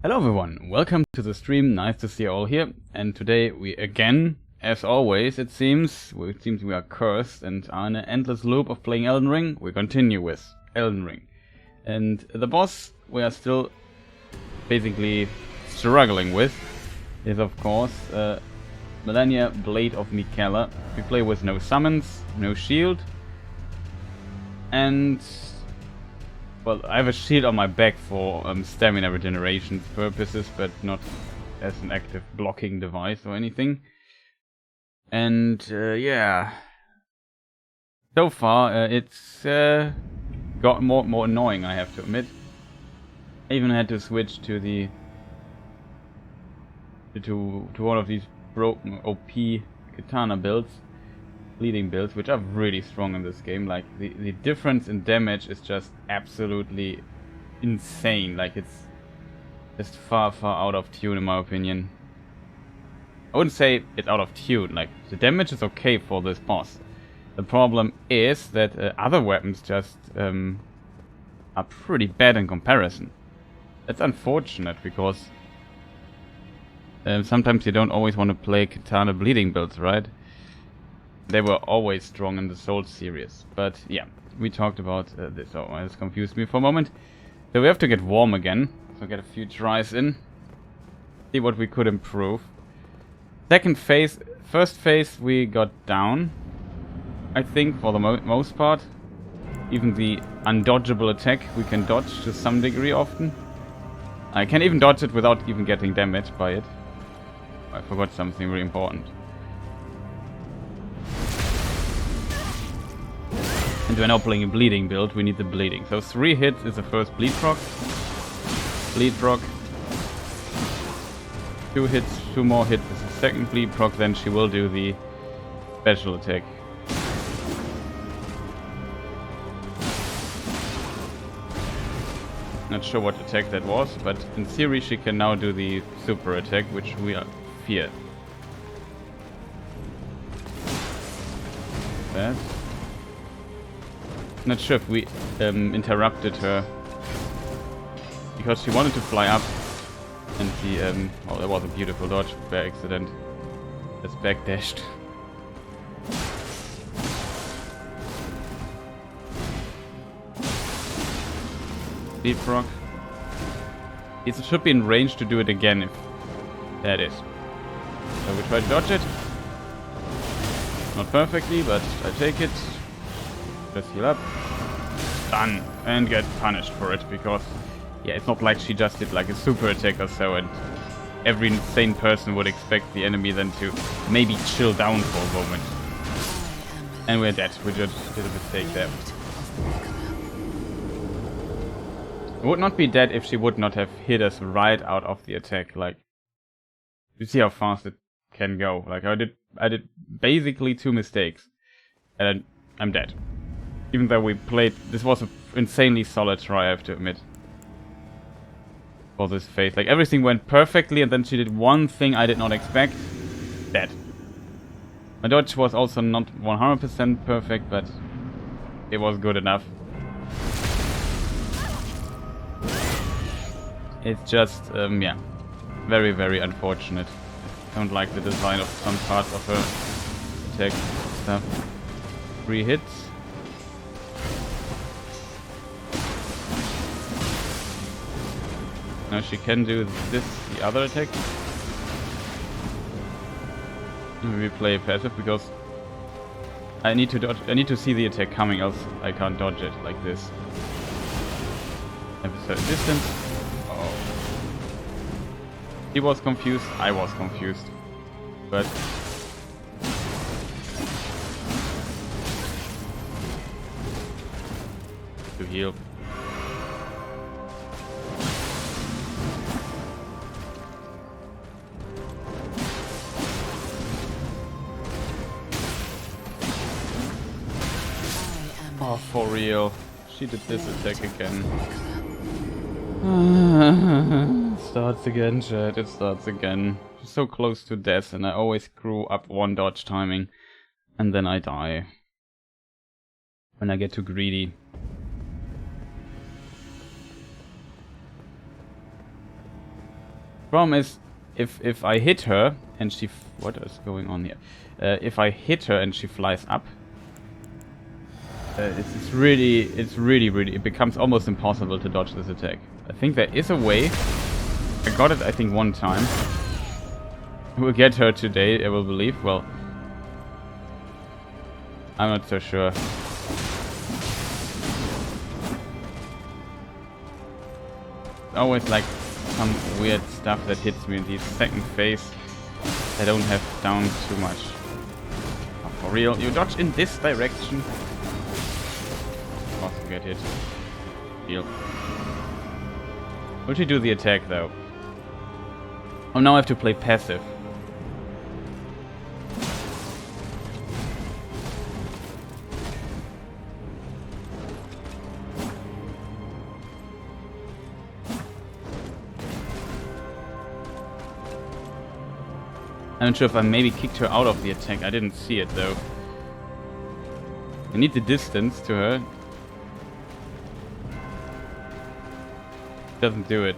Hello everyone, welcome to the stream, nice to see you all here, and today we again, as always it seems we are cursed and are in an endless loop of playing Elden Ring. We continue with Elden Ring. And the boss we are still basically struggling with is of course Malenia Blade of Miquella. We play with no summons, no shield, and well, I have a shield on my back for stamina regeneration purposes, but not as an active blocking device or anything. And yeah, so far it's got more annoying, I have to admit. I even had to switch to the to one of these broken OP katana builds, bleeding builds, which are really strong in this game. Like the difference in damage is just absolutely insane. Like it's just far out of tune in my opinion. I wouldn't say it's out of tune, like the damage is okay for this boss. The problem is that other weapons just are pretty bad in comparison. That's unfortunate because sometimes you don't always want to play katana bleeding builds, right? They were always strong in the Souls series, but yeah, we talked about this. Oh, this confused me for a moment. So we have to get warm again, so get a few tries in, see what we could improve. Second phase, first phase we got down, I think, for the most part. Even the undodgeable attack we can dodge to some degree often. I can even dodge it without even getting damaged by it. I forgot something really important. And we're now playing a bleeding build, we need the bleeding. So 3 hits is the first bleed proc. Bleed proc. 2 hits, 2 more hits is the second bleed proc, then she will do the special attack. Not sure what attack that was, but in theory she can now do the super attack, which we fear. That. Not sure if we interrupted her because she wanted to fly up, and she oh, that was a beautiful dodge by accident. Just backdashed. Speed proc. It should be in range to do it again if that is. So we try to dodge it. Not perfectly, but I take it. Just heal up. Done. And get punished for it, because yeah, it's not like she just did like a super attack or so, and every sane person would expect the enemy then to maybe chill down for a moment. And we're dead. We just did a mistake there. We would not be dead if she would not have hit us right out of the attack. Like, you see how fast it can go. Like I did basically 2 mistakes, and I'm dead. Even though we played, this was an insanely solid try, I have to admit, for this phase. Like everything went perfectly, and then she did one thing I did not expect. Dead. My dodge was also not 100% perfect, but it was good enough. It's just, yeah, very unfortunate. I don't like the design of some parts of her attack stuff. 3 hits. Now she can do this, the other attack. We play passive because I need to dodge. I need to see the attack coming, else I can't dodge it like this. Have a certain distance. Oh. He was confused. I was confused. But to heal. Oh, for real. She did this attack again. Starts again, chat. It starts again. She's so close to death, and I always screw up 1 dodge timing. And then I die. When I get too greedy. Problem is, if I hit her and she... What is going on here? If I hit her and she flies up, it's really, it becomes almost impossible to dodge this attack. I think there is a way. I got it, I think, one time. We'll get her today, I will believe. Well, I'm not so sure. Always like some weird stuff that hits me in the second phase. I don't have down too much. Oh, for real, you dodge in this direction. Also get hit. Heal. Will she do the attack though? Oh, now I have to play passive. I'm not sure if I maybe kicked her out of the attack. I didn't see it though. I need the distance to her. Doesn't do it.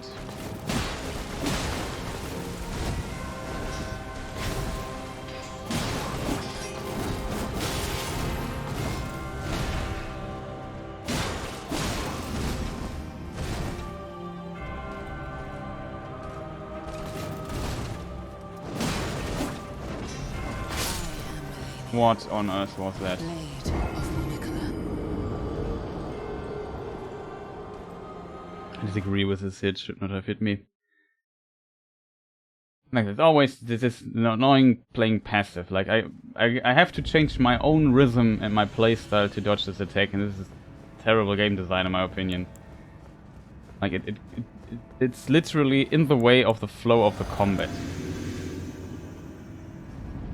What on earth was that? Blade of Miquella. I disagree with this hit, should not have hit me. Like, it's always this is annoying playing passive. Like, I have to change my own rhythm and my playstyle to dodge this attack, and this is terrible game design in my opinion. Like, it's literally in the way of the flow of the combat.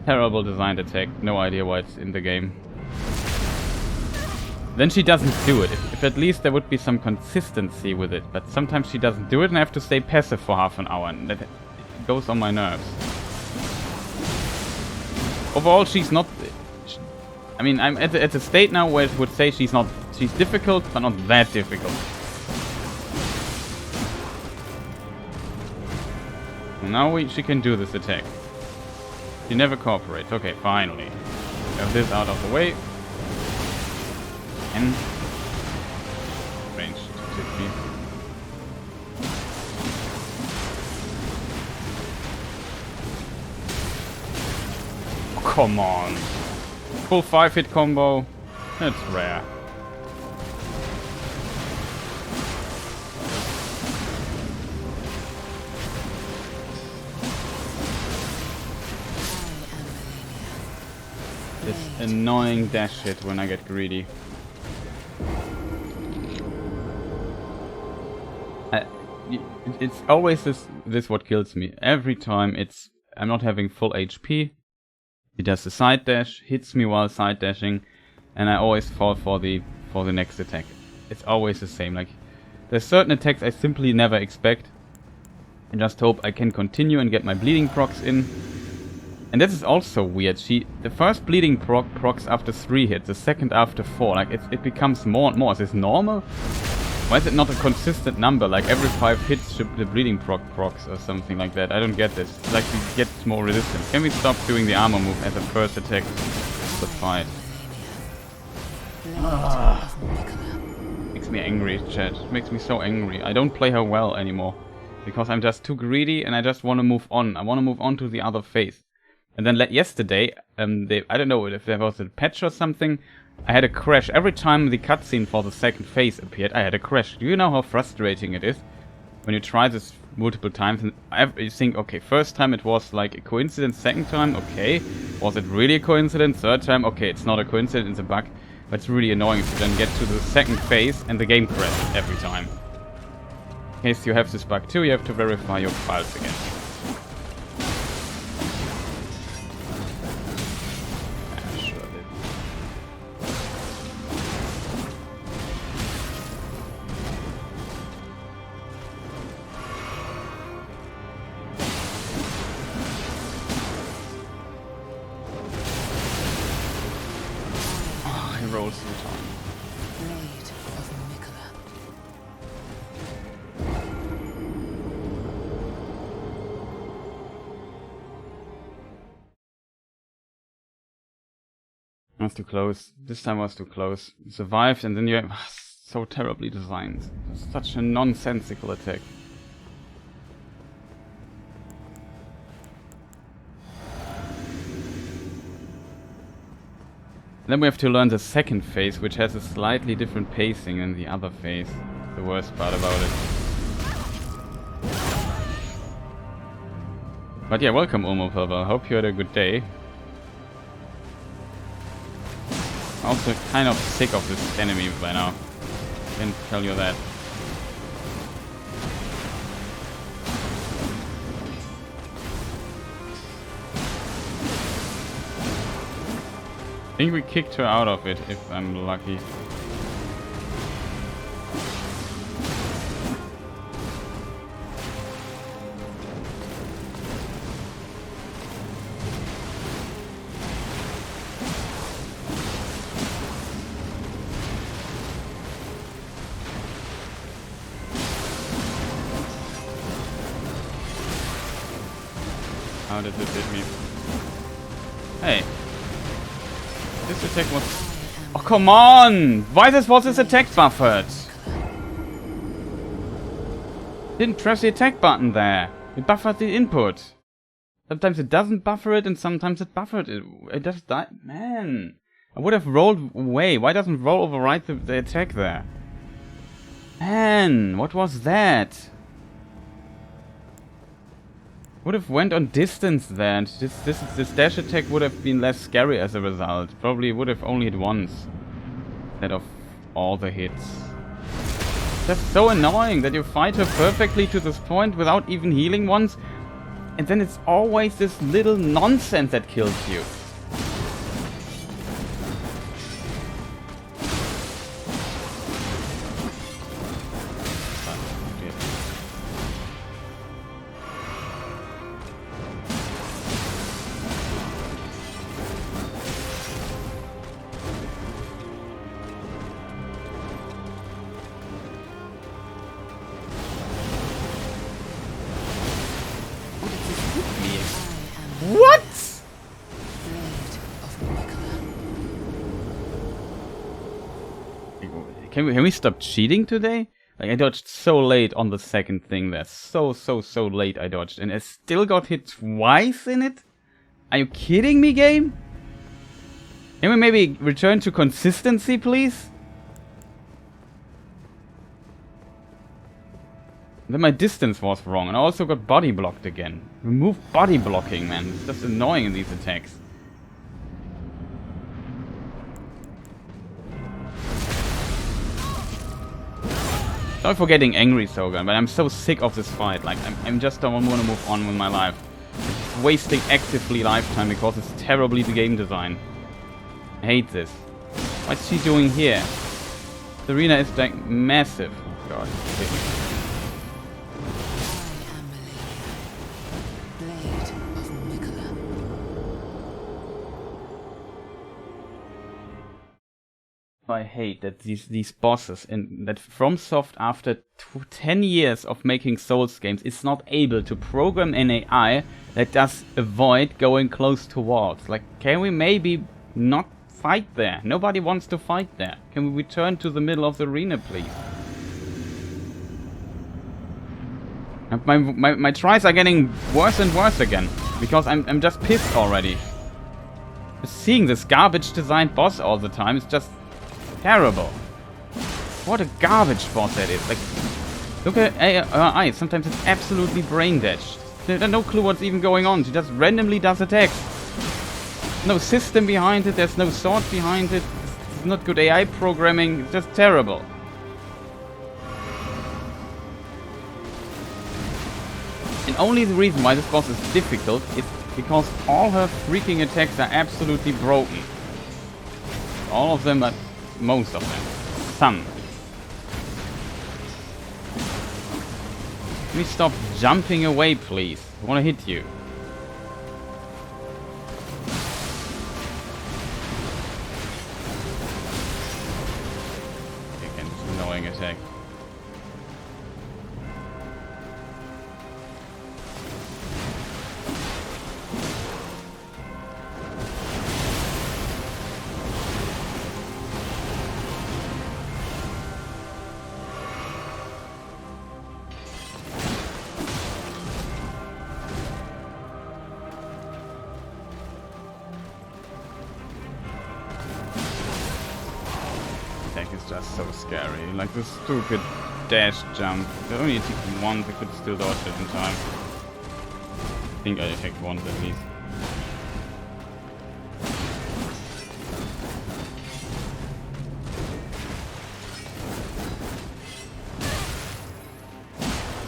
Terrible designed attack, no idea why it's in the game. Then she doesn't do it. If at least there would be some consistency with it, but sometimes she doesn't do it and I have to stay passive for half an hour, and that goes on my nerves. Overall, she's not... I mean, I'm at a state now where it would say she's difficult, but not that difficult. And now she can do this attack. She never cooperates. Okay, finally. Have this out of the way. And range to hit me. Oh, come on. Full 5-hit combo. That's rare. This annoying dash hit when I get greedy. It's always this what kills me. Every time I'm not having full HP. He does the side dash, hits me while side dashing, and I always fall for the next attack. It's always the same. Like, there's certain attacks I simply never expect. I just hope I can continue and get my bleeding procs in. And this is also weird. The first bleeding procs after 3 hits, the second after 4. Like, it becomes more and more. Is this normal? Why is it not a consistent number? Like, every 5 hits should the bleeding procs or something like that. I don't get this. It's like it gets more resistance. Can we stop doing the armor move as a first attack of the fight? Makes me angry, chat. It makes me so angry. I don't play her well anymore. Because I'm just too greedy and I just want to move on. I want to move on to the other phase. And then yesterday, I don't know if there was a patch or something, I had a crash. Every time the cutscene for the second phase appeared, I had a crash. Do you know how frustrating it is? When you try this multiple times, and you think, okay, first time it was like a coincidence, second time, okay. Was it really a coincidence? Third time, okay, it's not a coincidence, it's a bug. But it's really annoying if you then get to the second phase and the game crashes every time. In case you have this bug too, you have to verify your files again. Rolls through time. Blade of Miquella. Was too close. This time was too close. Survived, and then you have so terribly designed. Such a nonsensical attack. Then we have to learn the second phase, which has a slightly different pacing than the other phase. The worst part about it. But yeah, welcome Ulmo Purple. Hope you had a good day. Also kind of sick of this enemy by now. Can tell you that. I think we kicked her out of it, if I'm lucky. How did this hit me? Hey. This attack was... Oh, come on! Why was this attack buffered? Didn't press the attack button there. It buffered the input. Sometimes it doesn't buffer it, and sometimes it buffered it. It just died. Man! I would have rolled away. Why doesn't roll override the attack there? Man! What was that? Would have went on distance there, and this dash attack would have been less scary as a result. Probably would have only hit once instead of all the hits. That's so annoying that you fight her perfectly to this point without even healing once, and then it's always this little nonsense that kills you. What? Blade of Miquella. Can we stop cheating today? Like, I dodged so late on the second thing there. So late I dodged. And I still got hit twice in it? Are you kidding me, game? Can we maybe return to consistency, please? Then my distance was wrong, and I also got body blocked again. Remove body blocking, man. It's just annoying in these attacks. Sorry for getting angry, Sogan, but I'm so sick of this fight. Like, I'm just don't want to move on with my life. It's wasting actively lifetime because it's terribly the game design. I hate this. What's she doing here? The arena is like massive. Oh god. Okay. Blade of Miquella. I hate that these bosses and that FromSoft after 10 years of making Souls games is not able to program an AI that does avoid going close to walls. Like, can we maybe not fight there? Nobody wants to fight there. Can we return to the middle of the arena, please? And my tries are getting worse and worse again because I'm just pissed already. Just seeing this garbage designed boss all the time is just terrible. What a garbage boss that is. Like, look at AI. Sometimes it's absolutely brain dashed. There's no clue what's even going on. She just randomly does attacks. No system behind it. There's no thought behind it. It's not good AI programming. It's just terrible. And only the reason why this boss is difficult is because all her freaking attacks are absolutely broken. All of them, but most of them. Some. Can we stop jumping away, please? I want to hit you. Again, this annoying attack. so scary. Like this stupid dash jump. If only attacked once, I could still dodge it in time. I think I attacked once at least.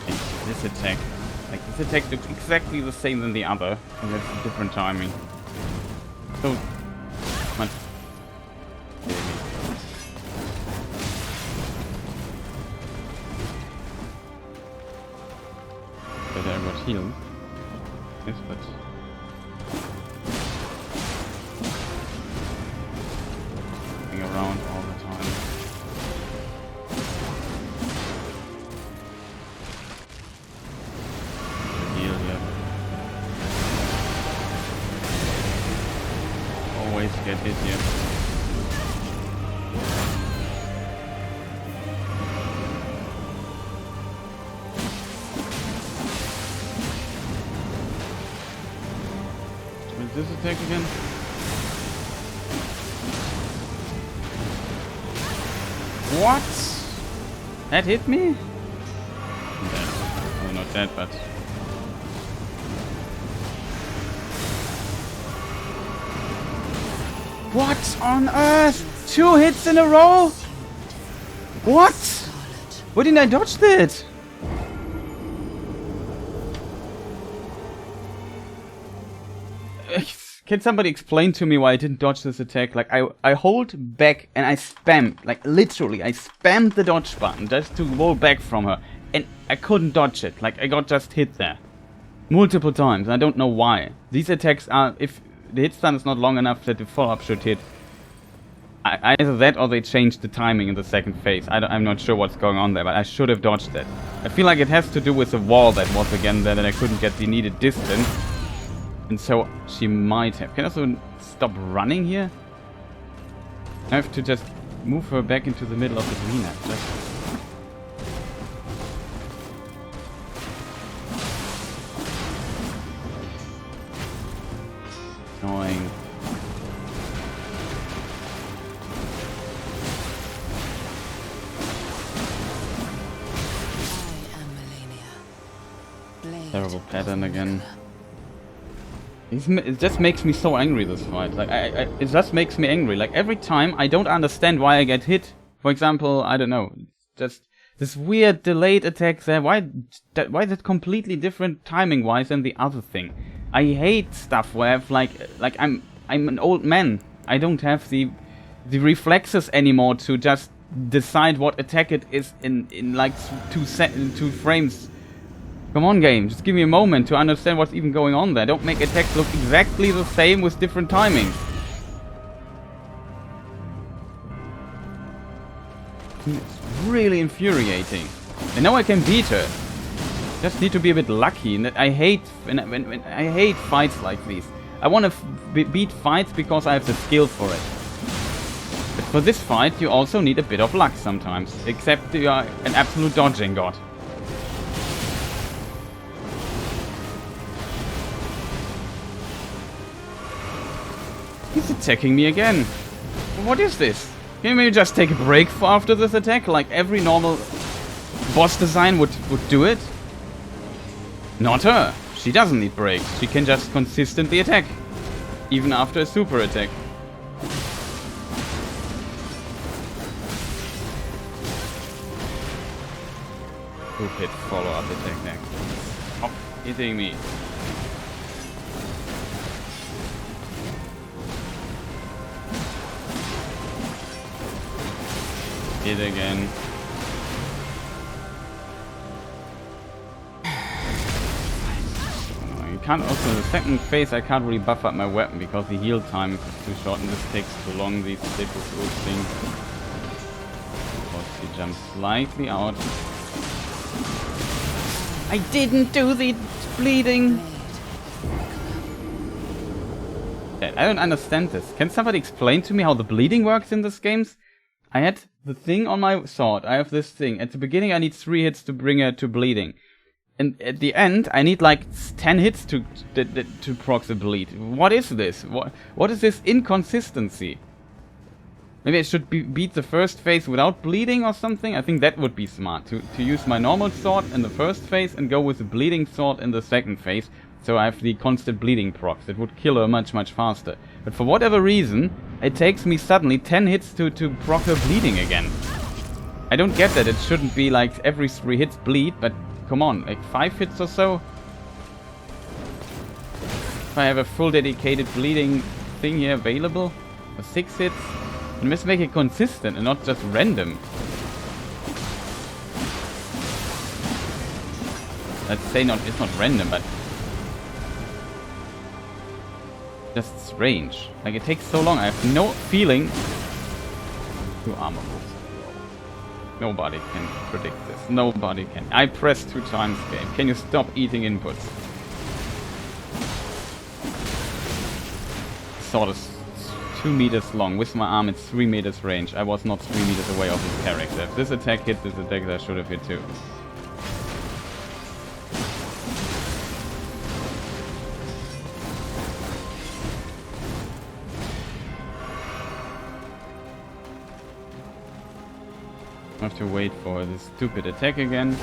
And this attack. Like this attack looks exactly the same than the other, and it's a different timing. So much. Better I got healed. Yes, but moving around all the time. Heal yet. Always get hit here. This attack again? What? That hit me? Dead. Oh, not dead, but... What on earth? 2 hits in a row? What? Why didn't I dodge that? Can somebody explain to me why I didn't dodge this attack? Like, I hold back and I spammed, like literally, I spammed the dodge button just to roll back from her. And I couldn't dodge it. Like, I got just hit there. Multiple times. I don't know why. These attacks are, if the hit stun is not long enough that the follow-up should hit. Either that or they changed the timing in the second phase. I'm not sure what's going on there, but I should have dodged that. I feel like it has to do with the wall that was again there and I couldn't get the needed distance. And so she might have. Can I also stop running here? I have to just move her back into the middle of the arena. Just annoying. I am Malenia. Blade Terrible of pattern again. Miquella. It just makes me so angry, this fight. Like, it just makes me angry. Like, every time I don't understand why I get hit. For example, I don't know. Just this weird delayed attack there. Why is it completely different timing-wise than the other thing? I hate stuff where I've like I'm an old man. I don't have the reflexes anymore to just decide what attack it is in like 2 frames. Come on, game, just give me a moment to understand what's even going on there. Don't make attacks look exactly the same with different timing. It's really infuriating. I know I can beat her. Just need to be a bit lucky. And I hate I hate fights like these. I want to beat fights because I have the skill for it. But for this fight, you also need a bit of luck sometimes. Except you are an absolute dodging god. He's attacking me again. What is this? Can you maybe just take a break for after this attack? Like every normal boss design would do it? Not her. She doesn't need breaks. She can just consistently attack. Even after a super attack. Stupid follow-up attack next. Stop hitting me. Hit again. You can't also, in the second phase, I can't really buff up my weapon because the heal time is too short and this takes too long, these Sable things. Because he jumps slightly out. I didn't do the bleeding! Yeah, I don't understand this. Can somebody explain to me how the bleeding works in this games? I had the thing on my sword. I have this thing. At the beginning, I need 3 hits to bring her to bleeding. And at the end, I need like 10 hits to proc the bleed. What is this? What is this inconsistency? Maybe I should beat the first phase without bleeding or something? I think that would be smart. To use my normal sword in the first phase and go with the bleeding sword in the second phase. So I have the constant bleeding procs. It would kill her much, much faster. But for whatever reason, it takes me suddenly 10 hits to proc her bleeding again. I don't get that. It shouldn't be like every 3 hits bleed, but come on, like 5 hits or so? If I have a full dedicated bleeding thing here available, for 6 hits, and let's make it consistent and not just random. Let's say it's not random, but just strange. Like, it takes so long. I have no feeling. 2 armor moves. Nobody can predict this. Nobody can. I pressed 2 times, game. Can you stop eating inputs? Sword is 2 meters long. With my arm, it's 3 meters range. I was not 3 meters away of this character. If this attack hit this attack, I should have hit too. I have to wait for this stupid attack again.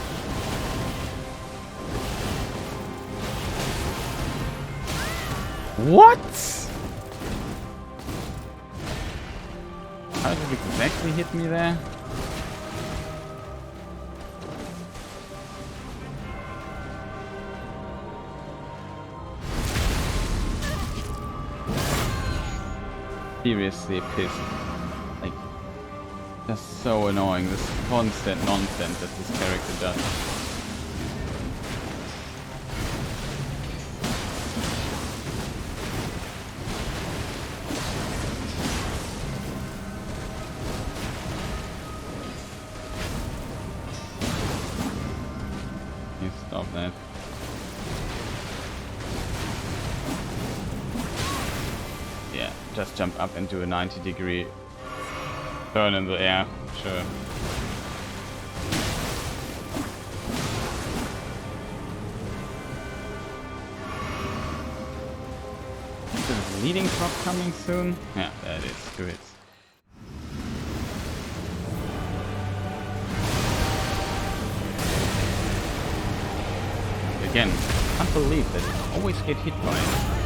What? How did it exactly hit me there? Seriously pissed. Like, that's so annoying, this constant nonsense that this character does. You stop that. Yeah, just jump up into a 90-degree turn in the air, sure. Is the leading prop coming soon? Yeah, there it is. 2 hits. Again, I can't believe that I always get hit by it.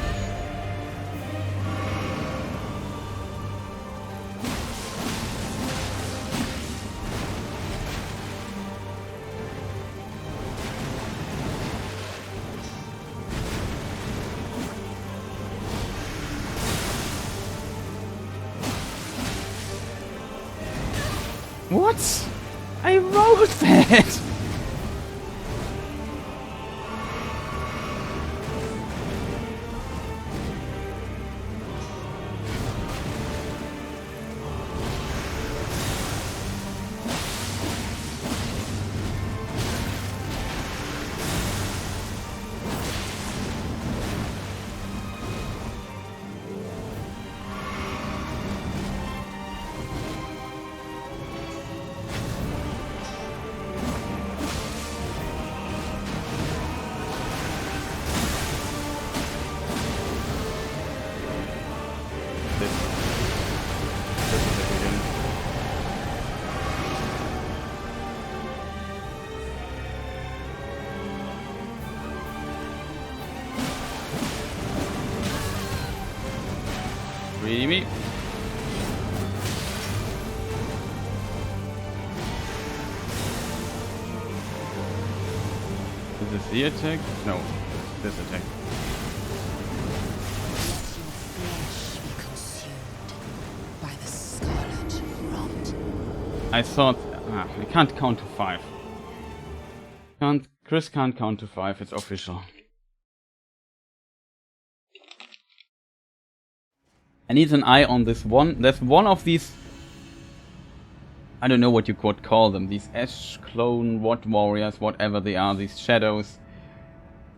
What? I wrote that! Really me? Is this the attack? No, this attack. I thought I can't count to 5. Chris can't count to 5. It's official. I need an eye on this one. There's one of these. I don't know what you could call them. These Ash clone, what warriors, whatever they are. These shadows.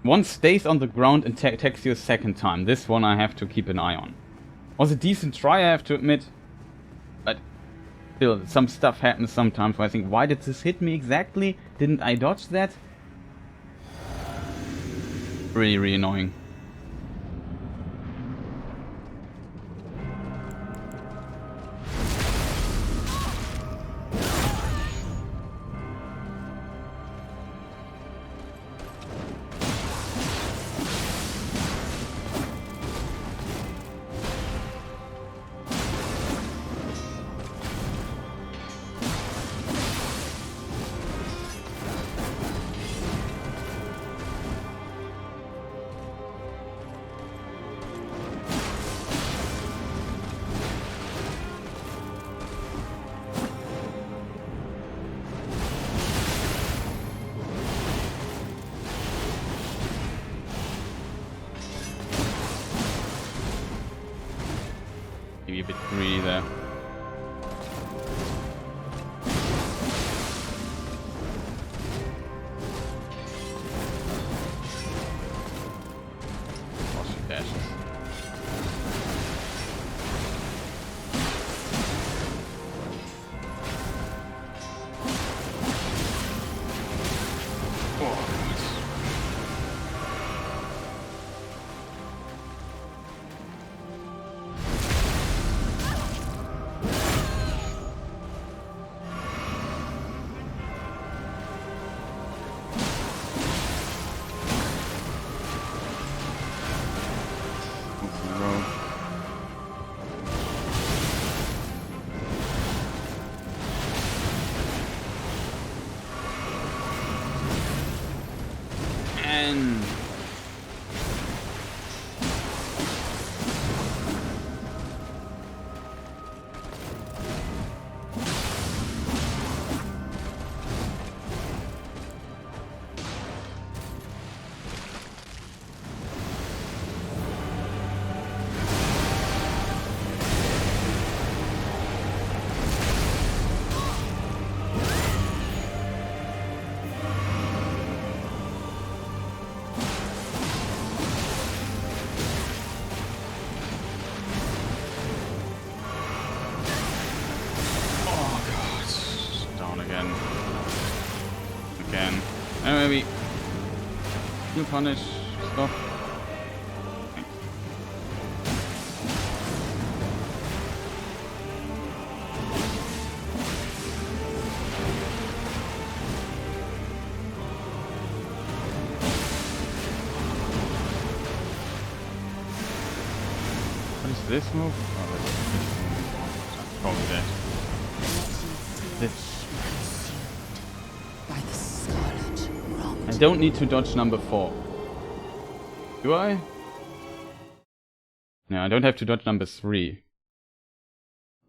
One stays on the ground and attacks you a second time. This one I have to keep an eye on. Was a decent try, I have to admit. But still, some stuff happens sometimes where I think, why did this hit me exactly? Didn't I dodge that? Really, really annoying. Maybe a bit greedy there. Oh, she dashes. Maybe you punish stuff. What is this move? Oh, that's probably that. This. I don't need to dodge number 4. Do I? No, I don't have to dodge number 3.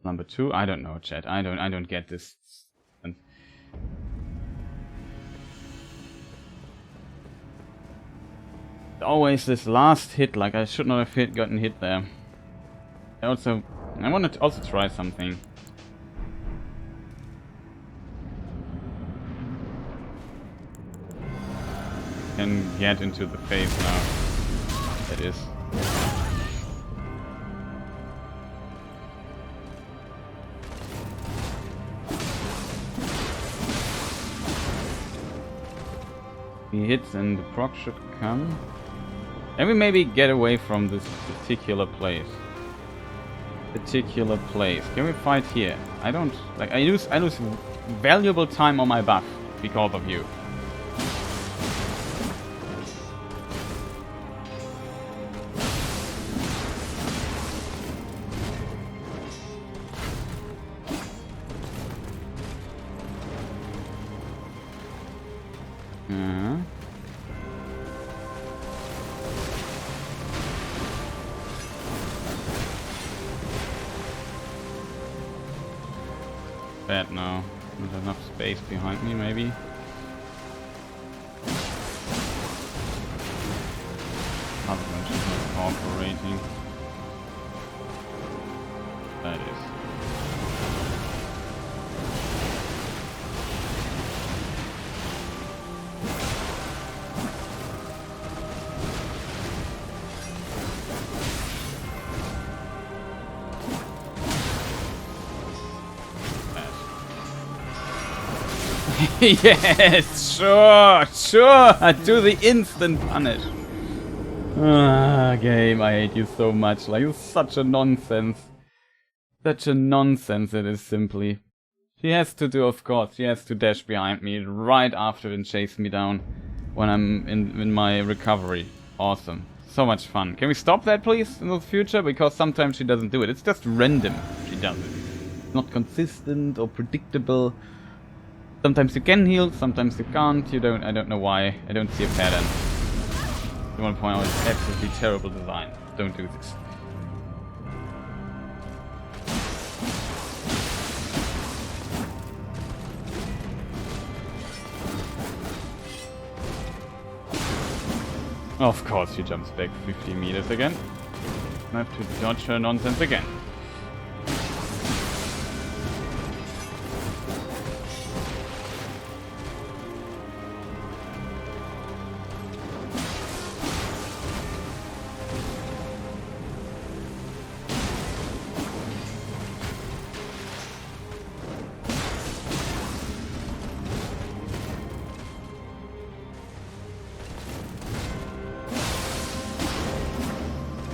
Number 2? I don't know, chat. I don't get this. Always this last hit, like I should not have gotten hit there. I want to also try something. Can get into the face now. That is. He hits and the proc should come. Then we maybe get away from this particular place. Can we fight here? I don't like. I lose valuable time on my buff because of you. Bad now. Not enough space behind me, maybe. Other one she's not cooperating. That is. Yes, sure, do the instant punish. Game, I hate you so much. Like, you're such a nonsense. Such a nonsense it is simply. She has to do, of course, she has to dash behind me right after and chase me down when I'm in my recovery. Awesome. So much fun. Can we stop that, please, in the future? Because sometimes she doesn't do it. It's just random she does it. It's not consistent or predictable. Sometimes you can heal, sometimes you can't. I don't know why. I don't see a pattern. I want to point out it's absolutely terrible design. Don't do this. Of course she jumps back 50 meters again. I have to dodge her nonsense again.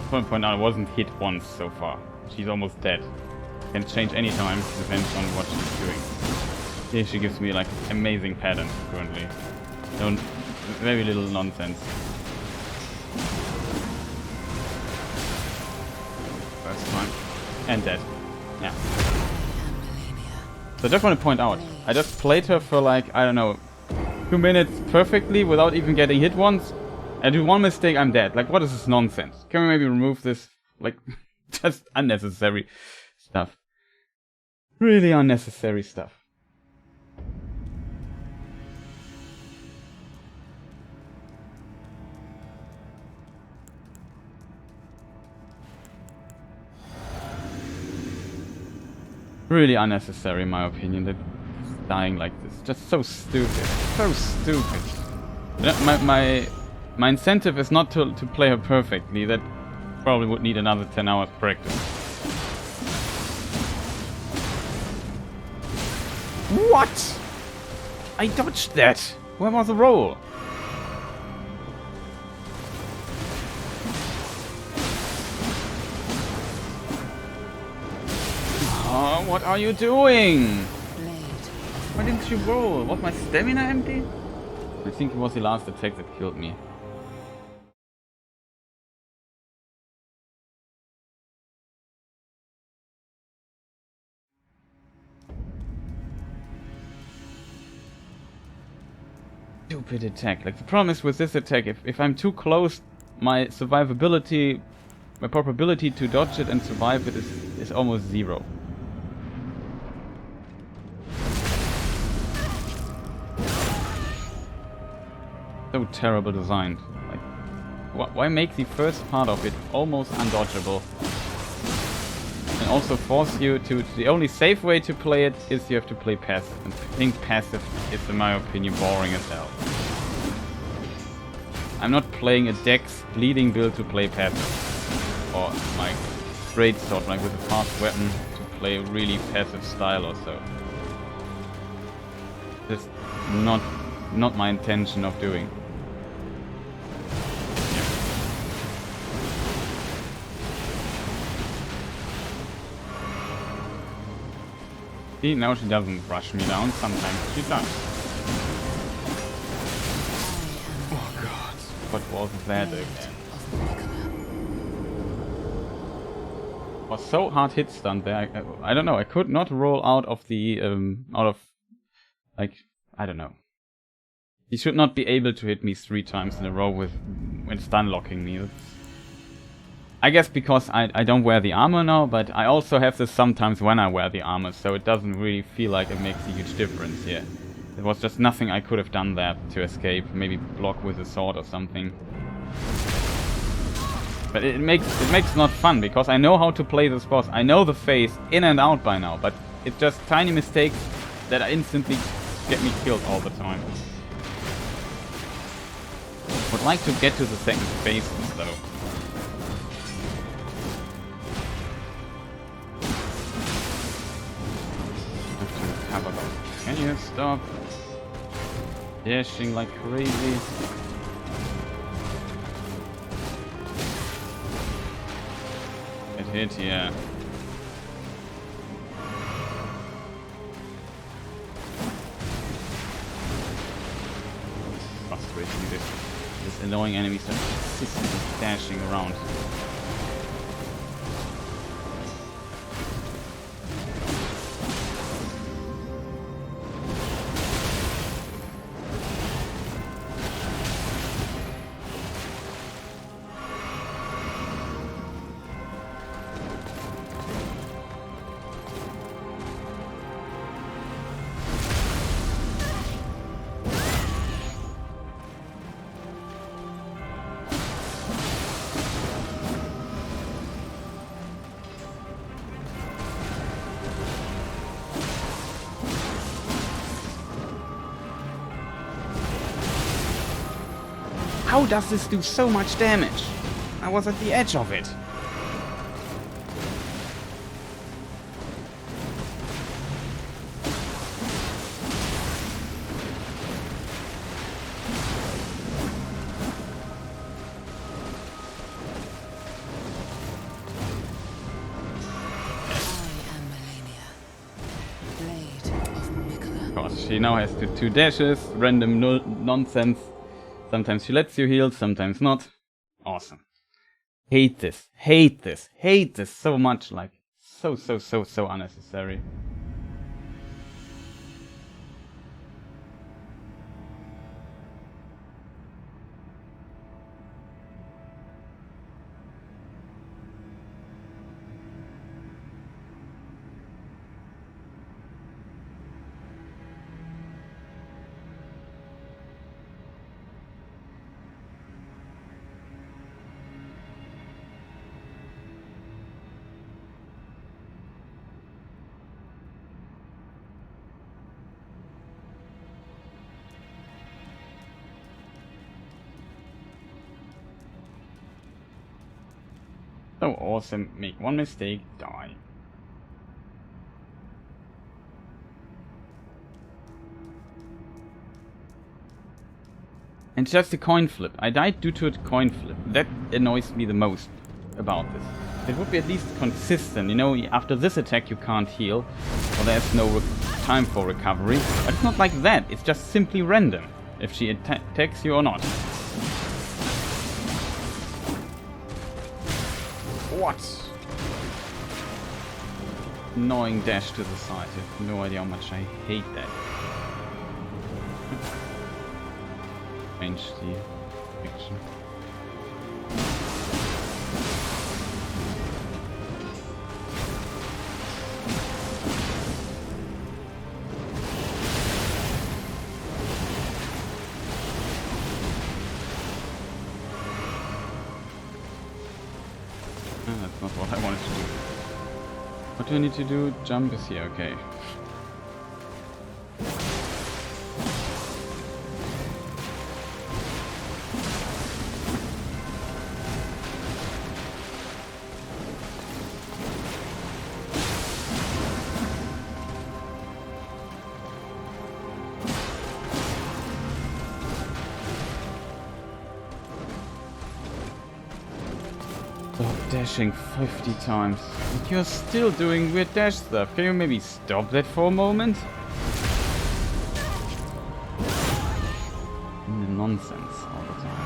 I want to point out I wasn't hit once so far. She's almost dead. Can change any time, depends on what she's doing. Here she gives me like amazing patterns currently. Don't, very little nonsense. First time. And dead. Yeah. So I just want to point out, I just played her for like, I don't know, 2 minutes perfectly without even getting hit once. I do one mistake, I'm dead. Like, what is this nonsense? Can we maybe remove this? Like, just unnecessary stuff. Really unnecessary stuff. Really unnecessary, in my opinion, that dying like this. Just so stupid. So stupid. My incentive is not to play her perfectly. That probably would need another 10 hours practice. What? I dodged that. Where was the roll? Oh, what are you doing? Why didn't you roll? Was my stamina empty? I think it was the last attack that killed me. Stupid attack. Like, the problem is with this attack, if I'm too close, my survivability, my probability to dodge it and survive it is almost zero. So terrible designed. Like, why make the first part of it almost undodgeable? And also force you to... The only safe way to play it is you have to play passive. And I think passive is, in my opinion, boring as hell. I'm not playing a Dex bleeding build to play passive. Or like greatsword, like with a fast weapon to play a really passive style or so. Just not my intention of doing. See, now she doesn't rush me down, sometimes she does. Oh god, what was that again? Was so hard hit stunned there. I don't know, I could not roll out of the, like, I don't know. He should not be able to hit me 3 times in a row when stun locking me. I guess because I don't wear the armor now, but I also have this sometimes when I wear the armor, so it doesn't really feel like it makes a huge difference here. There was just nothing I could have done there to escape, maybe block with a sword or something. But it makes not fun, because I know how to play this boss. I know the phase in and out by now, but it's just tiny mistakes that instantly get me killed all the time. Would like to get to the second phase though. Can you stop dashing like crazy? Get hit, yeah. Frustrating, this annoying enemies that consistently dashing around. How does this do so much damage? I was at the edge of it. She now has two dashes, random nonsense. Sometimes she lets you heal, sometimes not. Awesome. Hate this, hate this, hate this so much, like, so unnecessary. So awesome, make one mistake, die. And just a coin flip. I died due to a coin flip. That annoys me the most about this. It would be at least consistent, you know, after this attack you can't heal, or there's no time for recovery. But it's not like that, it's just simply random, if she attacks you or not. What? Annoying dash to the side. I have no idea how much I hate that. Change the action. That's not what I wanted to do. What do I need to do? Jump is here, okay. Dashing 50 times. And you're still doing weird dash stuff. Can you maybe stop that for a moment? Nonsense all the time.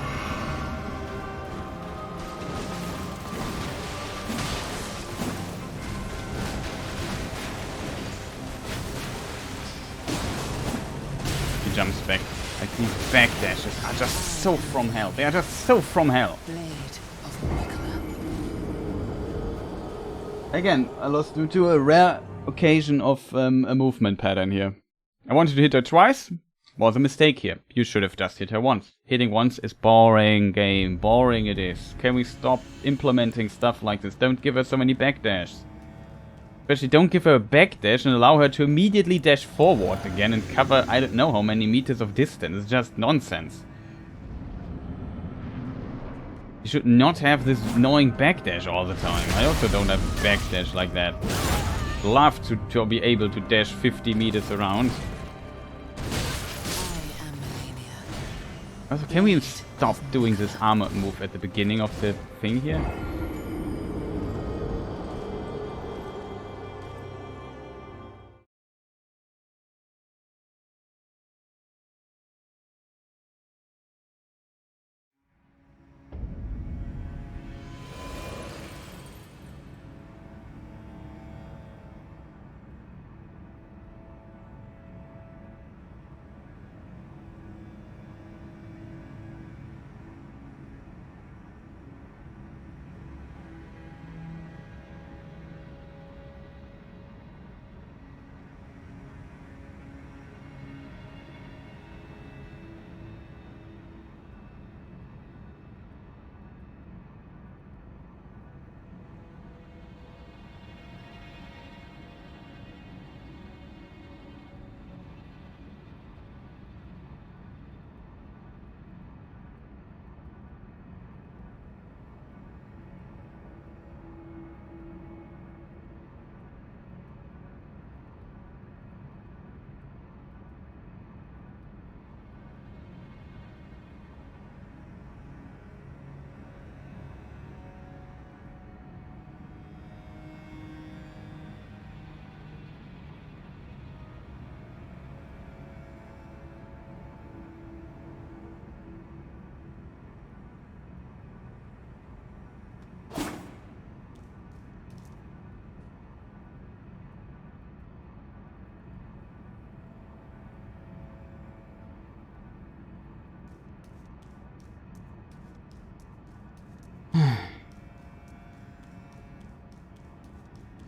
He jumps back. Like these back dashes are just so from hell. They are just so from hell. Blade of Miquella. Again, I lost due to a rare occasion of a movement pattern here. I wanted to hit her twice. Was a mistake here. You should have just hit her once. Hitting once is boring, game. Boring it is. Can we stop implementing stuff like this? Don't give her so many backdash. Especially don't give her a backdash and allow her to immediately dash forward again and cover I don't know how many meters of distance. It's just nonsense. You should not have this annoying backdash all the time. I also don't have backdash like that. Love to be able to dash 50 meters around. I am Malenia. Also, can we stop doing this armor move at the beginning of the thing here?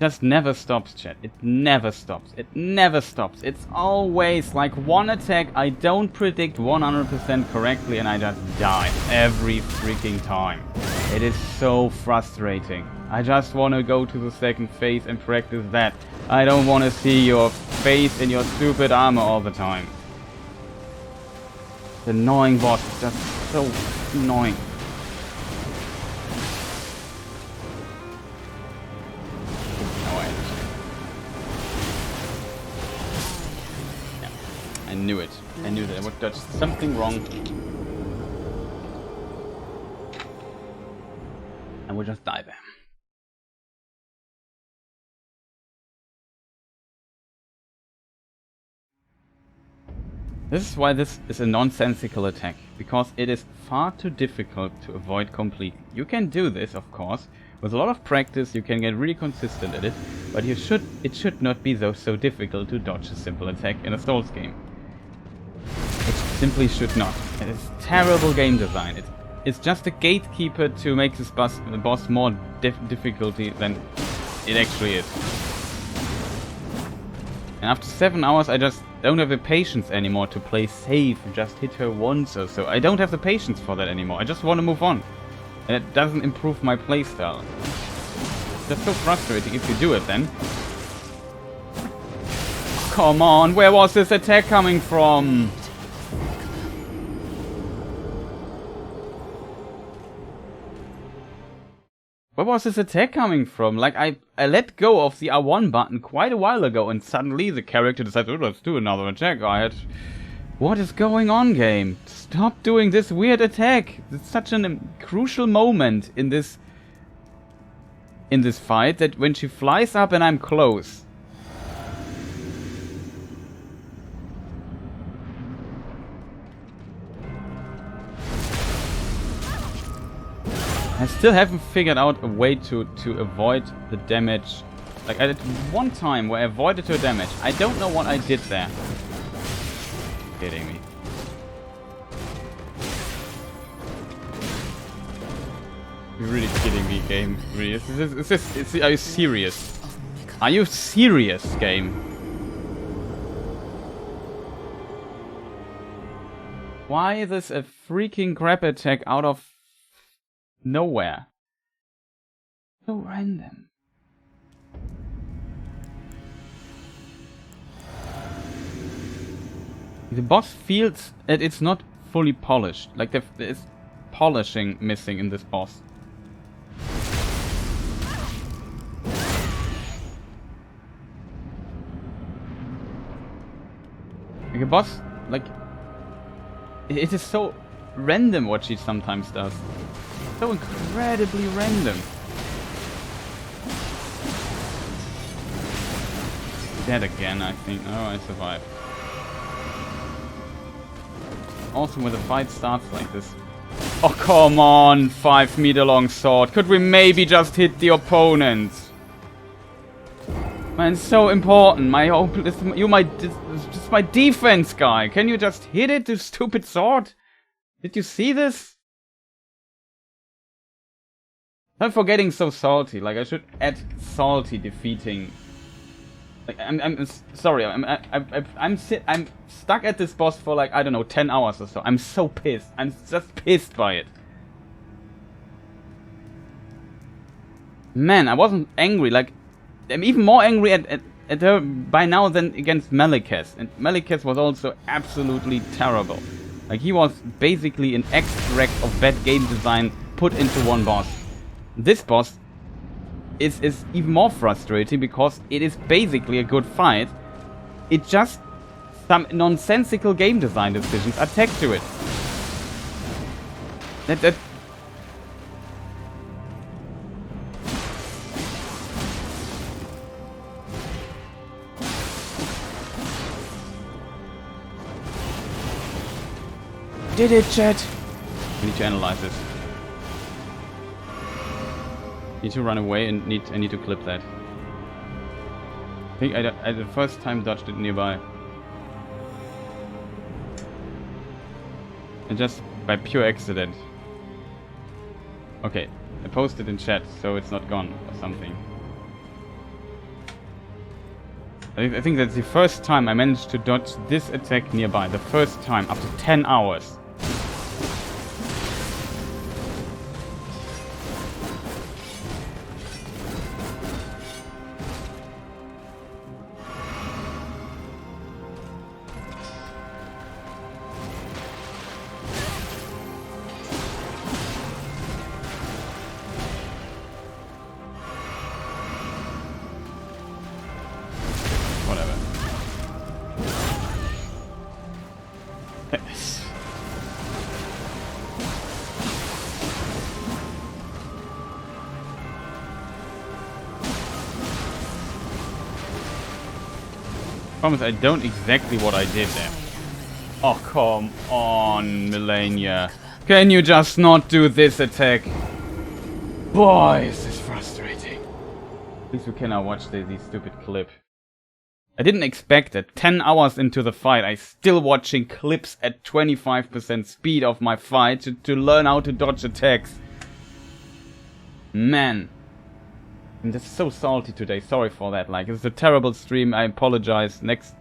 Just never stops, chat. It never stops. It never stops. It's always like one attack I don't predict 100% correctly and I just die every freaking time. It is so frustrating. I just want to go to the second phase and practice that. I don't want to see your face in your stupid armor all the time. The annoying boss is just so annoying. I knew it. I knew that I would dodge something wrong. And we'll just die there. This is why this is a nonsensical attack, because it is far too difficult to avoid completely. You can do this, of course. With a lot of practice you can get really consistent at it, but it should not be so difficult to dodge a simple attack in a Souls game. It simply should not. It is terrible game design. It's just a gatekeeper to make this boss more difficulty than it actually is. And after 7 hours I just don't have the patience anymore to play safe and just hit her once or so. I don't have the patience for that anymore. I just want to move on. And it doesn't improve my playstyle. That's so frustrating if you do it then. Come on, where was this attack coming from? Where was this attack coming from? Like, I let go of the R1 button quite a while ago and suddenly the character decides, oh, let's do another attack. What is going on, game? Stop doing this weird attack. It's such a crucial moment in this fight that when she flies up and I'm close. I still haven't figured out a way to avoid the damage. Like, I did one time where I avoided her damage. I don't know what I did there. Kidding me. You're really kidding me, game. Really? Are you serious? Are you serious, game? Why is this a freaking grab attack out of nowhere? So random. The boss feels that it's not fully polished. Like there's polishing missing in this boss. Like a boss, like it is so random what she sometimes does. So incredibly random. Dead again, I think. Oh, I survived. Also, when the fight starts like this. Oh, come on! 5 meter long sword. Could we maybe just hit the opponent? Man, it's so important. Just my defense guy. Can you just hit it, you stupid sword? Did you see this? I'm forgetting so salty. Like, I should add salty defeating. Like, I'm sorry. I'm stuck at this boss for like, I don't know, 10 hours or so. I'm so pissed. I'm just pissed by it. Man, I wasn't angry. Like, I'm even more angry at her by now than against Malekith. And Malekith was also absolutely terrible. Like, he was basically an extract of bad game design put into one boss. This boss is even more frustrating because it is basically a good fight. It just some nonsensical game design decisions are tacked to it. That did it, chat. I need to analyze this. Need to run away and I need to clip that. I think I the first time dodged it nearby. And just by pure accident. Okay, I posted in chat, so it's not gone or something. I think that's the first time I managed to dodge this attack nearby. The first time after 10 hours. Promise I don't exactly what I did there. Oh, come on, Malenia. Can you just not do this attack? Boy, is this frustrating. At least we can now watch the stupid clip. I didn't expect it. 10 hours into the fight, I still watching clips at 25% speed of my fight to learn how to dodge attacks. Man. I'm just so salty today. Sorry for that. Like, it's a terrible stream. I apologize. Next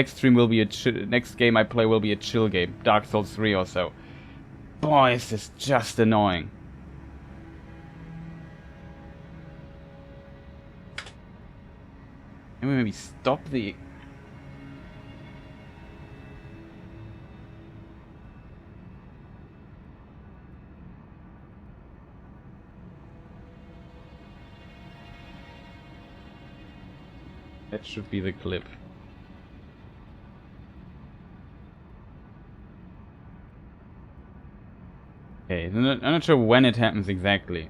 stream will be next game I play will be a chill game, Dark Souls 3 or so. Boy, is this just annoying. Can we maybe stop the... That should be the clip. Okay, I'm not sure when it happens exactly.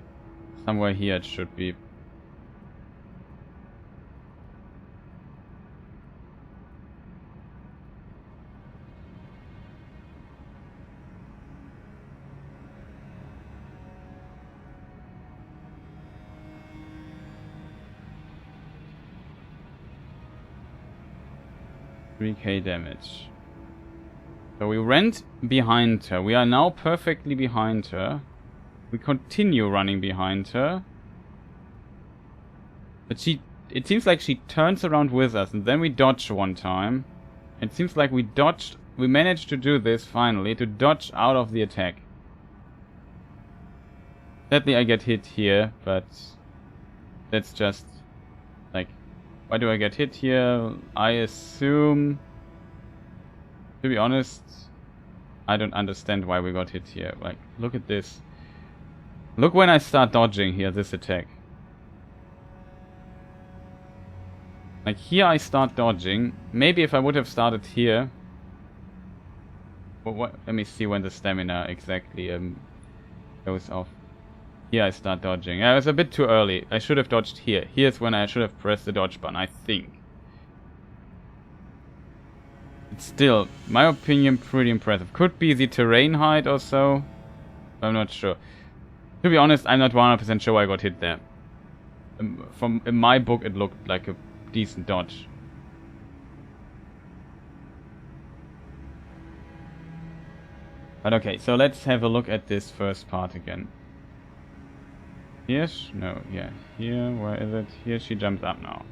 Somewhere here it should be. $3k damage. So we went behind her. We are now perfectly behind her. We continue running behind her. But it seems like she turns around with us and then we dodge one time. It seems like we managed to do this finally, to dodge out of the attack. Sadly I get hit here, but that's just like, why do I get hit here? I assume, to be honest, I don't understand why we got hit here. Like, look at this. Look when I start dodging here, this attack. Like, here I start dodging. Maybe if I would have started here... Well, let me see when the stamina exactly goes off. Here I start dodging. I was a bit too early. I should have dodged here. Here's when I should have pressed the dodge button, I think. It's still, my opinion, pretty impressive. Could be the terrain height or so. I'm not sure. To be honest, I'm not 100% sure why I got hit there. In my book, it looked like a decent dodge. But okay, so let's have a look at this first part again. Here? No, yeah. Here, where is it? Here she jumps up now.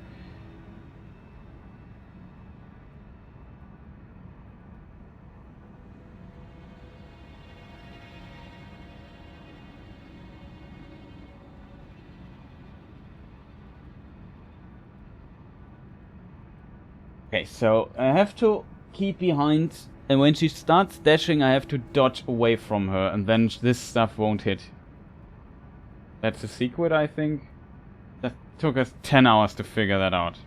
Okay, so I have to keep behind, and when she starts dashing I have to dodge away from her, and then this stuff won't hit. That's the secret, I think. That took us 10 hours to figure that out.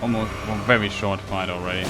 Almost a very short fight already.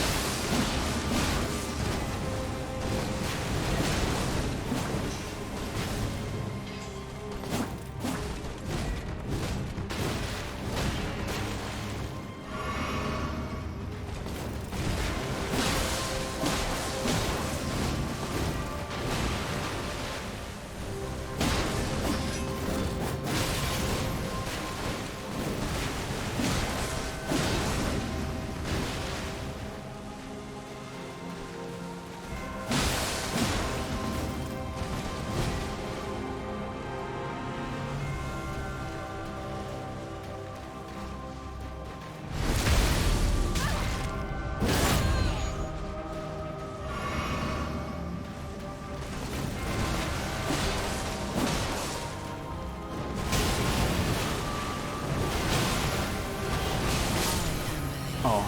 Oh,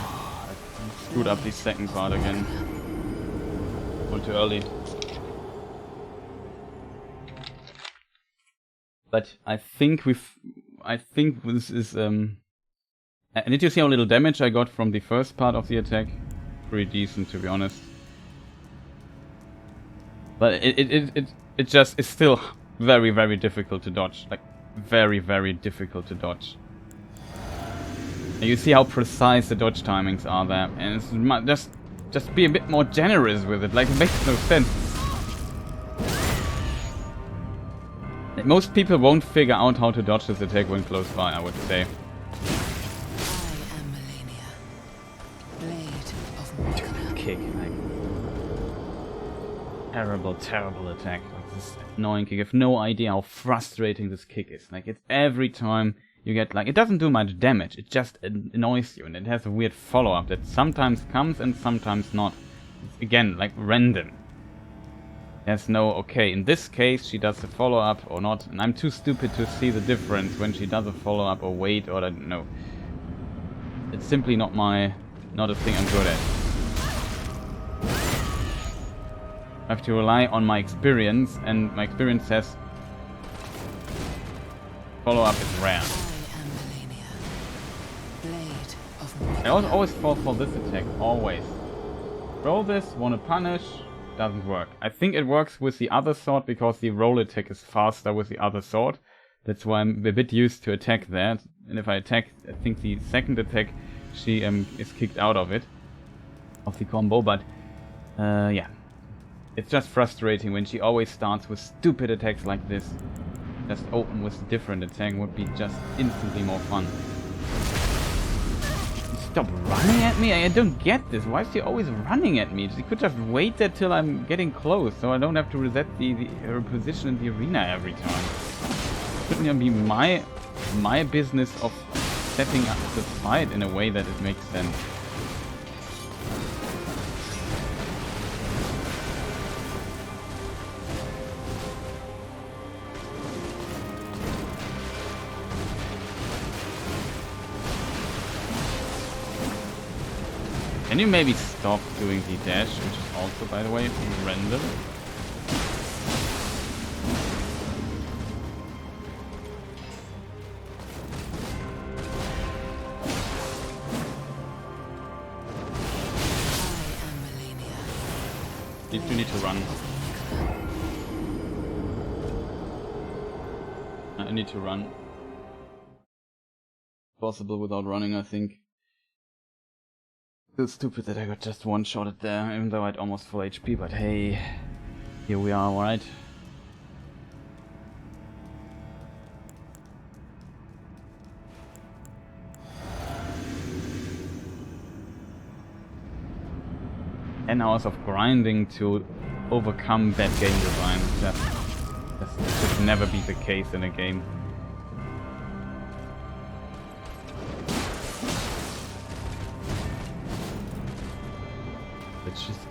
I screwed up the second part again. Went too early. But I think this is did you see how little damage I got from the first part of the attack? Pretty decent, to be honest. But it just is still very, very difficult to dodge. Like, very, very difficult to dodge. And you see how precise the dodge timings are there, and it's just be a bit more generous with it. Like, it makes no sense. Like, most people won't figure out how to dodge this attack when close by, I would say. I am Malenia, Blade of Miquella. Kick, like, terrible, terrible attack. Like, this annoying kick. You have no idea how frustrating this kick is. Like, it's every time you get, like, it doesn't do much damage, it just annoys you, and it has a weird follow-up that sometimes comes and sometimes not. It's, again, like, random. There's no, okay, in this case she does a follow-up or not, and I'm too stupid to see the difference when she does a follow-up or wait, or I don't know. It's simply not a thing I'm good at. I have to rely on my experience, and my experience says follow-up is rare. I always fall for this attack, always. Roll this, wanna punish, doesn't work. I think it works with the other sword because the roll attack is faster with the other sword. That's why I'm a bit used to attack that. And if I attack, I think the second attack, she is kicked out of it, of the combo, but yeah. It's just frustrating when she always starts with stupid attacks like this. Just open with a different attack would be just instantly more fun. Stop running at me? I don't get this. Why is she always running at me? She could just wait there till I'm getting close, so I don't have to reset her position in the arena every time. Shouldn't it be my business of setting up the fight in a way that it makes sense? Can you maybe stop doing the dash, which is also, by the way, random? You need to run. I need to run. Possible without running, I think. It's stupid that I got just one-shotted there, even though I had almost full HP, but hey, here we are, right? Ten hours of grinding to overcome bad game design. That should never be the case in a game.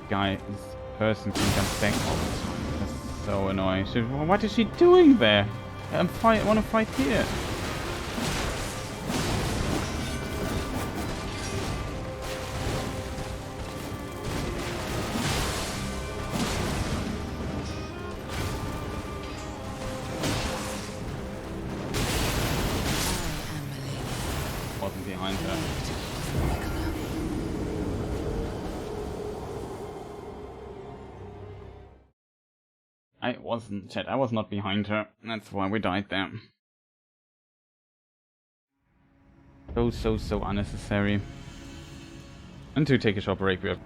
This person can come back all the time. That's so annoying. What is she doing there? I want to fight here. Wasn't behind her. I wasn't, chat, I was not behind her. That's why we died there. So unnecessary. And to take a short break, we have...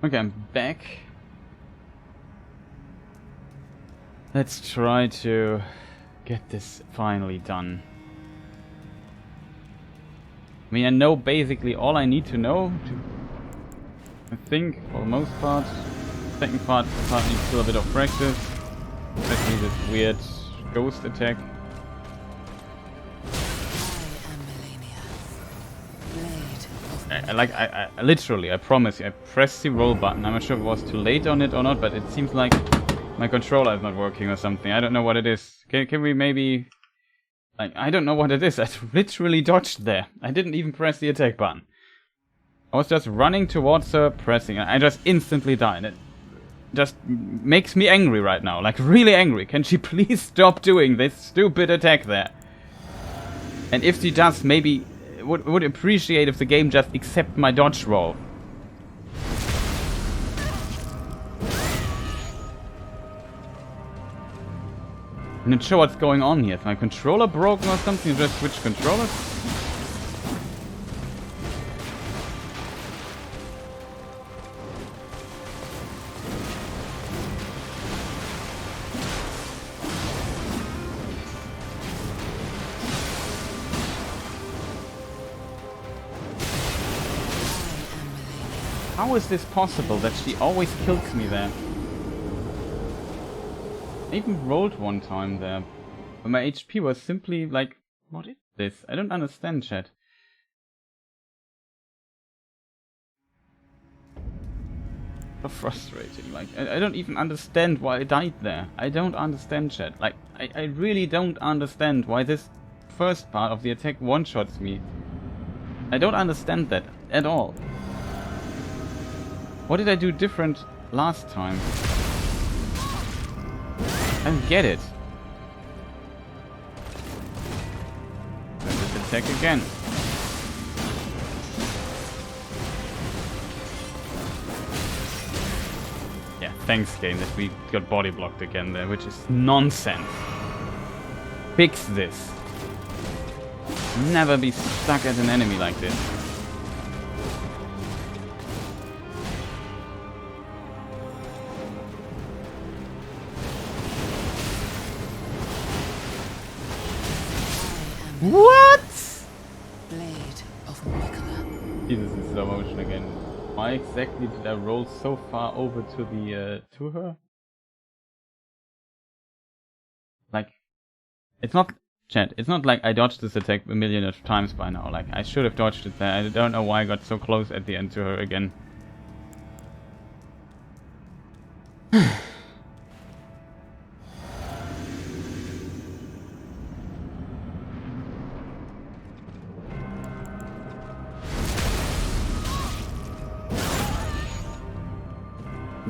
Okay, I'm back. Let's try to get this finally done. I mean, I know basically all I need to know. I think, for the most part. Second part needs still a bit of practice. Especially this weird ghost attack. I literally, I promise you, I pressed the roll button. I'm not sure if it was too late on it or not, but it seems like my controller is not working or something. I don't know what it is. Can we maybe... Like, I don't know what it is. I literally dodged there. I didn't even press the attack button. I was just running towards her, pressing, and I just instantly died. It just makes me angry right now. Like, really angry. Can she please stop doing this stupid attack there? And if she does, maybe... Would appreciate if the game just accept my dodge roll. I'm not sure what's going on here. Is my controller broken or something? Just switch controllers? How is this possible that she always kills me there? I even rolled one time there, but my HP was simply like, what is this? I don't understand, chat. so frustrating. Like, I don't even understand why I died there. I don't understand, chat. Like, I really don't understand why this first part of the attack one-shots me. I don't understand that at all. What did I do different last time? I don't get it. Let's attack again. Yeah, thanks game that we got body blocked again there, which is nonsense. Fix this. Never be stuck at an enemy like this. What? Blade of Miquella. Jesus, in slow motion again. Why exactly did I roll so far over to the to her? Like, it's not, chat. It's not like I dodged this attack a million of times by now. Like, I should have dodged it there. I don't know why I got so close at the end to her again.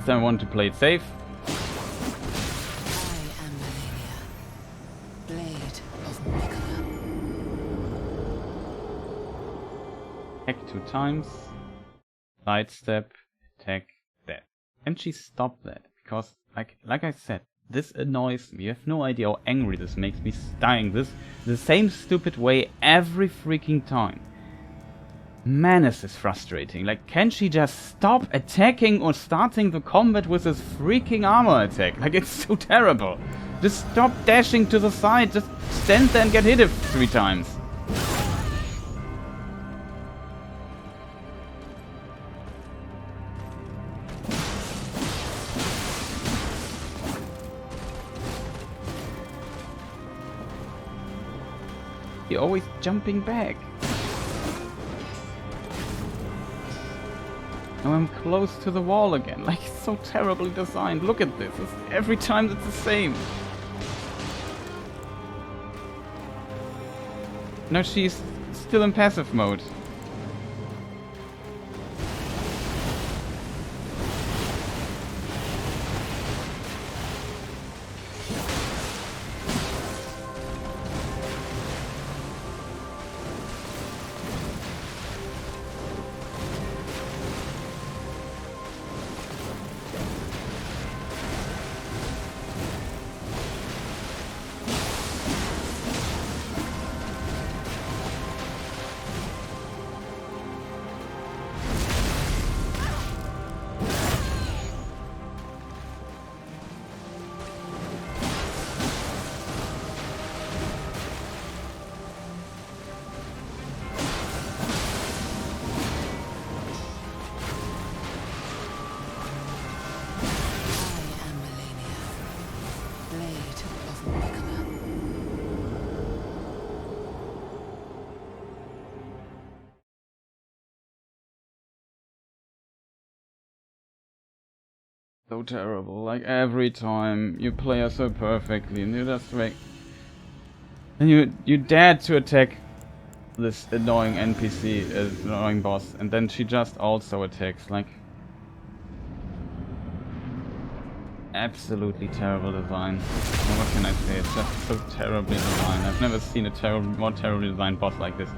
I want to play it safe. I am Malenia, Blade of Miquella. Attack 2 times. Sidestep. Attack. Death. And she stopped that. Because, like I said, this annoys me. You have no idea how angry this makes me dying this the same stupid way every freaking time. Man, is this frustrating. Like, can she just stop attacking or starting the combat with this freaking armor attack? Like, it's so terrible. Just stop dashing to the side. Just stand there and get hit 3 times. You're always jumping back. Now I'm close to the wall again. Like, it's so terribly designed. Look at this. Every time it's the same. No, she's still in passive mode. So terrible. Like, every time you play her so perfectly and you just like... And you dare to attack this annoying NPC, annoying boss, and then she just also attacks. Like, absolutely terrible design. What can I say? It's just so terribly designed. I've never seen a more terribly designed boss like this.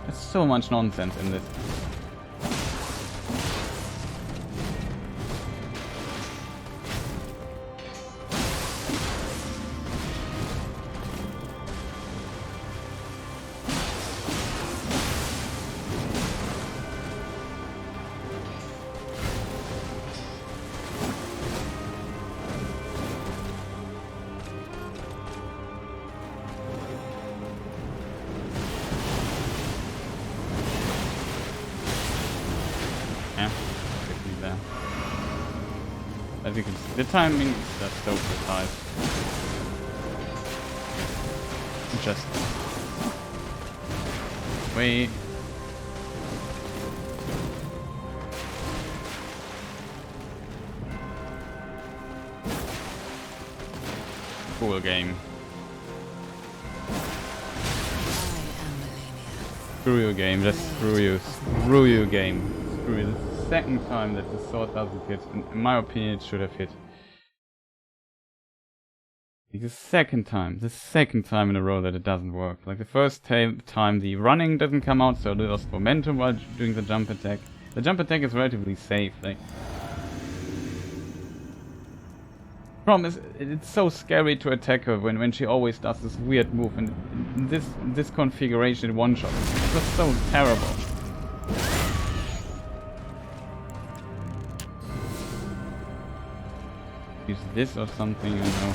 There's so much nonsense in this. As you can see, the timing is just so precise. Just wait. Cool game. I am Malenia. Screw you game, just screw you. Screw you game. Screw you. The second time that the sword doesn't hit. In my opinion it should have hit. Like the second time in a row that it doesn't work. Like the first time the running doesn't come out, so it lost momentum while doing the jump attack. The jump attack is relatively safe. Like, problem is, it's so scary to attack her when she always does this weird move, and in this configuration one shot. It's just so terrible. Use this or something, you know.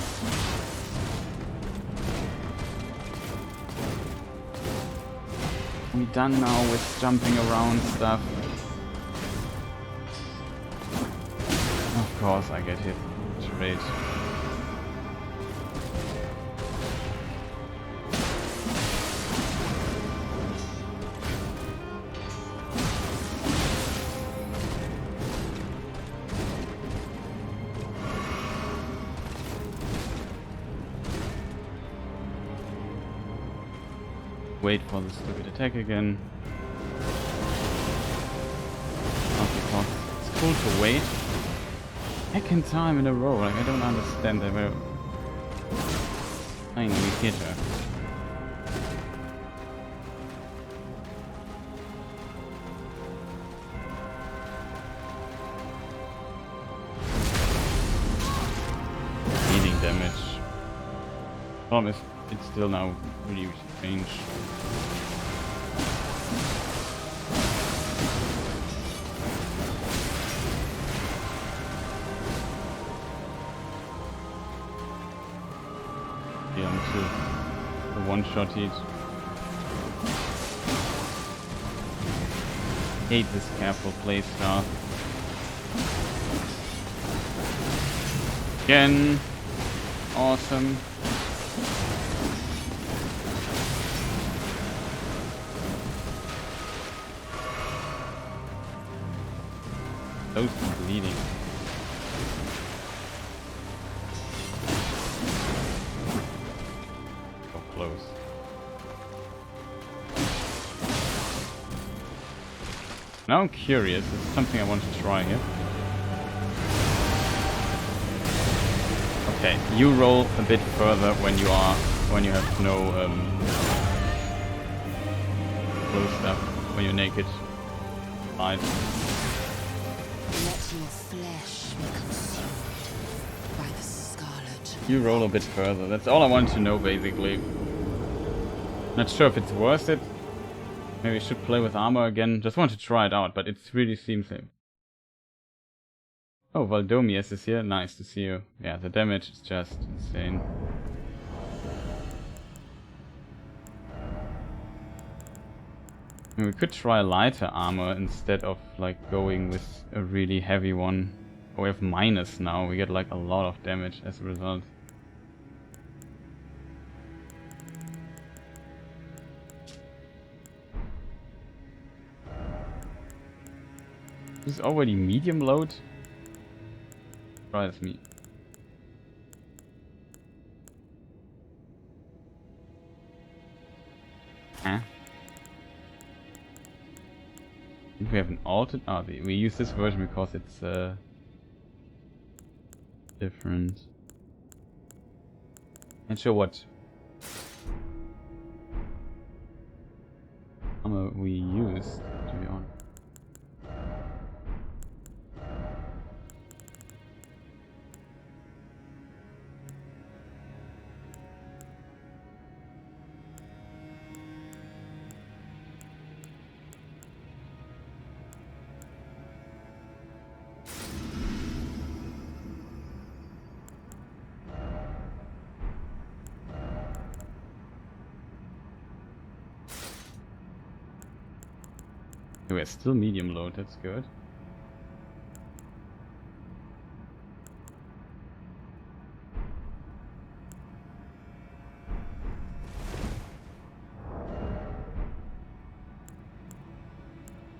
We done now with jumping around stuff. Of course I get hit. Straight. Wait for the stupid attack again. Not because it's cool to wait. Second time in a row, like I don't understand that we're finally hit her. Healing damage. Problem is, it's still now really strange. The one-shot hit. Hate this careful playstyle. Again. Awesome. Those are bleeding. Close. Now I'm curious, it's something I want to try here. Okay, you roll a bit further when you have no close stuff, when you're naked. Right. Let your flesh be consumed by the scarlet. You roll a bit further, that's all I want to know basically. Not sure if it's worth it. Maybe I should play with armor again. Just want to try it out, but it really seems like... Oh, Valdomius is here. Nice to see you. Yeah, the damage is just insane. I mean, we could try lighter armor instead of like going with a really heavy one. Oh, we have minus now. We get like a lot of damage as a result. This is already medium load. Try as me. Huh? If we have an altered... Oh, we use this version because it's different. Not sure what armor we use, to be honest. We're still medium load, that's good.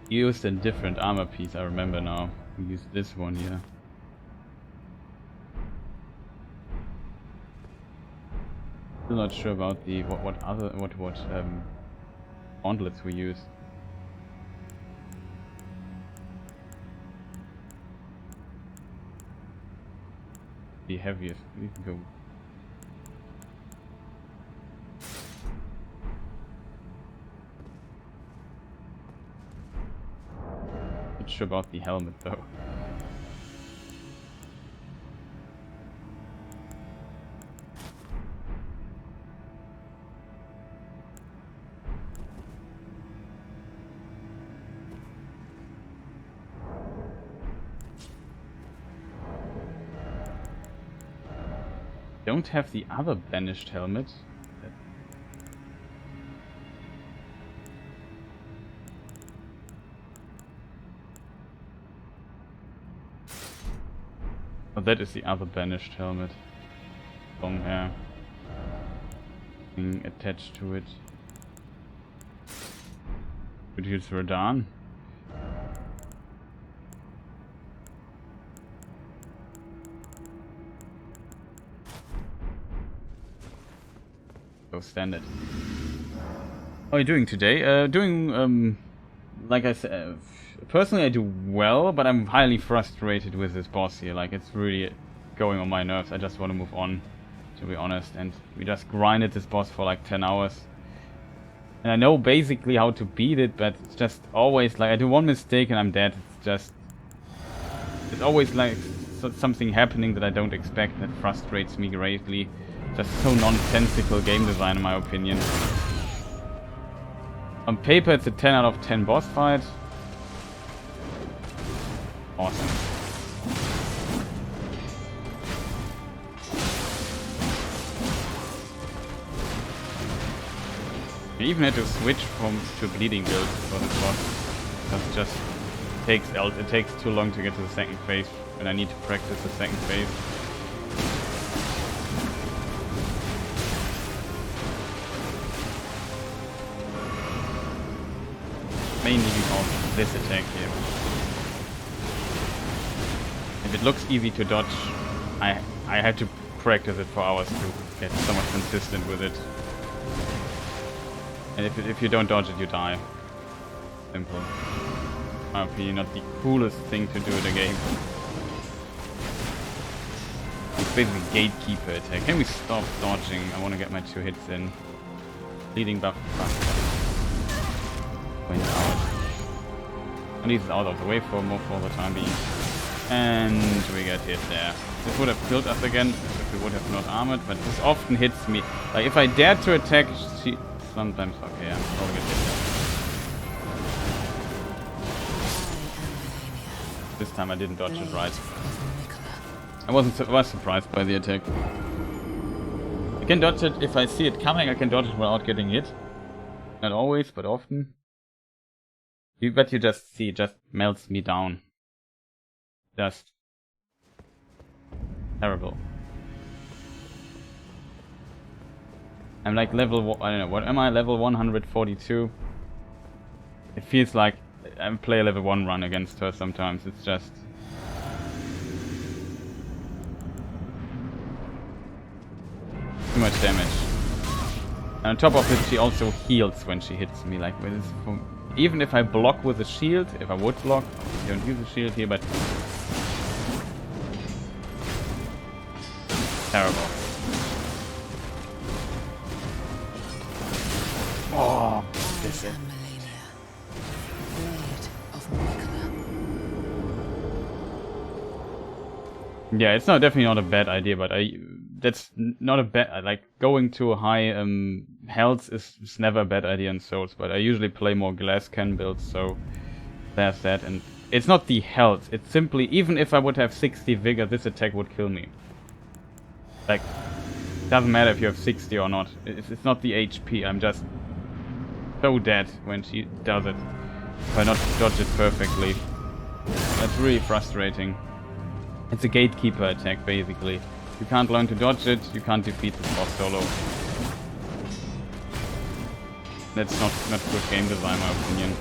You used a different armor piece, I remember now. We used this one here. Still not sure about the what gauntlets we use. The heaviest. We can go. Not sure about the helmet though. Don't have the other banished helmet. Oh, that is the other banished helmet. Long hair. Being attached to it. Could use Radon. Standard. How are you doing today? Like I said, personally I do well, but I'm highly frustrated with this boss here. Like, it's really going on my nerves. I just want to move on, to be honest. And we just grinded this boss for like 10 hours. And I know basically how to beat it, but it's just always like I do one mistake and I'm dead. It's always like something happening that I don't expect that frustrates me greatly. Just so nonsensical game design in my opinion. On paper it's a 10 out of 10 boss fight. Awesome. I even had to switch to bleeding build for this boss. Because it takes too long to get to the second phase when I need to practice the second phase. Mainly because of this attack here. If it looks easy to dodge, I had to practice it for hours to get somewhat consistent with it. And if you don't dodge it, you die. Simple. In my opinion, not the coolest thing to do in the game. It's basically gatekeeper attack. Can we stop dodging? I want to get my 2 hits in. Bleeding buff. Went out. At least it's out of the way for the time being. And we get hit there. This would have killed us again if we would have not armored, but this often hits me. Like if I dare to attack, she sometimes okay, I'm probably get hit there. This time I didn't dodge it right. I was surprised by the attack. I can dodge it if I see it coming. I can dodge it without getting hit. Not always, but often. But you just see, it just melts me down. Just terrible. I'm like level, I don't know, what am I, level 142? It feels like I play a level 1 run against her sometimes. It's just too much damage. And on top of it, she also heals when she hits me. Like with this, even if I block with a shield, if I would block, I don't use a shield here, but terrible. Oh, this is Malenia Blade of Miquella. yeah, it's definitely not a bad idea, but that's not a bad, like going to high health is never a bad idea in Souls, but I usually play more glass can builds, so there's that. And it's not the health, it's simply, even if I would have 60 vigor, this attack would kill me. Like, doesn't matter if you have 60 or not, it's not the HP, I'm just so dead when she does it. If I not dodge it perfectly. That's really frustrating. It's a gatekeeper attack, basically. You can't learn to dodge it, you can't defeat the boss solo. That's not good game design, in my opinion.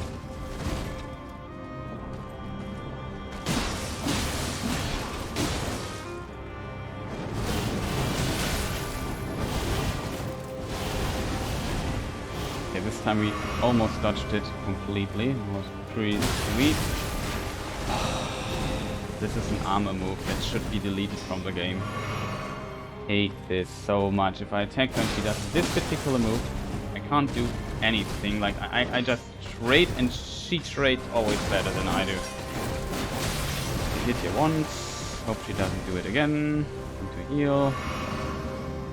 this time we almost dodged it completely. It was pretty sweet. This is an armor move that should be deleted from the game. Hate this so much. If I attack when she does this particular move, I can't do anything. Like, I just trade, and she trades always better than I do. Hit here once. Hope she doesn't do it again. Into heal.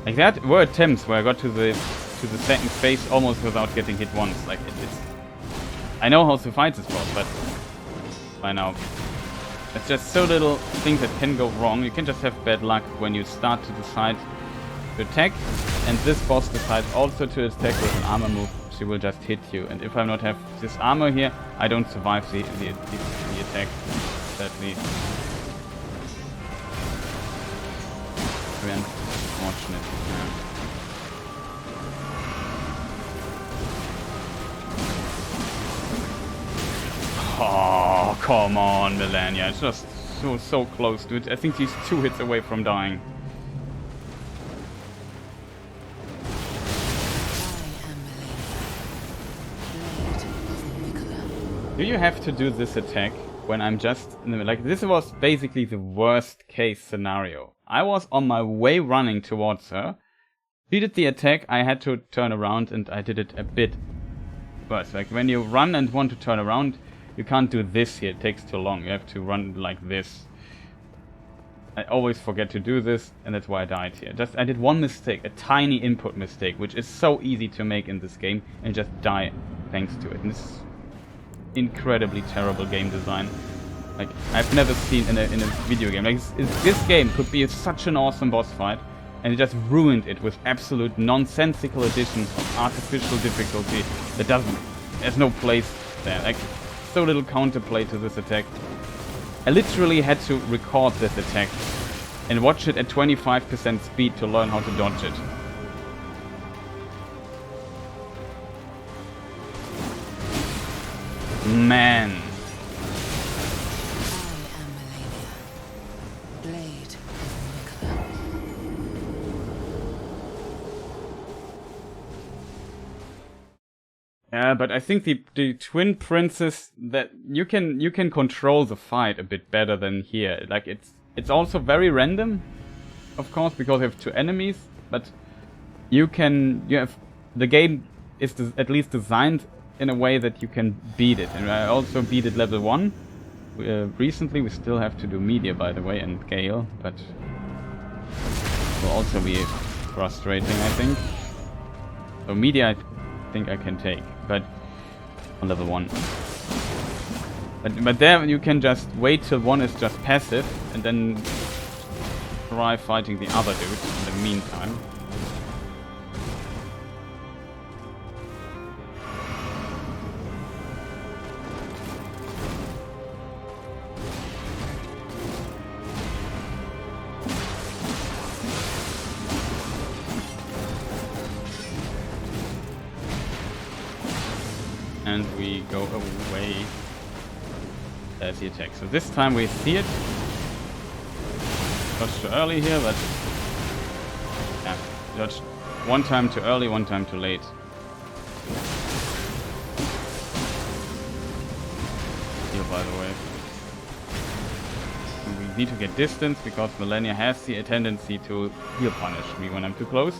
Like, that were attempts where I got to the second phase almost without getting hit once. Like, it's... I know how to fight this boss, but by now... It's just so little things that can go wrong. You can just have bad luck when you start to decide to attack, and this boss decides also to attack with an armor move. She will just hit you, and if I not have this armor here, I don't survive the attack. Sadly, very unfortunate. Yeah. Oh, come on, Malenia. It's just so close, dude. I think she's 2 hits away from dying. I am Malenia, Blade of Miquella. Do you have to do this attack when I'm just... Like, this was basically the worst case scenario. I was on my way running towards her. She did the attack, I had to turn around, and I did it a bit worse. Like, when you run and want to turn around... You can't do this here, it takes too long. You have to run like this. I always forget to do this, and that's why I died here. I did one mistake, a tiny input mistake, which is so easy to make in this game, and just die thanks to it. And this is incredibly terrible game design. Like, I've never seen in a video game. Like, this game could be such an awesome boss fight, and it just ruined it with absolute nonsensical additions of artificial difficulty that there's no place there. Like, so little counterplay to this attack. I literally had to record this attack and watch it at 25% speed to learn how to dodge it. Man. I am Malenia, Blade of Miquella. Yeah, but I think the twin princes, that you can control the fight a bit better than here. Like, it's also very random, of course, because you have 2 enemies, but you have the game is at least designed in a way that you can beat it. And I also beat it level 1 recently. We still have to do media, by the way, and Gale, but will also be frustrating, I think. So media, I think I can take, but on level 1. But there you can just wait till one is just passive and then try fighting the other dude in the meantime. And we go away. There's the attack. So this time we see it. Dodged too early here, but yeah, dodged one time too early, one time too late. Here, by the way. And we need to get distance because Malenia has the tendency to heal punish me when I'm too close.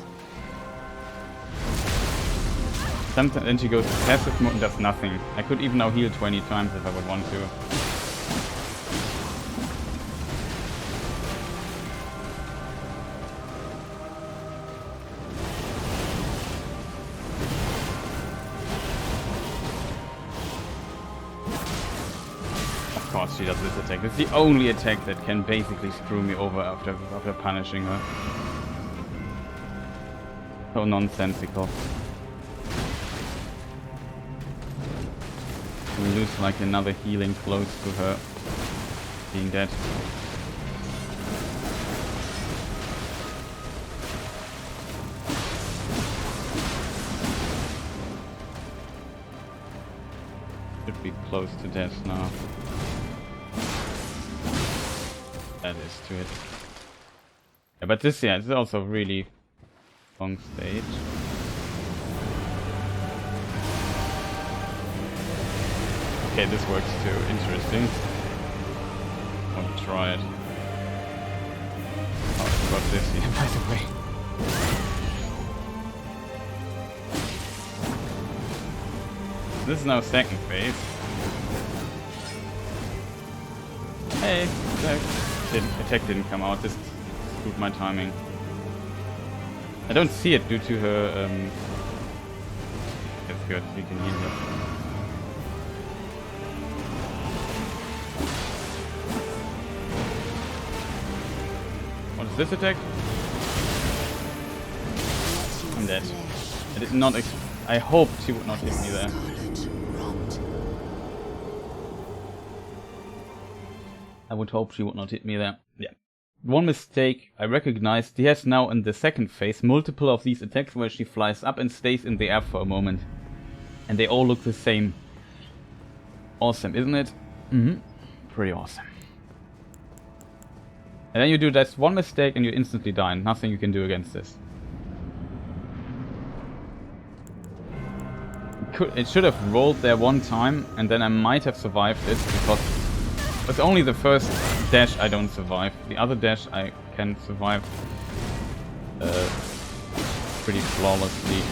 Sometimes then she goes to passive mode and does nothing. I could even now heal 20 times if I would want to. Of course she does this attack. It's the only attack that can basically screw me over after punishing her. So nonsensical. We lose like another healing close to her being dead. Should be close to death now. That is to it. Yeah, but this is also really long stage. Okay, this works too. Interesting. Want to try it. Oh, I forgot this here, by the way. This is now second phase. Hey, attack didn't come out. This screwed my timing. I don't see it due to her. That's good. We can heal her. What is this attack? I'm dead. I did not. I hoped she would not hit me there. I would hope she would not hit me there. Yeah. One mistake I recognized. He has now in the second phase multiple of these attacks where she flies up and stays in the air for a moment. And they all look the same. Awesome, isn't it? Mm-hmm. Pretty awesome. And then you do that one mistake and you instantly die. And nothing you can do against this. It should have rolled there one time and then I might have survived it because it's only the first dash I don't survive. The other dash I can survive pretty flawlessly.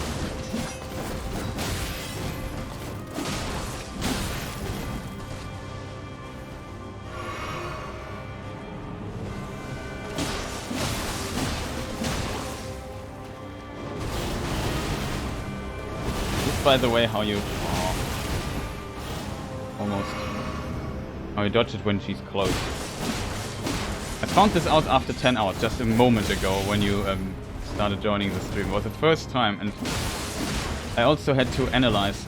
This, by the way, how you almost. Oh, you dodge it when she's close. I found this out after 10 hours, just a moment ago, when you started joining the stream. It was the first time, and I also had to analyze,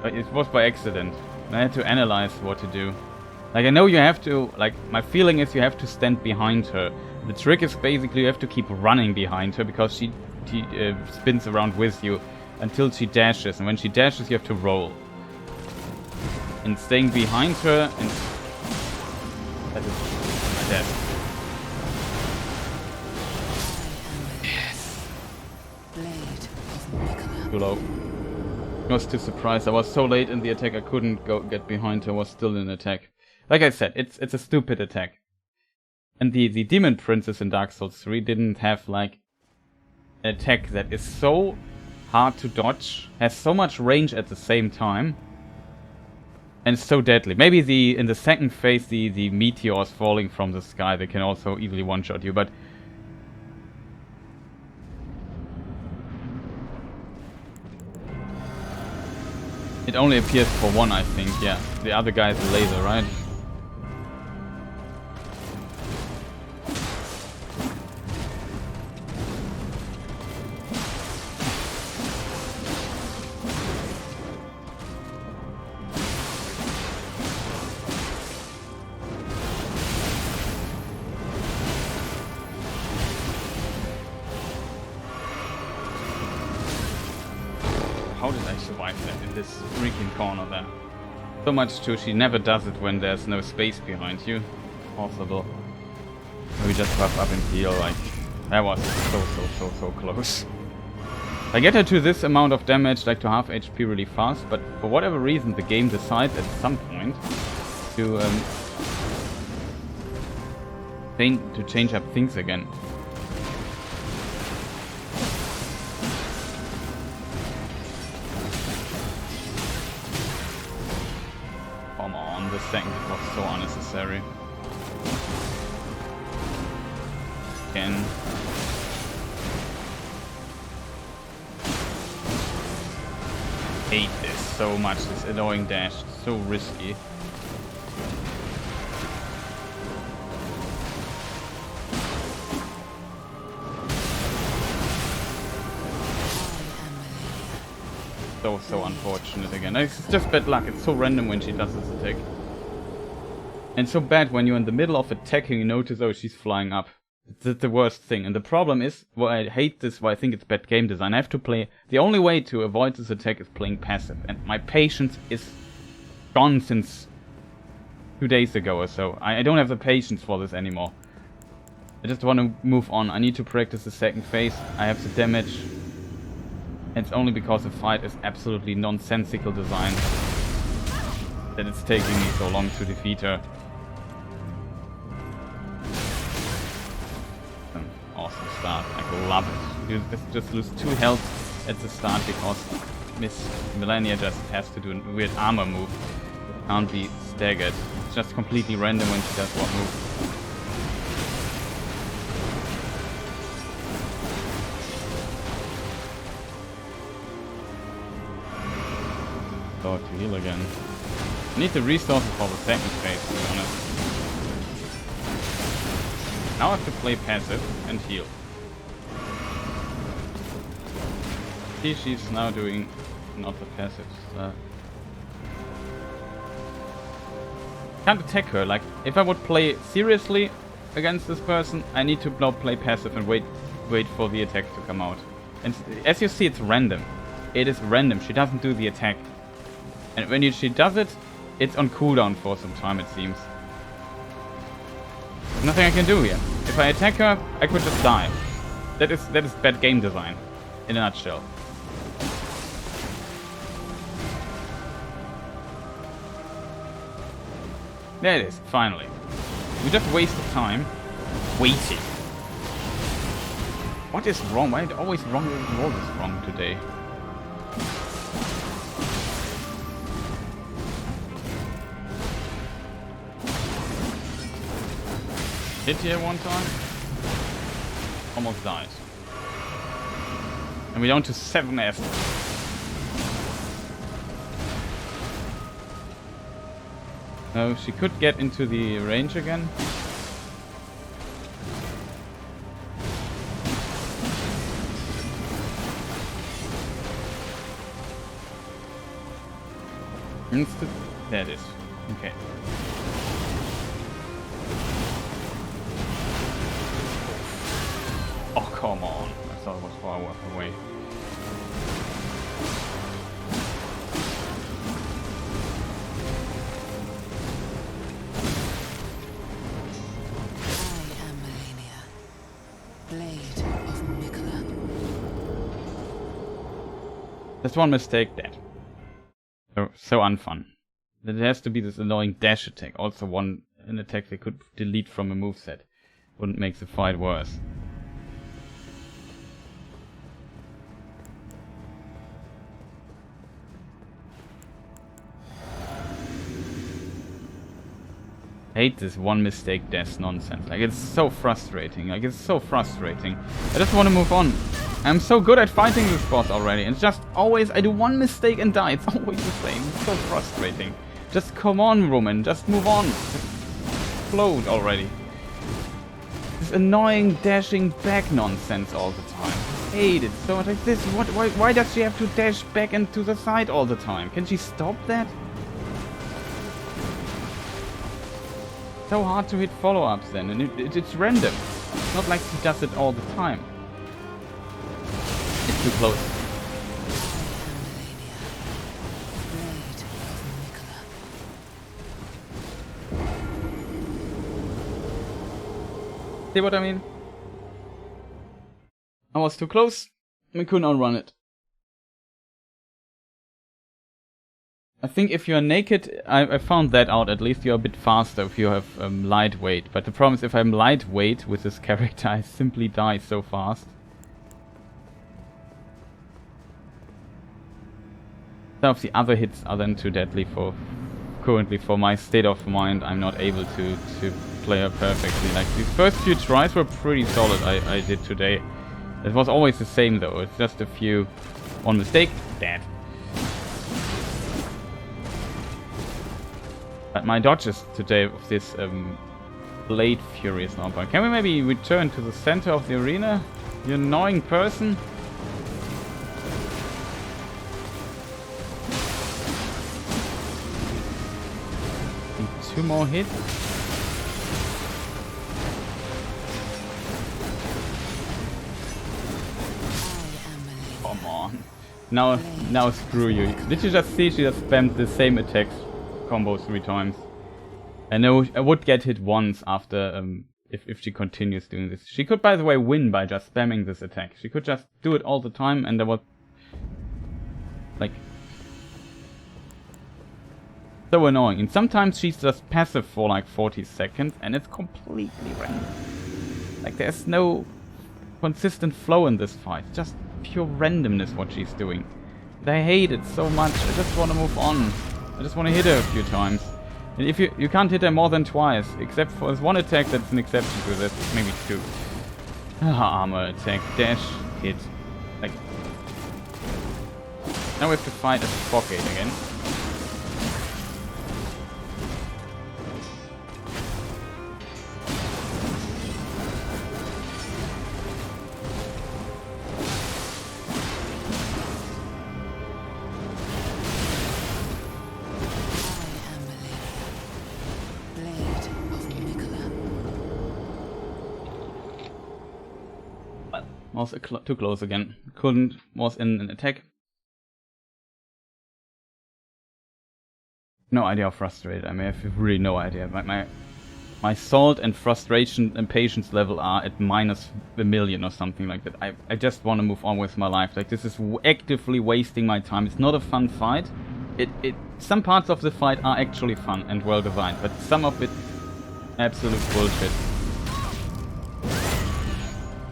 it was by accident. I had to analyze what to do. Like, I know you have to, like, my feeling is you have to stand behind her. The trick is basically you have to keep running behind her, because she spins around with you until she dashes, and when she dashes you have to roll. And staying behind her, and that is my death. Yes. Blade of Miquella. Too low. I was too surprised. I was so late in the attack I couldn't get behind her. I was still in attack. Like I said, it's a stupid attack. And the Demon Princess in Dark Souls 3 didn't have like an attack that is so hard to dodge, has so much range at the same time. And it's so deadly. Maybe in the second phase, the meteors falling from the sky, they can also easily one-shot you, but it only appears for one, I think. Yeah, the other guy is a laser, right? How did I survive that in this freaking corner there? So much too, she never does it when there's no space behind you. Possible. We just buff up and heal, like, that was so close. I get her to this amount of damage, like to half HP really fast, but for whatever reason the game decides at some point to change up things again. The second it was so unnecessary. Again. Hate this so much, this annoying dash. It's so risky. So unfortunate again. It's just bad luck. It's so random when she does this attack. And so bad when you're in the middle of attacking, you notice, oh, she's flying up. It's the worst thing. And the problem is, why I hate this, why I think it's bad game design. I have to play, the only way to avoid this attack is playing passive. And my patience is gone since 2 days ago or so. I don't have the patience for this anymore. I just want to move on. I need to practice the second phase. I have the damage. And it's only because the fight is absolutely nonsensical design. that it's taking me so long to defeat her. An awesome start. I love it. You just lose 2 health at the start because Miss Malenia just has to do a weird armor move. It can't be staggered. It's just completely random when she does what move. To heal again. I need the resources for the second phase, to be honest. Now I have to play passive and heal. See, she's now doing not the passives. Can't attack her. Like, if I would play seriously against this person, I need to now play passive and wait for the attack to come out. And as you see, it's random. It is random. She doesn't do the attack. And when she does it, it's on cooldown for some time, it seems. There's nothing I can do here. If I attack her, I could just die. That is bad game design, in a nutshell. There it is, finally. We just wasted time waiting. What is wrong? Why always wrong? All is wrong today. Hit here one time. Almost died. And we're down to 7 S. Oh, she could get into the range again. There it is. Okay. Oh, come on. I thought it was far away. I am Malenia, Blade of Miquella. That's one mistake dead. So unfun. There has to be this annoying dash attack. Also an attack they could delete from a moveset. Wouldn't make the fight worse. I hate this one mistake death nonsense. Like, it's so frustrating. I just want to move on. I'm so good at fighting this boss already. And it's just always, I do one mistake and die. It's always the same. It's so frustrating. Just come on, Roman. Just move on. Just explode already. This annoying dashing back nonsense all the time. I hate it so much. Like this. Why does she have to dash back and to the side all the time? Can she stop that? So hard to hit follow-ups then, and it's random. It's not like he does it all the time. It's too close. See what I mean? I was too close. We couldn't outrun it. I think if you're naked, I found that out, at least you're a bit faster if you have lightweight. But the problem is if I'm lightweight with this character, I simply die so fast. Some of the other hits are then too deadly for... Currently, for my state of mind, I'm not able to play her perfectly. Like, these first few tries were pretty solid I did today. It was always the same though, it's just a few... One mistake, dead. But my dodges today of this Blade Fury is not bad. Can we maybe return to the center of the arena? You annoying person. Two more hits. Come on. Now screw you. Did you just see she just spammed the same attacks combos 3 times? I know I would get hit once after if she continues doing this. She could, by the way, win by just spamming this attack. She could just do it all the time and there was like So annoying. And sometimes she's just passive for like 40 seconds and it's completely random. Like there's no consistent flow in this fight. Just pure randomness what she's doing. And I hate it so much. I just want to move on. I just want to hit her a few times. And if you can't hit her more than twice, except for this one attack that's an exception to this, maybe two. Armor attack, dash, hit. Like now we have to fight as a Fogate again. Was too close again. Couldn't. Was in an attack. No idea how frustrated I am. I have really no idea. My salt and frustration and patience level are at minus a million or something like that. I just want to move on with my life. Like this is actively wasting my time. It's not a fun fight. Some parts of the fight are actually fun and well designed, but some of it absolute bullshit.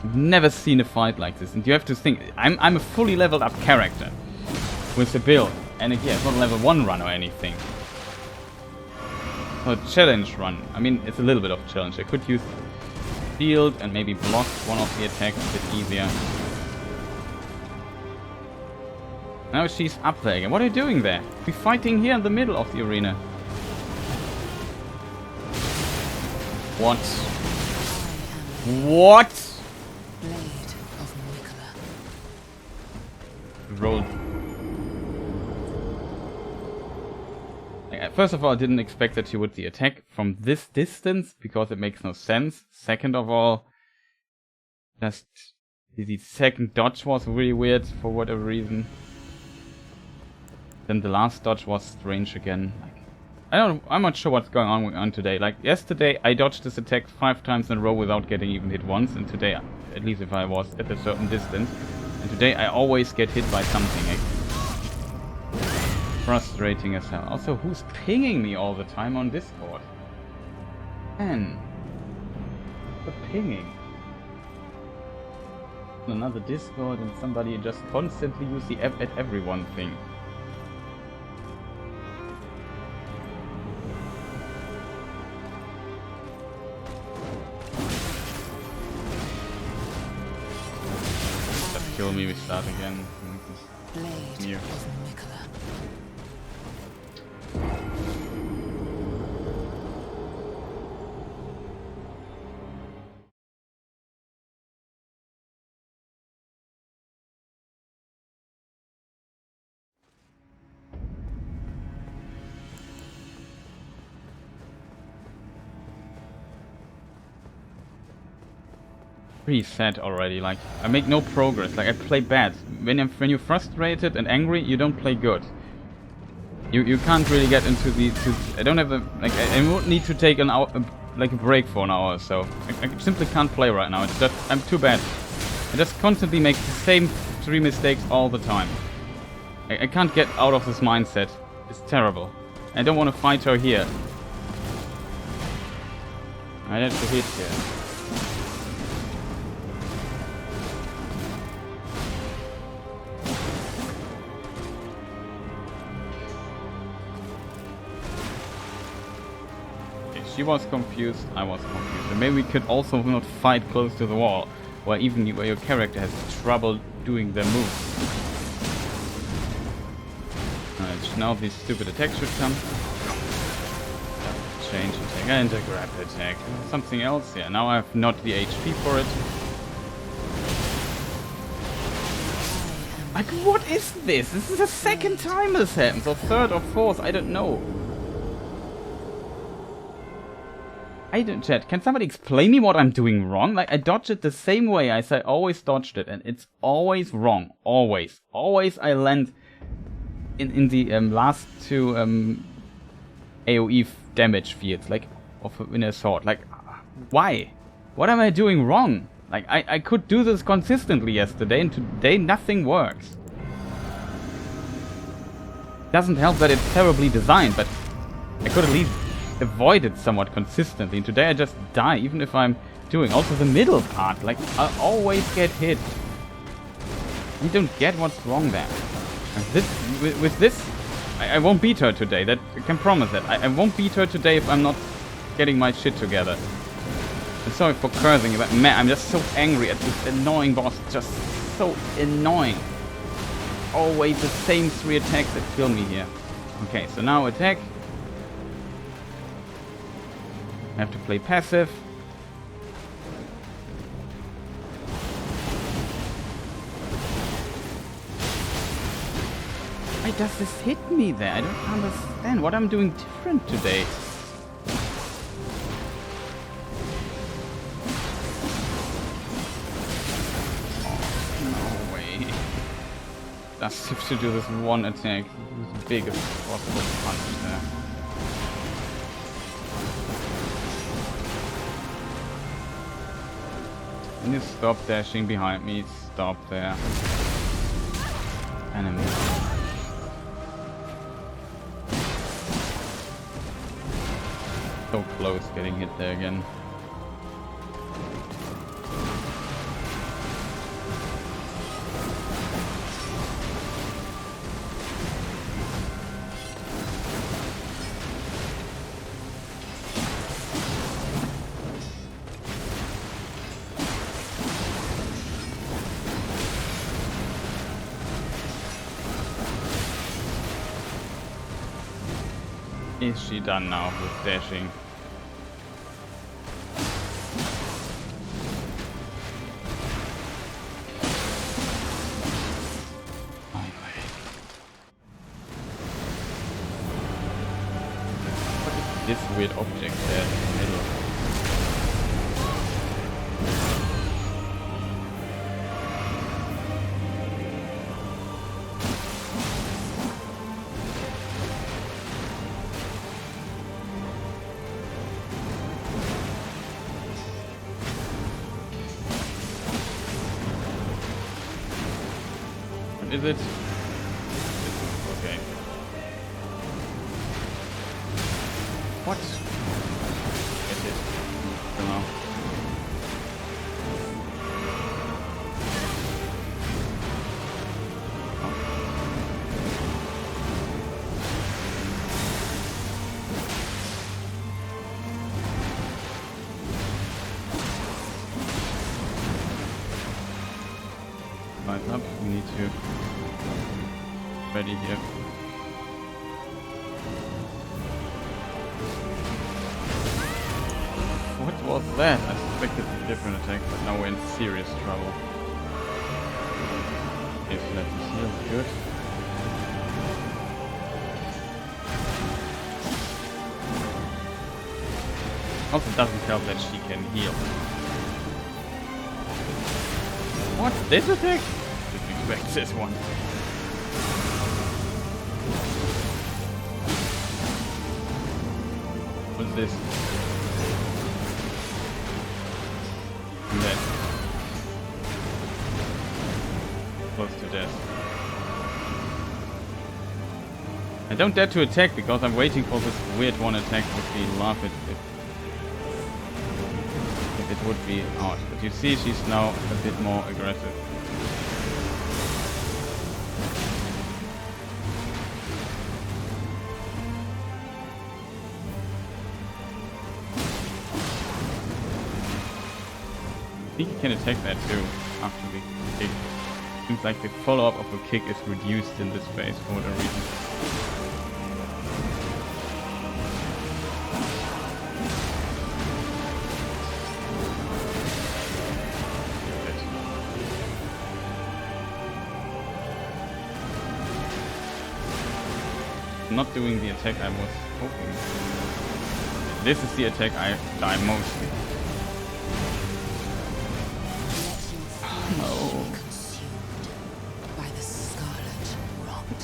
I've never seen a fight like this, and you have to think, I'm a fully leveled up character with a build, and yeah, it's not a level 1 run or anything. So a challenge run, I mean, it's a little bit of a challenge. I could use shield and maybe block one of the attacks a bit easier. Now she's up there again. What are you doing there? We're fighting here in the middle of the arena. What? What? Blade of Miquella. Rolled. First of all, I didn't expect that she would the attack from this distance because it makes no sense. Second of all, just the second dodge was really weird for whatever reason. Then the last dodge was strange again. I'm not sure what's going on today. Like yesterday, I dodged this attack 5 times in a row without getting even hit once, and today, at least if I was at a certain distance, and today I always get hit by something. Like, frustrating as hell. Also, who's pinging me all the time on Discord? Man, the pinging. Another Discord and somebody just constantly use the at everyone thing. Kill me, we start again. Blade of Miquella. Pretty sad already. Like I make no progress. Like I play bad. When you're frustrated and angry, you don't play good. You can't really get into the. I don't have a like. I would need to take an hour, like a break for an hour or so. I simply can't play right now. It's just I'm too bad. I just constantly make the same 3 mistakes all the time. I can't get out of this mindset. It's terrible. I don't want to fight her here. I have to hit here. She was confused, I was confused. And maybe we could also not fight close to the wall, or even where your character has trouble doing their moves. Alright, now these stupid attacks should come. Change attack and a grab attack. Something else? Yeah, now I have not the HP for it. Like, what is this? This is the second time this happens, or third or fourth, I don't know. Chat, can somebody explain me what I'm doing wrong? Like, I dodge it the same way as I always dodged it, and it's always wrong. Always. Always I land in the last 2 AoE damage fields, like, in a sword. Like, why? What am I doing wrong? Like, I could do this consistently yesterday, and today nothing works. Doesn't help that it's terribly designed, but I could at least avoid it somewhat consistently. And today I just die, even if I'm doing also the middle part. Like, I always get hit. I don't get what's wrong there. And with this, I won't beat her today. That I can promise that. I won't beat her today if I'm not getting my shit together. I'm sorry for cursing, but man, I'm just so angry at this annoying boss. Just so annoying. Always the same 3 attacks that kill me here. Okay, so now attack. I have to play passive. Why does this hit me there? I don't understand what I'm doing different today. Oh, no way. Just have to do this one attack. Use the biggest possible punch there. Can you stop dashing behind me? Stop there. Enemy. So close getting hit there again. Is she done now with dashing? Oh, what is this weird object there in the middle? Is it? Okay. What? Is it? I don't know. Right up, we need to ready here. What was that? I suspected a different attack, but now we're in serious trouble. If let us heal, good. Also doesn't help that she can heal. What? This attack? Didn't expect this one. What's this? And then close to death. I don't dare to attack because I'm waiting for this weird one attack. Would be love it if it would be out. But you see, she's now a bit more aggressive. I think he can attack that too after the kick. Seems like the follow-up of a kick is reduced in this phase for whatever reason. Not doing the attack I was hoping. This is the attack I die mostly.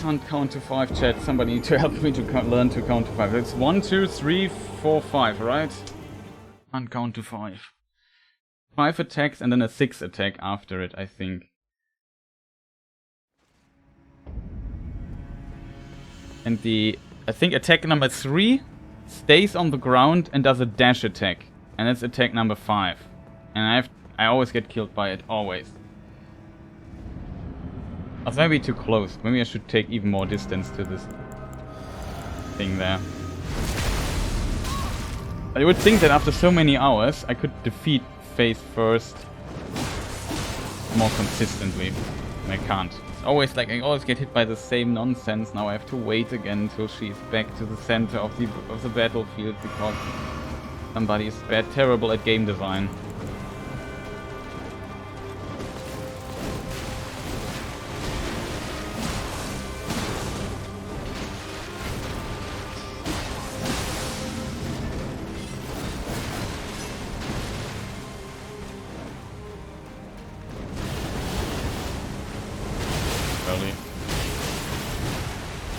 Can't count to 5, chat. Somebody need to help me to learn to count to 5. It's 1, 2, 3, 4, 5, right? Can't count to 5. 5 attacks and then a 6 attack after it, I think. And I think attack number 3 stays on the ground and does a dash attack. And that's attack number 5. And I always get killed by it, always. I was maybe too close. Maybe I should take even more distance to this thing there. I would think that after so many hours, I could defeat Faith first more consistently. And I can't. It's always like I always get hit by the same nonsense. Now I have to wait again until she's back to the center of the battlefield because somebody is terrible at game design.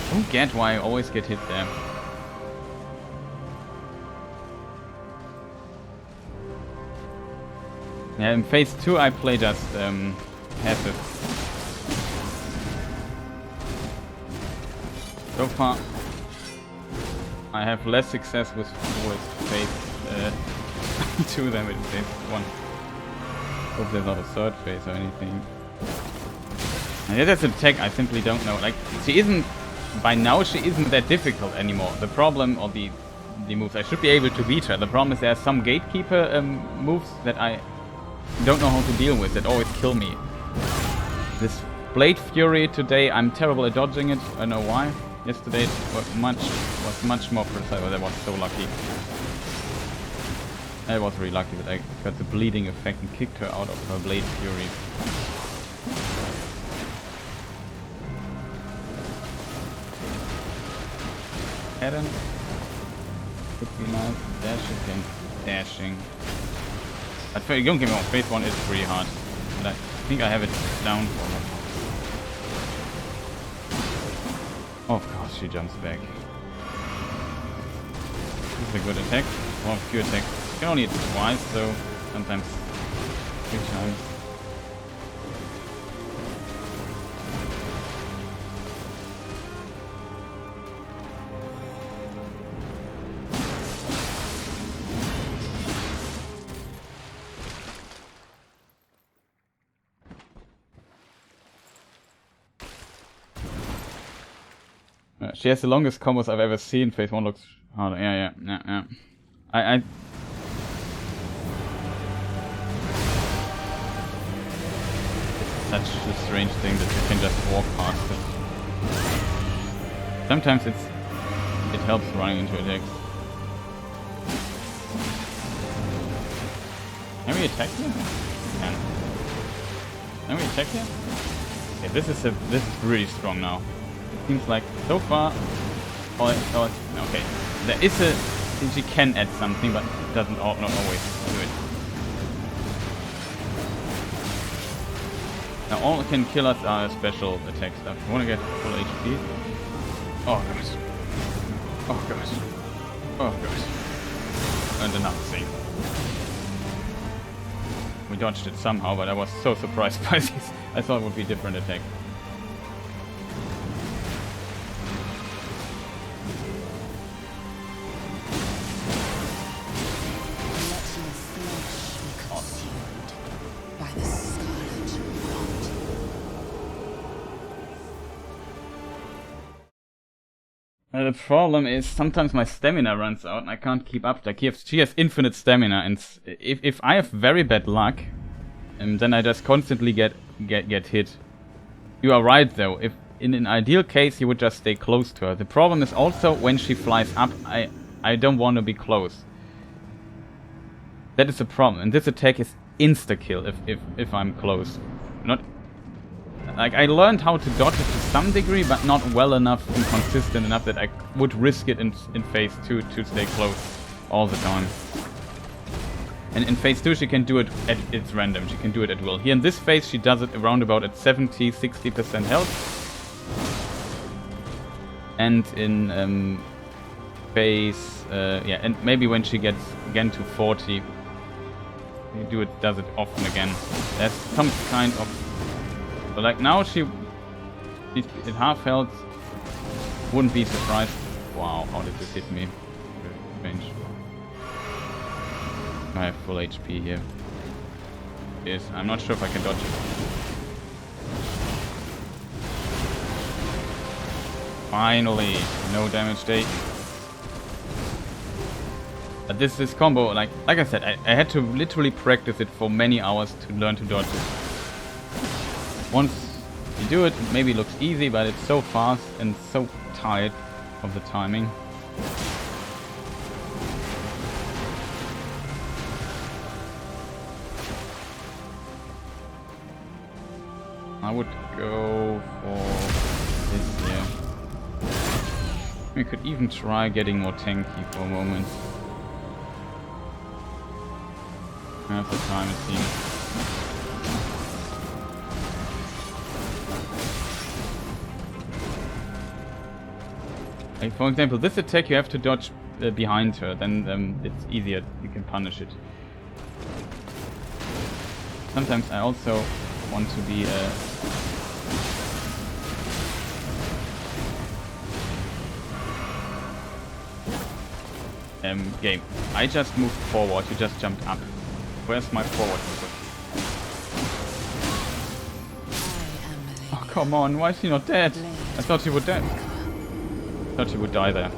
I don't get why I always get hit there. Yeah, in phase 2 I play just passive. So far I have less success with phase 2 than with phase 1. Hope there's not a third phase or anything. And yeah, that's an attack I simply don't know. Like, she isn't... By now she isn't that difficult anymore. The problem, or the moves, I should be able to beat her. The problem is there are some gatekeeper moves that I don't know how to deal with, that always kill me. This Blade Fury today, I'm terrible at dodging it. I don't know why. Yesterday it was much more precise. Oh, that was so lucky. I was really lucky that I got the bleeding effect and kicked her out of her Blade Fury. Adam. Could be nice. Dash again. Dashing. But don't get me wrong, phase 1 is pretty hard. But I think I have it down for her. Oh, of course, she jumps back. This is a good attack. Or few attacks. You can only hit twice, so sometimes 3 times. She has the longest combos I've ever seen. Phase 1 looks harder. Yeah. It's such a strange thing that you can just walk past it. Sometimes it helps running into attacks. Can we attack here? Can we attack here? Okay, this is really strong now. Seems like so far, okay, there is she can add something, but it doesn't not always do it. Now all can kill us are special attack stuff. You want to get full HP? Oh god. Oh god. Oh god. And another thing. We dodged it somehow, but I was so surprised by this. I thought it would be a different attack. The problem is sometimes my stamina runs out and I can't keep up. Like she has infinite stamina, and if I have very bad luck, then I just constantly get hit. You are right though. If in an ideal case you would just stay close to her. The problem is also when she flies up, I don't want to be close. That is the problem. And this attack is insta kill if I'm close. Not. Like, I learned how to dodge it to some degree, but not well enough and consistent enough that I would risk it in phase 2 to stay close all the time. And in phase 2 she can do it it's random, she can do it at will. Here in this phase she does it around about at 70-60% health. And in phase, yeah, and maybe when she gets again to 40, does it often again. There's some kind of... But like now she's at half health, wouldn't be surprised. Wow, how did this hit me? I have full HP here. Yes, I'm not sure if I can dodge it. Finally, no damage taken. But this combo, like I said, I had to literally practice it for many hours to learn to dodge it. Once you do it, it maybe looks easy, but it's so fast and so tight of the timing. I would go for this here. We could even try getting more tanky for a moment. Half the time it seems. Like for example, this attack you have to dodge behind her, then it's easier, you can punish it. Sometimes I also want to be game. I just moved forward, you just jumped up. Where's my forward movement? Oh come on, why is she not dead? I thought she would die. I thought she would die there.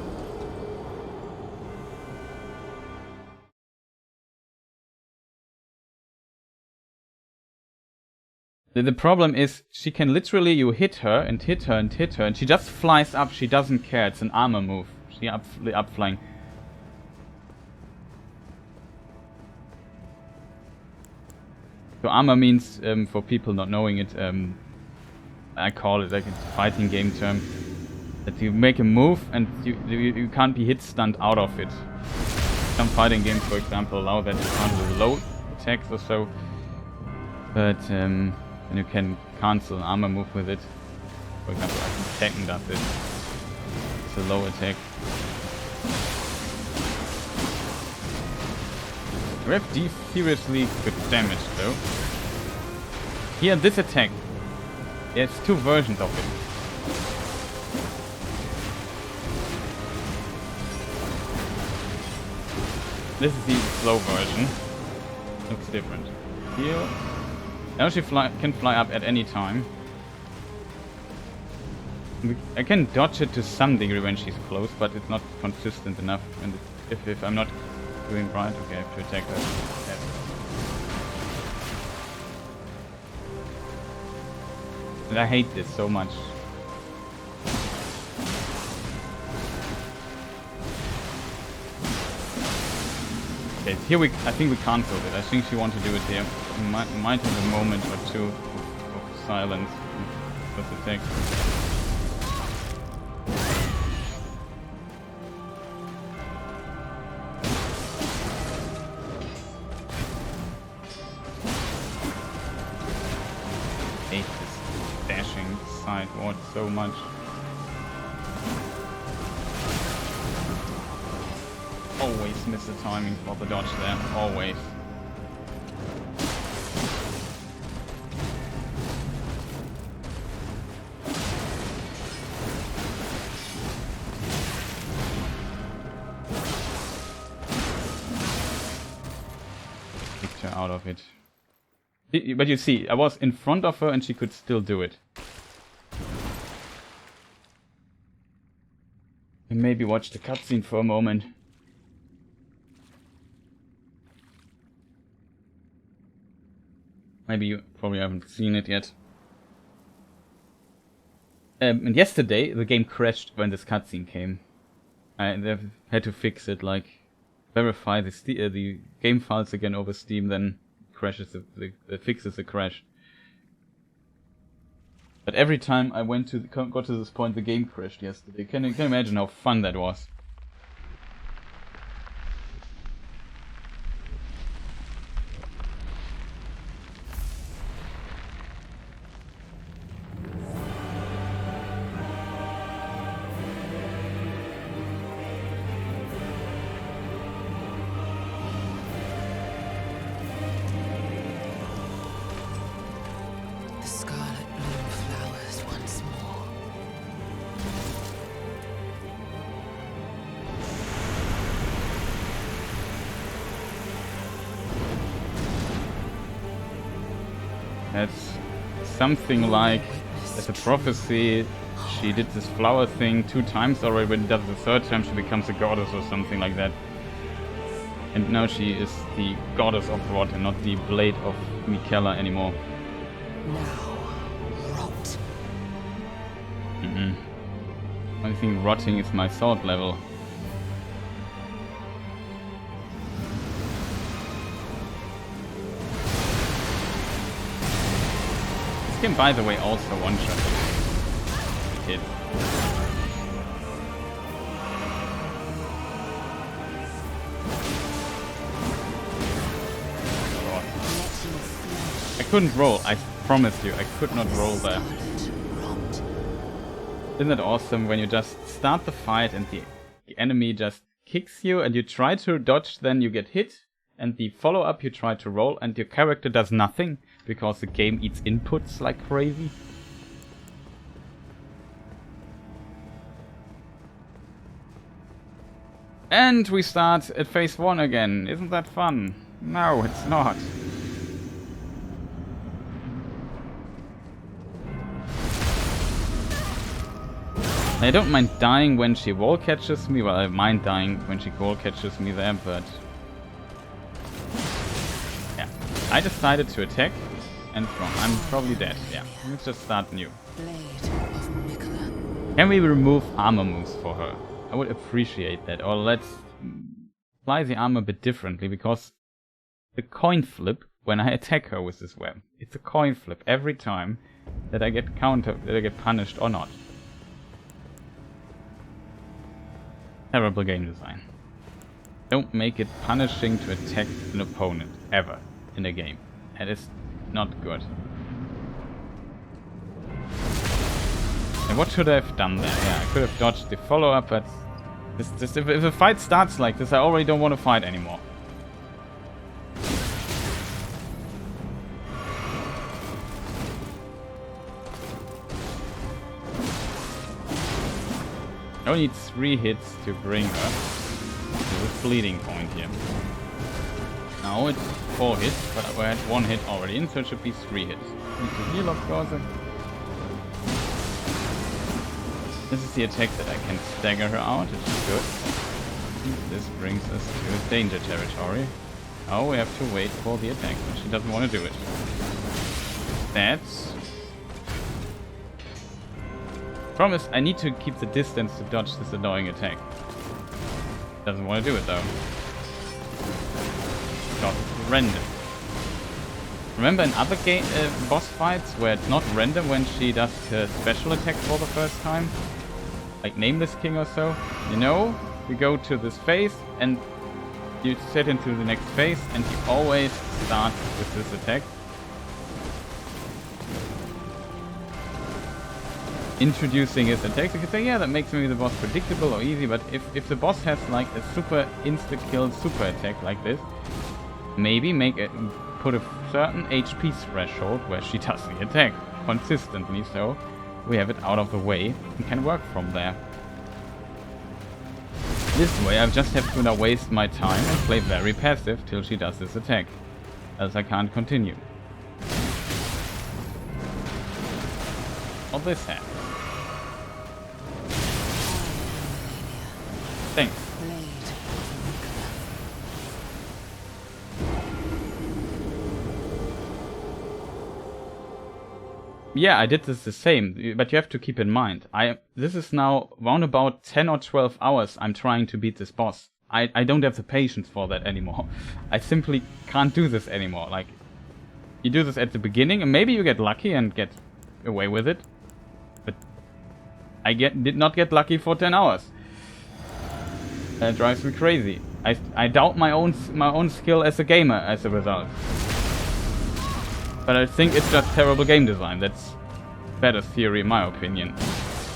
The problem is, she can literally, you hit her and hit her and hit her, and she just flies up, she doesn't care, it's an armor move. She up flying. So armor means, for people not knowing it, I call it like a fighting game term, that you make a move and you can't be hit stunned out of it. Some fighting games, for example, allow that you can't do low attacks or so, but and you can cancel an armor move with it. For example, I think Tekken does it. It's a low attack. We have seriously good damage though. Here, this attack, there's two versions of it. This is the slow version. Looks different. Here, now she can fly up at any time. I can dodge it to some degree when she's close, but it's not consistent enough. And if I'm not doing right, okay, I have to attack her. Yes. And I hate this so much. Okay, here I think we cancelled it. I think she wanted to do it here. We might have a moment or two of silence with the attack. I hate this dashing sideward so much. Always miss the timing for the dodge there, always. Kicked her out of it. But you see, I was in front of her and she could still do it. And maybe watch the cutscene for a moment. Maybe you probably haven't seen it yet. And yesterday the game crashed when this cutscene came. They had to fix it, like verify the game files again over Steam, then crashes fixes the crash. But every time I got to this point, the game crashed yesterday. Can you imagine how fun that was? That's something like, as a prophecy, she did this flower thing 2 times already. When it does the 3rd time, she becomes a goddess or something like that. And now she is the goddess of rot and not the Blade of Miquella anymore. Now, rot. Only thing rotting is my sword level. This can, by the way, also one-shot hit. I couldn't roll, I promise you, I could not roll there. Isn't it awesome when you just start the fight and the enemy just kicks you and you try to dodge, then you get hit, and the follow-up you try to roll and your character does nothing because the game eats inputs like crazy? And we start at phase 1 again. Isn't that fun? No, it's not. I don't mind dying when she wall catches me. Well, I mind dying when she wall catches me there, but yeah. I decided to attack, and I'm probably dead. Yeah, let's just start new. Blade of Miquella. Can we remove armor moves for her? I would appreciate that. Or let's apply the armor a bit differently, because the coin flip when I attack her with this web. It's a coin flip every time that I get punished or not. Terrible game design. Don't make it punishing to attack an opponent, ever, in a game. That is not good. And what should I have done there? Yeah, I could have dodged the follow-up, but if a fight starts like this, I already don't want to fight anymore. I only need 3 hits to bring her to the bleeding point here. Now it's 4 hits, but I had 1 hit already in, so it should be 3 hits. Need to heal, of course. This is the attack that I can stagger her out, which is good. This brings us to danger territory. Oh, we have to wait for the attack, but she doesn't want to do it. That's... Promise, I need to keep the distance to dodge this annoying attack. Doesn't want to do it though. God, random. Remember in other game boss fights where it's not random when she does her special attack for the first time? Like Nameless King or so? You know, you go to this phase and you set into the next phase and you always start with this attack. Introducing his attacks, you could say, yeah, that makes maybe the boss predictable or easy, but if the boss has like a super insta-kill super attack like this, maybe put a certain HP threshold where she does the attack consistently, so we have it out of the way and can work from there. This way I just have to now waste my time and play very passive till she does this attack, else I can't continue. All this happens. Thanks. Yeah, I did this the same, but you have to keep in mind, this is now round about 10 or 12 hours I'm trying to beat this boss. I don't have the patience for that anymore. I simply can't do this anymore. Like, you do this at the beginning and maybe you get lucky and get away with it, but I did not get lucky for 10 hours. That drives me crazy. I doubt my own skill as a gamer as a result. But I think it's just terrible game design. That's better theory in my opinion.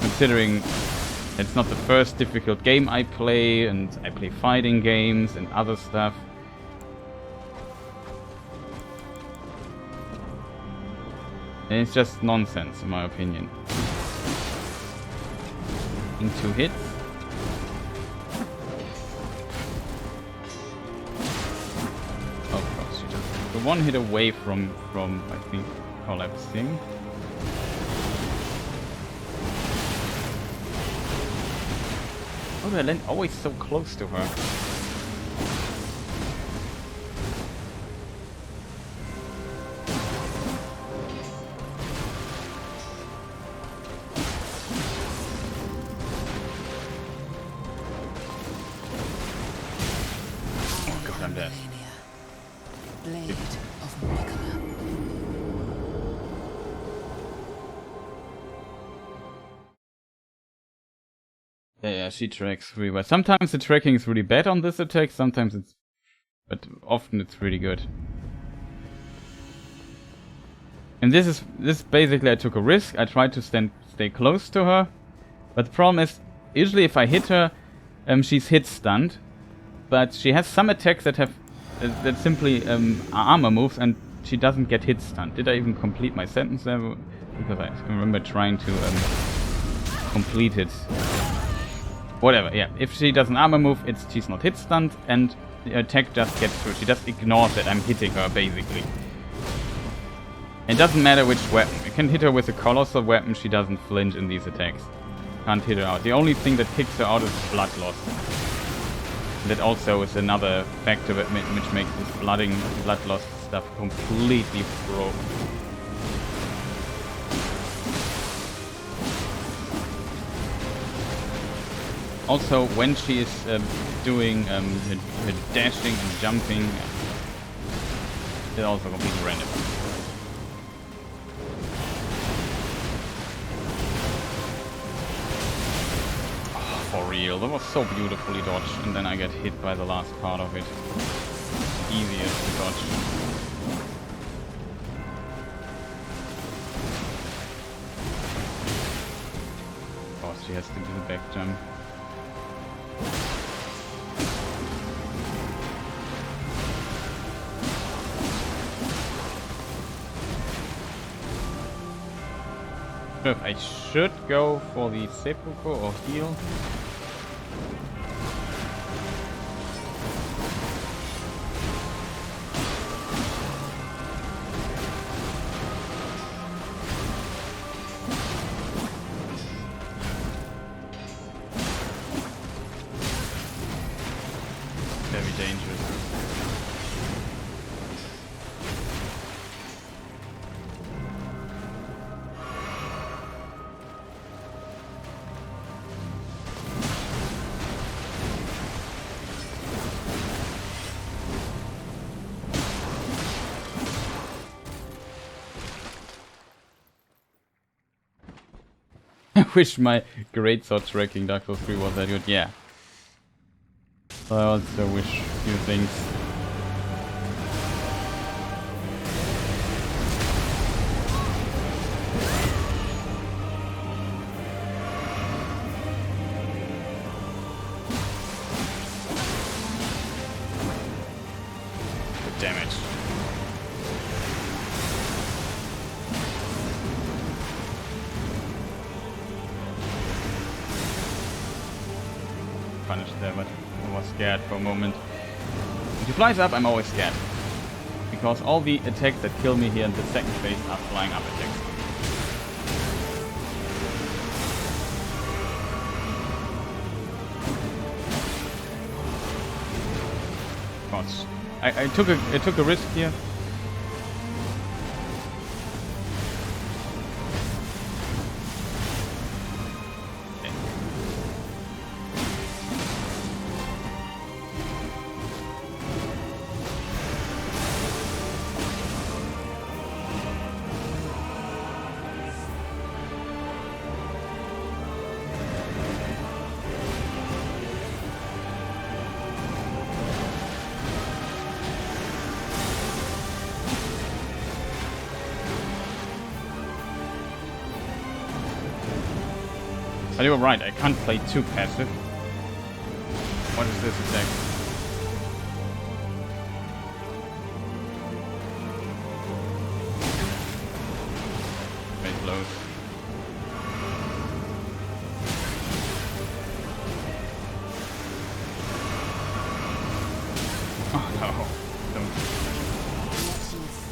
Considering it's not the first difficult game I play, and I play fighting games and other stuff. And it's just nonsense in my opinion. In 2 hits. Of course, she just the 1 hit away from I think collapsing. Oh, I land always so close to her. Oh god, I'm dead. Malenia Blade of Miquella. Yeah, she tracks really well. Sometimes the tracking is really bad on this attack, sometimes it's... but often it's really good. And this basically I took a risk. I tried to stay close to her. But the problem is, usually if I hit her, she's hit stunned. But she has some attacks that have... that simply armor moves and she doesn't get hit stunned. Did I even complete my sentence there? Because I remember trying to complete it. Whatever, yeah. If she does an armor move, she's not hit stunned, and the attack just gets through. She just ignores that I'm hitting her, basically. It doesn't matter which weapon. You can hit her with a colossal weapon, she doesn't flinch in these attacks. Can't hit her out. The only thing that kicks her out is blood loss. That also is another factor which makes this blood loss stuff completely broken. Also, when she is doing her dashing and jumping, it's also completely random. Oh, for real, that was so beautifully dodged, and then I get hit by the last part of it. Easiest to dodge. Of course, she has to do the back jump. I should go for the seppuku or heal. Very dangerous. I wish my greatsword tracking Dark Souls 3 was that good. Yeah. I also wish a few things. Good damage. Punished there, but I was scared for a moment. When she flies up, I'm always scared. Because all the attacks that kill me here in the second phase are flying up attacks. Of course. I took a risk here. But you were right, I can't play too passive. What is this attack? Very close. Oh no. Don't.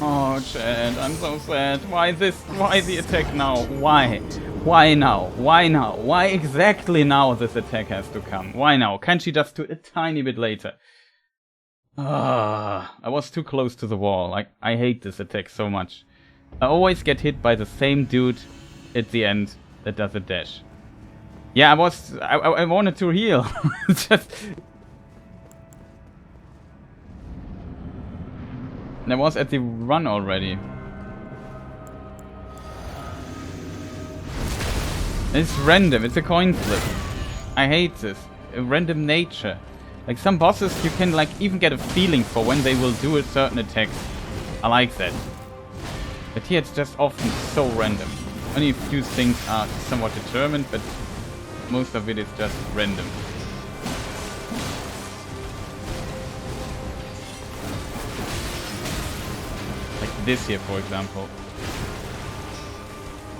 Oh sad. I'm so sad. Why this? Why the attack now? Why? Why now? Why now? Why exactly now this attack has to come? Why now? Can't she just do it a tiny bit later? Ah, I was too close to the wall. I hate this attack so much. I always get hit by the same dude at the end that does a dash. Yeah, I wanted to heal. Just... And I was at the run already. It's random, it's a coin flip. I hate this. A random nature. Like some bosses you can like even get a feeling for when they will do a certain attack. I like that. But here it's just often so random. Only a few things are somewhat determined, but most of it is just random. Like this here, for example.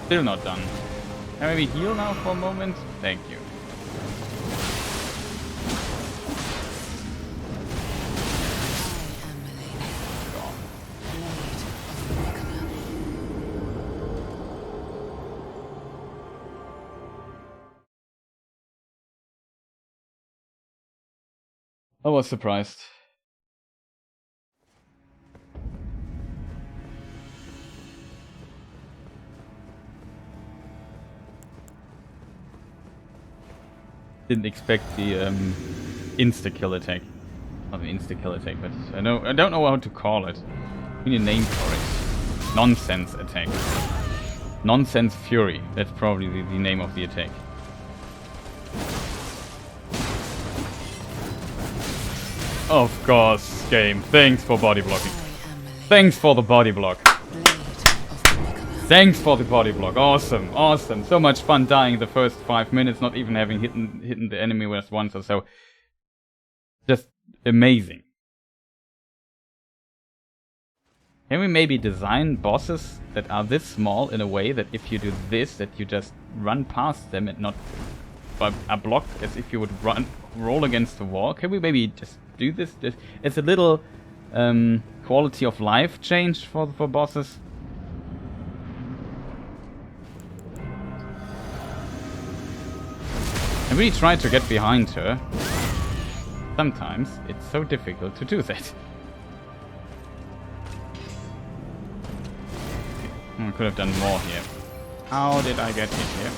Still not done. Can I maybe heal now for a moment? Thank you. I was surprised. Didn't expect the insta-kill attack. Not an insta-kill attack, but I don't know how to call it. We need a name for it. Nonsense attack. Nonsense fury. That's probably the name of the attack. Of course, game. Thanks for body blocking. Thanks for the body block. Thanks for the body block. Awesome, awesome. So much fun dying the first 5 minutes, not even having hit the enemy with once or so. Just amazing. Can we maybe design bosses that are this small in a way that if you do this, that you just run past them and not are blocked as if you would roll against the wall? Can we maybe just do this? It's a little quality of life change for bosses. I really try to get behind her. Sometimes it's so difficult to do that. I could have done more here. How did I get hit here?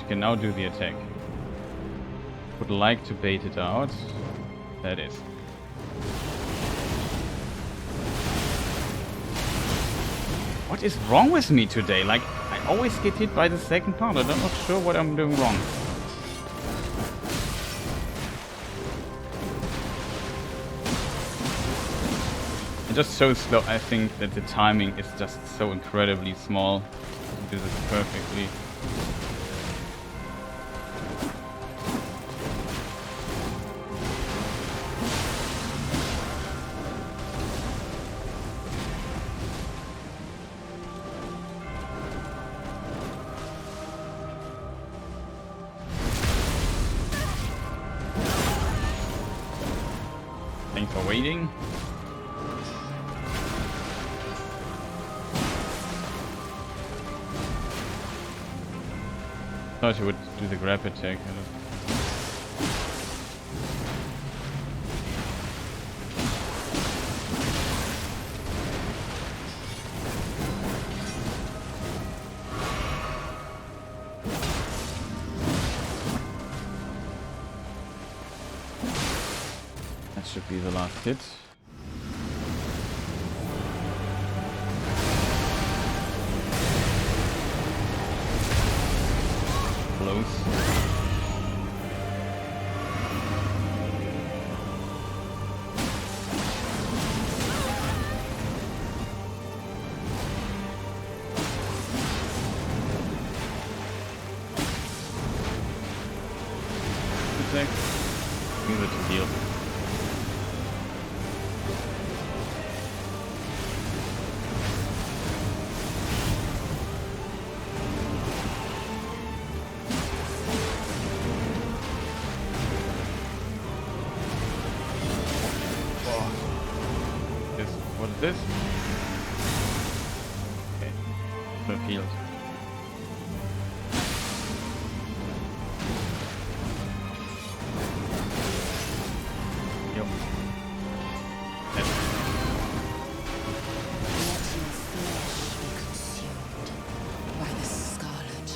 Can now do the attack. Would like to bait it out. That is. What is wrong with me today? Like, I always get hit by the second part. I'm not sure what I'm doing wrong. It just so slow. I think that the timing is just so incredibly small to do this perfectly. Thanks for waiting. Thought she would do the grab attack. That should be the last hit. Close. Attack. Use it to heal. this. Okay. Flip healed. Yep. Let your flesh be consumed by the scarlet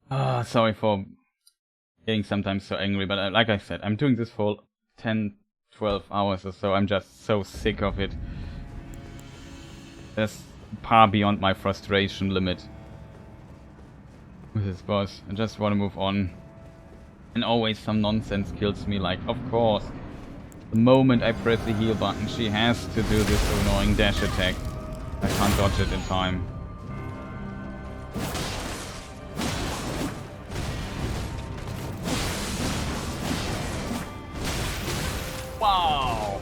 rot. Sorry for getting sometimes so angry, but like I said, I'm doing this for 10, 12 hours or so. I'm just so sick of it. That's far beyond my frustration limit with this boss. I just want to move on. And always some nonsense kills me, like, of course, the moment I press the heal button, she has to do this annoying dash attack. I can't dodge it in time. Wow!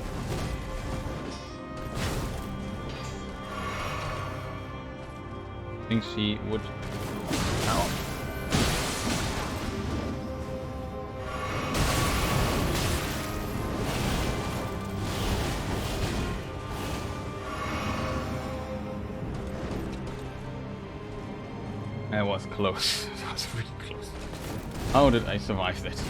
I think she would... Ow. That was close. That was really close. How did I survive that?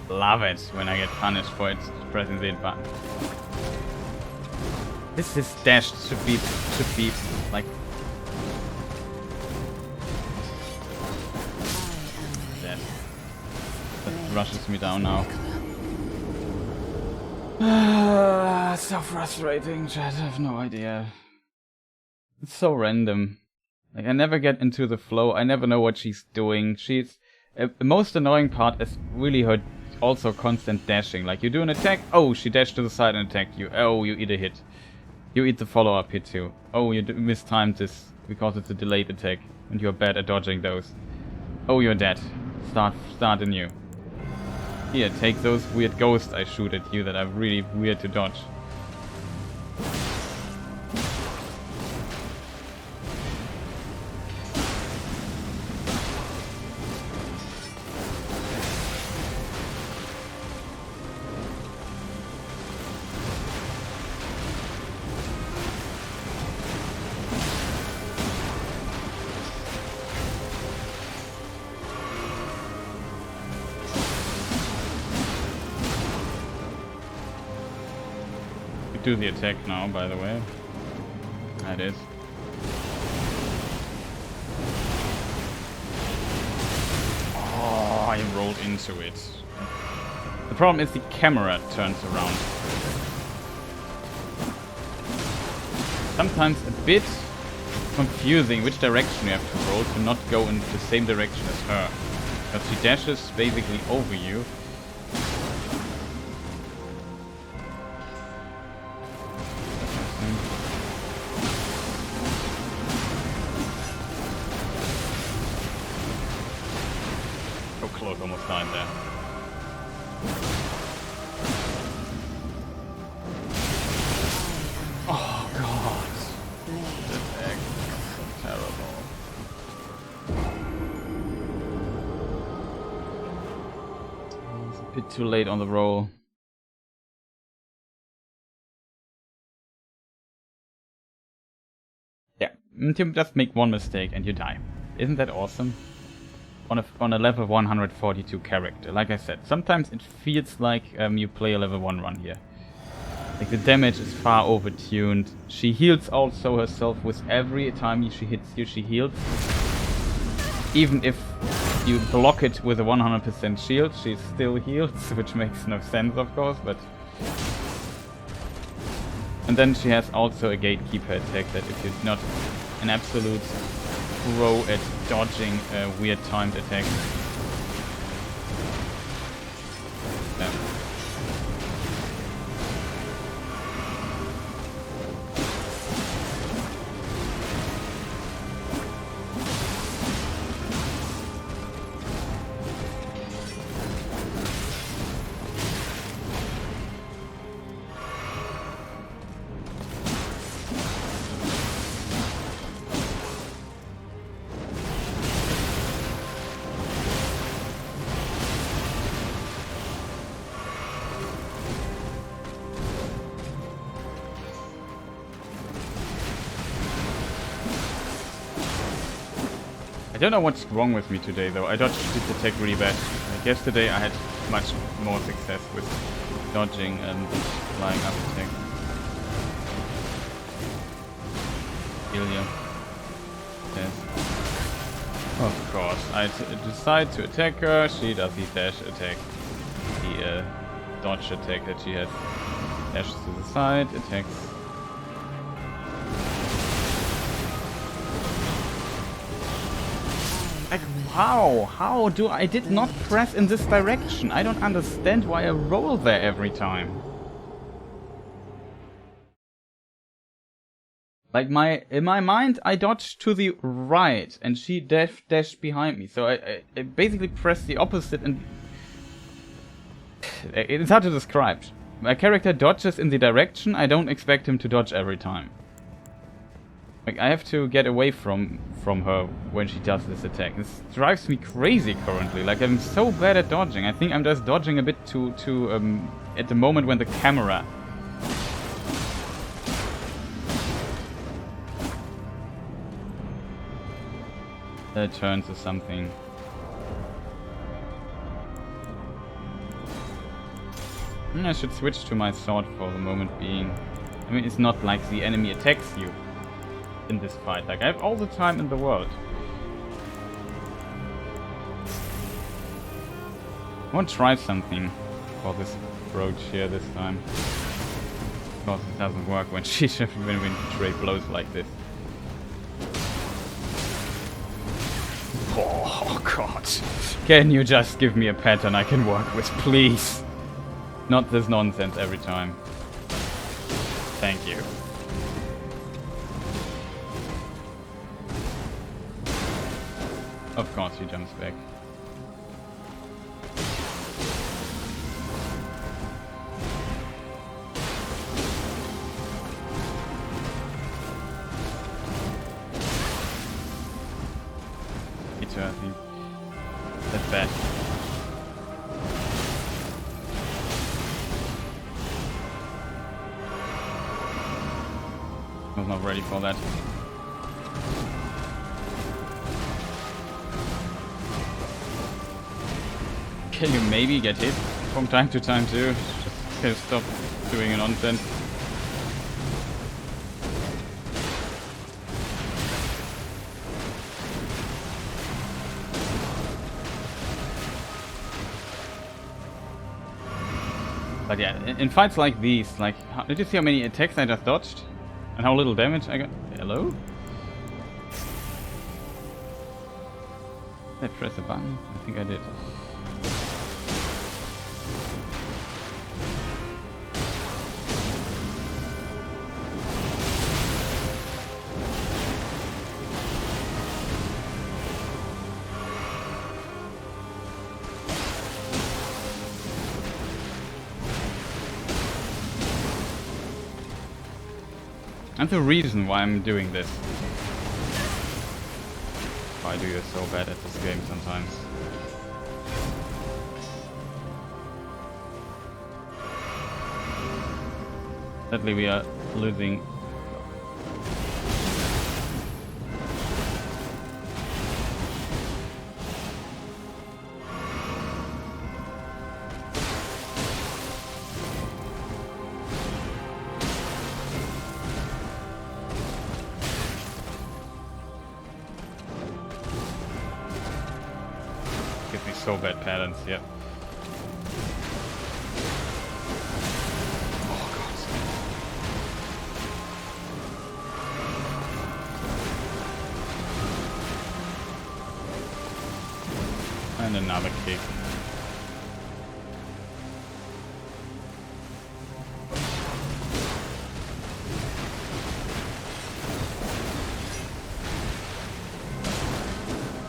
Love it when I get punished for it pressing the hit button. This dash should be like that. That rushes me down now. So frustrating, chat. I have no idea. It's so random. Like, I never get into the flow. I never know what she's doing. She's the most annoying part is really her also constant dashing. Like, you do an attack, oh, she dashed to the side and attacked you. Oh, you eat a hit. You eat the follow-up hit too. Oh, you mistimed this because it's a delayed attack and you're bad at dodging those. Oh, you're dead. Start anew. Here, take those weird ghosts I shoot at you that are really weird to dodge. Do the attack now, by the way. That is. Oh, I rolled into it. The problem is the camera turns around. Sometimes a bit confusing which direction you have to roll to not go in the same direction as her. Because she dashes basically over you. Almost died there. Oh god. This egg is so terrible. It's a bit too late on the roll. Yeah, you just make one mistake and you die. Isn't that awesome? On a level 142 character. Like I said, sometimes it feels like you play a level 1 run here. Like, the damage is far overtuned. She heals also herself with every time she hits you, she heals. Even if you block it with a 100% shield, she still heals, which makes no sense, of course, but... And then she has also a gatekeeper attack that if you're not an absolute pro at dodging weird timed attacks. Yeah. don't know what's wrong with me today though. I dodged this attack really bad. Like yesterday I had much more success with dodging and flying up attack. Ilya. Yes. Of course. I decide to attack her. She does the dash attack. The dodge attack that she had. Dashes to the side, attacks. Like, how do I did not press in this direction? I don't understand why I roll there every time. Like in my mind, I dodged to the right, and she dashed behind me. So I basically pressed the opposite, and it's hard to describe. My character dodges in the direction I don't expect him to dodge every time. Like I have to get away from her when she does this attack. This drives me crazy currently. Like I'm so bad at dodging. I think I'm just dodging a bit too at the moment when the camera turns or something. I should switch to my sword for the moment being. I mean, it's not like the enemy attacks you in this fight. Like, I have all the time in the world. I want to try something for this approach here this time. Of course, it doesn't work when when we trade blows like this. Oh, God. Can you just give me a pattern I can work with, please? Not this nonsense every time. Thank you. Of course he jumps back. I think. That's bad. I was not ready for that. Can you maybe get hit from time to time too? Just stop doing nonsense. But yeah, in fights like these, like, did you see how many attacks I just dodged? And how little damage I got? Hello? Did I press a button? I think I did. And the reason why I'm doing this. Why do you so bad at this game sometimes? Sadly we are losing. Gives me so bad patterns, yeah. Oh god. And another kick.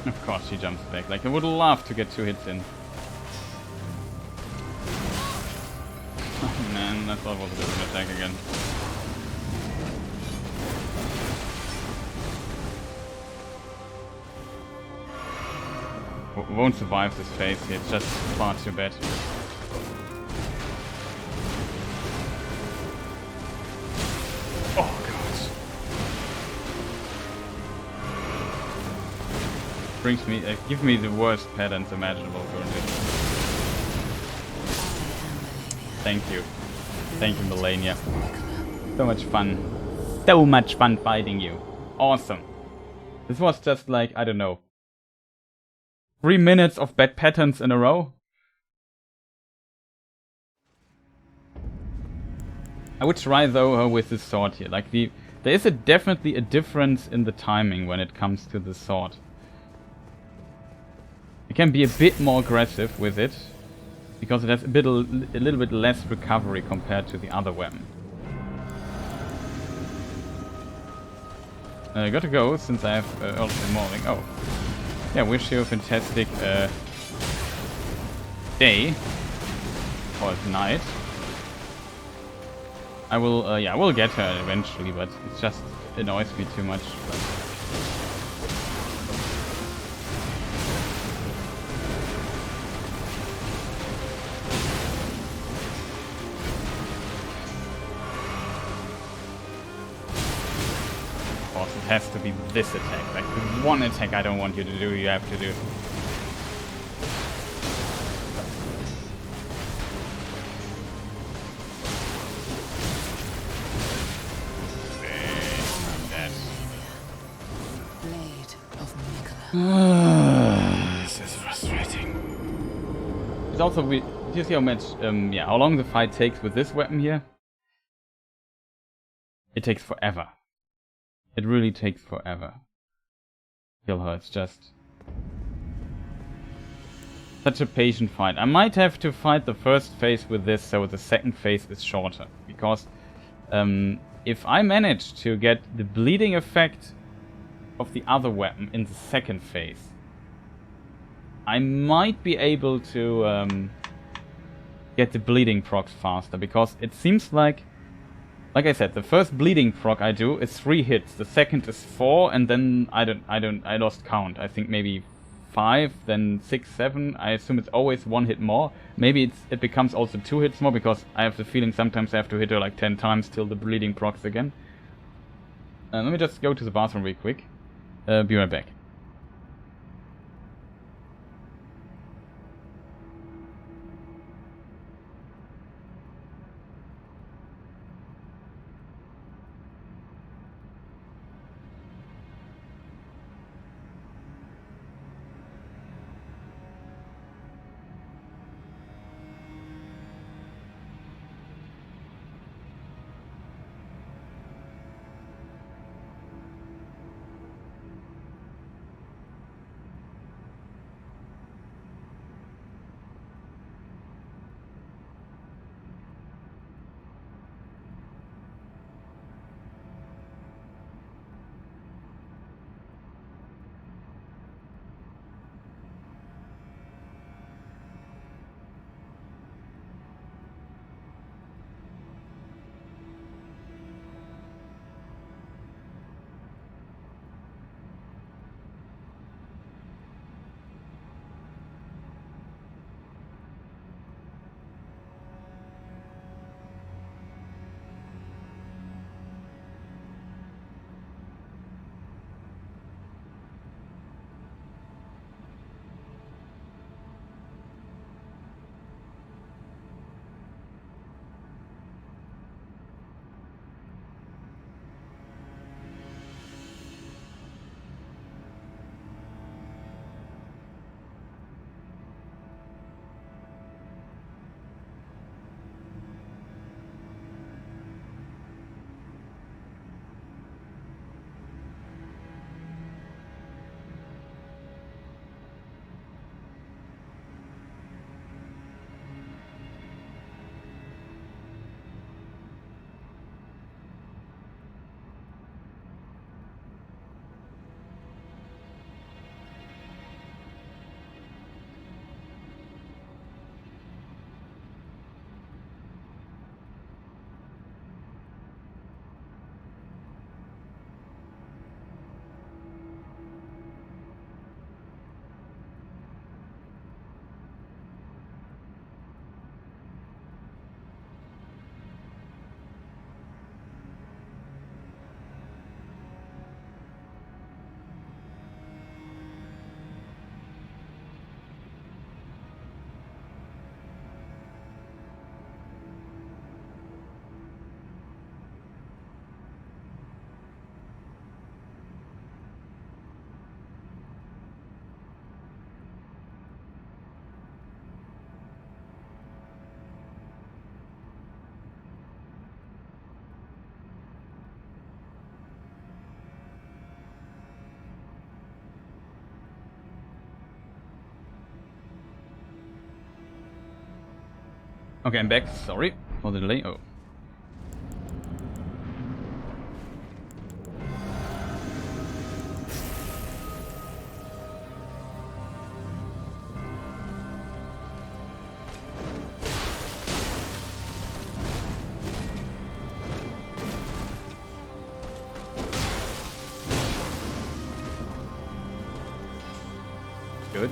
Of course she jumps back. Like I would love to get 2 hits in. Oh man, that thought was a different attack again. Won't survive this phase here, it's just far too bad. Oh god. brings me, give me the worst patterns imaginable currently. Thank you. Thank you, Malenia. So much fun. So much fun fighting you. Awesome. This was just like, I don't know, 3 minutes of bad patterns in a row. I would try though with this sword here. Like there is definitely a difference in the timing when it comes to the sword. You can be a bit more aggressive with it because it has a little bit less recovery compared to the other weapon. I gotta go since I have early in the morning. Oh, yeah. Wish you a fantastic day or night. I will, yeah, I will get her eventually, but it just annoys me too much. But... Of course, it has to be this attack. Like, the one attack I don't want you to do, you have to do. This is frustrating. It's also do you see how much yeah, how long the fight takes with this weapon here? It takes forever. It really takes forever. Kill her, it's just such a patient fight. I might have to fight the first phase with this so the second phase is shorter. Because if I manage to get the bleeding effect of the other weapon in the second phase, I might be able to get the bleeding procs faster, because it seems like I said, the first bleeding proc I do is 3 hits, the second is 4, and then I lost count. I think maybe 5, then 6, 7. I assume it's always 1 hit more. Maybe it becomes also 2 hits more, because I have the feeling sometimes I have to hit her like 10 times till the bleeding procs again. Let me just go to the bathroom real quick. Be right back. Okay, I'm back. Sorry for the delay. Oh. Good.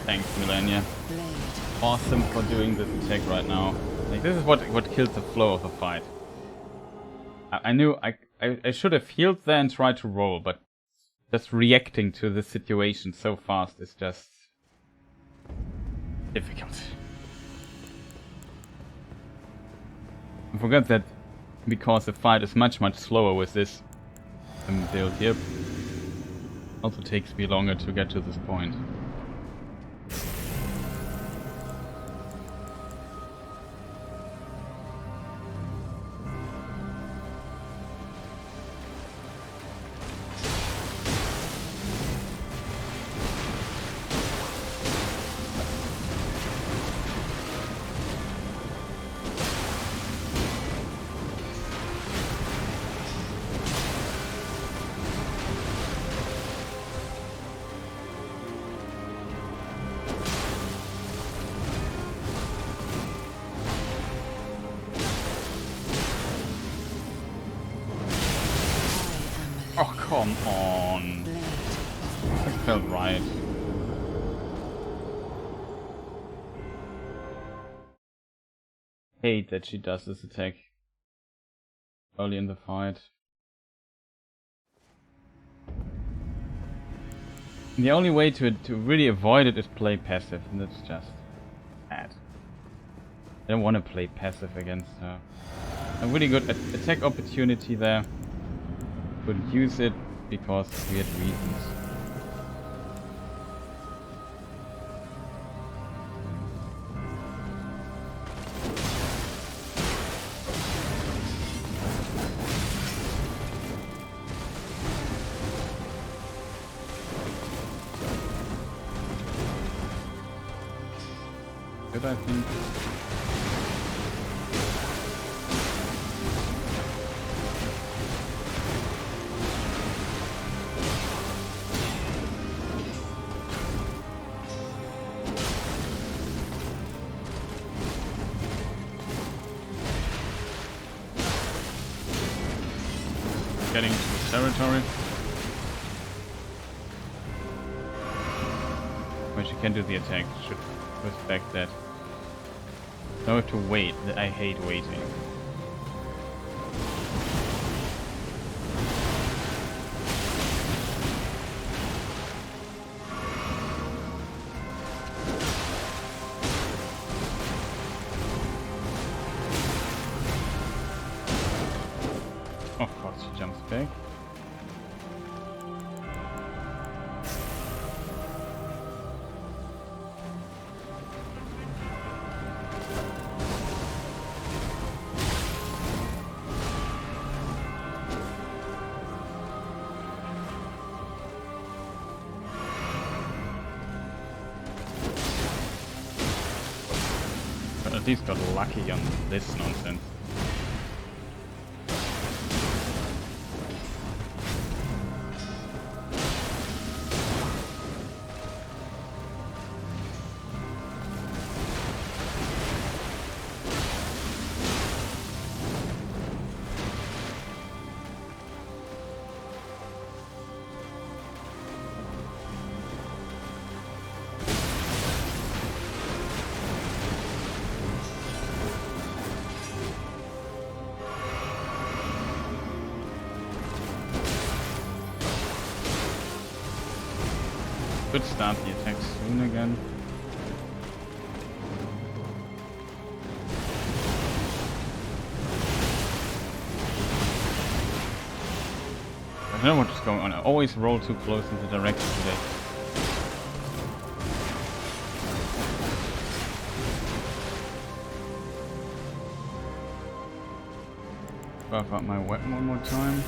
Thanks, Malenia. Awesome for doing this attack right now. Like, this is what kills the flow of the fight. I knew I should have healed there and tried to roll, but just reacting to the situation so fast is just difficult. I forgot that because the fight is much slower with this build here, also takes me longer to get to this point. Oh, come on. That felt right. Hate that she does this attack early in the fight. The only way to really avoid it is play passive, and that's just bad. I don't want to play passive against her. A really good attack opportunity there. Couldn't use it because of weird reasons. Good, I think. Getting to the territory. When she can do the attack, should respect that. Don't have to wait. I hate waiting. Of course, she jumps back. But at least got lucky on this nonsense. Could start the attack soon again. don't know what is going on. I always roll too close in the direction today. Buff up my weapon one more time.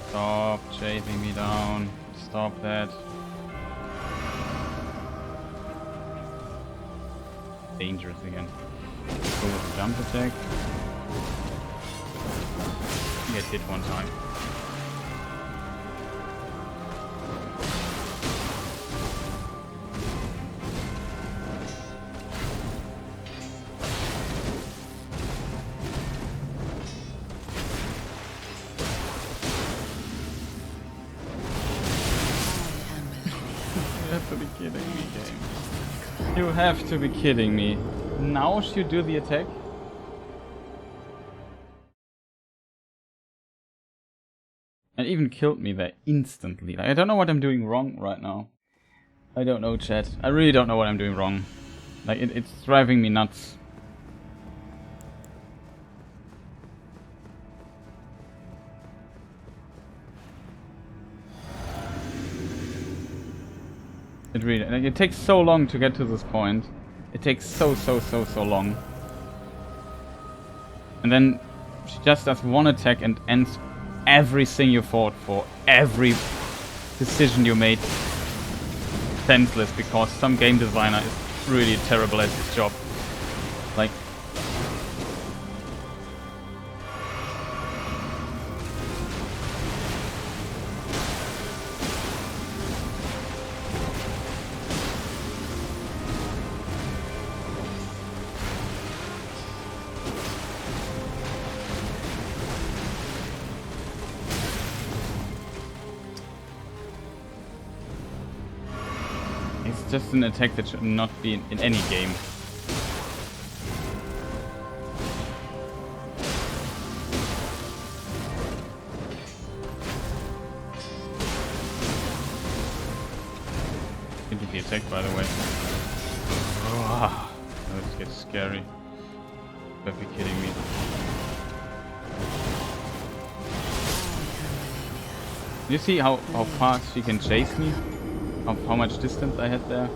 Stop chasing me down. Stop that. Dangerous again. Go with the jump attack. Get hit one time. You have to be kidding me, game. You have to be kidding me. Now should you do the attack? And even killed me there instantly. Like, I don't know what I'm doing wrong right now. I don't know, chat. I really don't know what I'm doing wrong. Like, it's driving me nuts. It really, like, it takes so long to get to this point. It takes so long. And then she just does one attack and ends everything you fought for, every decision you made, senseless because some game designer is really terrible at his job. Like, it's just an attack that should not be in any game. Into the attack, by the way. Oh, this gets scary. You better be kidding me. You see how fast she can chase me? How much distance I had there?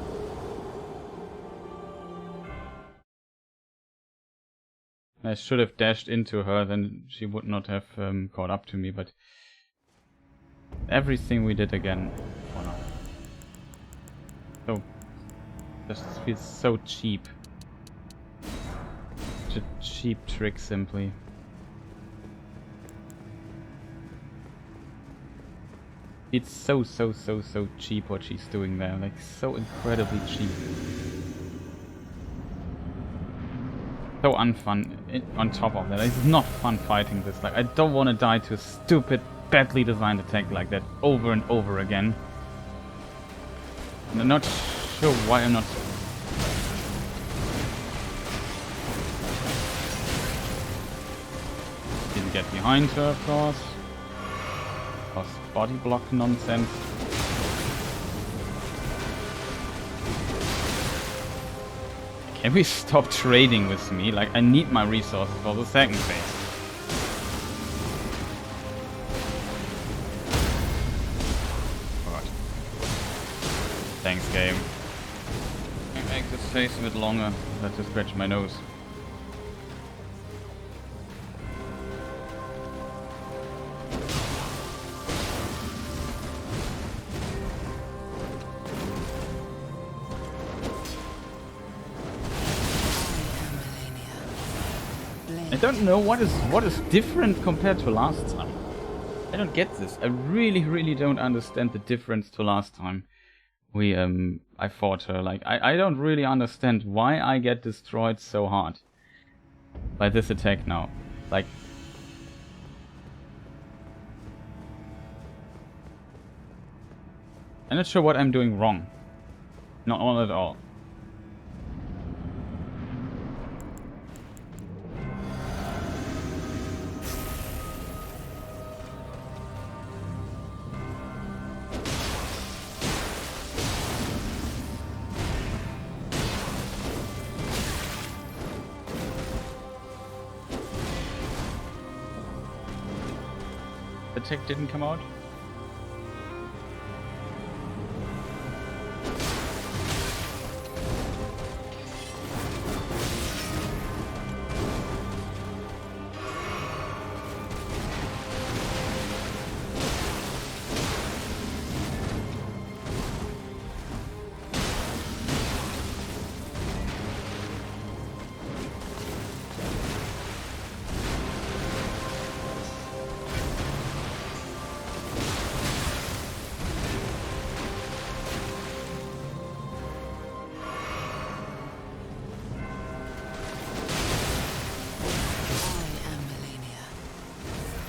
I should have dashed into her, then she would not have caught up to me, but everything we did again. Oh no. So, just feels so cheap. Such a cheap trick, simply. It's so cheap what she's doing there, like so incredibly cheap. So unfun on top of that. It's not fun fighting this, like I don't want to die to a stupid, badly designed attack like that over and over again. And I'm not sure why I'm not... Didn't get behind her, of course. Body block nonsense. Can we stop trading with me? Like, I need my resources for the second phase. God. Thanks, game. I make this phase a bit longer. Let's just scratch my nose. I don't know what is different compared to last time. I don't get this. I really don't understand the difference to last time I fought her. Like I don't really understand why I get destroyed so hard by this attack now. Like, I'm not sure what I'm doing wrong. Not at all. attack didn't come out.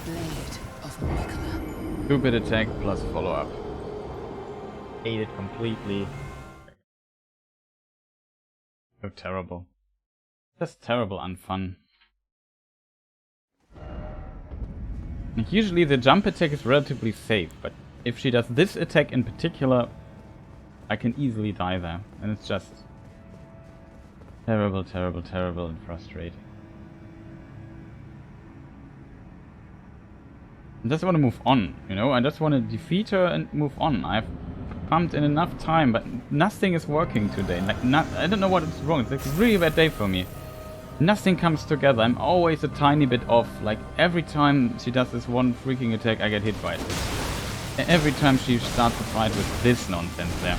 Blade of Miquella. 2-bit attack plus follow-up. Ate it completely. So terrible. Just terrible unfun. Usually the jump attack is relatively safe, but if she does this attack in particular, I can easily die there. And it's just terrible, terrible, terrible and frustrating. I just want to move on, you know? I just want to defeat her and move on. I've pumped in enough time, but nothing is working today. Like, I don't know what is wrong. It's like a really bad day for me. Nothing comes together. I'm always a tiny bit off. Like, every time she does this one freaking attack, I get hit by it. And every time she starts to fight with this nonsense there.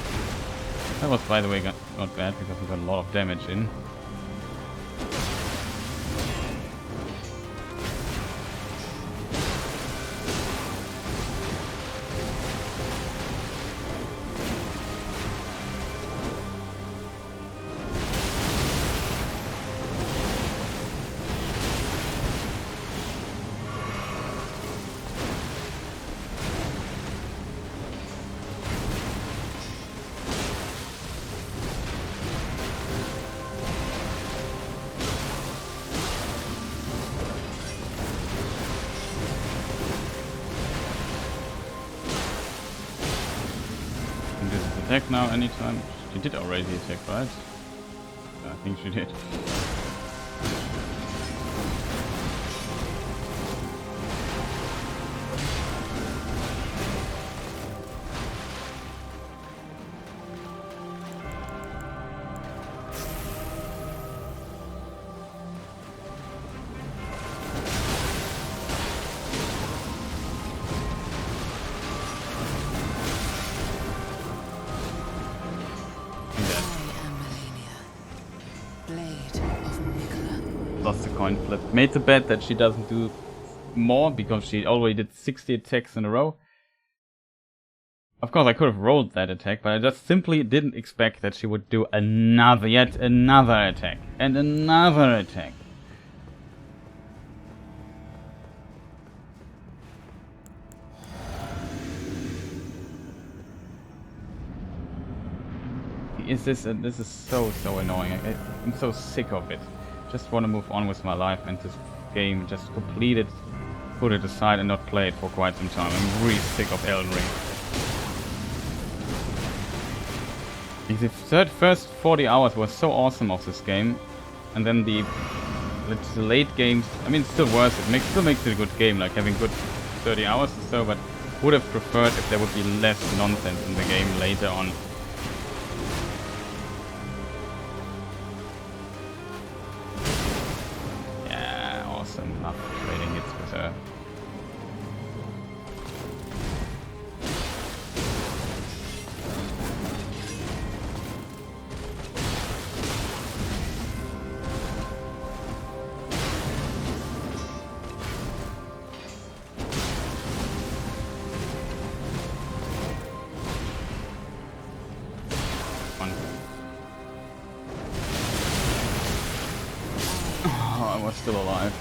That was, by the way, not bad, because we got a lot of damage in. Attack now anytime. She did already attack, right? I think she did. Lost the coin flip. Made the bet that she doesn't do more because she already did 60 attacks in a row. Of course I could have rolled that attack, but I just simply didn't expect that she would do yet another attack. And another attack. This is so annoying. I'm so sick of it. Just want to move on with my life and this game, just complete it, put it aside and not play it for quite some time. I'm really sick of Elden Ring. The first 40 hours was so awesome of this game, and then the late games, I mean, it's still worth it. Still makes it a good game, like having good 30 hours or so, but would have preferred if there would be less nonsense in the game later on. Enough trading hits with her. Oh, I was still alive.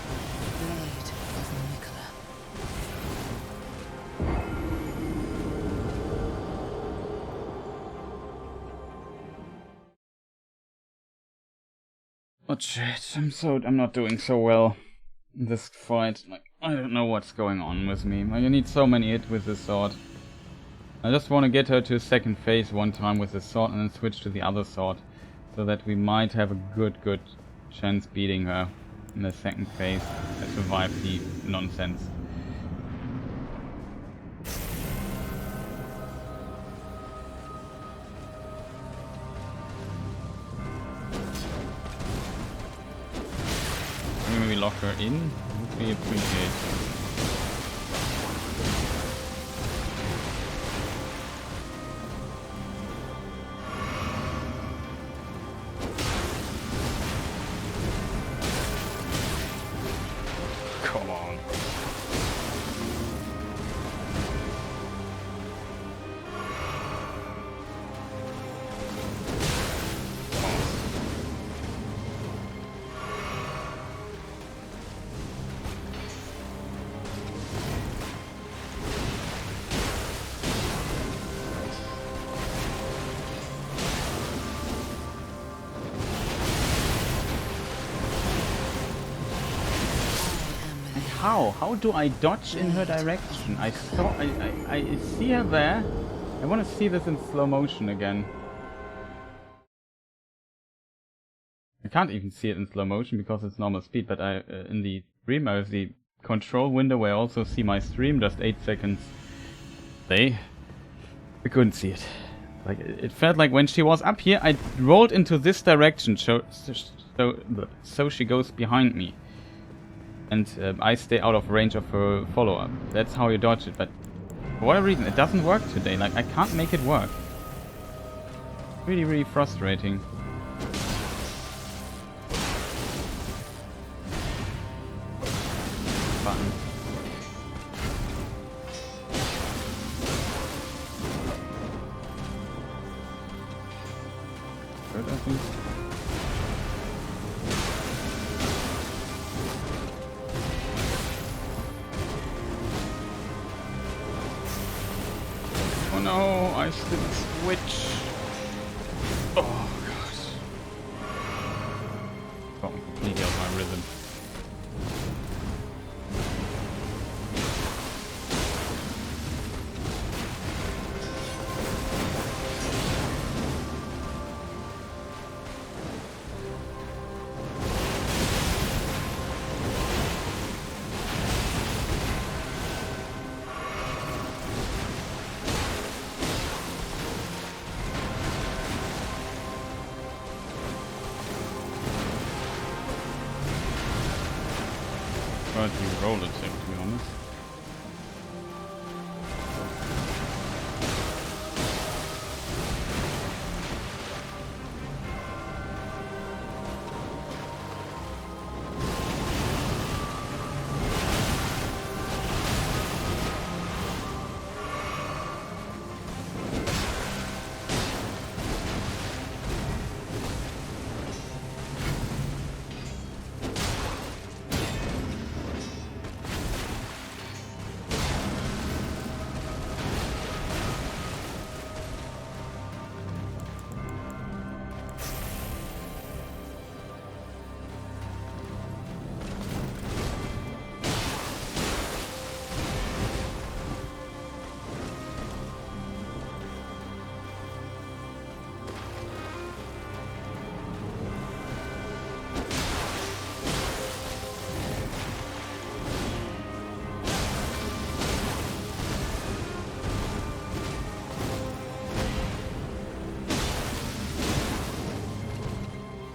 Oh shit, I'm not doing so well in this fight. Like, I don't know what's going on with me. You need so many hits with this sword. I just want to get her to a second phase one time with this sword and then switch to the other sword. So that we might have a good chance beating her in the second phase and survive the nonsense. lock her in, would be appreciated. Come on. How? How do I dodge in her direction? I see her there. I want to see this in slow motion again. I can't even see it in slow motion because it's normal speed, but in the stream I have the control window where I also see my stream just 8 seconds play. I couldn't see it. Like it felt like when she was up here, I rolled into this direction, so she goes behind me. And I stay out of range of her follow-up. That's how you dodge it, but for whatever reason, it doesn't work today. Like, I can't make it work. Really, really frustrating. Button. Good, I think. No, I didn't switch. Oh gosh. Oh, completely out of my rhythm. To roll it, to be honest.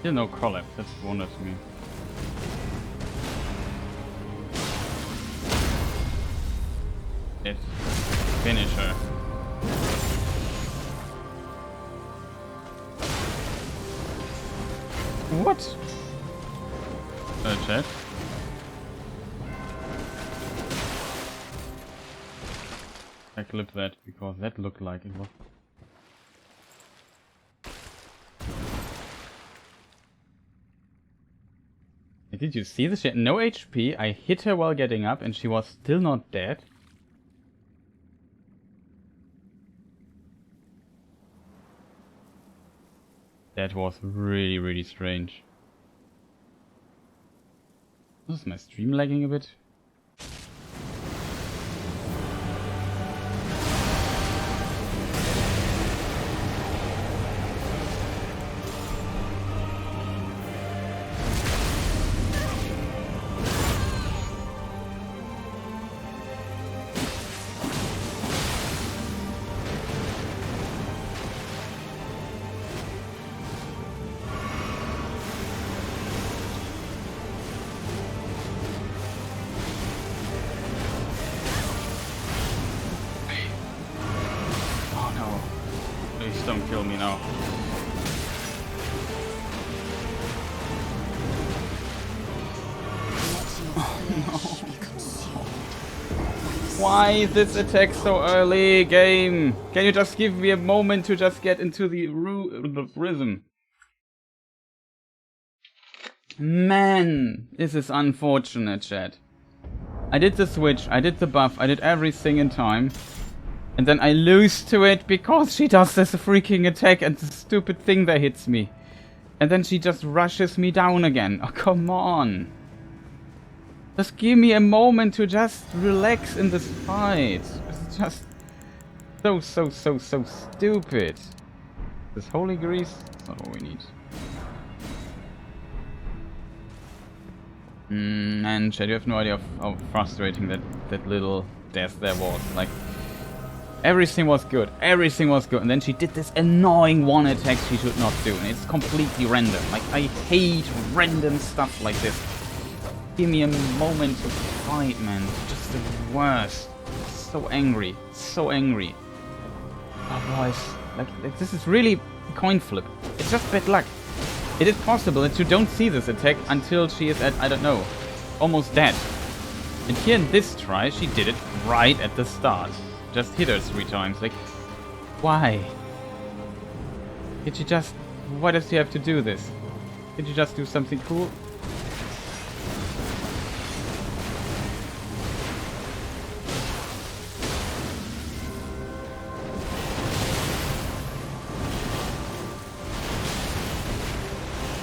Still no collapse, that's wonders me. Yes. Finish her. What? Chat. I clipped that because that looked like it was. Did you see this? She had no HP. I hit her while getting up and she was still not dead. That was really, really strange. Is my stream lagging a bit? kill me now. Why this attack so early, game? Can you just give me a moment to just get into the rhythm? Man, this is unfortunate, chat. I did the switch, I did the buff, I did everything in time. And then I lose to it because she does this freaking attack and the stupid thing that hits me. And then she just rushes me down again. Oh, come on. Just give me a moment to just relax in this fight. It's just so stupid. This holy grease, that's not what we need. And Chad, you have no idea of how frustrating that little death there was. Like, everything was good, and then she did this annoying one attack she should not do, and it's completely random. Like, I hate random stuff like this. Give me a moment to fight, man. It's just the worst. So angry, so angry. Oh, boys, like this is really a coin flip. It's just bad luck. It is possible that you don't see this attack until she is at, I don't know, almost dead. And here in this try, she did it right at the start. Just hit her 3 times. Like, why? Did you just... Why does she have to do this? Did you just do something cool?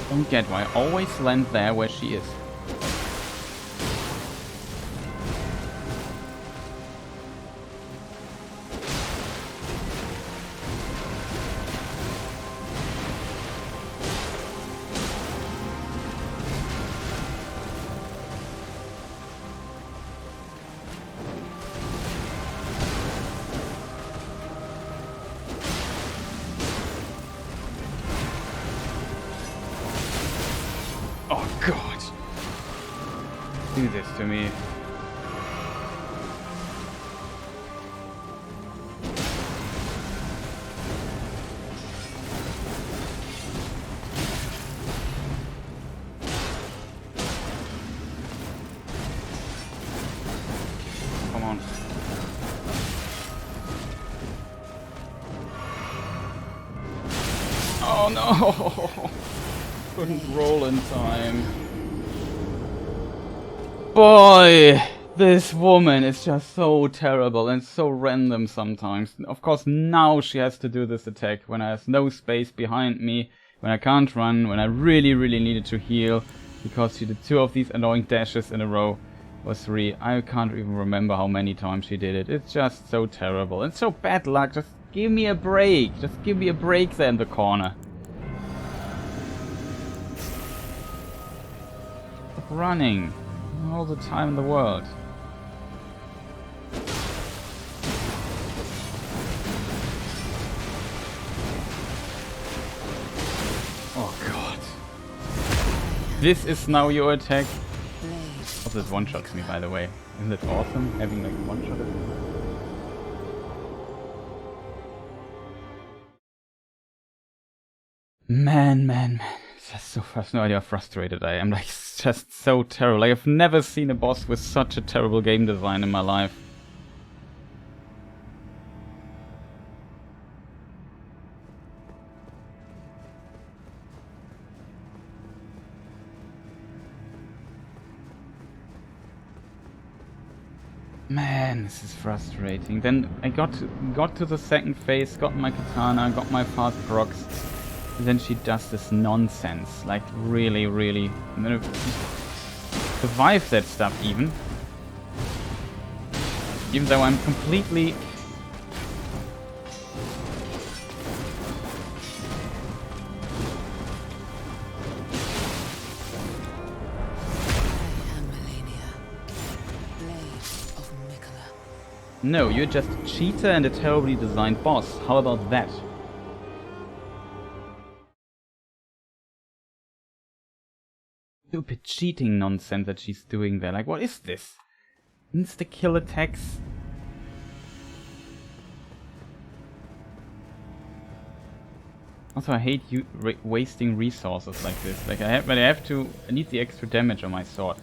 Don't get why I always land there where she is. Oh god! Do this to me. Come on. Oh no! Couldn't roll in time. Boy, this woman is just so terrible and so random sometimes. Of course, now she has to do this attack when I have no space behind me, when I can't run, when I really needed to heal, because she did 2 of these annoying dashes in a row, or 3. I can't even remember how many times she did it. It's just so terrible and so bad luck. Just give me a break. Just give me a break there in the corner. Stop running. All the time in the world. Oh god. This is now your attack. Also, it one-shots me, by the way. Isn't it awesome having like one-shot it? Man. Just so fast, no idea how frustrated I am. Like, it's just so terrible. Like, I've never seen a boss with such a terrible game design in my life. Man, this is frustrating. Then I got to the second phase, got my katana, got my fast procs. And then she does this nonsense, like really I'm gonna survive that stuff even though I'm completely Malenia Blade of Miquella. No, you're just a cheater and a terribly designed boss. How about that? Stupid cheating nonsense that she's doing there. Like, what is this? Insta-kill attacks? Also, I hate wasting resources like this. Like I need the extra damage on my sword.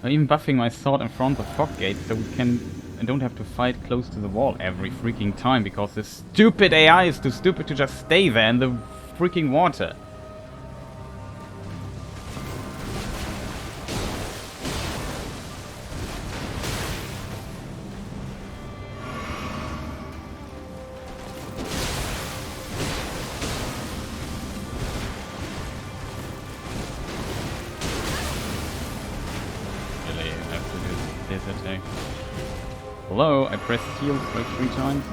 I'm even buffing my sword in front of fog gate so I don't have to fight close to the wall every freaking time because this stupid AI is too stupid to just stay there in the freaking water. Attack. Hello, I pressed heal like 3 times.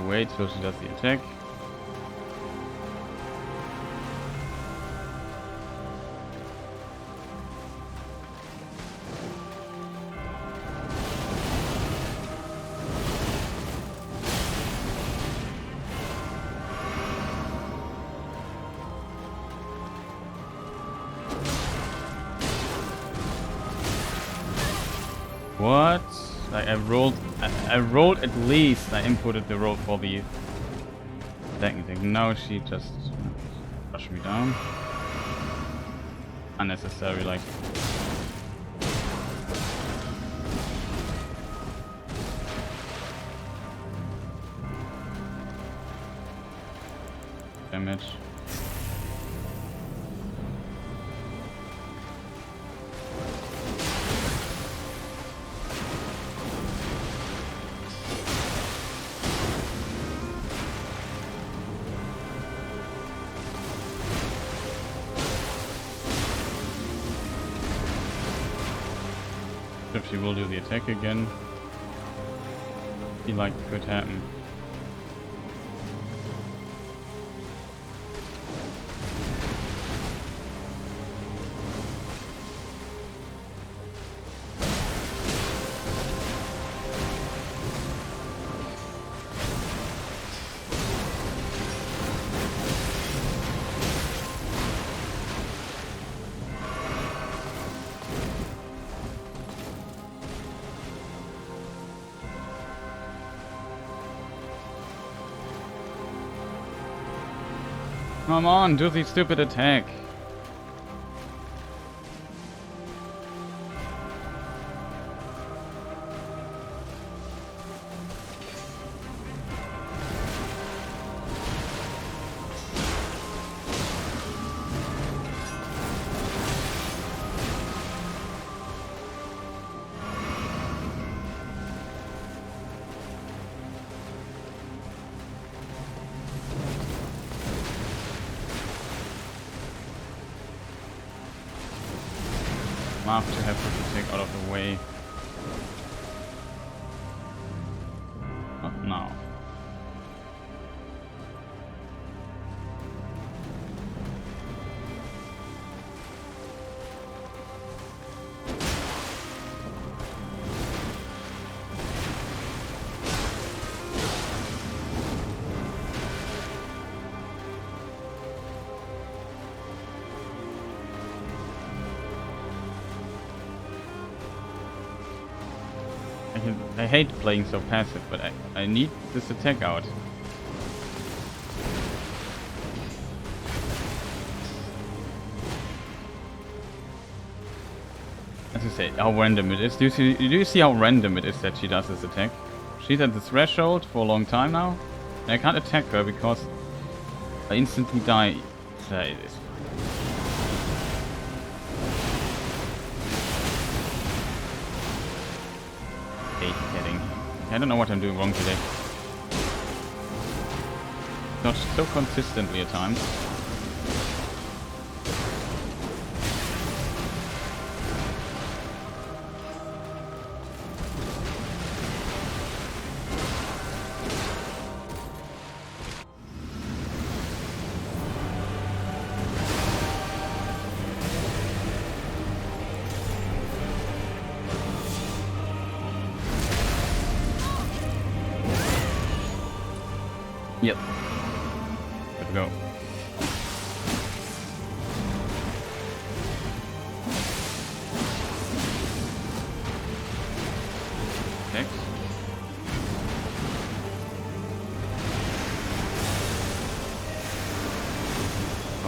Wait till she does the attack. What? Like I rolled at least. I inputted the roll for the second thing. Now she just pushed me down. Unnecessary, like. Damage. If she will do the attack again, feel like it could happen. Come on, do the stupid attack. I have to have this attack out of the way. Not now. I hate playing so passive, but I need this attack out. As I say, how random it is. Do you see how random it is that she does this attack? She's at the threshold for a long time now, and I can't attack her because I instantly die. So it is. I don't know what I'm doing wrong today. Not so consistently at times.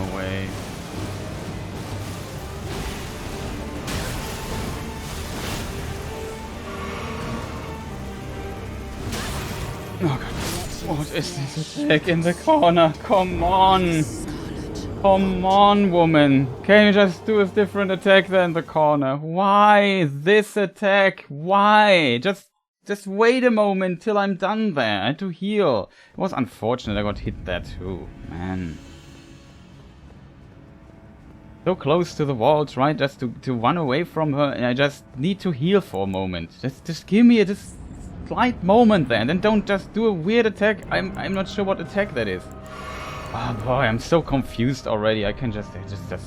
away. Oh god. What is this attack in the corner? Come on! Come on, woman! Can you just do a different attack there in the corner? Why this attack? Why? Just wait a moment till I'm done there. I had to heal. It was unfortunate I got hit there too. Man. So close to the walls, right? Just to run away from her, and I just need to heal for a moment. Just give me a slight moment there, and then don't just do a weird attack. I'm not sure what attack that is. Oh boy, I'm so confused already. I can just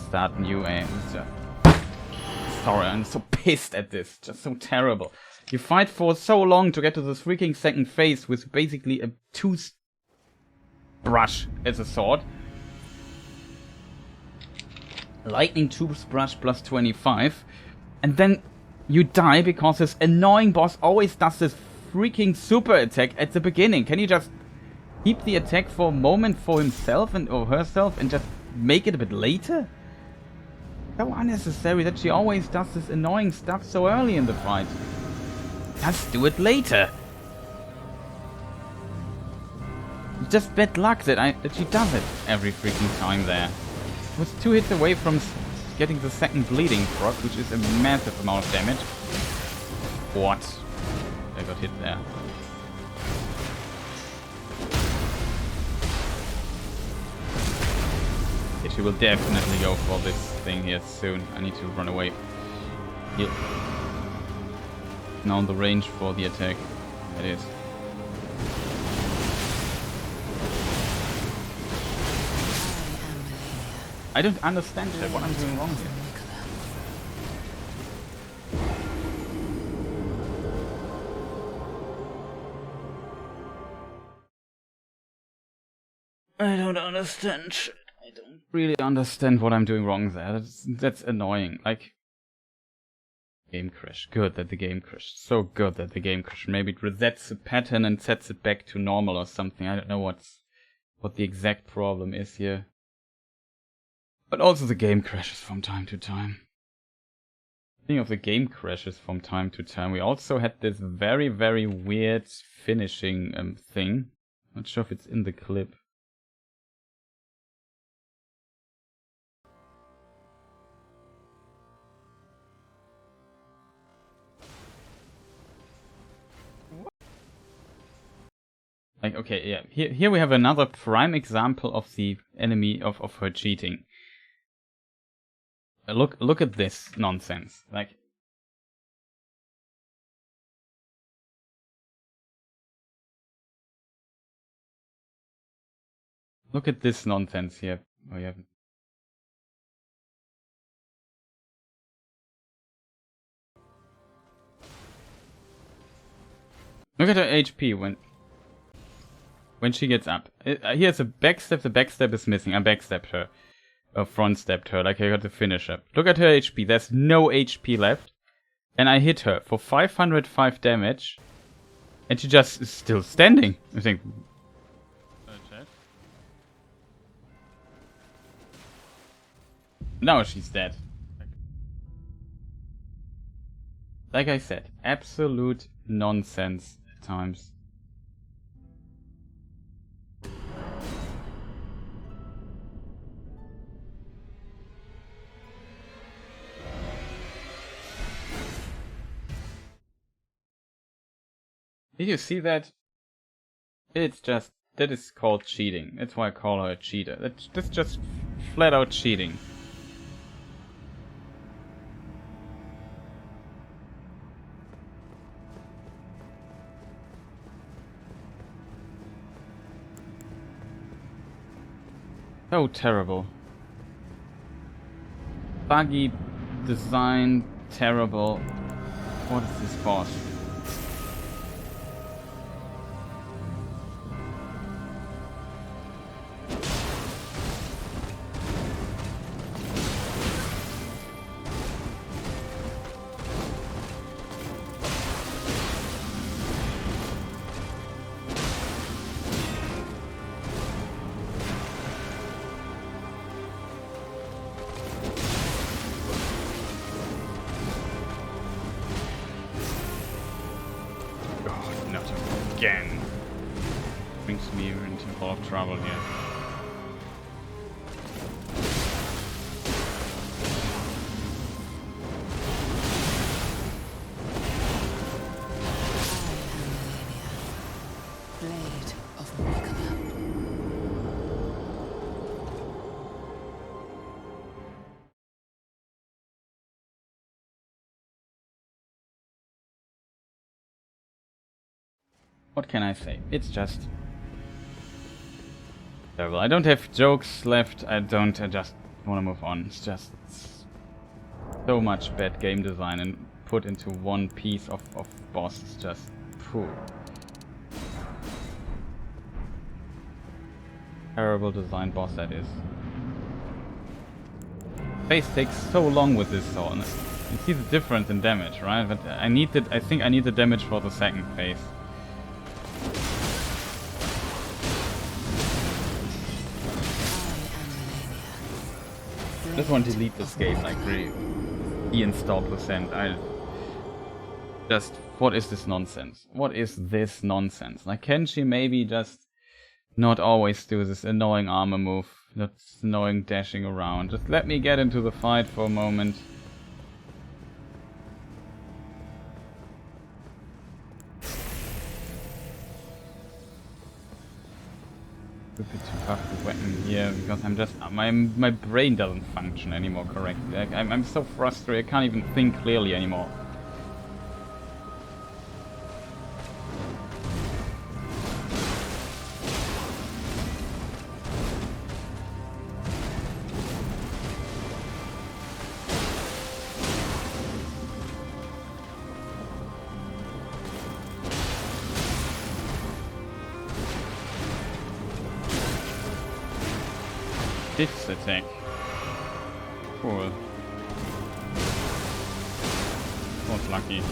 start new aim. Sorry, I'm so pissed at this. Just so terrible. You fight for so long to get to this freaking second phase with basically a toothbrush as a sword. Lightning toothbrush plus 25. And then you die because this annoying boss always does this freaking super attack at the beginning. Can you just keep the attack for a moment for himself or herself and just make it a bit later? So unnecessary that she always does this annoying stuff so early in the fight. Just do it later. Just bad luck that she does it every freaking time there. I was 2 hits away from getting the second bleeding proc, which is a massive amount of damage. What? I got hit there. Yeah, she will definitely go for this thing here soon. I need to run away. Yep. Now the range for the attack. It is. I don't understand what I'm doing wrong here. I don't understand shit. I don't really understand what I'm doing wrong there. That's annoying. Like, game crash. Good that the game crashed. So good that the game crashed. Maybe it resets the pattern and sets it back to normal or something. I don't know what the exact problem is here. But also the game crashes from time to time. Speaking of the game crashes from time to time, we also had this very, very weird finishing thing. Not sure if it's in the clip. Like, okay, yeah. Here we have another prime example of the enemy of her cheating. Look at this nonsense. Like, look at this nonsense here. Oh, yeah. Look at her HP when she gets up. Here's a backstep. The backstep is missing. I backstepped her. Front stepped her, like I got to finish her. Look at her HP. There's no HP left. And I hit her for 505 damage. And she just is still standing. I think. Now she's dead. Like I said, absolute nonsense at times. Did you see that? It's just, that is called cheating. That's why I call her a cheater. That's just flat out cheating. So terrible. Buggy design, terrible. What is this boss? again. Brings me into a lot of trouble here. Blade of Miquella. What can I say? It's just terrible. I don't have jokes left. I just want to move on. It's just so much bad game design and put into one piece of boss. It's just phew. Terrible design boss that is. Phase takes so long with this sword. You see the difference in damage, right? But I think I need the damage for the second phase. I just want to delete this game, like really deinstall %. What is this nonsense? What is this nonsense? Like, can she maybe just not always do this annoying armor move, that annoying dashing around? Just let me get into the fight for a moment. A bit too tough to weapon here because I'm just my brain doesn't function anymore correctly. Like, I'm so frustrated. I can't even think clearly anymore. This attack. Cool. Was lucky.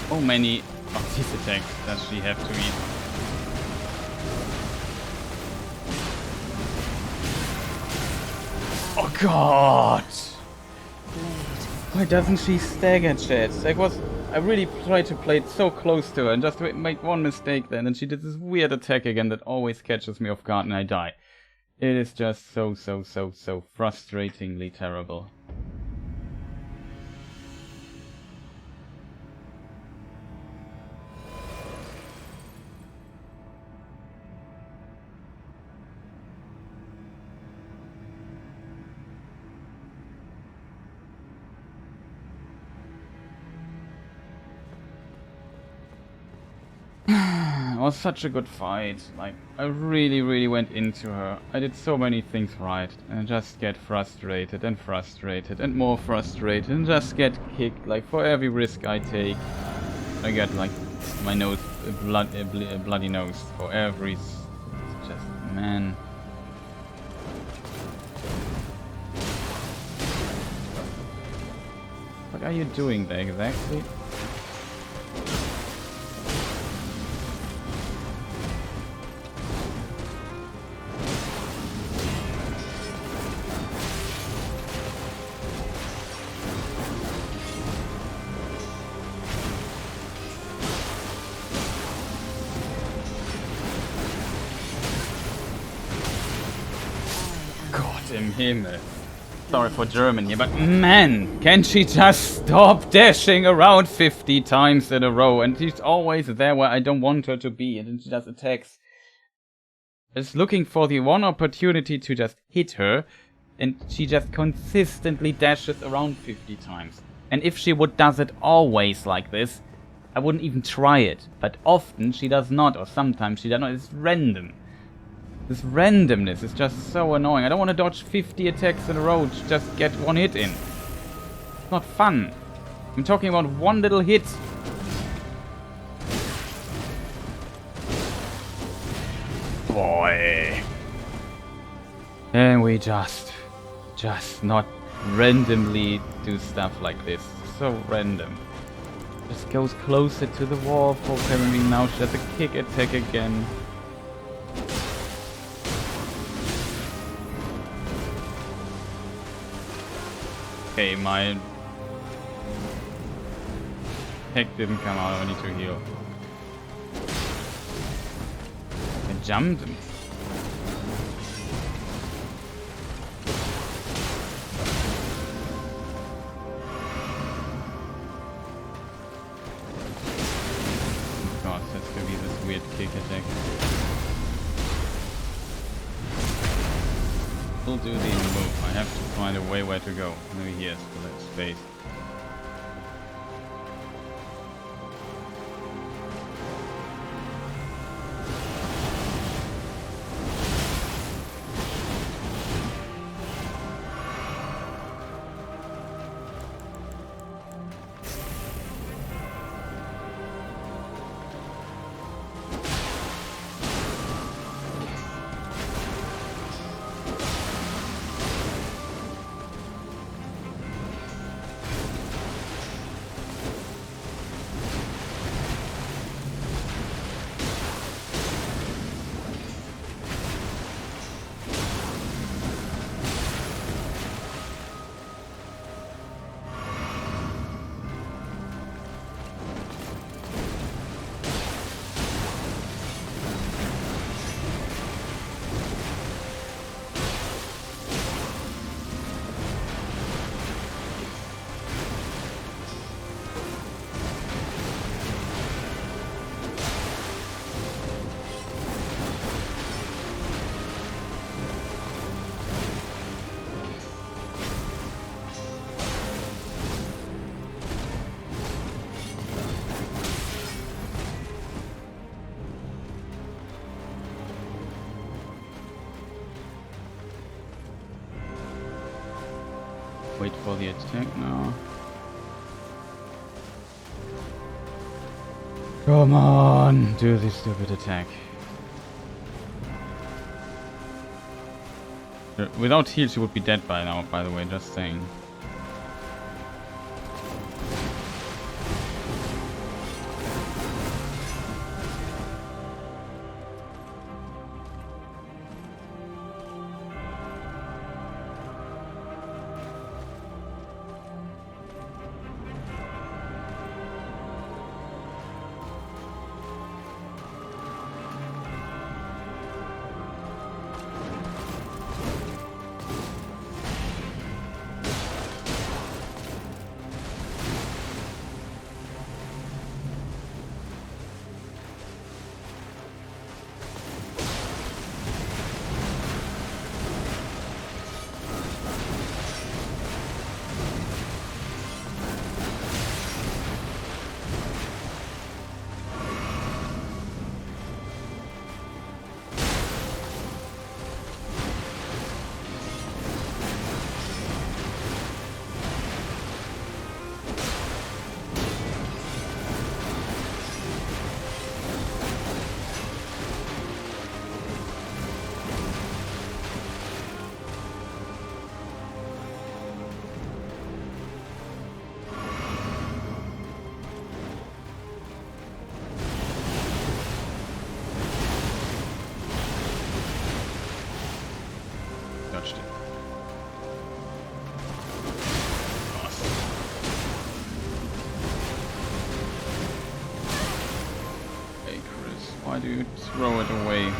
How many of these attacks does she have to eat? Oh god! Why doesn't she stagger, chat? I really tried to play it so close to her and just make one mistake then, and she did this weird attack again that always catches me off guard and I die. It is just so frustratingly terrible. It was such a good fight. Like, I really went into her. I did so many things right, and I just get frustrated and frustrated and more frustrated and just get kicked. Like, for every risk I take, I get like my nose, a bloody nose. For every, it's just, man. What are you doing there exactly? Im Himmel. Sorry for German here, but man, can she just stop dashing around 50 times in a row? And she's always there where I don't want her to be, and then she just attacks. Just looking for the one opportunity to just hit her, and she just consistently dashes around 50 times. And if she does it always like this, I wouldn't even try it. But often she does not, or sometimes she does not. It's random. This randomness is just so annoying. I don't want to dodge 50 attacks in a row to just get one hit in. It's not fun. I'm talking about one little hit. Boy. And we just not randomly do stuff like this. So random. Just goes closer to the wall for apparently now she has a kick attack again. Okay, my heck didn't come out, I need to heal. I jumped him. God, that's gonna be this weird kick attack. We'll do the move. I have to find a way where to go. Maybe here, so that space. Wait for the attack now. Come on, do this stupid attack. Without heal, she would be dead by now, by the way, just saying. Dodged it. Awesome. Hey Chris, why do you throw it away?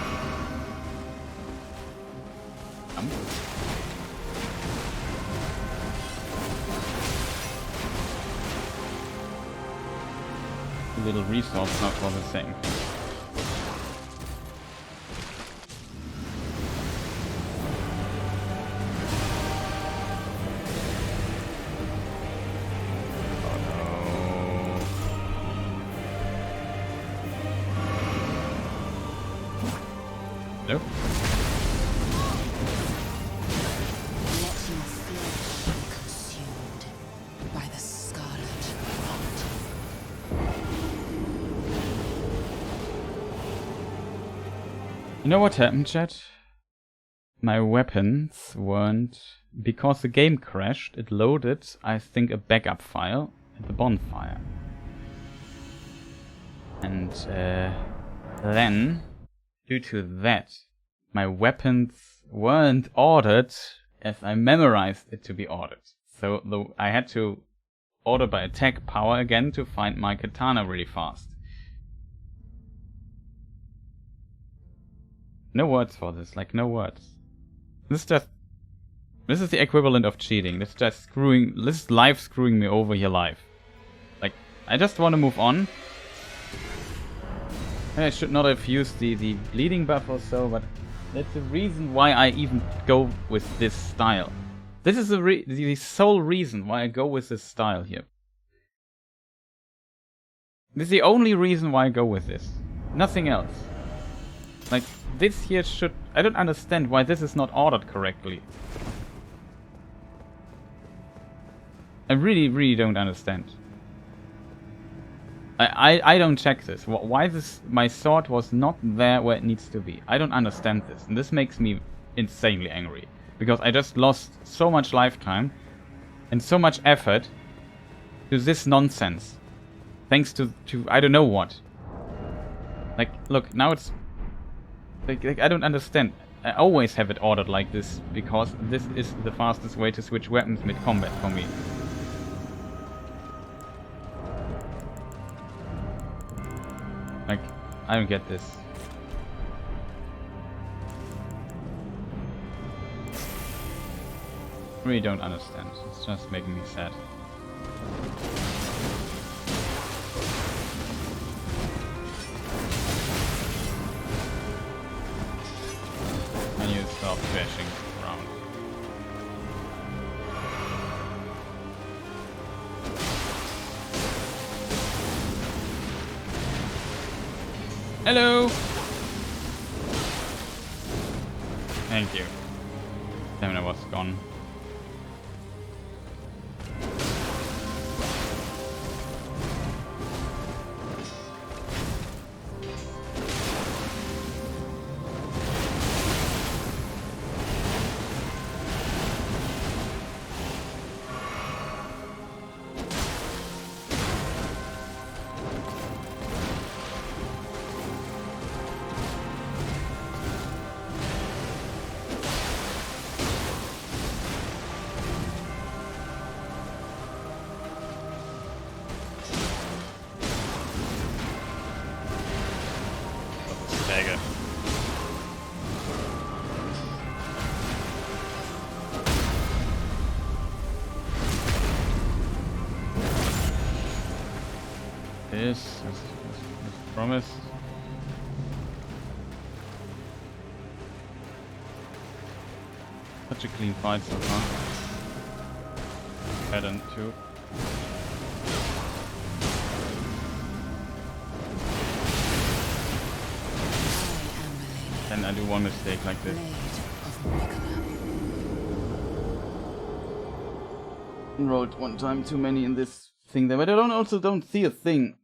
Little resource, not for the same. Nope. You know what happened, chat? My weapons weren't... Because the game crashed, it loaded, I think, a backup file at the bonfire. And then, due to that, my weapons weren't ordered as I memorized it to be ordered. So I had to order by attack power again to find my katana really fast. No words for this, like no words. This is the equivalent of cheating. This is life screwing me over here live. Like, I just want to move on. I should not have used the bleeding buff or so, but that's the reason why I even go with this style. This is the sole reason why I go with this style here. This is the only reason why I go with this. Nothing else. Like, this here should... I don't understand why this is not ordered correctly. I really don't understand. I don't check this. Why my sword was not there where it needs to be. I don't understand this. And this makes me insanely angry. Because I just lost so much lifetime and so much effort to this nonsense. Thanks to I don't know what. Like, look, now it's... Like, I don't understand. I always have it ordered like this, because this is the fastest way to switch weapons mid-combat for me. Like, I don't get this. Really don't understand. It's just making me sad. I need to stop crashing around. Hello! Thank you. Stamina was gone. This as promised. Such a clean fight so far. Pattern too. And I do one mistake like this. Rolled one time too many in this thing there, but I don't see a thing.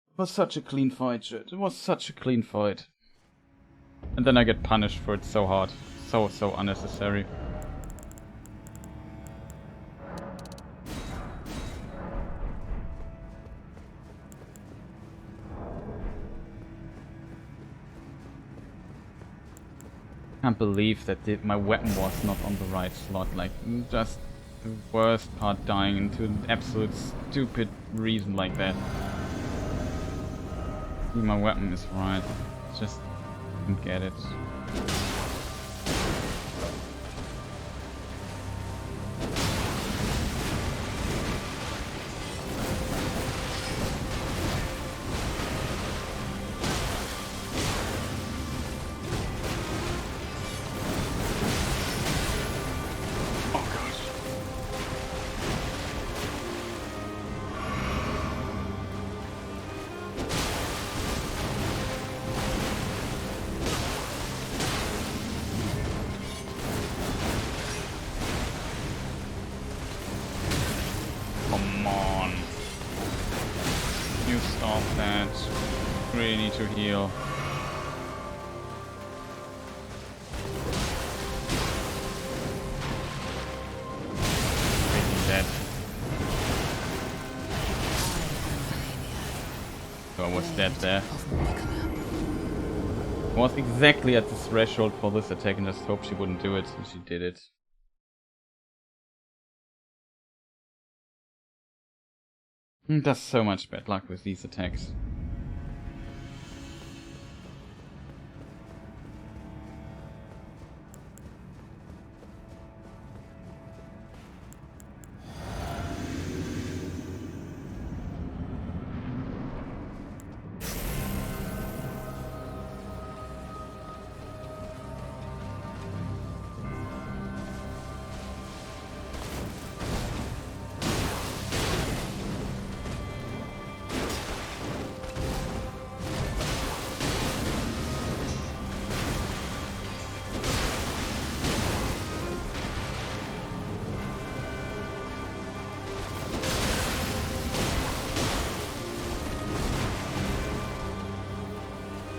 It was such a clean fight, shit. It was such a clean fight. And then I get punished for it so hard. So unnecessary. I can't believe that my weapon was not on the right slot. Like, just the worst part, dying into an absolute stupid reason like that. My weapon is right. Just didn't get it. Come on. You stop that. Really need to heal. Oh god. This is frumest. Such a clean fight so far. Pattern 2. I was dead Blade there. of Miquella. I was exactly at the threshold for this attack and just hoped she wouldn't do it, and she did it. Does so much bad luck with these attacks.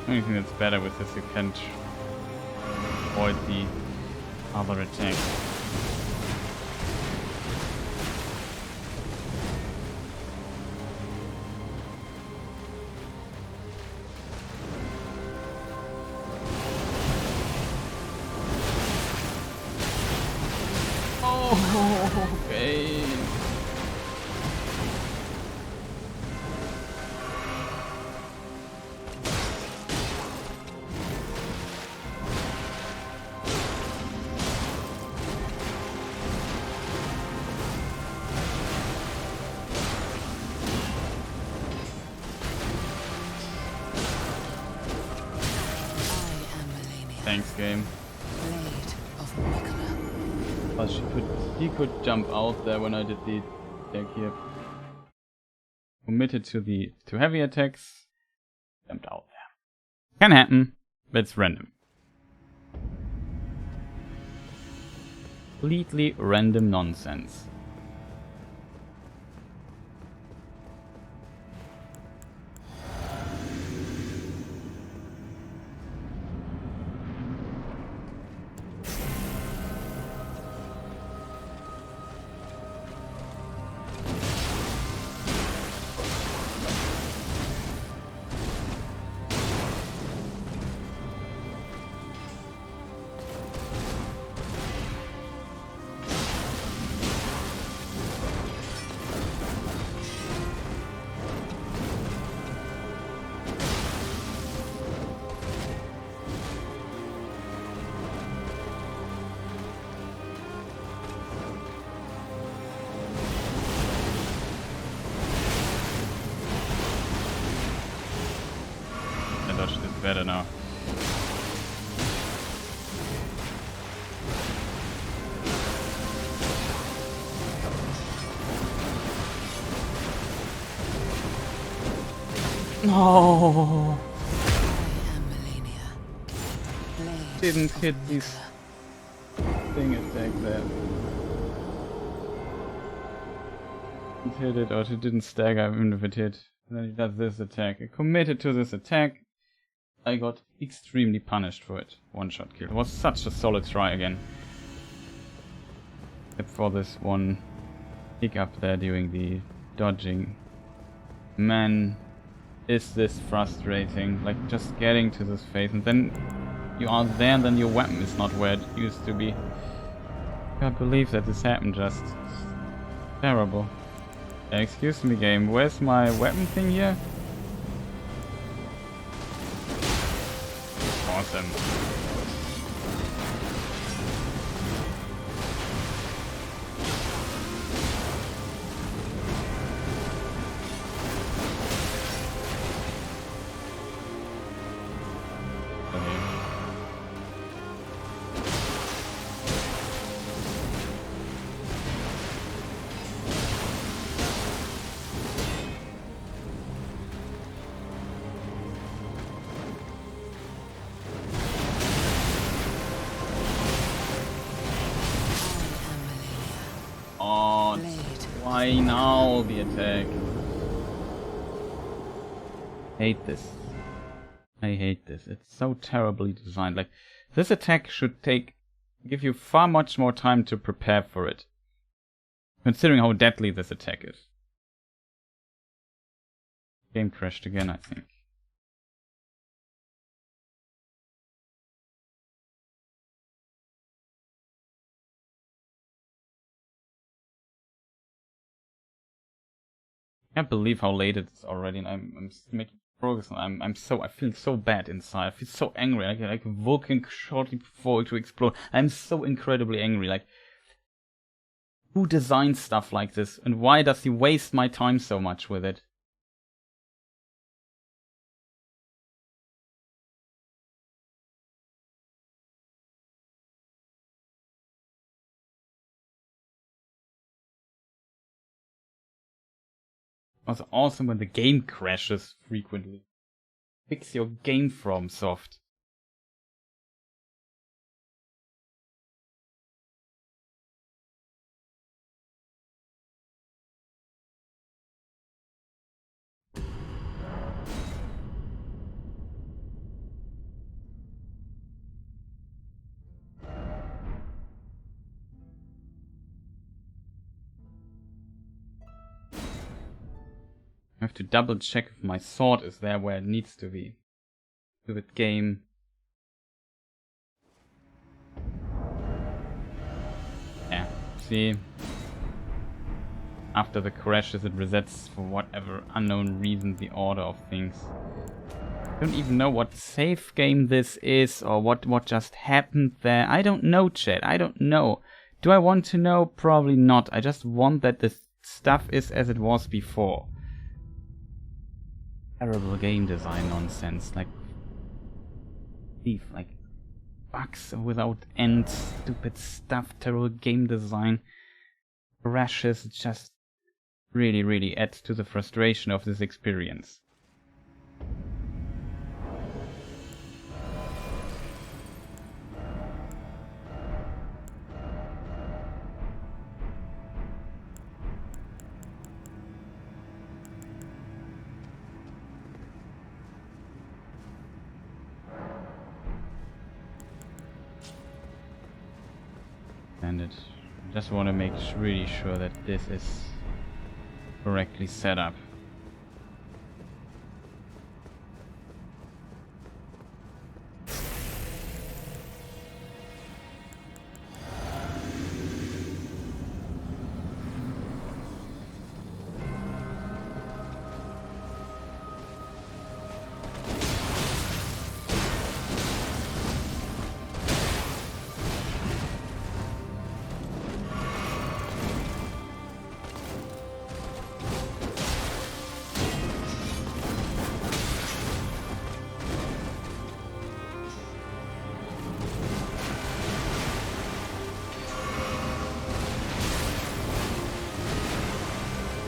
The only thing that's better with this, you can't avoid the other attack. Oh, okay. I am Malenia. Thanks, game. Blade of Miquella. But he could jump out there when I did the attack here. Committed to heavy attacks. Jumped out there. Can happen, but it's random. Completely random nonsense. I dodged this better now. No, I am Malenia. Blade didn't of hit this Miquella. thing attack there. It hit it, or it didn't stagger even if it hit. Then he does this attack. I committed to this attack. I got extremely punished for it. One shot kill. It was such a solid try again. Except for this one hiccup there during the dodging. Man, is this frustrating. Like just getting to this phase and then you are there and then your weapon is not where it used to be. Can't believe that this happened, just terrible. Excuse me game, where's my weapon thing here? Awesome. Oh, why now the attack? Hate this. I hate this. It's so terribly designed. Like, this attack should give you far much more time to prepare for it. Considering how deadly this attack is. Game crashed again, I think. I can't believe how late it is already, and I'm making progress. I feel so bad inside. I feel so angry, like a volcano shortly before to explode. I'm so incredibly angry. Like, who designs stuff like this, and why does he waste my time so much with it? It was awesome when the game crashes frequently. Fix your game, from soft. I have to double check if my sword is there where it needs to be. Stupid game. Yeah, see? After the crashes it resets for whatever unknown reason the order of things. I don't even know what save game this is or what just happened there. I don't know, chat. I don't know. Do I want to know? Probably not. I just want that the stuff is as it was before. Terrible game design nonsense. Like bugs without end, stupid stuff, terrible game design, crashes, just really adds to the frustration of this experience. And I just want to make really sure that this is correctly set up.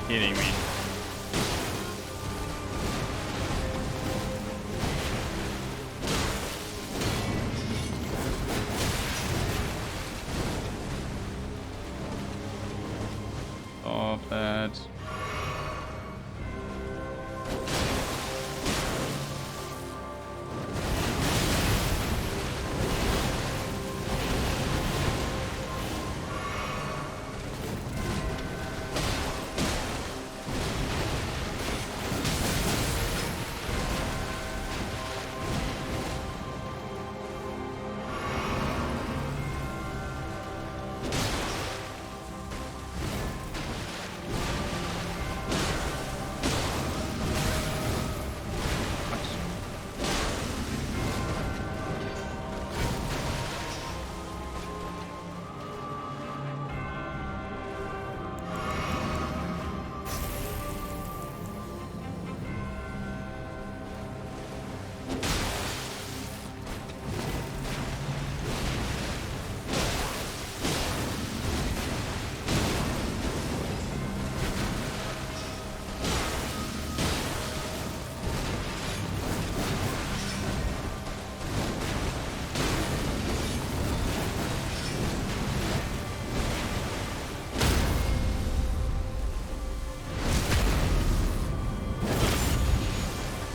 Kidding me. Stop that.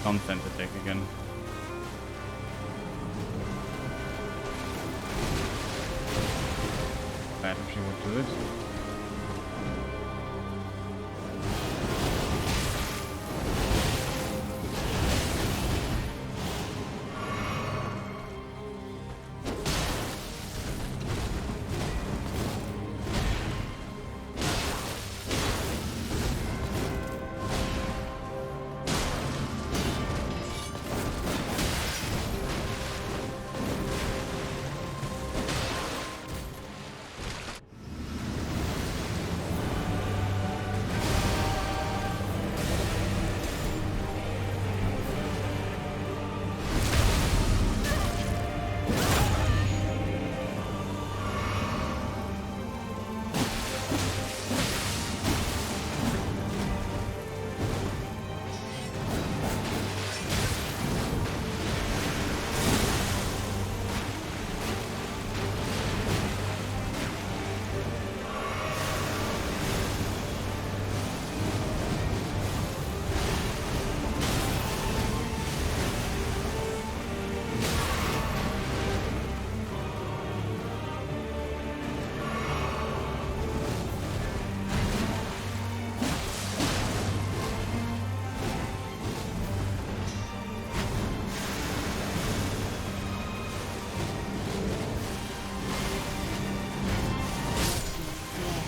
Nonsense attack again. Bad if she would do it.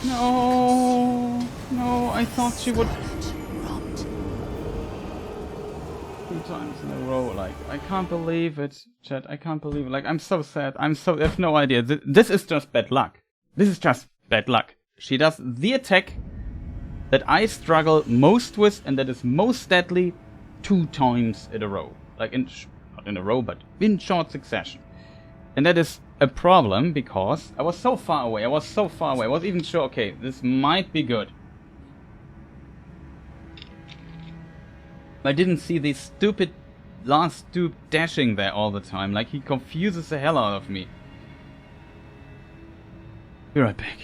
No, no, I thought she would. Rot. 2 times in a row, like, I can't believe it, chat, I can't believe it, like, I'm so sad, I have no idea, this is just bad luck. This is just bad luck. She does the attack that I struggle most with, and that is most deadly 2 times in a row. Like, not in a row, but in short succession. And that is a problem, because I was so far away, I was even sure, okay, this might be good. I didn't see this stupid last dude dashing there all the time, like he confuses the hell out of me. Be right back.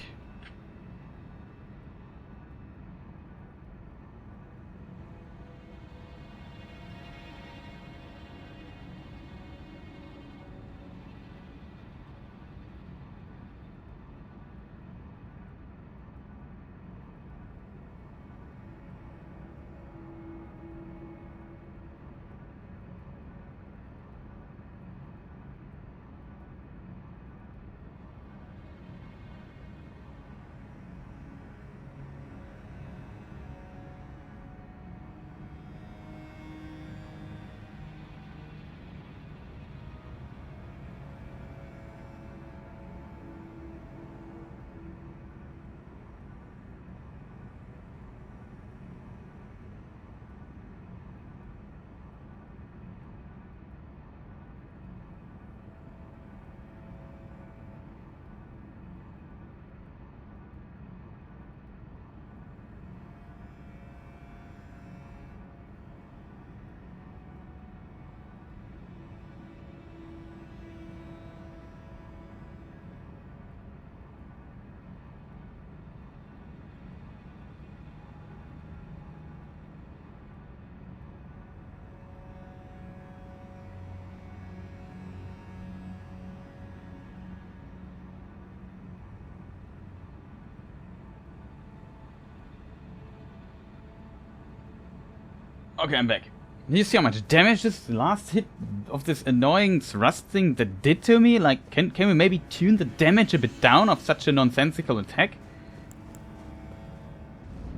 Okay, I'm back. You see how much damage this last hit of this annoying thrust thing that did to me? Like, can we maybe tune the damage a bit down of such a nonsensical attack?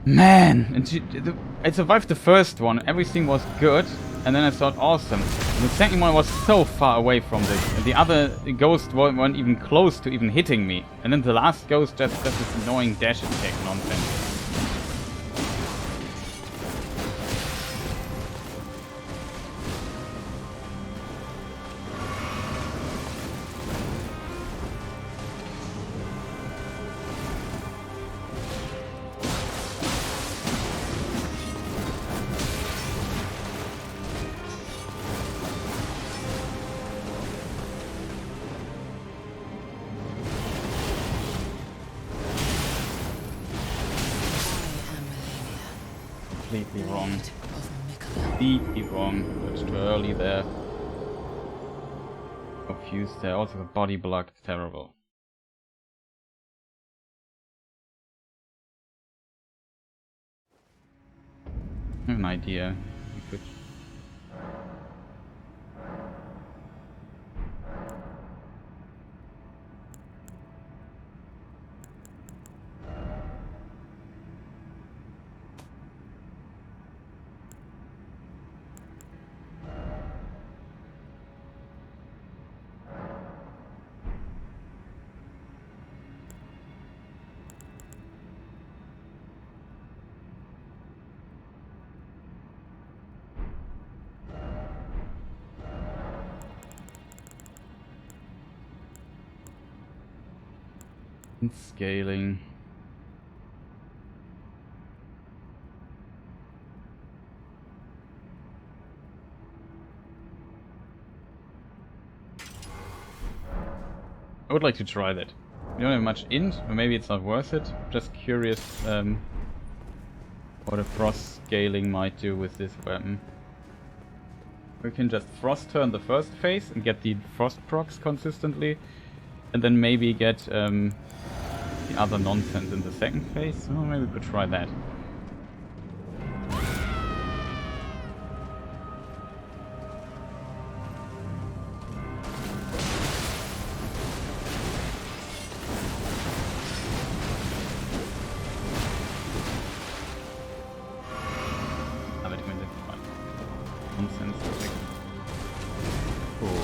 Man! And I survived the first one, everything was good, and then I thought, awesome. And the second one was so far away from this, and the other ghost weren't even close to even hitting me. And then the last ghost just does this annoying dash attack nonsense. Completely wrong. Blade of Miquella. Completely wrong. It's too early there. Confused there. Also the body block. Terrible. I have an idea. We could... Scaling. I would like to try that. We don't have much int, or maybe it's not worth it. Just curious what a frost scaling might do with this weapon. We can just frost turn the first phase and get the frost procs consistently, and then maybe get the other nonsense in the second phase. Oh, maybe we could try that. Nonsense attack. Cool.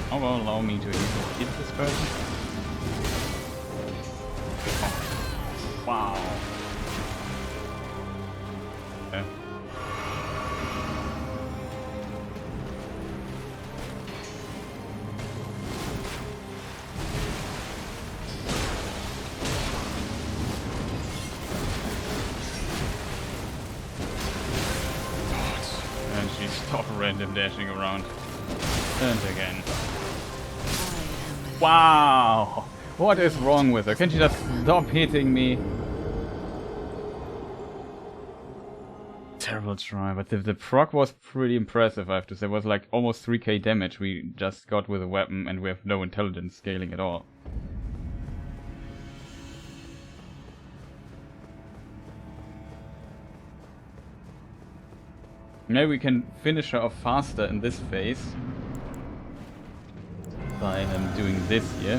How will allow me to hit this person? Oh. Wow. Okay. And she stopped random dashing around. And again. Wow! What is wrong with her? Can she just stop hitting me? Terrible try, but the proc was pretty impressive, I have to say. It was like almost 3k damage we just got with a weapon, and we have no intelligence scaling at all. Maybe we can finish her off faster in this phase by doing this here.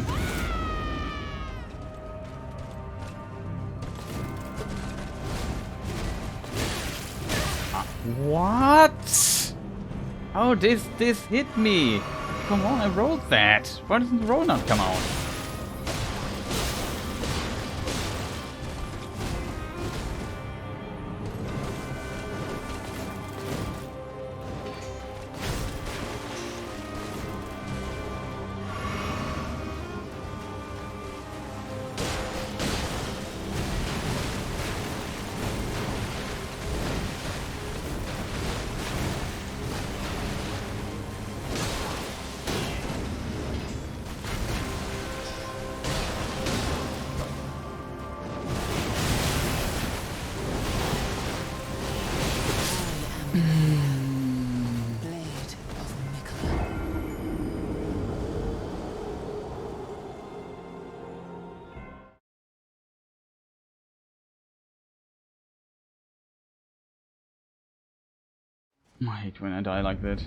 What? Oh, this hit me. Come on, I rolled that. Why doesn't the roll not come out? Blade of Miquella. I hate when I die like that.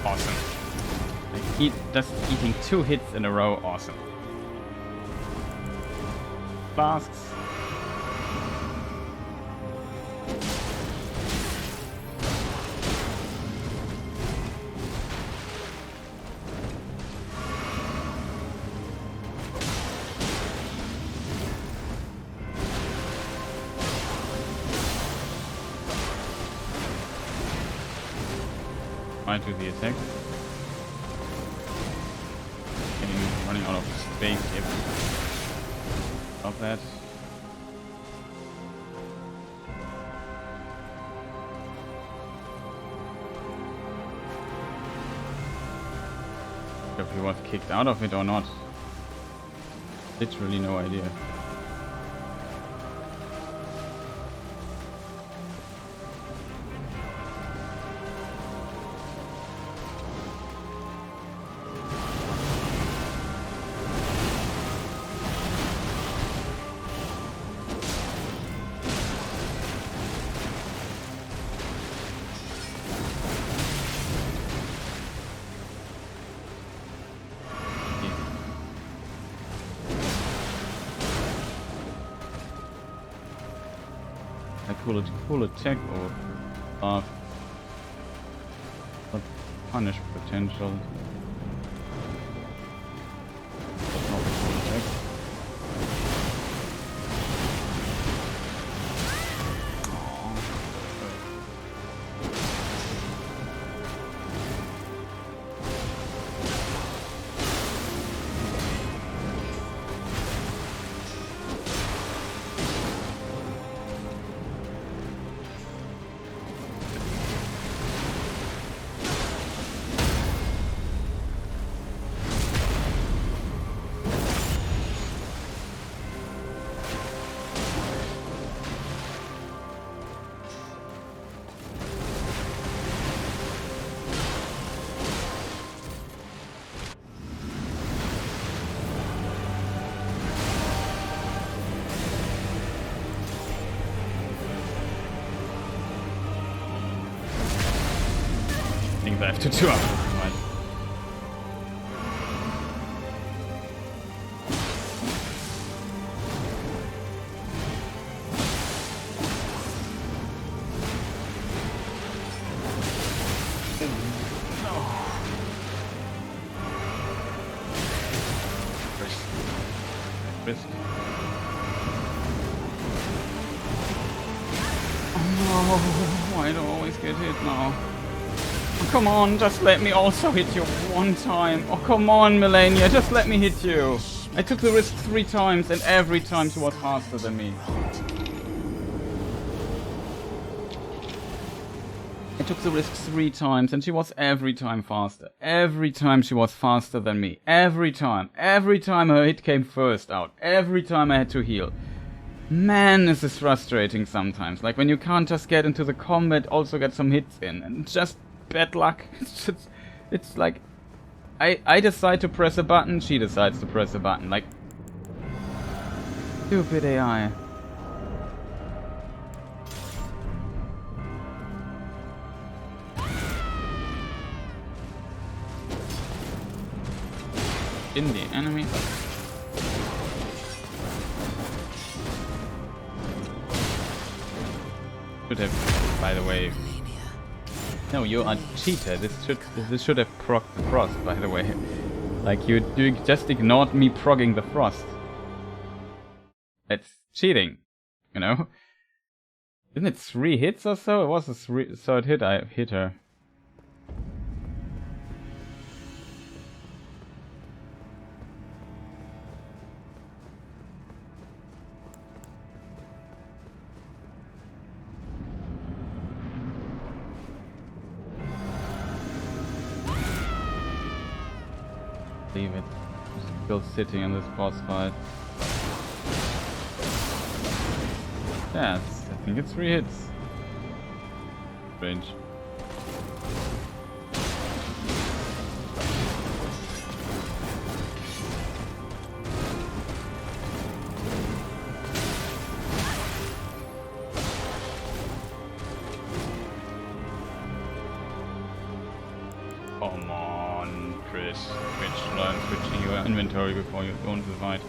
Awesome. Just eating 2 hits in a row, awesome. Flasks. Might do the attack. Okay, running out of space here. Stop that. If he was kicked out of it or not. Literally no idea. Cool attack or but punish potential. But not a cool attack. I have to do after this fight. Risk. Oh no, I don't always get hit now. Oh, come on, just let me also hit you one time. Oh, come on, Malenia, just let me hit you. I took the risk 3 times and every time she was faster than me. I took the risk 3 times and she was every time faster. Every time she was faster than me. Every time. Every time her hit came first out. Every time I had to heal. Man, this is frustrating sometimes. Like when you can't just get into the combat, also get some hits in. And just bad luck. It's like... I decide to press a button, she decides to press a button. Like... Stupid AI. In the enemy. Should have, by the way. No, you are cheater. This should have procced the frost, by the way. Like you just ignored me progging the frost. That's cheating, you know. Isn't it 3 hits or so? It was a 3rd hit. I hit her. Leave it. Just still sitting in this boss fight. Yeah, I think it's 3 hits. Strange. Come on, Chris. Learn switching your inventory before you go into the fight.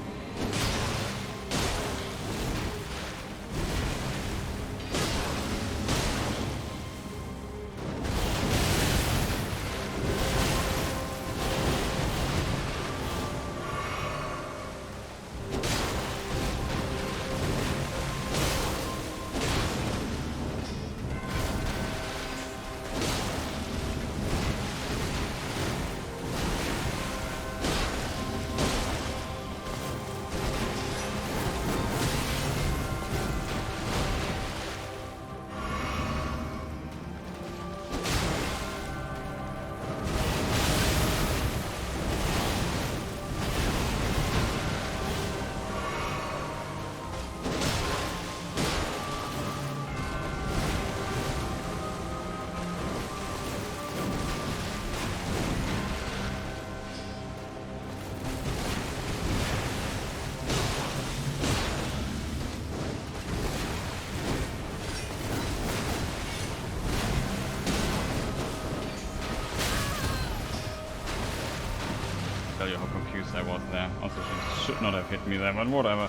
Tell you how confused I was there. Also, she should not have hit me there, but whatever.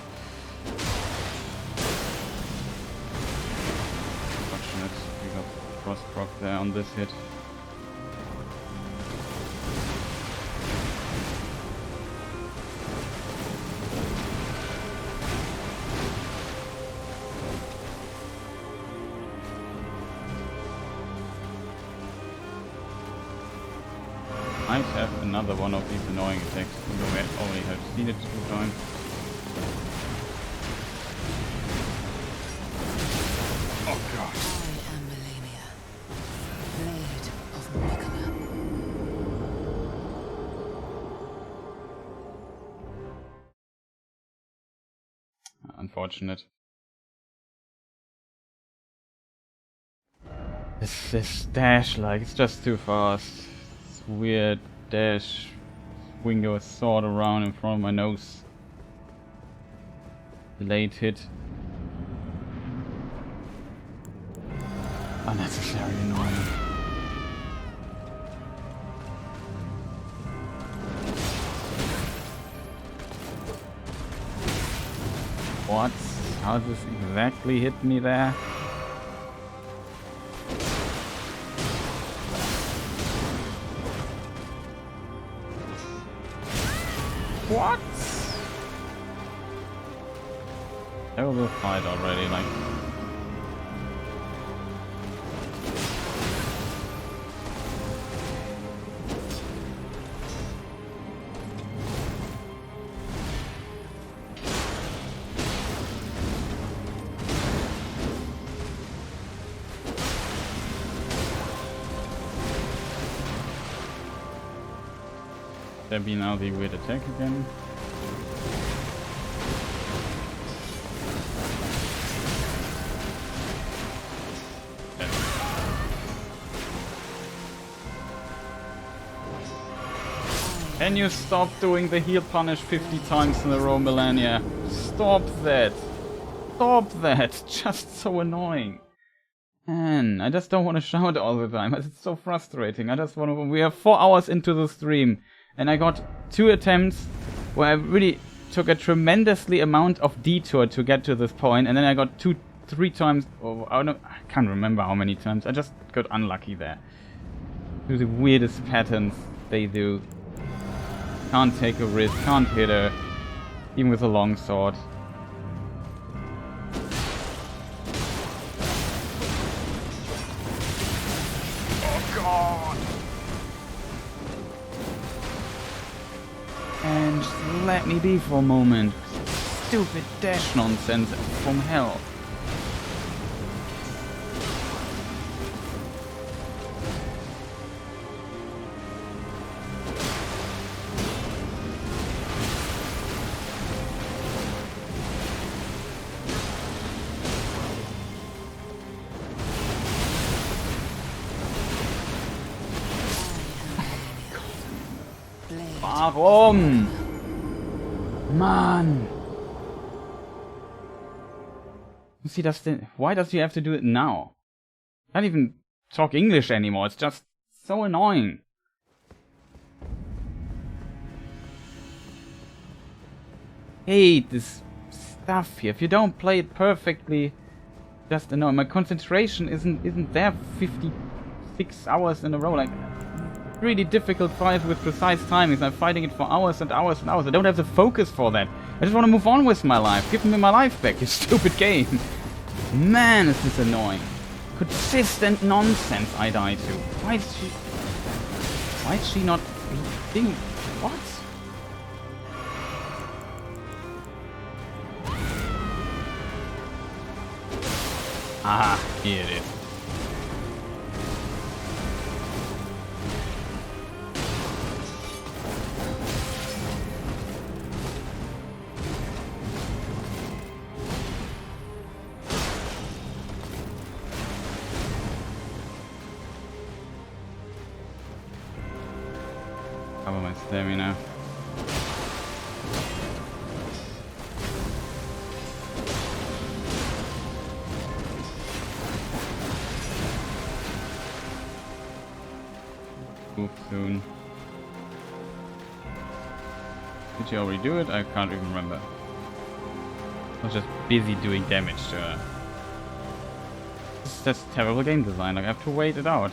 Fortunate, we got frost proc there on this hit. Might have another one of these annoying attacks, although I already have seen it 2 times. Oh god. I am Malenia, Blade of Miquella. Unfortunate. This dash, like, it's just too fast. Weird dash, swing your sword around in front of my nose. Delayed hit. Unnecessarily annoying. What? How does this exactly hit me there? What? Terrible fight already, like... There be now the weird attack again. Can you stop doing the heal punish 50 times in a row, Malenia? Stop that! Stop that! Just so annoying. Man, I just don't want to shout all the time. It's so frustrating. I just want to... We are 4 hours into the stream. And I got 2 attempts where I really took a tremendously amount of detour to get to this point, and then I got 3 times, or I can't remember how many times. I just got unlucky there. Do the weirdest patterns they do. Can't take a risk, can't hit her, even with a long sword. Oh god! And just let me be for a moment. Stupid dash nonsense from hell. Warum? Mann! See, that's the... Why does he have to do it now? Can't even talk English anymore. It's just so annoying. Hate this stuff here. If you don't play it perfectly, just annoying. My concentration isn't there 56 hours in a row. Like, really difficult fight with precise timings. I'm fighting it for hours and hours and hours. I don't have the focus for that. I just want to move on with my life. Give me my life back, you stupid game. Man, is this annoying. Consistent nonsense I die to. Why is she not being... What? Aha, here it is. Cover my stamina. Move soon. Did you already do it? I can't even remember. I was just busy doing damage to her. That's terrible game design. Like, I have to wait it out.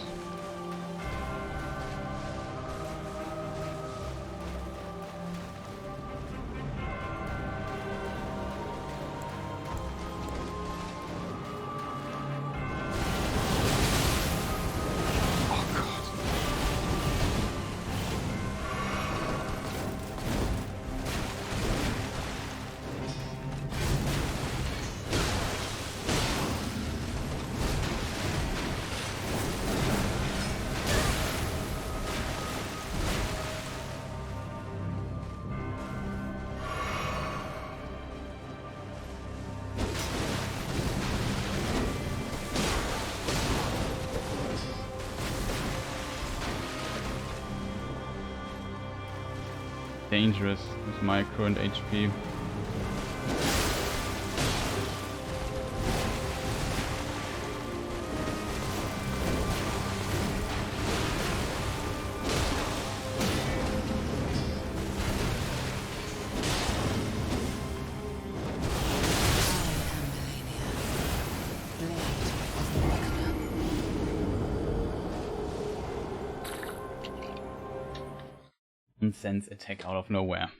Dangerous with my current HP. nonsense attack out of nowhere.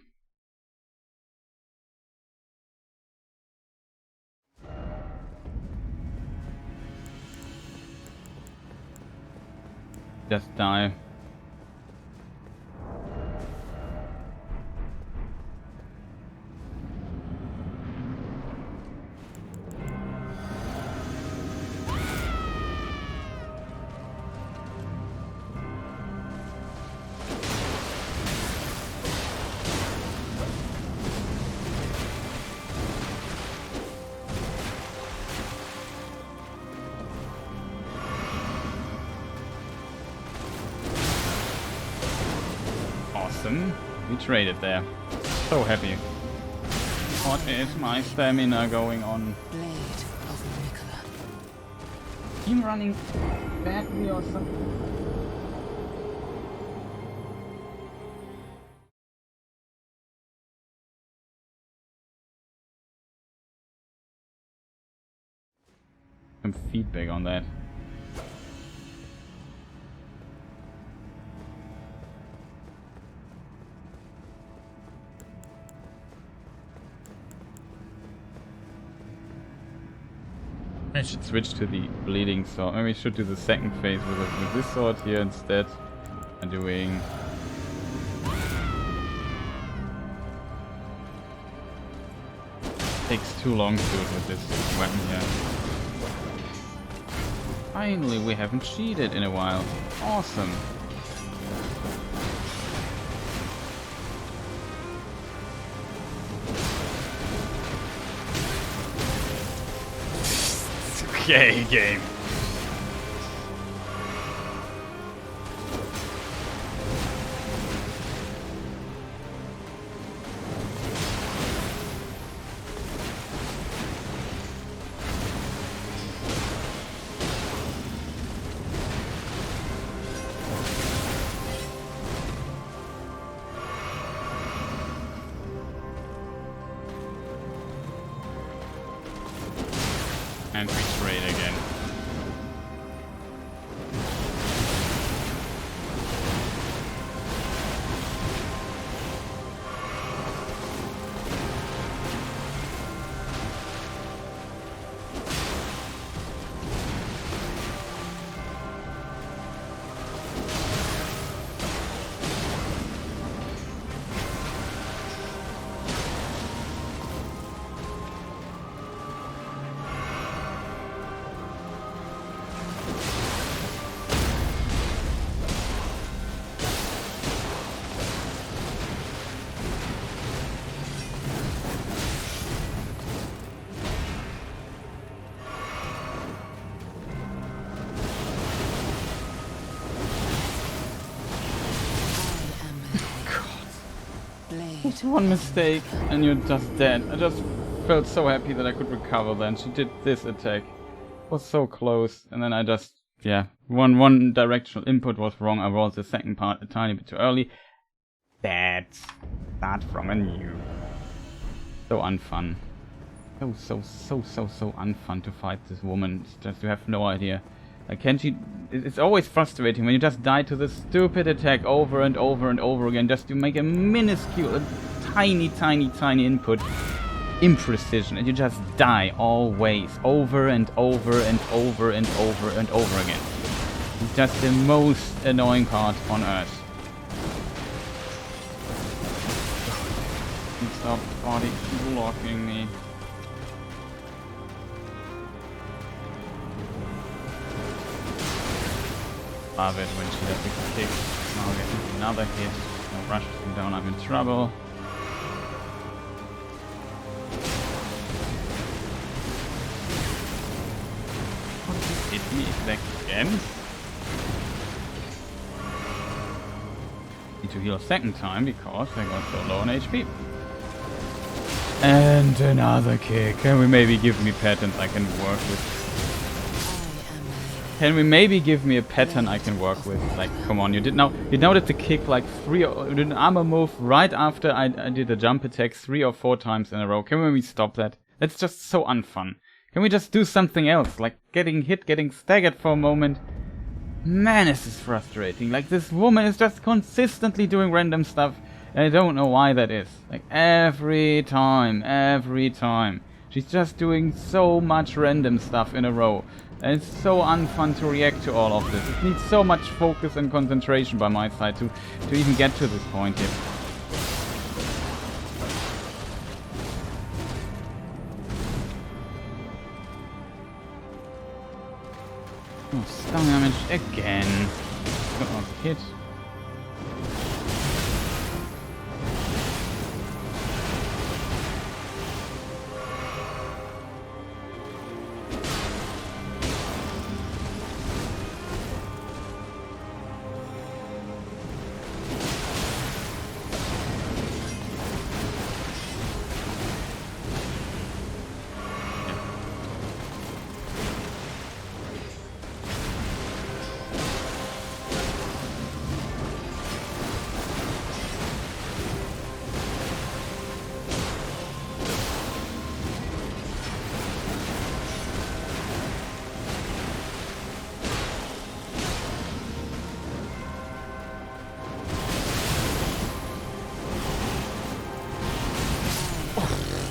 Just die. We traded there. So happy. What is my stamina going on? Blade of Miquella. Team running badly or something? Some feedback on that. I should switch to the bleeding sword. Maybe we should do the second phase with this sword here instead. And doing... Takes too long to do it with this weapon here. Finally, we haven't cheated in a while. Awesome. Okay, game. And we trade again. It's one mistake and you're just dead. I just felt so happy that I could recover then. She did this attack. It was so close. And then I just, yeah, one directional input was wrong. I rolled the second part a tiny bit too early. That's start from anew. So unfun. So unfun to fight this woman. It's just, you have no idea. Like, can't she... It's always frustrating when you just die to this stupid attack over and over and over again, just to make a minuscule, a tiny input, imprecision, and you just die always, over and over and over and over and over again. It's just the most annoying part on Earth. Stop body blocking me. Love it when she does a kick. Now getting another hit. No rushes me down, I'm in trouble. Hit me again. Need to heal a second time because I got so low on HP. And another kick. Can we maybe give me patterns I can work with? Can we maybe give me a pattern I can work with? Like, come on, you noted the kick like you did an armor move right after I did a jump attack 3 or 4 times in a row. Can we stop that? That's just so unfun. Can we just do something else? Like getting hit, getting staggered for a moment. Man, is this frustrating. Like, this woman is just consistently doing random stuff, and I don't know why that is. Like, every time. She's just doing so much random stuff in a row. And it's so unfun to react to all of this. It needs so much focus and concentration by my side to even get to this point here. Oh, stun damage again. Got one hit.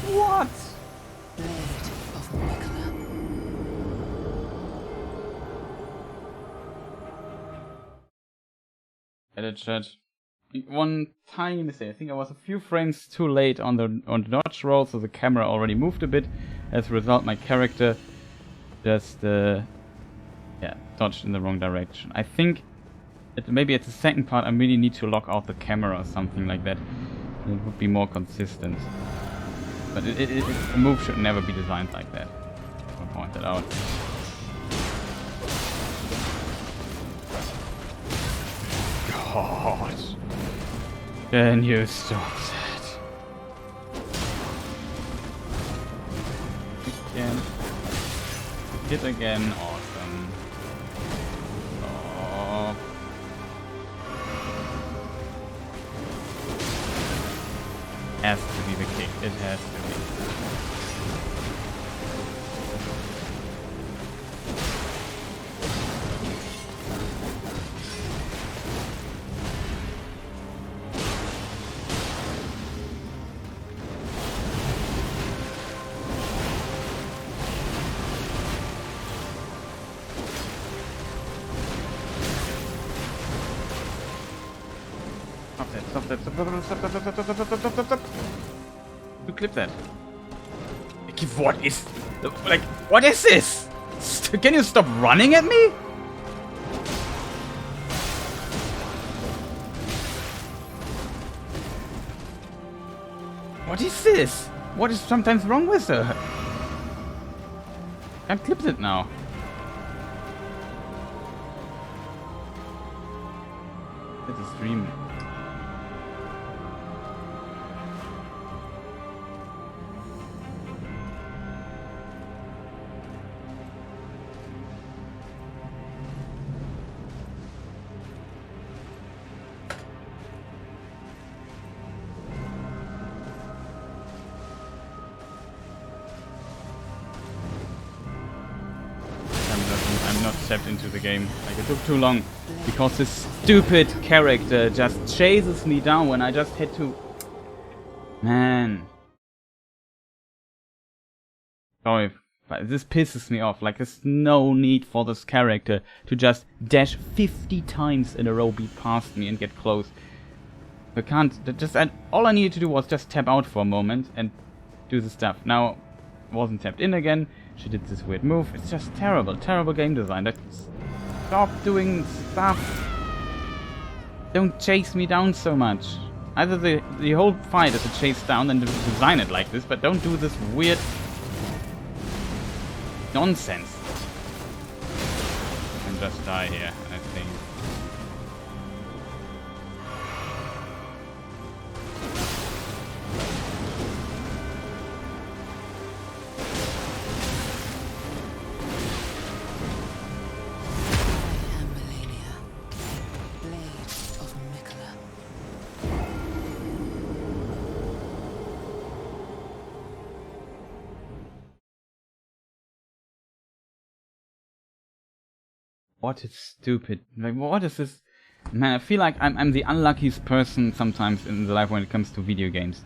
What? Blade of Miquella. Edit chat. One tiny mistake. I think I was a few frames too late on the dodge roll, so the camera already moved a bit. As a result, my character just dodged in the wrong direction. I think maybe at the second part I really need to lock out the camera or something like that. It would be more consistent. But a move should never be designed like that. I'll point that out. God. Can you stop that? Again. Hit again. Awesome. Oh. Has to be the kick. It has to be. Stop. You clip that. What is... Like, what is this? Can you stop running at me? What is this? What is sometimes wrong with her? I've clipped it now. It's a stream. I'm not tapped into the game. Like, it took too long because this stupid character just chases me down when I just had to. Man. Sorry, but this pisses me off. Like, there's no need for this character to just dash 50 times in a row, be past me and get close. I can't. All I needed to do was just tap out for a moment and do the stuff. Now, wasn't tapped in again. She did this weird move. It's just terrible game design. Stop doing stuff. Don't chase me down so much. Either the whole fight is a chase down and design it like this, but don't do this weird nonsense. And just die here, I think. I am Malenia, Blade of Miquella. What is stupid? Like, what is this? Man, I feel like I'm the unluckiest person sometimes in life when it comes to video games.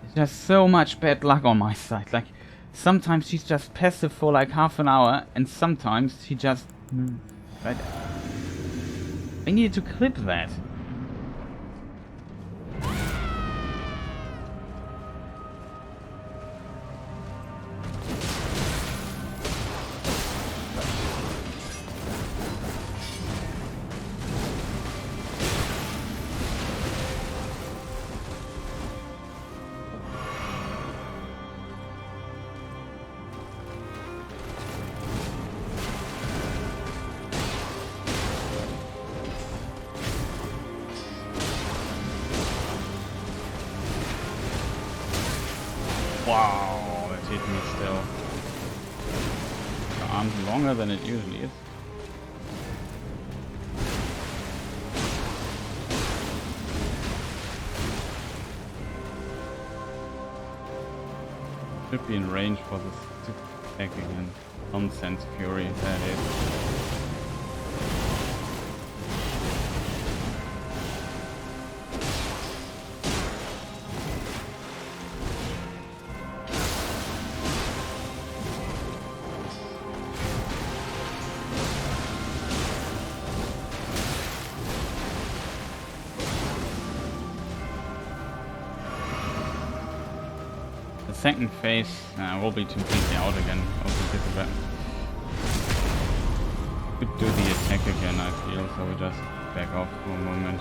There's just so much bad luck on my side. Like, sometimes she's just passive for like half an hour, and sometimes she just... Right? I needed to clip that. Wow, that hit me still. The arm's longer than it usually is. Should be in range for this attack again. Nonsense Fury, that is. The second phase will be completely out again of the different weapons. Could do the attack again, I feel, so we just back off for a moment.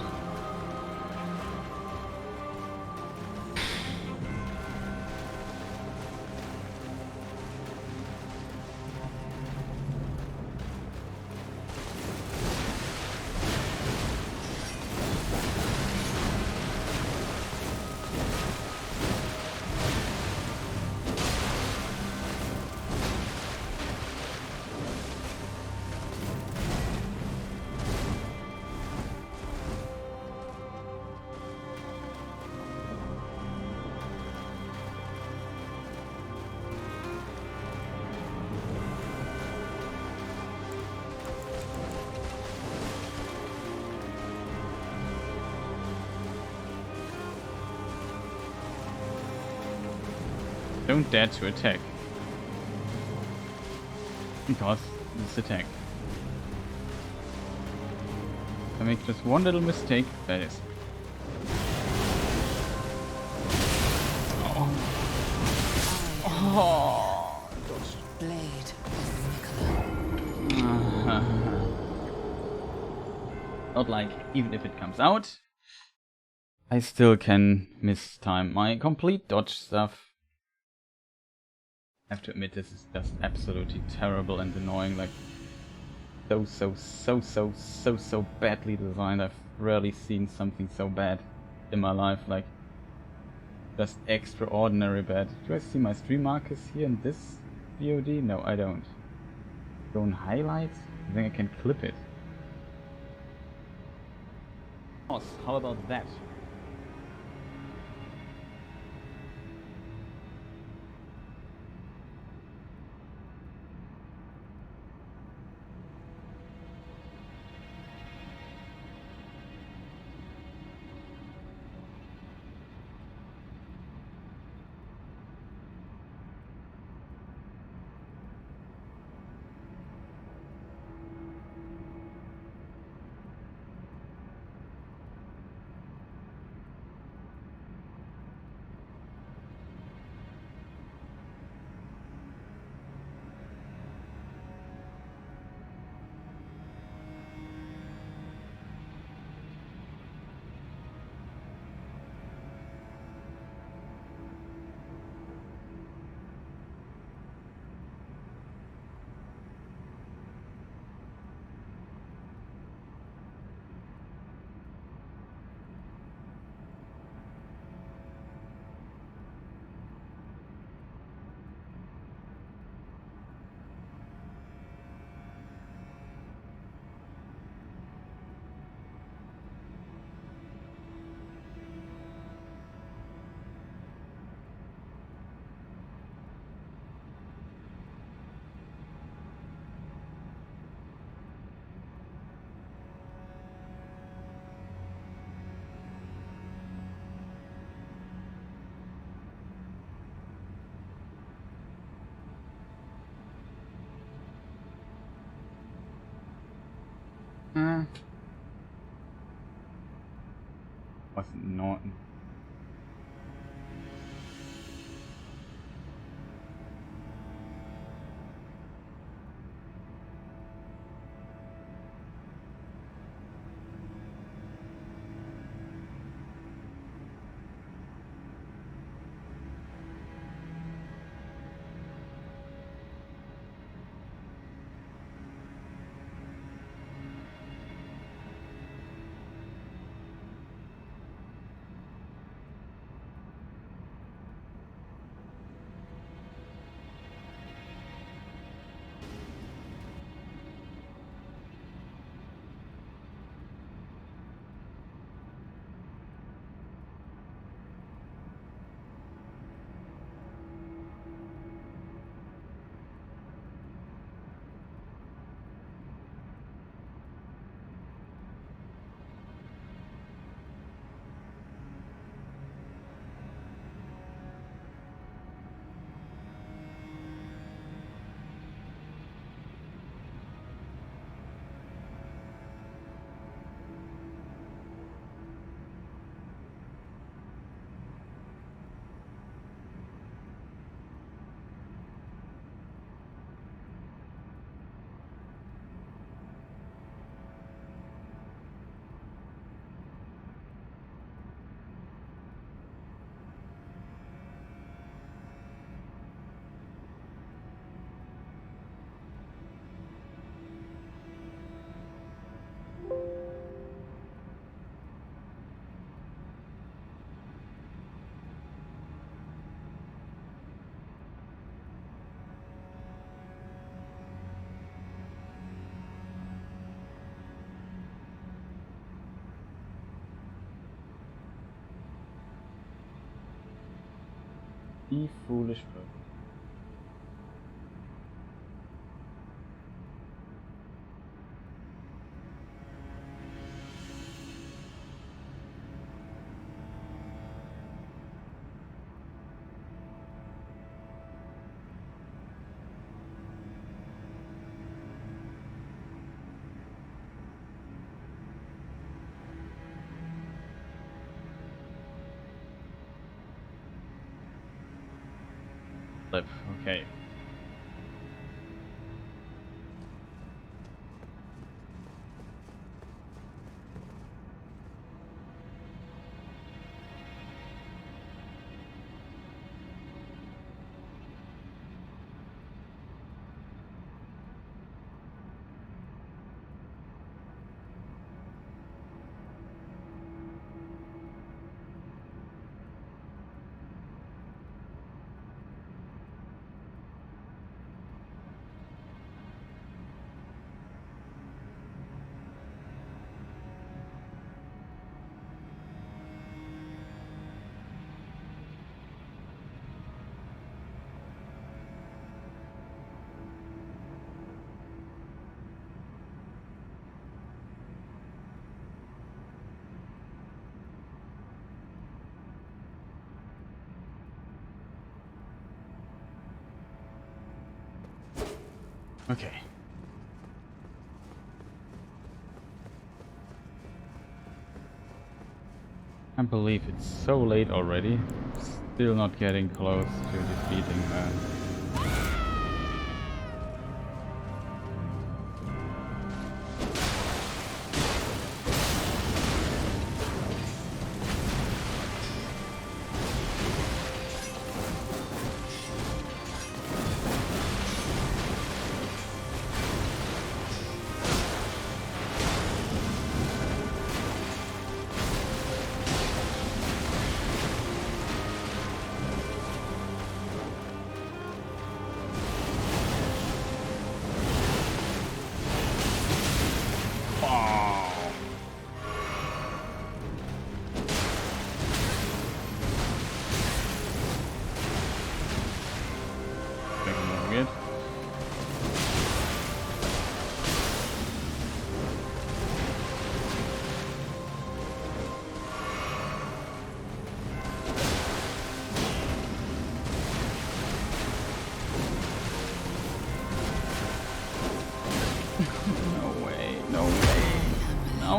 Don't dare to attack. Because this attack. I make just one little mistake, that is. Oh. Oh. Blade of Miquella. Not like, even if it comes out, I still can mistime my complete dodge stuff. I have to admit, this is just absolutely terrible and annoying, like so badly designed. I've rarely seen something so bad in my life, like just extraordinary bad. Do I see my stream markers here in this VOD? No, I don't. Go on highlights? I think I can clip it. How about that? there? Was not. Be foolish person. Flip, okay. Okay. Can't believe it's so late already. Still not getting close to defeating her.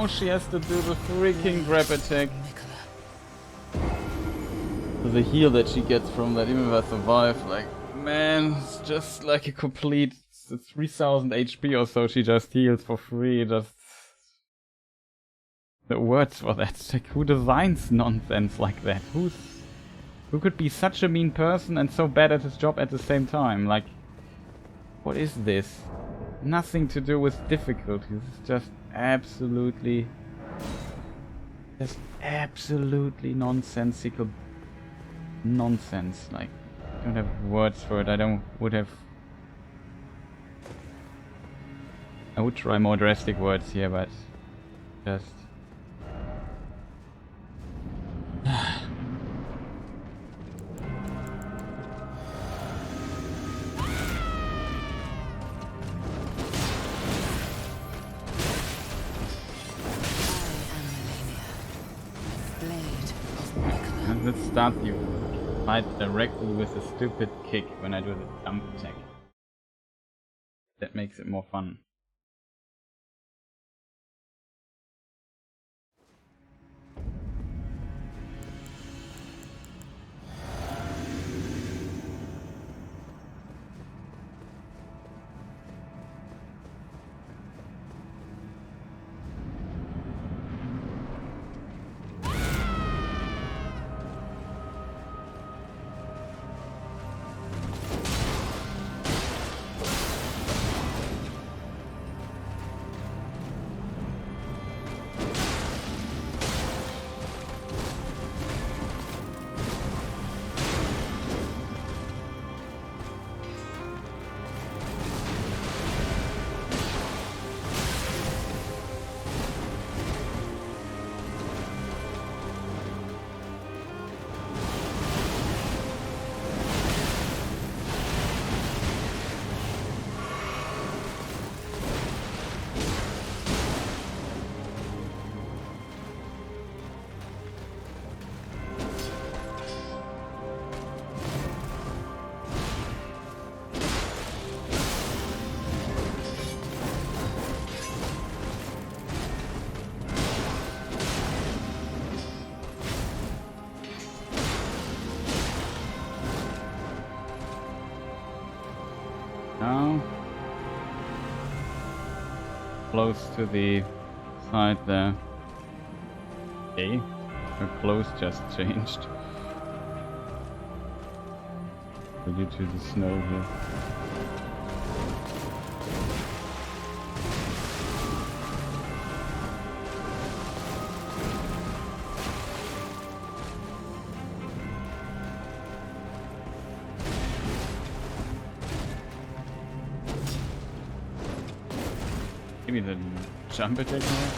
now she has to do the freaking grab attack. Miquella. The heal that she gets from that, even if I survive, like, man, it's just like a complete 3000 HP or so she just heals for free. Just the words for that. Like, who designs nonsense like that? Who could be such a mean person and so bad at his job at the same time? Like, what is this? Nothing to do with difficulties. It's just absolutely nonsensical nonsense. Like, I don't have words for it. I would try more drastic words here, but just Blade of Miquella. and let's start you fight directly with a stupid kick when I do the dump attack. That makes it more fun. Now, close to the side there. Okay, her clothes just changed. Due to the snow here. Maybe the jump attack now?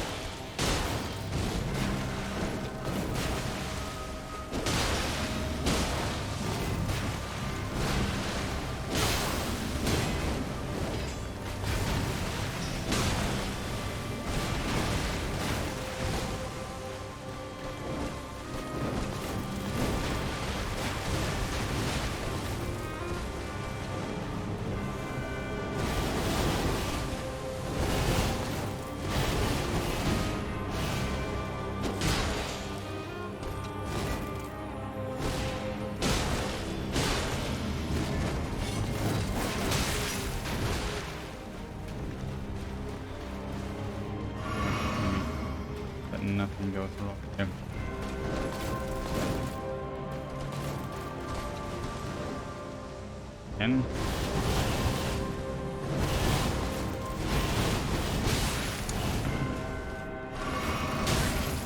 Nothing goes wrong. Yeah. And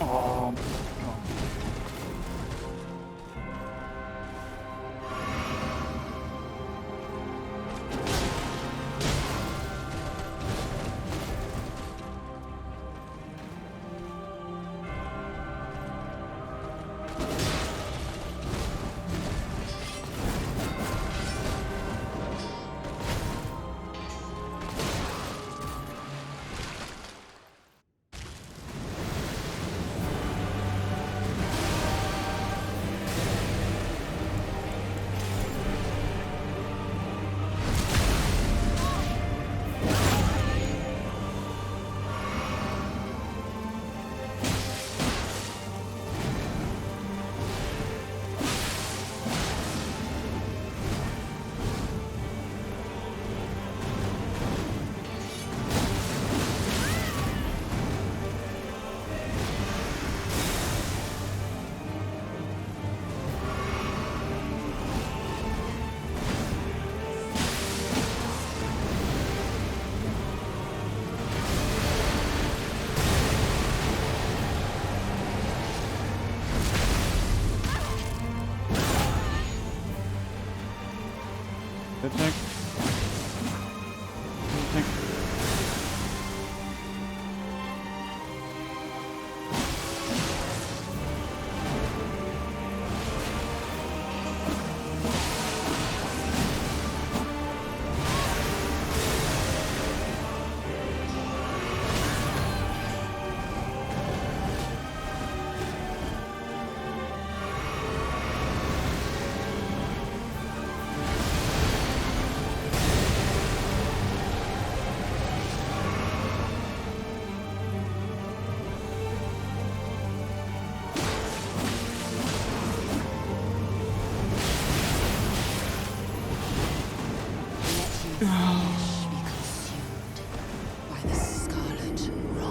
oh God. Attack. Attack.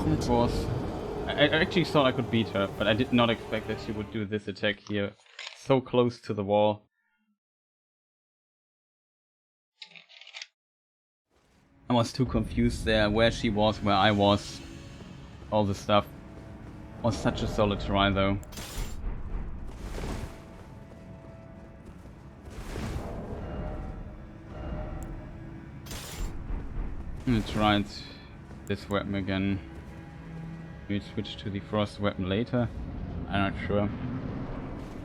It was... I actually thought I could beat her, but I did not expect that she would do this attack here. So close to the wall. I was too confused there, where she was, where I was. All the stuff. Was such a solid try though. I'm gonna try this weapon again. Maybe switch to the frost weapon later. I'm not sure.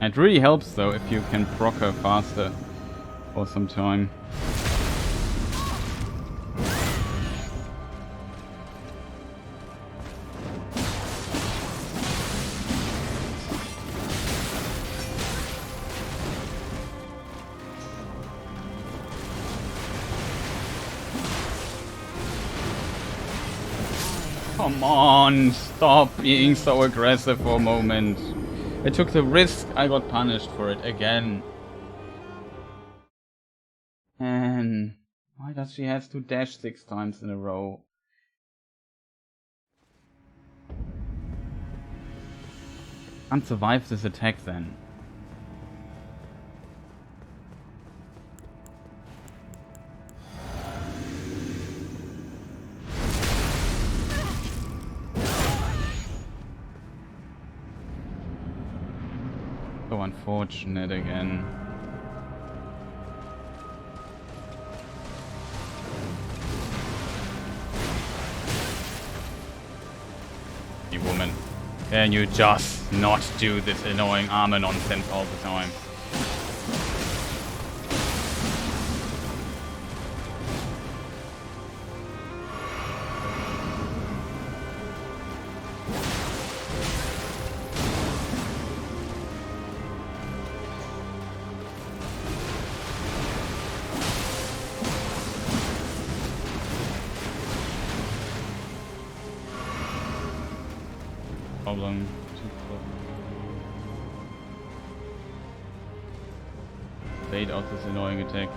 It really helps though if you can proc her faster for some time. Come on, stop being so aggressive for a moment. I took the risk, I got punished for it again. And why does she have to dash 6 times in a row? Can't survive this attack then. So unfortunate again. You woman, can you just not do this annoying armor nonsense all the time? Problem. Bait out this annoying attack.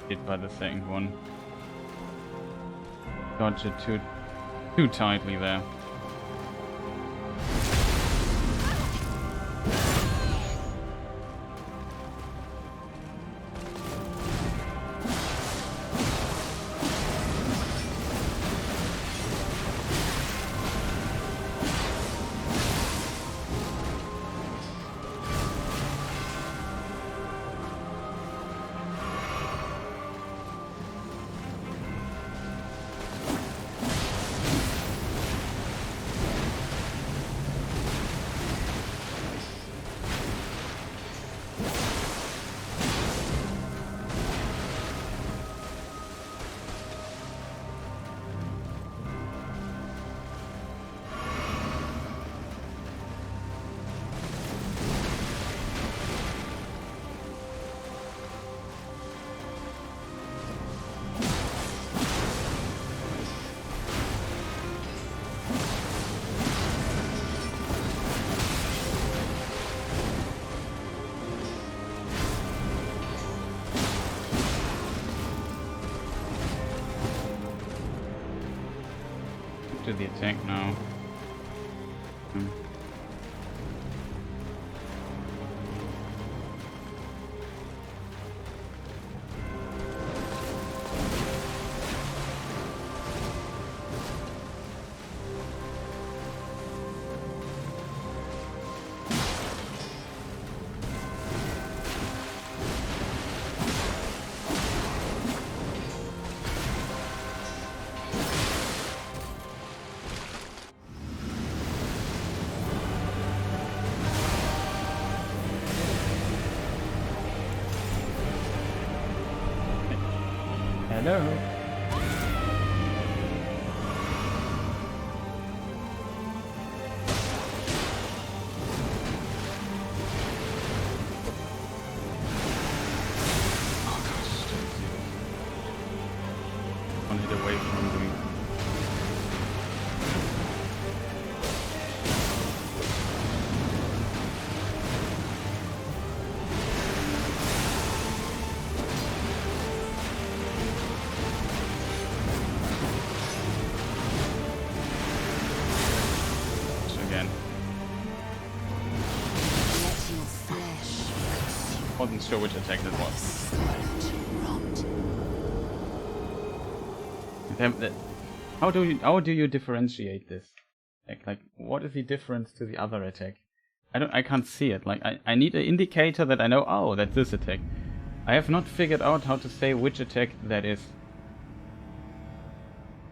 Hit by the second one. Dodge it too tightly there. To the attack now. Hello. One hit away from doing. Again. Let your flesh consume Wasn't sure which attack that the was. scarlet rot. How do you differentiate this? Like what is the difference to the other attack? I can't see it. Like I need an indicator that I know, oh, that's this attack. I have not figured out how to say which attack that is.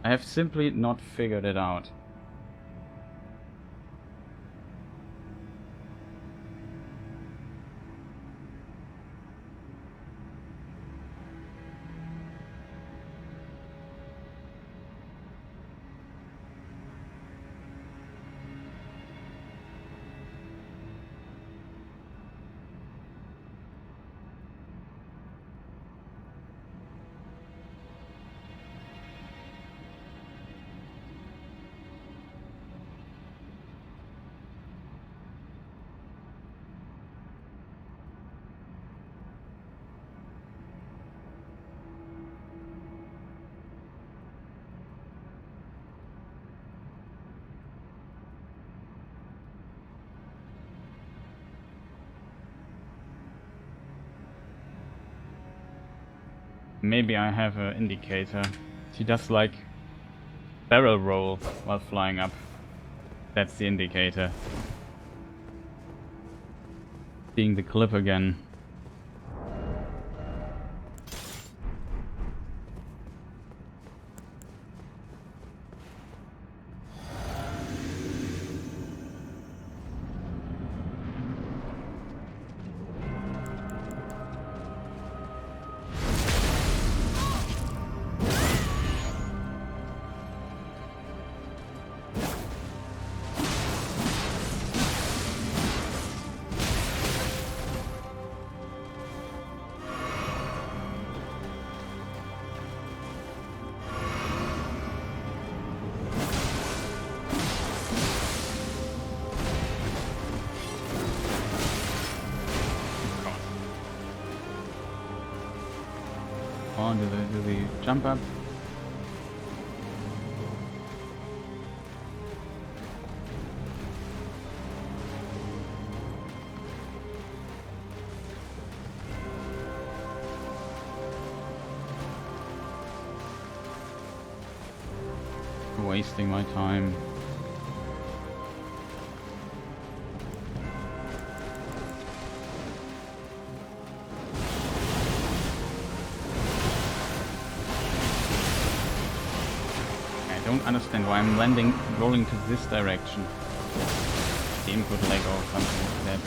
I have simply not figured it out. Maybe I have an indicator. She does like barrel roll while flying up. That's the indicator. Seeing the clip again. On to the jump up. Wasting my time. I don't understand why I'm rolling to this direction. The input lag or something like that.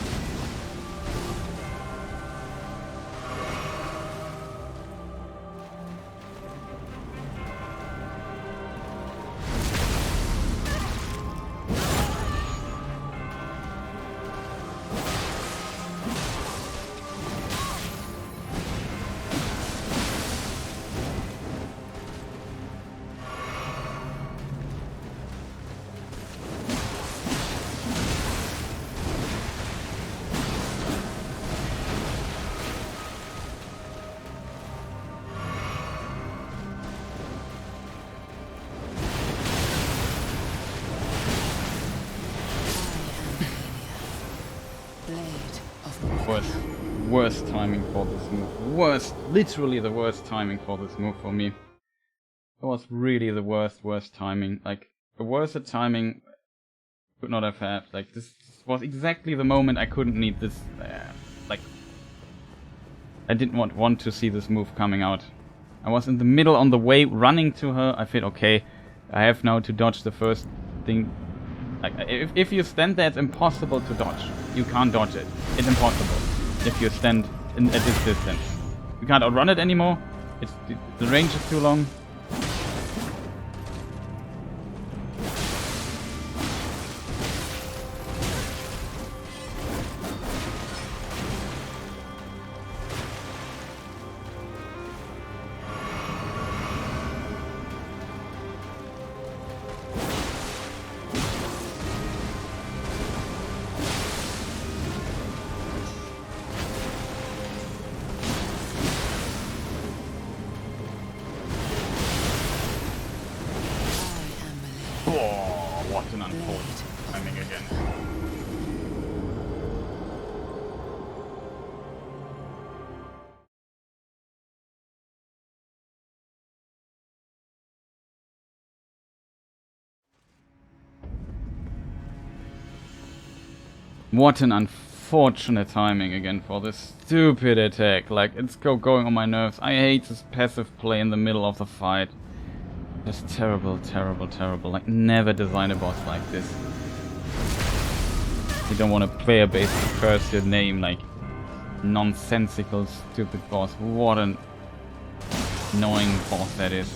Blade of Miquella. Worst timing for this move. Literally the worst timing for this move for me. It was really the worst timing. Like, a worse timing could not have had. Like, this was exactly the moment I couldn't need this. Like, I didn't want to see this move coming out. I was in the middle on the way running to her. I feel okay. I have now to dodge the first thing. Like, if you stand there, it's impossible to dodge. You can't dodge it. It's impossible if you stand at this distance. You can't outrun it anymore. The range is too long. Oh, what an unfortunate timing again. What an unfortunate timing again for this stupid attack. Like, it's going on my nerves. I hate this passive play in the middle of the fight. Just terrible, terrible, terrible. Like, never design a boss like this. You don't want to play a base to curse your name, like, nonsensical, stupid boss. What an annoying boss that is.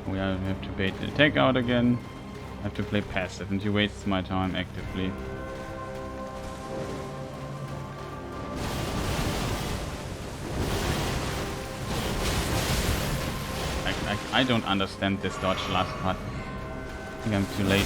We have to bait the attack out again. I have to play passive and he wastes my time actively. I don't understand this dodge last part. I think I'm too late.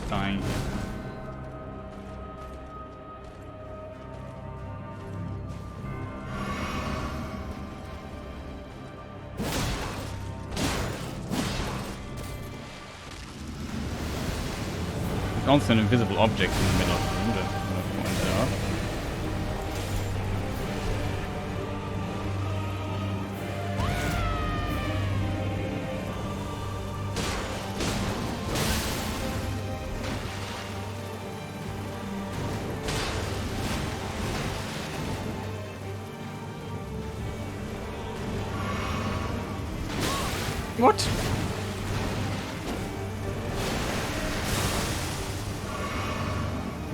Dying. There's also an invisible object in the middle of the room that I'm gonna point that out. What?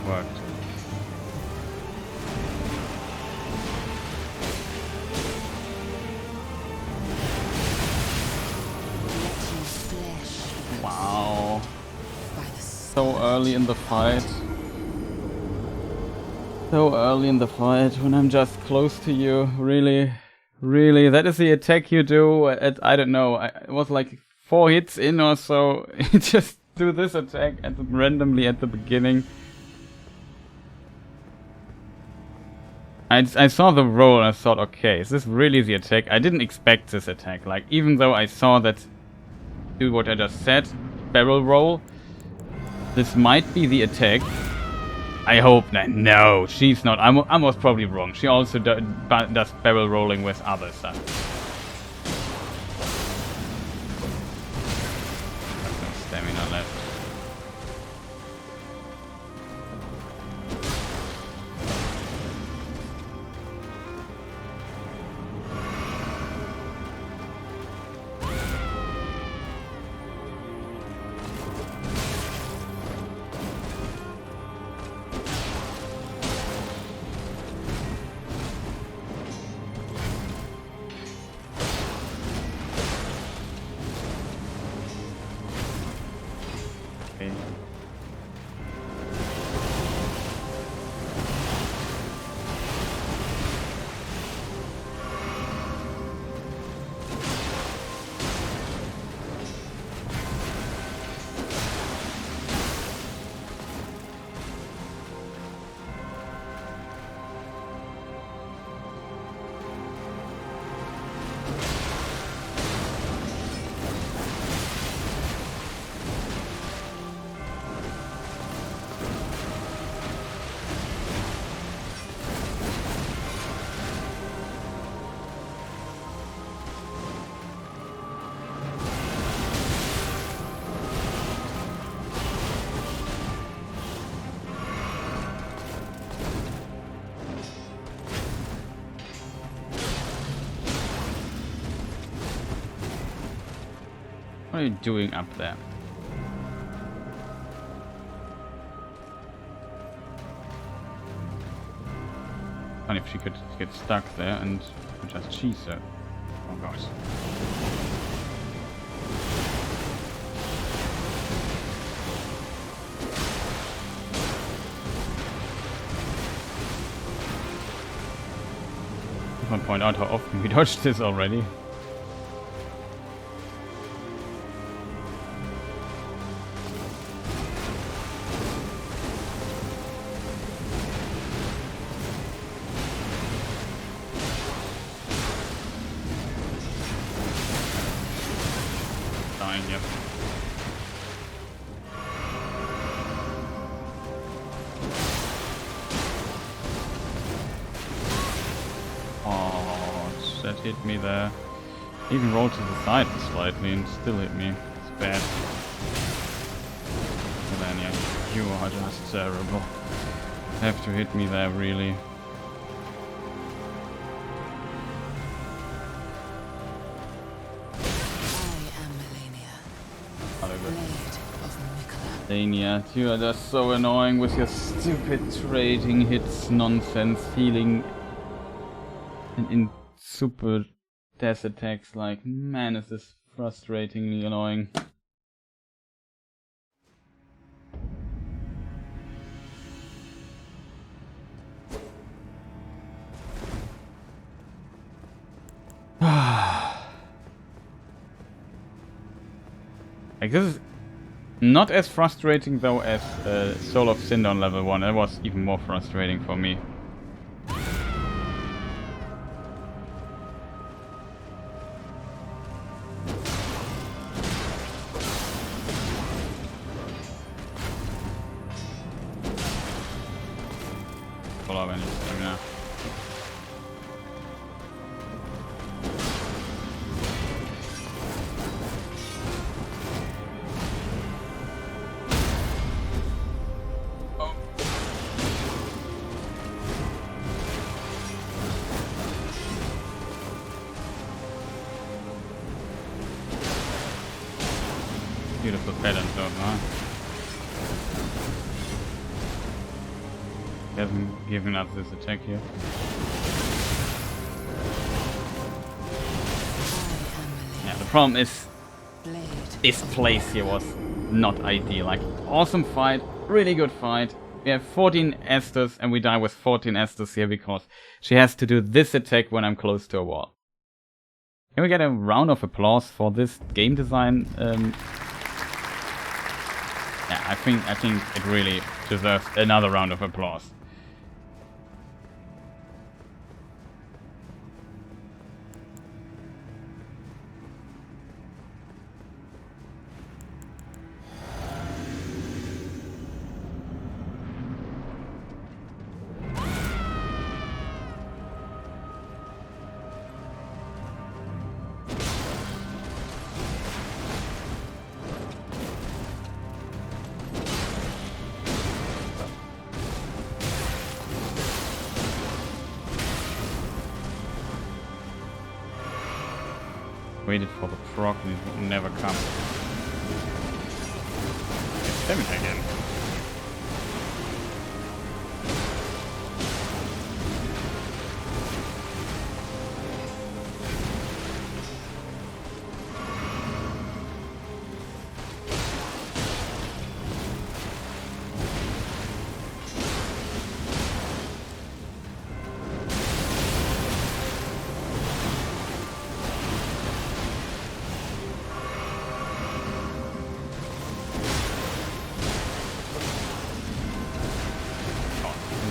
Worked. Wow. So early in the fight. So early in the fight when I'm just close to you. Really? Really? That is the attack you do at, I don't know, it was like 4 hits in or so. You just do this attack randomly at the beginning. I saw the roll and I thought, okay, is this really the attack? I didn't expect this attack. Like, even though I saw that, do what I just said, barrel roll, this might be the attack. I hope not. No, she's not. I was probably wrong. She also does barrel rolling with other stuff. Got no stamina left. Okay. What are you doing up there? And if she could get stuck there and just cheese her. Oh gosh. I want to point out how often we dodged this already. Yep. Oh, that hit me there. Even rolled to the side slightly and still hit me. It's bad. Malenia, you are just terrible. Have to hit me there, really. Blade of Miquella. Malenia, you are just so annoying with your stupid trading hits nonsense, healing and in super death attacks. Like, man, is this frustratingly annoying. Like, this is not as frustrating though as Soul of Cinder on level 1. That was even more frustrating for me. Follow any stamina. Beautiful pattern though, huh? He hasn't given up this attack here. Yeah, the problem is this place here was not ideal. Like, awesome fight, really good fight. We have 14 Estus and we die with 14 Estus here because she has to do this attack when I'm close to a wall. Can we get a round of applause for this game design? Yeah, I think it really deserves another round of applause. Waited for the proc and it would never come. Damn it again.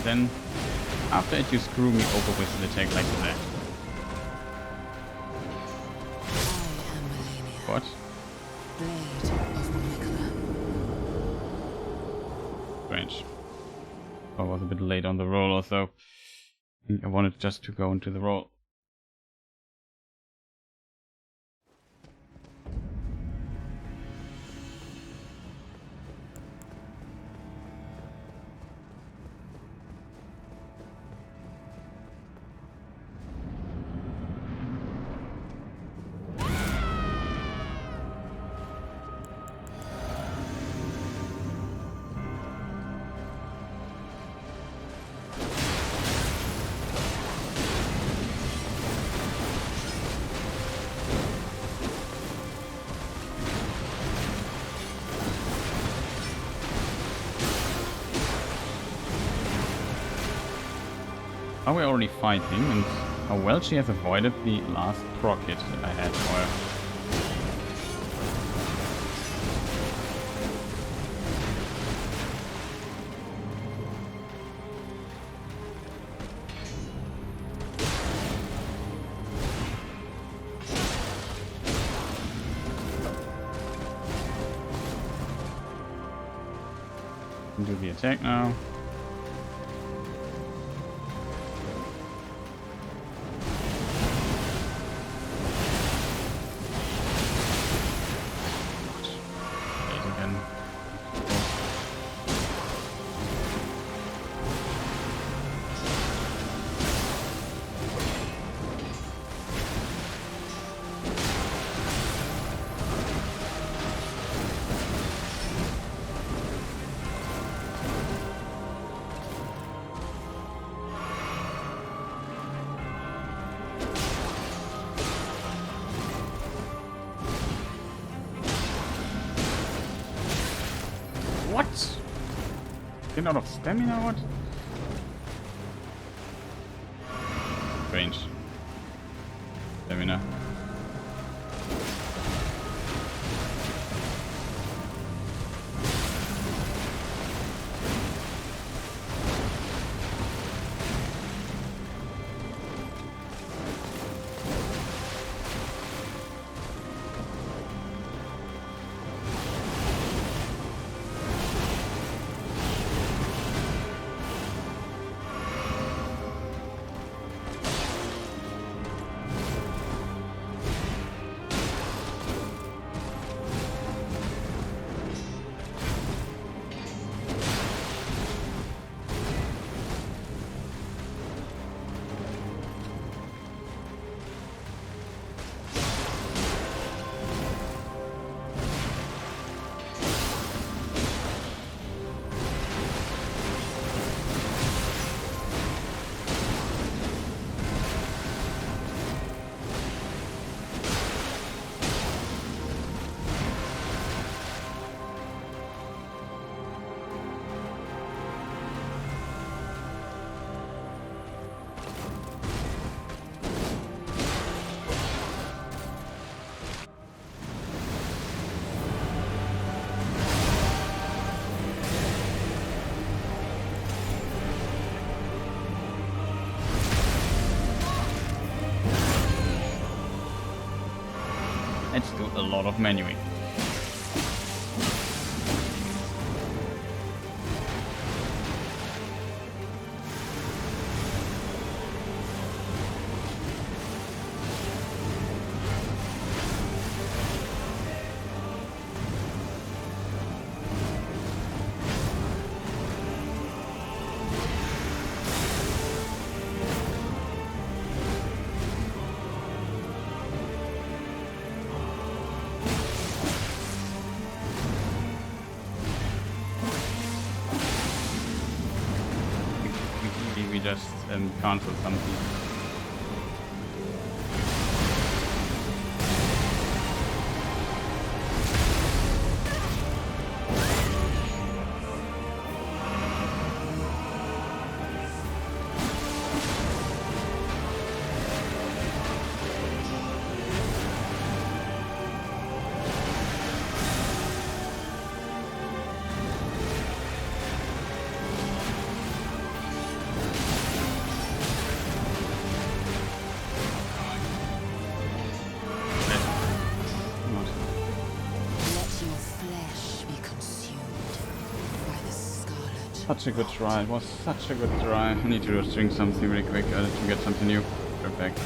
then after it you screw me over with an attack like that. I am Malenia, What? Blade of Miquella. Strange. I was a bit late on the roll also. I wanted just to go into the roll. Are we already fighting, and how well she has avoided the last proc hit I had for her. Do the attack now. What? Get out of stamina, what? Strange. Stamina. It's still a lot of menuing. We just cancel something. such a good try. It was such a good try. I need to drink something really quick to get something new. Perfect.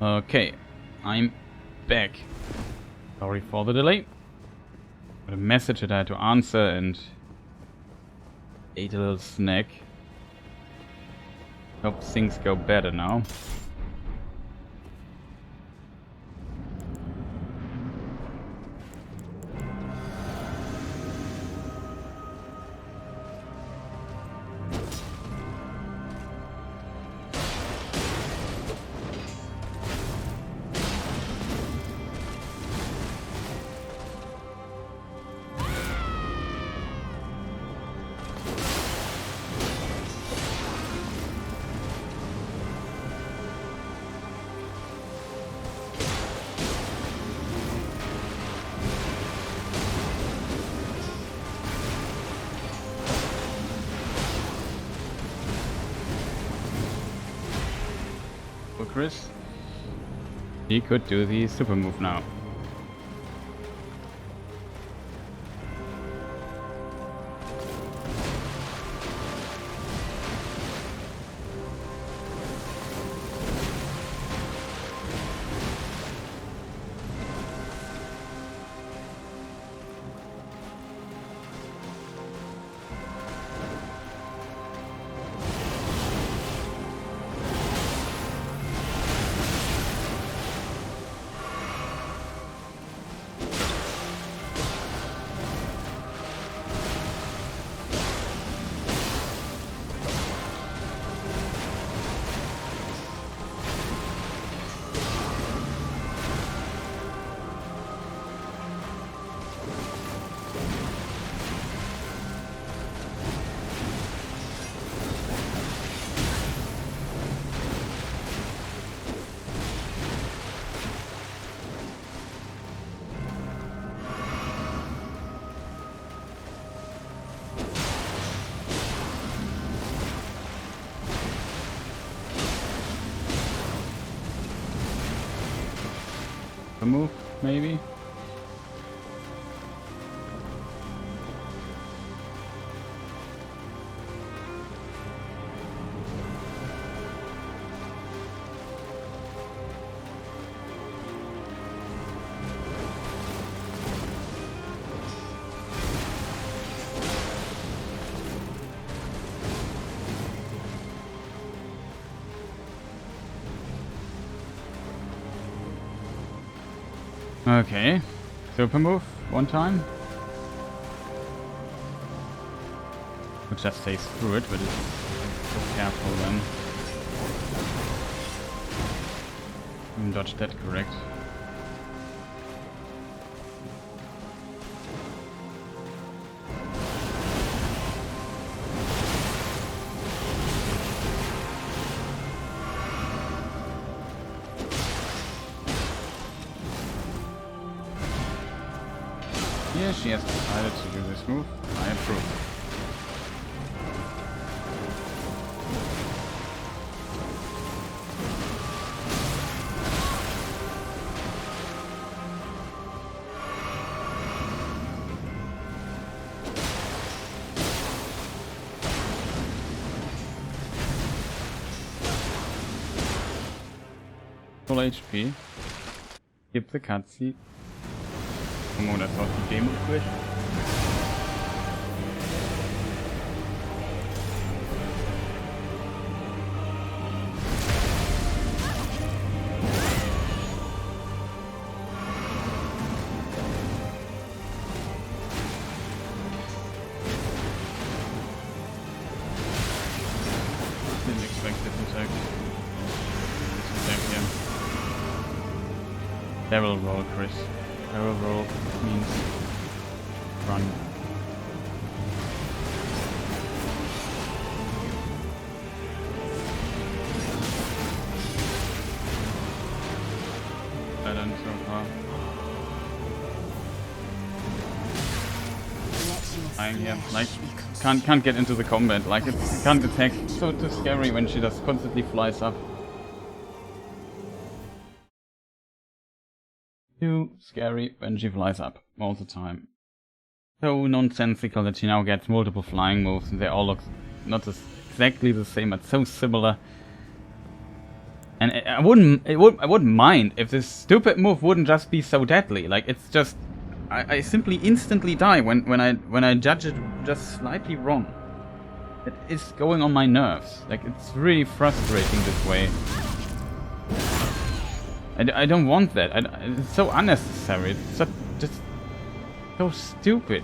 Okay, I'm back. Sorry for the delay. Got a message that I had to answer and ate a little snack. Hope things go better now. Chris. He could do the super move now. A move, maybe? Okay, super move, one time. We'll just stay through it, but it's so careful then. Dodge that correct. Yeah, she has decided to do this move. I approve. Full HP. Skip the cutscene. Oh, that's auch die Demo durch. Didn't expect this attack. This attack here. Barrel roll, Chris. Barrel roll means run. Better so far. Lying here, like can't get into the combat, like it can't attack. So too scary when she just constantly flies up. Too scary when she flies up all the time. So nonsensical that she now gets multiple flying moves and they all look not exactly the same but so similar. And I wouldn't mind if this stupid move wouldn't just be so deadly. Like, it's just, I simply instantly die when I judge it just slightly wrong. It is going on my nerves. Like, it's really frustrating this way. I don't want that. It's so unnecessary. It's just so stupid.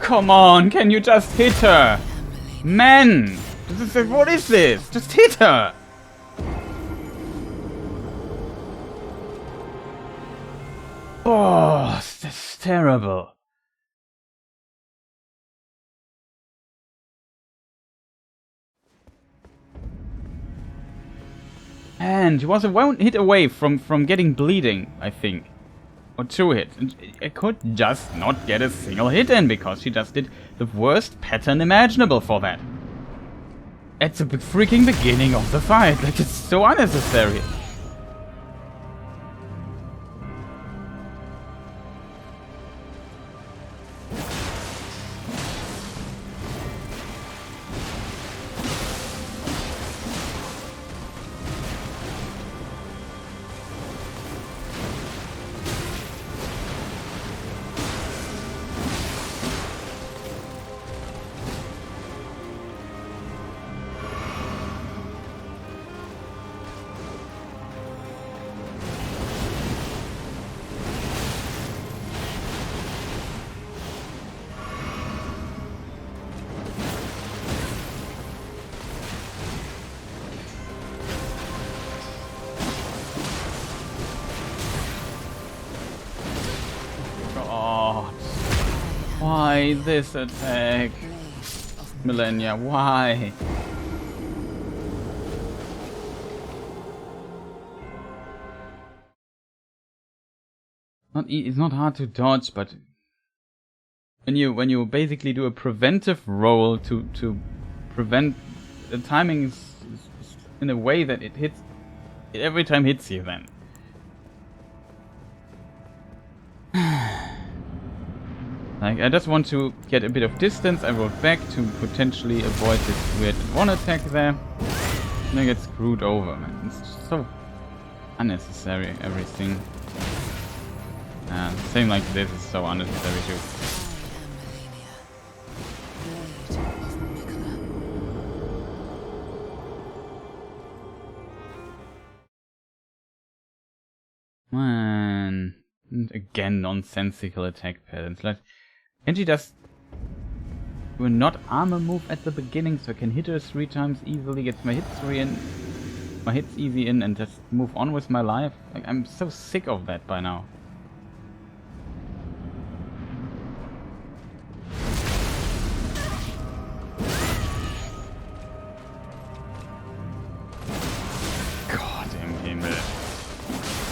Come on, can you just hit her? Man! What is this? Just hit her! Oh, that's terrible. And she was a one hit away from getting bleeding, I think. Or 2 hits. And I could just not get a single hit in because she just did the worst pattern imaginable for that. At the freaking beginning of the fight. Like, it's so unnecessary. Why this attack? Malenia, why? It's not hard to dodge, but when you basically do a preventive roll to prevent the timing is in a way that it every time hits you then. Like, I just want to get a bit of distance. I rolled back to potentially avoid this weird one attack there. And I get screwed over, man. It's just so unnecessary, everything. Same like this is so unnecessary too. I am Malenia, Blade of Miquella. Man. And again, nonsensical attack patterns. Like, can she just do a not armor move at the beginning so I can hit her 3 times easily, get my hits easy in, and just move on with my life? Like, I'm so sick of that by now.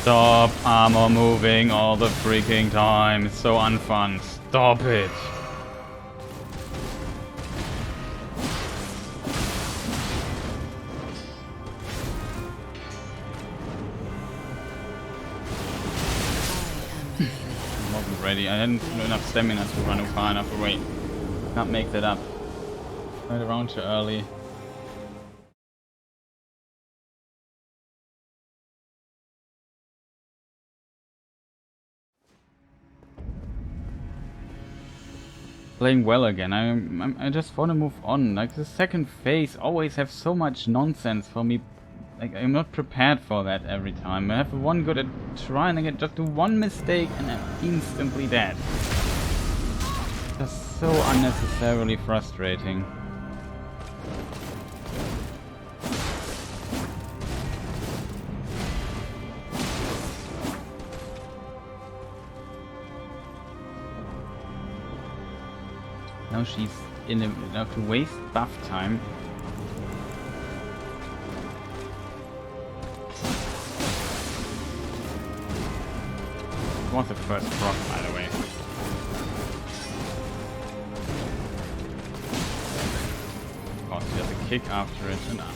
Stop armor moving all the freaking time. It's so unfun. Stop it. I wasn't ready. I hadn't enough stamina to run far enough away. Can't make that up. Right around too early. Playing well again. I just want to move on. Like, the second phase always have so much nonsense for me. Like, I'm not prepared for that every time. I have one good at trying to just do one mistake and I'm instantly dead. Just so unnecessarily frustrating. Now she's in enough to waste buff time. It was the first proc, by the way. Oh, she has a kick after it and up.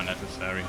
Unnecessary.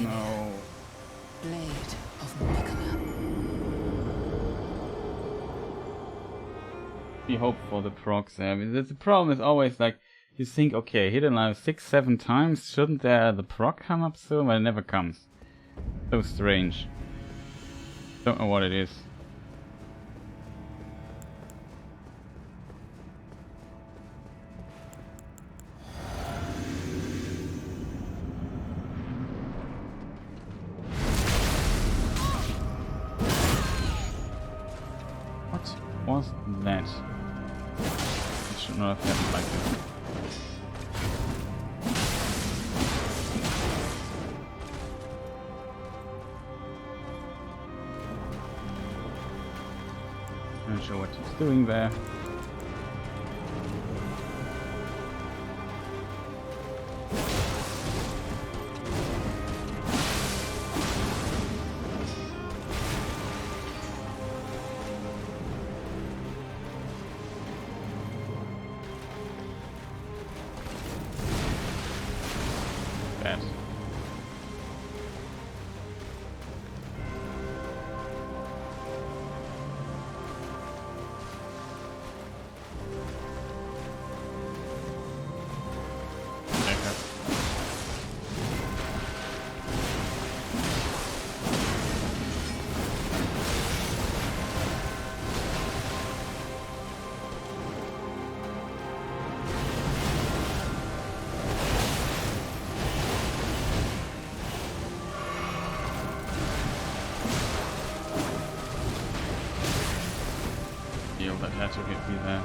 No. Blade of Miquella. We hope for the procs there. I mean, the problem is always like, you think, okay, hit him like 6-7 times, shouldn't there the proc come up soon? But it never comes. So strange. Don't know what it is. What was that? It should not have happened like this. Not sure what he's doing there. Bad. That had to hit me there.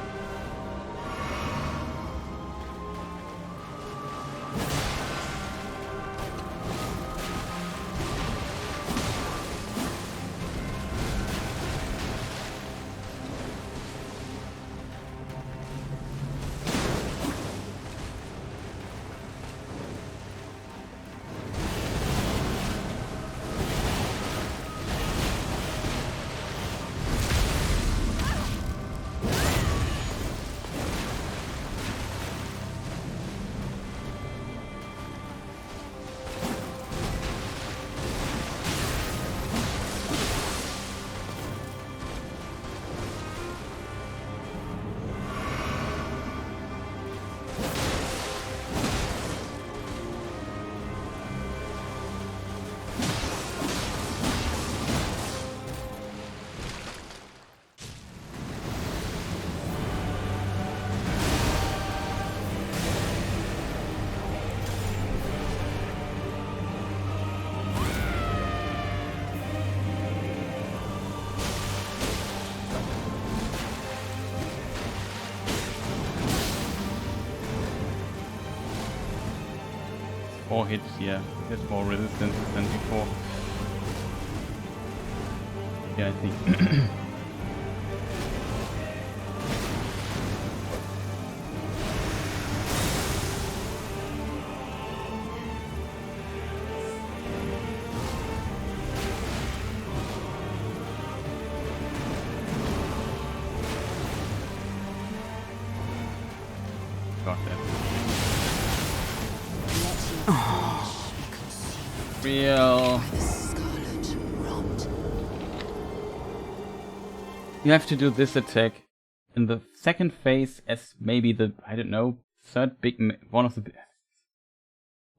Four hits here. There's more resistance than before. Yeah, I think. real. by the scarlet rot. You have to do this attack in the second phase as maybe the, I don't know, third big, one of the,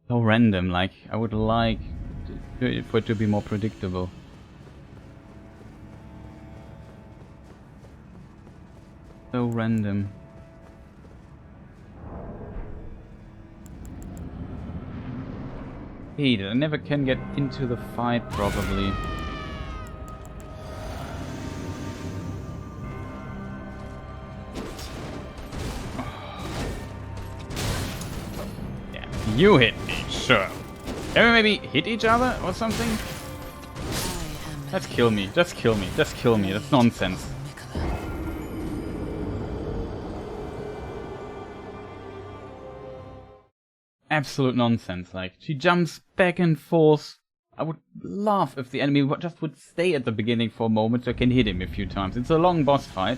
so random, like, I would like for it to be more predictable. So random. Hey, I never can get into the fight, probably. Yeah, you hit me, sure. Can we maybe hit each other or something? I am Let's kill me, just kill me, just kill me, that's nonsense. Miquella. Absolute nonsense, like, she jumps back and forth. I would laugh if the enemy just would stay at the beginning for a moment so I can hit him a few times. It's a long boss fight.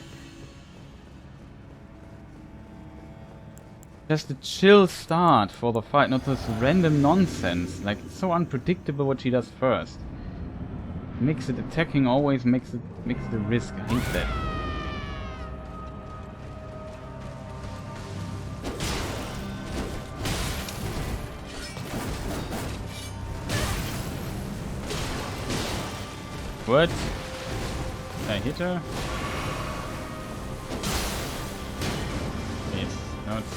Just a chill start for the fight, not this random nonsense. Like, it's so unpredictable what she does first. Makes it attacking always makes the risk. I hate that. What? Did I hit her? Yes. No, it's...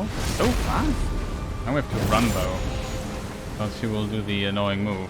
Oh, so fast! Now we have to run though, because she will do the annoying move.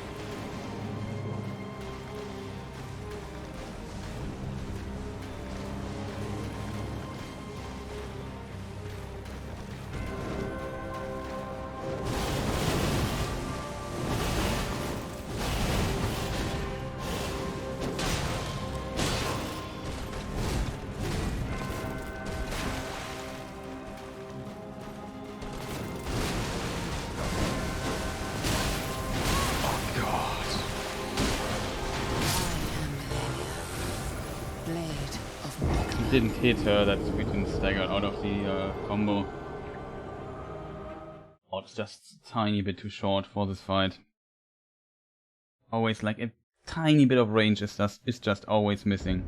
Blade of Miquella. Didn't hit her, that we didn't stagger out of the combo. Oh, it's just a tiny bit too short for this fight. Always like a tiny bit of range is just always missing.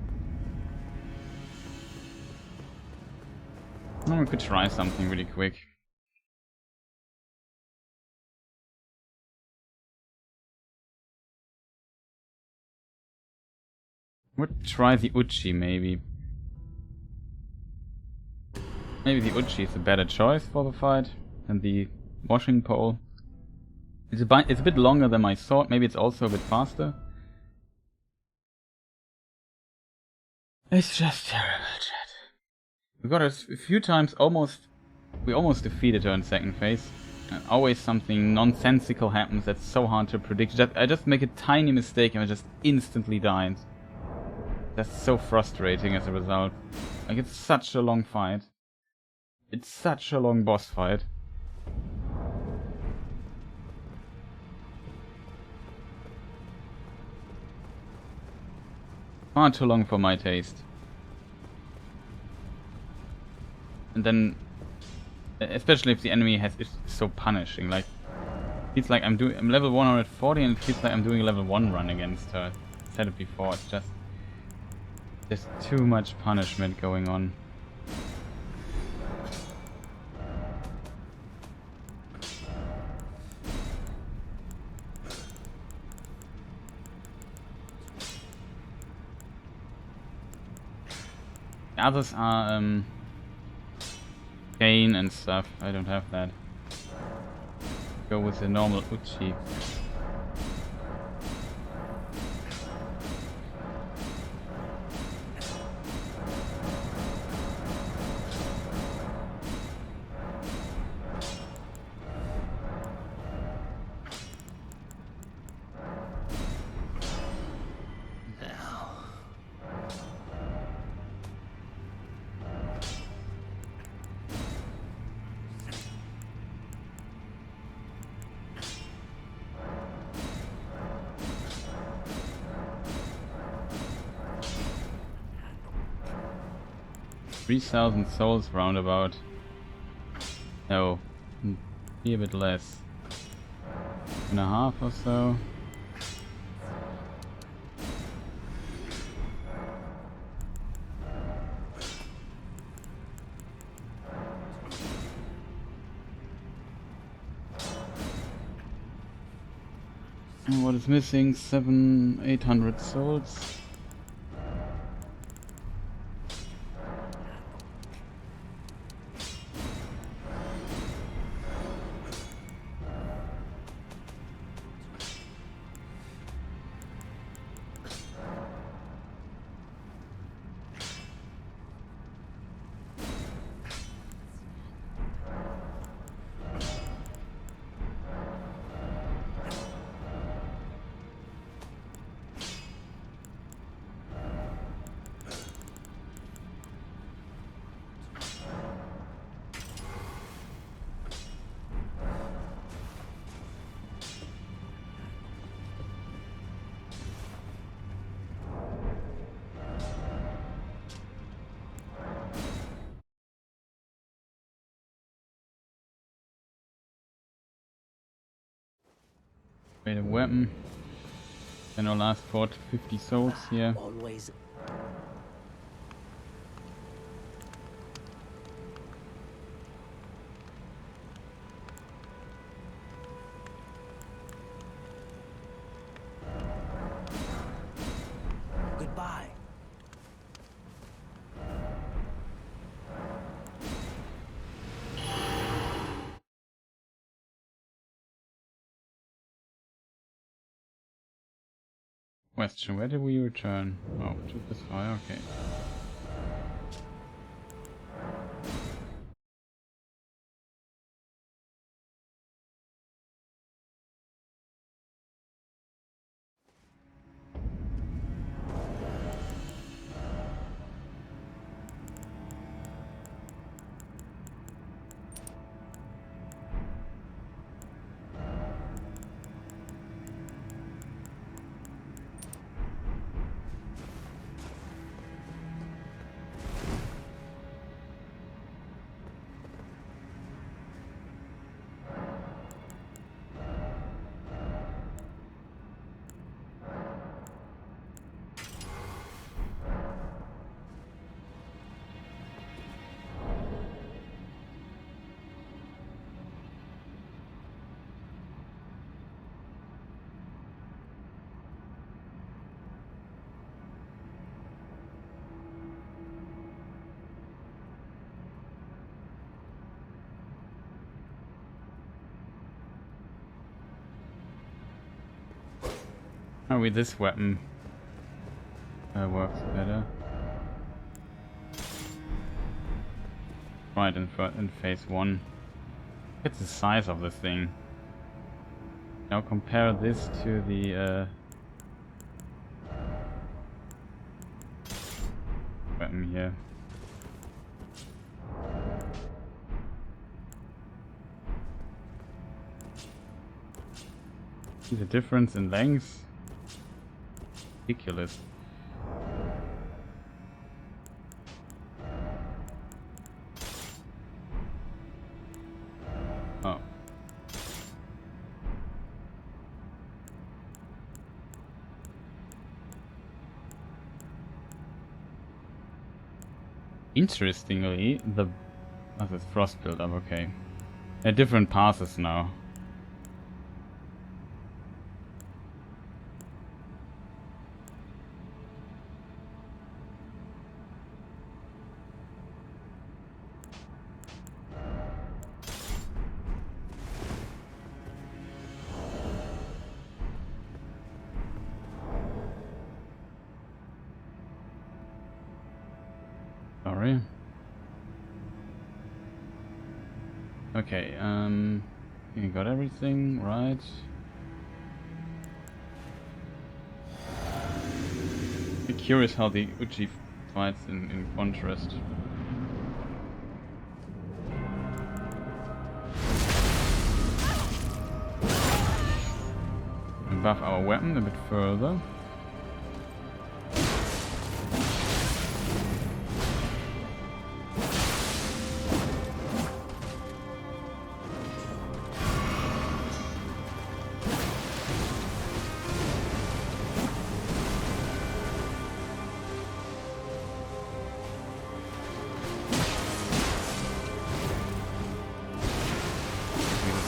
Oh, we could try something really quick. Would try the Uchi maybe. Maybe the Uchi is a better choice for the fight than the washing pole. It's a bit longer than my sword, maybe it's also a bit faster. It's just terrible, chat. We got a few times we almost defeated her in second phase. And always something nonsensical happens that's so hard to predict. I just make a tiny mistake and I just instantly die. That's so frustrating as a result. Like, it's such a long fight. It's such a long boss fight. Far too long for my taste. And then, especially if the enemy is so punishing, like, it's like I'm level 140 and it feels like I'm doing a level 1 run against her. I said it before, it's just, there's too much punishment going on. The others are Gain and stuff. I don't have that. Go with the normal Uchi. 3,000 souls roundabout. No, be a bit less. 1.5 or so. And what is missing? 800 souls. Wait, a weapon. Then I'll last for 50 souls here. Always. Goodbye. Question, where did we return? Oh, to this fire, okay. Oh, with this weapon works better. Right, in phase 1. Look at the size of this thing. Now compare this to the weapon here. See the difference in length? Ridiculous. Oh. Interestingly, the this frost buildup, okay. Different passes now. Sorry. Okay, you got everything, right? I'm curious how the Uchi fights in contrast. And buff our weapon a bit further.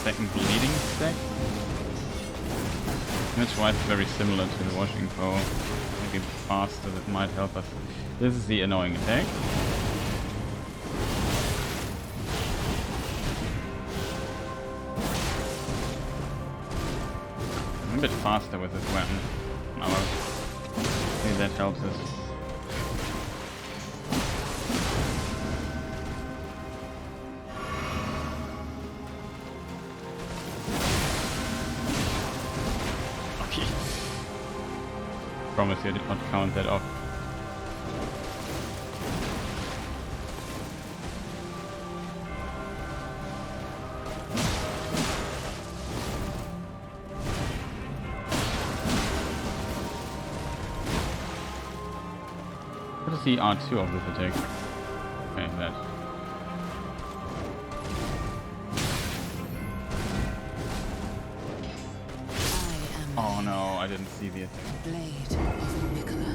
second bleeding stack. That's why it's very similar to the washing bow. Maybe faster, that might help us. This is the annoying attack. I'm a bit faster with this weapon. Oh, well. Maybe that helps us. Promise you I did not count that off. What is the R2 of this attack? Okay, that. Oh no, I didn't see the attack. Blade of Miquella.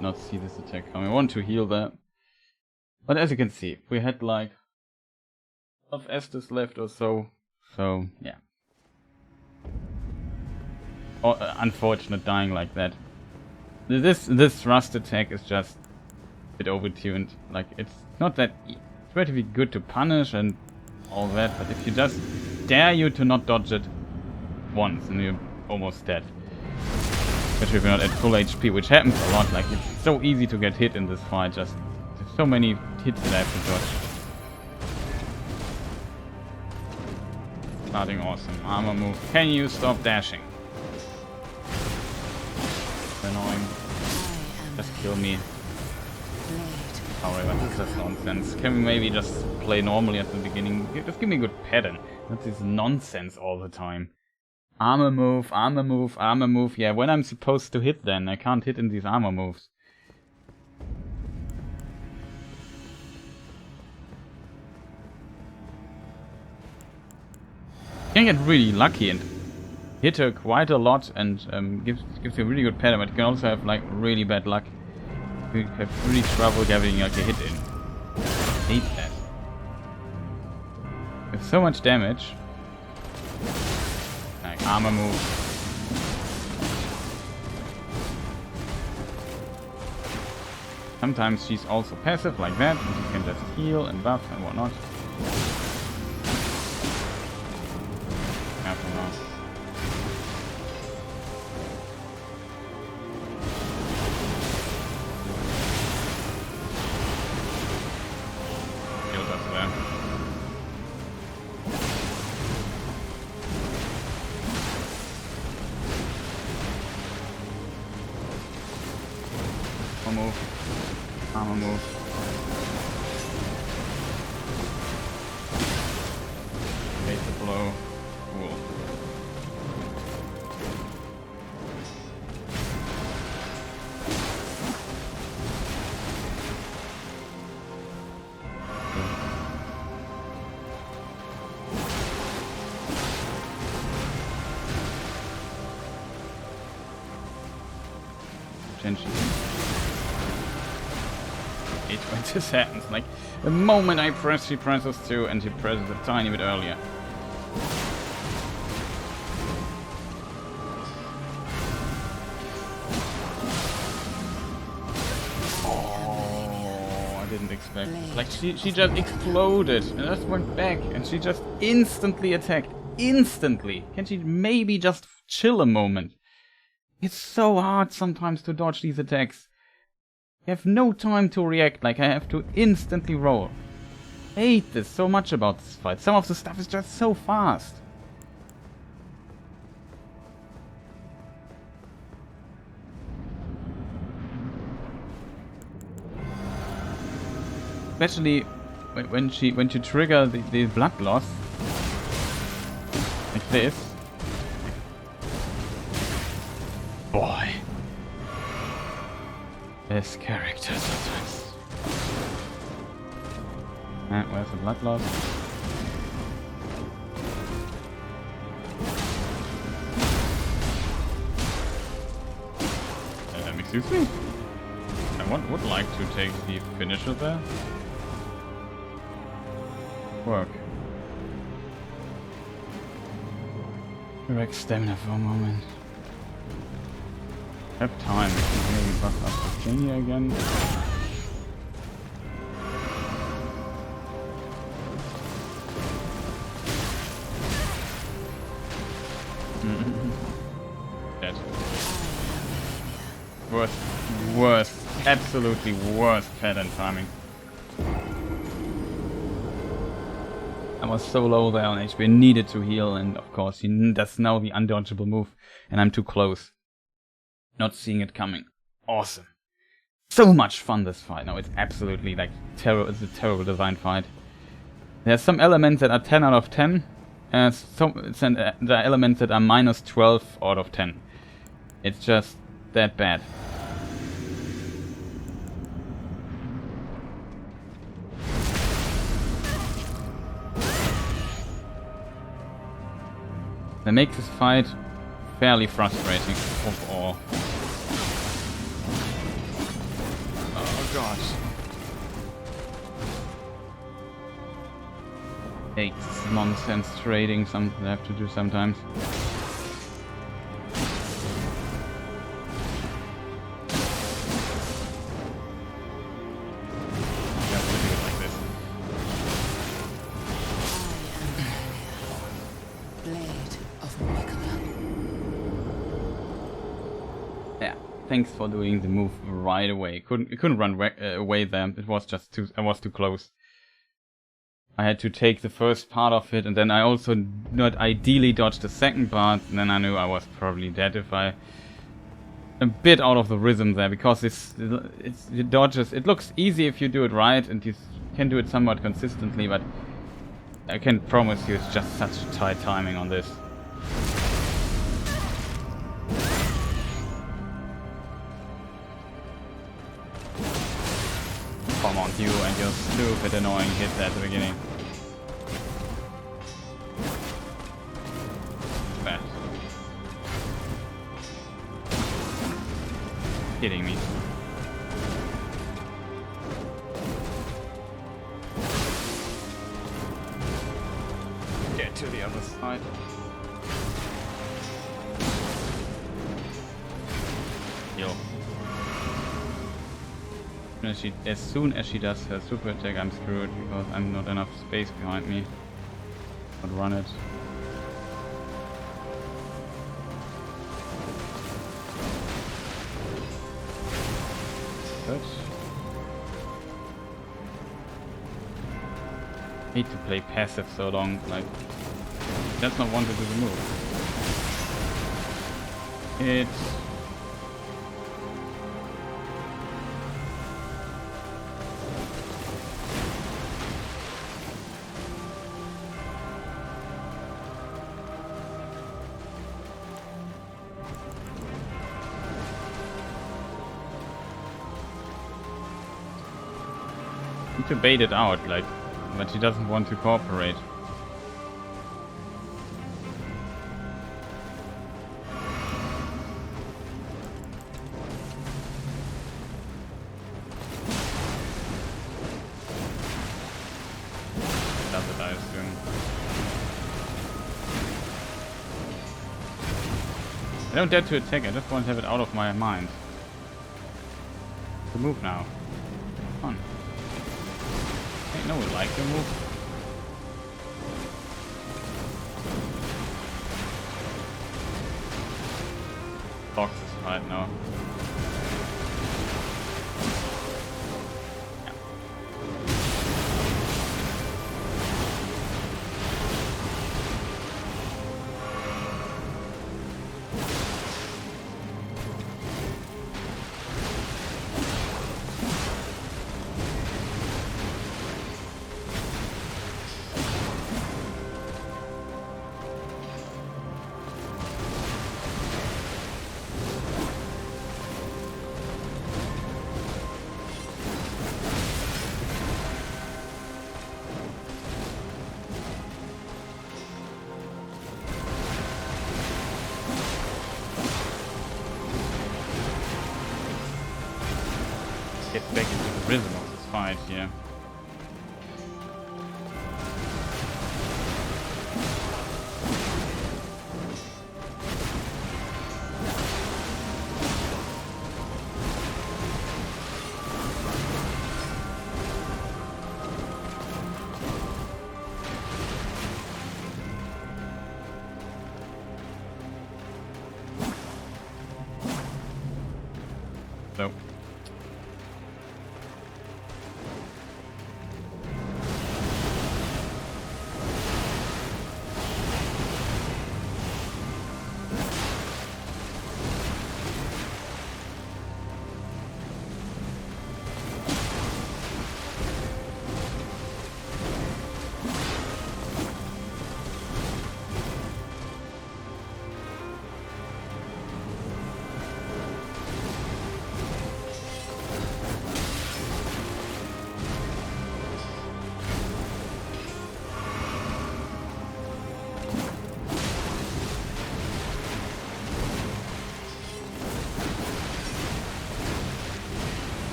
Not see this attack coming. I want to heal that. But as you can see, we had like of Estus left or so. So yeah. Oh, unfortunate dying like that. This thrust attack is just a bit overtuned. Like it's not that it's relatively good to punish and all that, but if you just dare you to not dodge it once and you're almost dead. Especially if you're not at full HP, which happens a lot. Like it's so easy to get hit in this fight. Just there's so many hits that I have to dodge. Starting awesome. Armor move. Can you stop dashing? Annoying. Just kill me. However, this is nonsense. Can we maybe just play normally at the beginning? Just give me a good pattern. Not this nonsense all the time. Armor move, armor move, armor move. Yeah, when I'm supposed to hit then. I can't hit in these armor moves. You can get really lucky and hit her quite a lot and gives you a really good pattern, but you can also have like really bad luck. You have really trouble getting like a hit in. I hate that. With so much damage. Like armor move. Sometimes she's also passive like that, and you can just heal and buff and whatnot. Careful now. Killed us there. Armor move. Armor move. Hate the blow. Cool. Potentially. Hate when this happens. Like the moment I press, she presses 2 and she presses a tiny bit earlier. Didn't expect. Like she just exploded and just went back and she just instantly attacked. Instantly. Can she maybe just chill a moment? It's so hard sometimes to dodge these attacks. You have no time to react, like I have to instantly roll. I hate this so much about this fight. Some of the stuff is just so fast. Especially when you trigger the blood loss like this. Boy, this character sometimes. Where's the blood loss? Excuse me? I would like to take the finisher there. Work. Correct stamina for a moment. Have time. Maybe buff up Virginia again. Dead. Worst, absolutely worst pattern timing. I was so low there on HP, needed to heal, and of course that's now the undodgeable move, and I'm too close. Not seeing it coming. Awesome. So much fun this fight. No, it's absolutely like terrible. It's a terrible design fight. There's some elements that are 10 out of 10. There are elements that are minus 12 out of 10. It's just that bad. That makes this fight fairly frustrating overall. Oh gosh. Takes nonsense trading, something I have to do sometimes. Blade of Miquella. Yeah, thanks for doing the move right away. Couldn't run away there. It was just I was too close. I had to take the first part of it, and then I also not ideally dodged the second part, and then I knew I was probably dead if I a bit out of the rhythm there, because it dodges. It looks easy if you do it right, and you can do it somewhat consistently, but I can promise you it's just such tight timing on this. Come on, you and your stupid annoying hits at the beginning. Bad. Kidding me. Get to the other side. Yo. As soon as she does her super attack, I'm screwed because I'm not enough space behind me. But run it. Good. Hate to play passive so long, like that's not want to do the move. It's to bait it out, like, but she doesn't want to cooperate. Does it, I assume. I don't dare to attack, I just want to have it out of my mind. The move now. Fun. I know we like the move. Box is right now. Yeah. Get back into the rhythm of this fight here.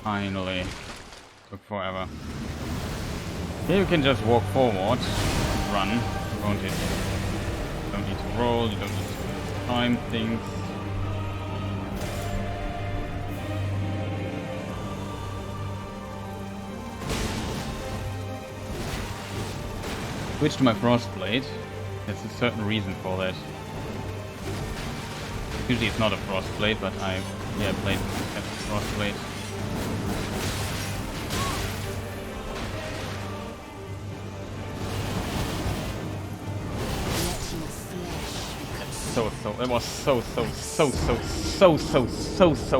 Finally. Took forever. Here you can just walk forward, run. You don't need to roll, you don't need to time things. Switch to my Frost Blade. There's a certain reason for that. Usually it's not a Frost Blade, but I played as a Frost Blade. It was so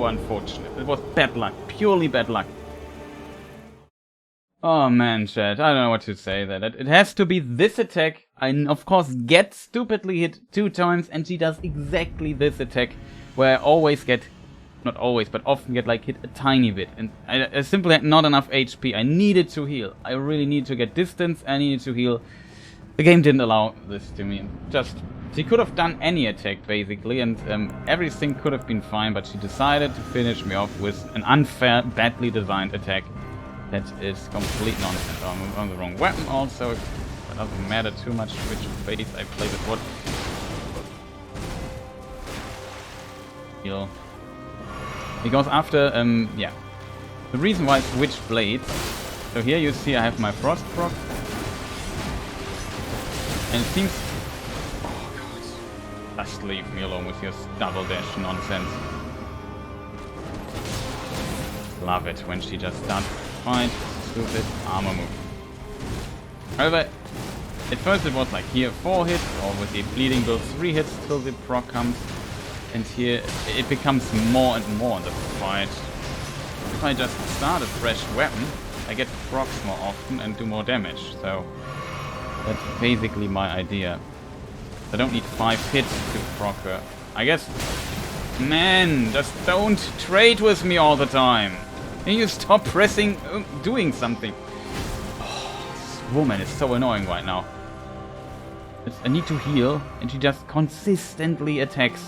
unfortunate. It was bad luck, purely bad luck. Oh man, chat, I don't know what to say there. It has to be this attack. I, of course, get stupidly hit 2 times, and she does exactly this attack, where I always get, not always, but often get like hit a tiny bit. And I simply had not enough HP. I needed to heal. I really needed to get distance, I needed to heal. The game didn't allow this to me. She could have done any attack, basically, and everything could have been fine, but she decided to finish me off with an unfair, badly designed attack. That is complete nonsense. I'm on the wrong weapon also. It doesn't matter too much which phase I play with what. Heal. Because after, the reason why I switched blades. So here you see I have my Frost proc. And it seems... Oh god. Just leave me alone with your double dash nonsense. Love it when she just starts to fight. Stupid armor move. However, at first it was like here 4 hits, or with the bleeding build 3 hits till the proc comes. And here it becomes more and more in the fight. If I just start a fresh weapon, I get procs more often and do more damage. So that's basically my idea. I don't need 5 hits to proc her. I guess... Man, just don't trade with me all the time. Can you stop pressing, doing something? Oh, this woman is so annoying right now. I need to heal, and she just consistently attacks.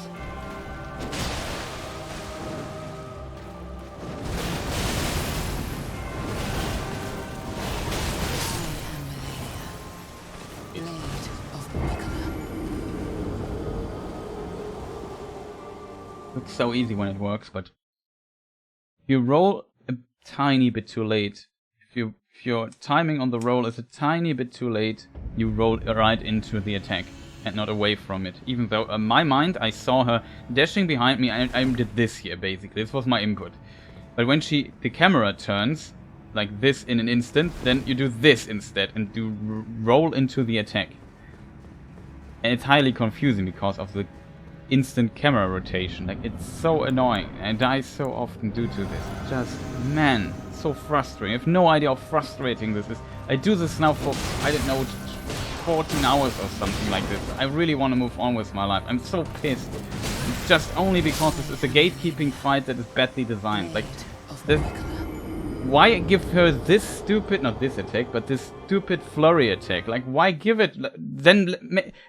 Blade of Miquella. Looks so easy when it works, but you roll a tiny bit too late. If your timing on the roll is a tiny bit too late, you roll right into the attack and not away from it. Even though in my mind I saw her dashing behind me, I did this here basically. This was my input. But when the camera turns like this in an instant, then you do this instead and do roll into the attack. And it's highly confusing because of the instant camera rotation. Like, it's so annoying. I die so often due to this. Just, man, so frustrating. I have no idea how frustrating this is. I do this now for, I don't know, 14 hours or something like this. I really want to move on with my life. I'm so pissed. It's just only because this is a gatekeeping fight that is badly designed. Like, this, why give her this stupid, not this attack, but this stupid flurry attack? Like, why give it, then,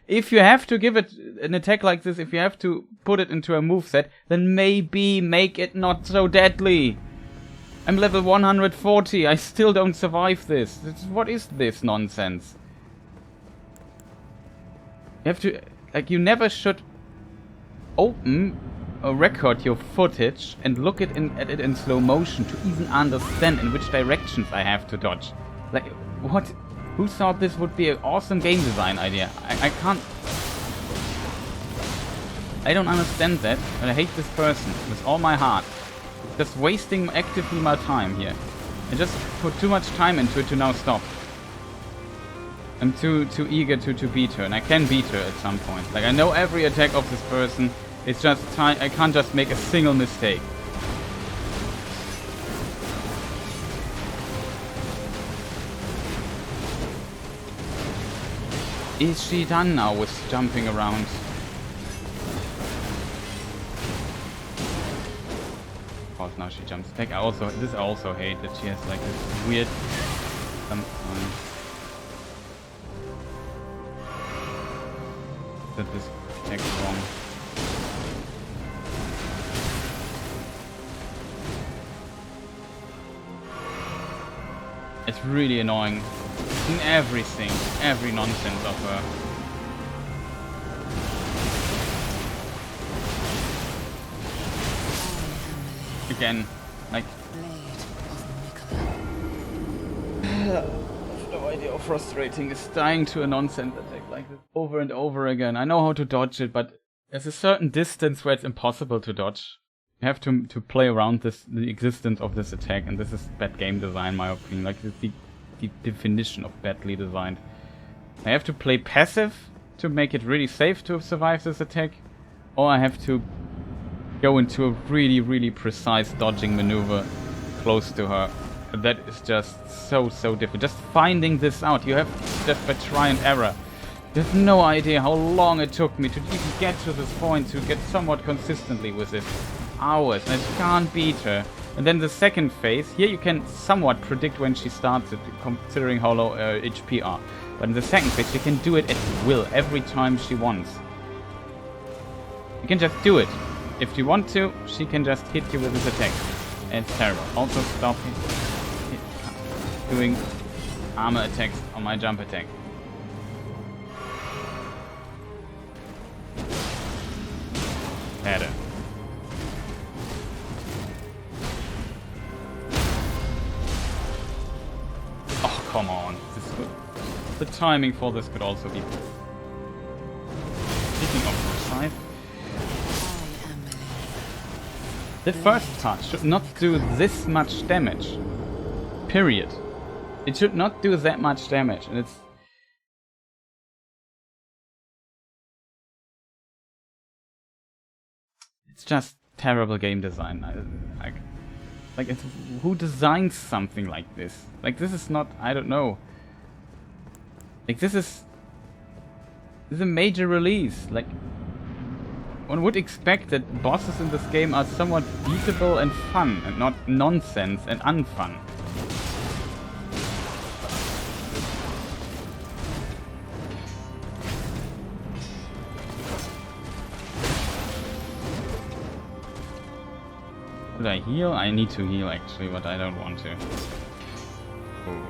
if you have to give it an attack like this, if you have to put it into a moveset, then maybe make it not so deadly. I'm level 140, I still don't survive this. What is this nonsense? You have to, like, you never should open or record your footage and look at it in slow motion to even understand in which directions I have to dodge. Like, what? Who thought this would be an awesome game design idea? I can't... I don't understand that, but I hate this person with all my heart. Just wasting actively my time here. I just put too much time into it to now stop. I'm too eager to beat her, and I can beat her at some point. Like, I know every attack of this person. It's just time. I can't just make a single mistake. Is she done now with jumping around? Of course, now she jumps back. I also hate that she has like this weird. That this attack is wrong. It's really annoying in everything, every nonsense of her. Again, like... Blade of Miquella. I have no idea how frustrating is dying to a nonsense attack like this over and over again. I know how to dodge it, but there's a certain distance where it's impossible to dodge. You have to play around the existence of this attack, and this is bad game design, in my opinion. Like, it's the definition of badly designed. I have to play passive to make it really safe to survive this attack, or I have to go into a really, really precise dodging maneuver close to her. And that is just so difficult. Just finding this out, you have just by try and error. You have no idea how long it took me to even get to this point, to get somewhat consistently with it. Hours, and I can't beat her. And then the second phase, here you can somewhat predict when she starts it, considering how low HP are. But in the second phase, you can do it at will, every time she wants. You can just do it. If you want to, she can just hit you with this attack. And it's terrible. Also stop doing armor attacks on my jump attack. Better. Oh, come on. This could, the timing for this could also be... Speaking of precise, the first part should not do this much damage. Period. It should not do that much damage, and it's just terrible game design. Like it's, who designs something like this? Like, this is not, I don't know. Like, this is a major release. Like, one would expect that bosses in this game are somewhat beatable and fun, and not nonsense and unfun. Should I heal? I need to heal actually, but I don't want to. Oh.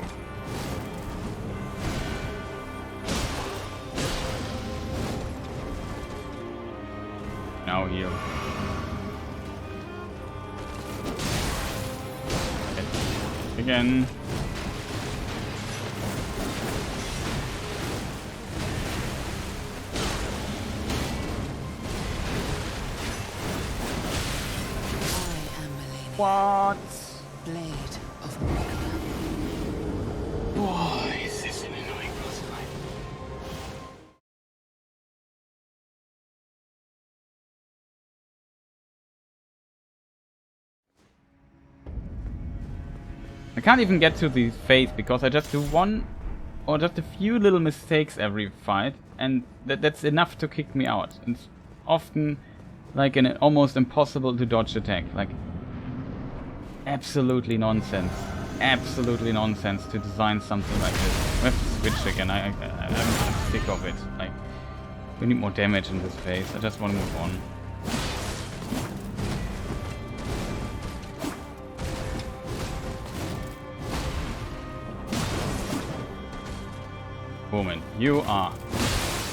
Now heal. Okay. Again. What? Blade of Miquella. Boy, is this an annoying boss fight. I can't even get to the phase because I just do one or just a few little mistakes every fight, and that's enough to kick me out. It's often like an almost impossible to dodge attack. Like, absolutely nonsense. Absolutely nonsense to design something like this. We have to switch again. I'm sick of it. Like, we need more damage in this phase. I just want to move on. Woman, you are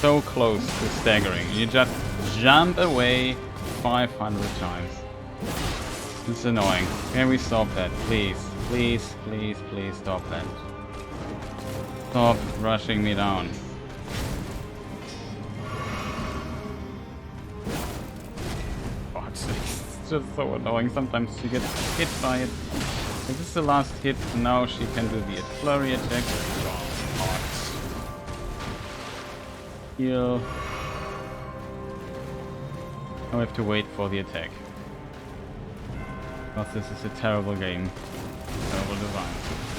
so close to staggering. You just jump away 500 times. It's annoying. Can we stop that? Please. Please, please, please stop that. Stop rushing me down. Oh, it's just so annoying. Sometimes she gets hit by it. This is the last hit. Now she can do the flurry attack. Heal. Now we have to wait for the attack. Because this is a terrible game. Terrible design.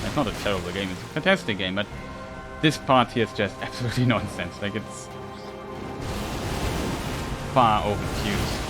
It's not a terrible game, it's a fantastic game, but this part here is just absolutely nonsense. Like, it's far overdue.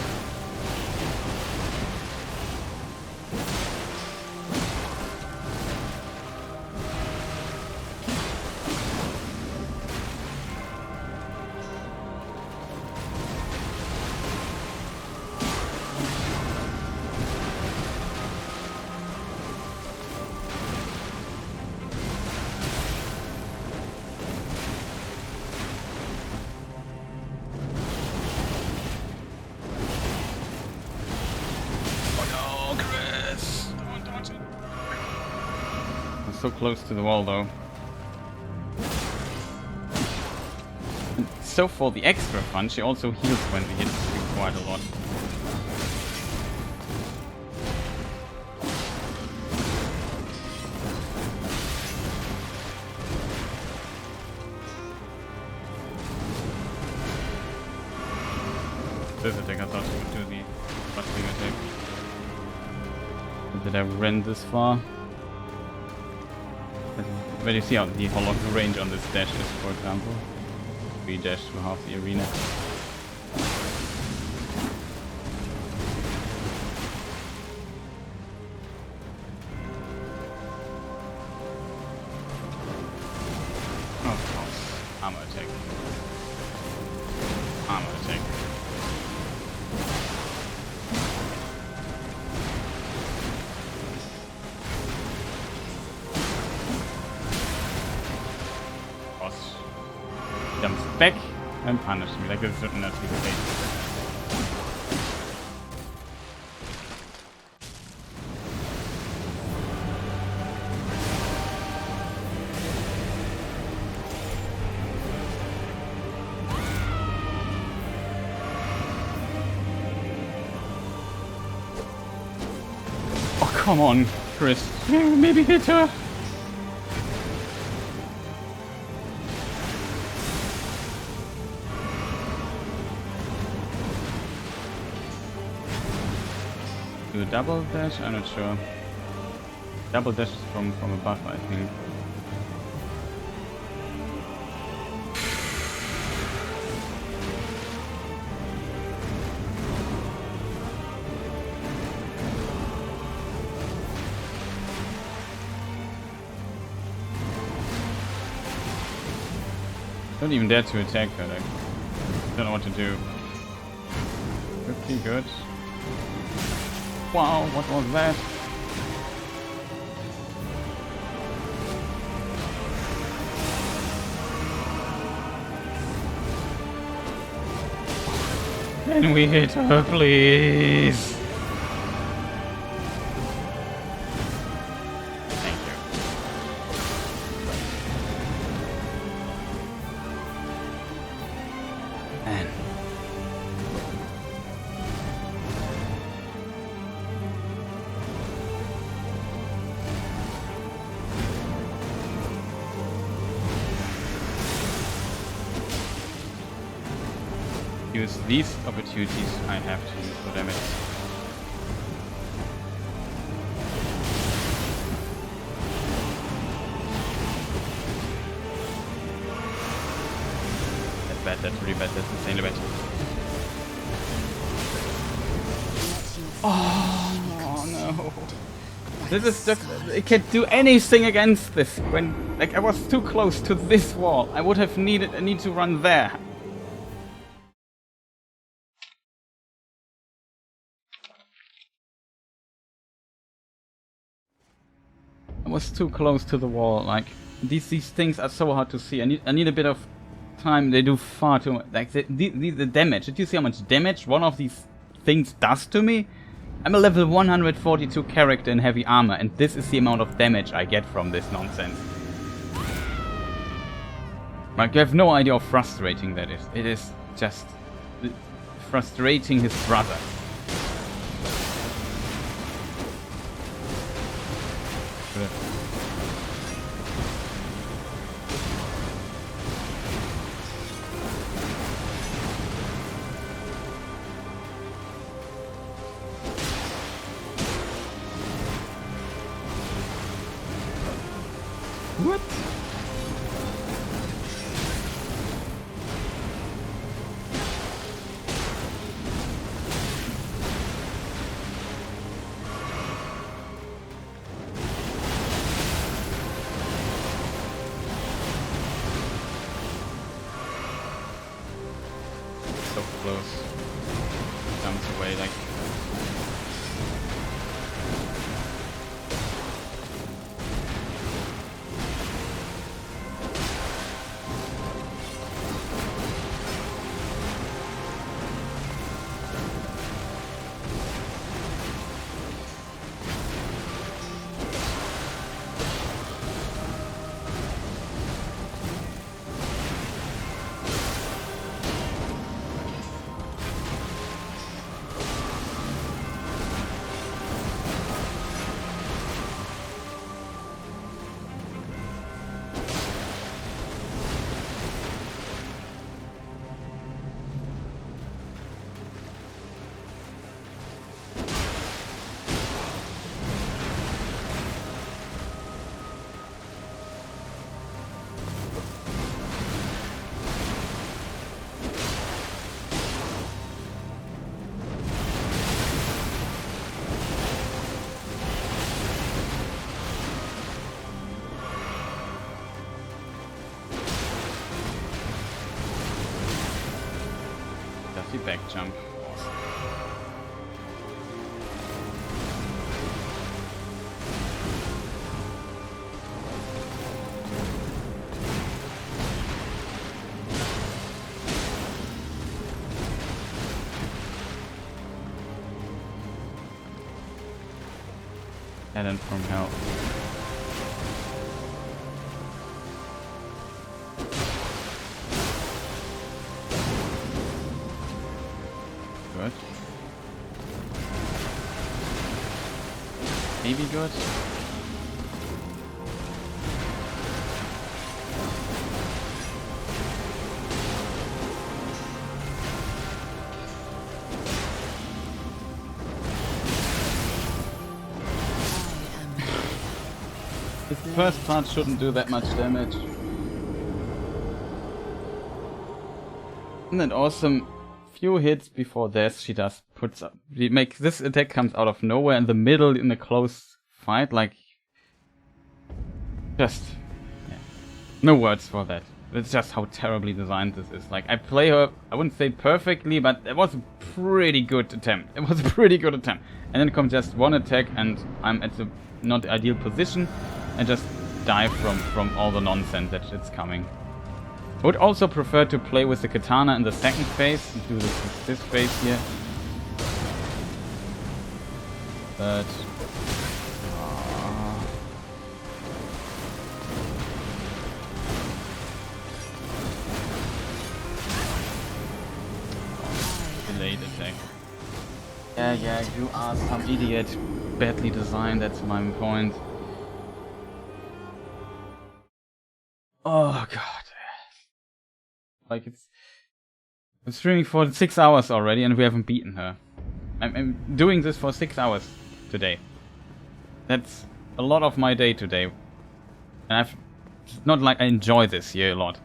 so close to the wall though. And so for the extra fun, she also heals when we hit quite a lot. This attack, I thought she would do the busting attack. Did I run this far? But you see how long the range on this dash is, for example. We dash through half the arena. Of course. Armor attack. Armor attack. Jumps back and punishes me like a certain nasty mistake. Oh, come on, Chris. Maybe hit her. Do a double dash? I'm not sure. Double dash is from above, I think. Don't even dare to attack her, like, don't know what to do. Pretty good. Wow, what was that? Can we hit her, please? Thank you. And use these opportunities I have to use for damage. That's bad, that's really bad, that's insanely bad. Oh no. This is just, it can't do anything against this. When, like, I was too close to this wall. I would have need to run there. I was too close to the wall. Like, these things are so hard to see. I need a bit of time. They do far too much. Like the damage. Did you see how much damage one of these things does to me? I'm a level 142 character in heavy armor, and this is the amount of damage I get from this nonsense. Like, you have no idea how frustrating that is. It is just frustrating his brother. What? So close. Jumps away like. the back jump. Awesome. Cannon from hell. Good. Maybe good. The first part shouldn't do that much damage. Isn't it awesome? Few hits before death she just puts up. This attack comes out of nowhere in the middle in a close fight, like... Just... Yeah. No words for that. It's just how terribly designed this is. Like, I play her, I wouldn't say perfectly, but it was a pretty good attempt. It was a pretty good attempt. And then comes just one attack and I'm at the not ideal position and just die from all the nonsense that it's coming. I would also prefer to play with the katana in the second phase and do this phase here. But... delayed attack. Yeah, you are some idiot. Badly designed, that's my point. Oh god. Like I'm streaming for 6 hours already and we haven't beaten her. I'm doing this for 6 hours today. That's a lot of my day today. And it's not like I enjoy this here a lot.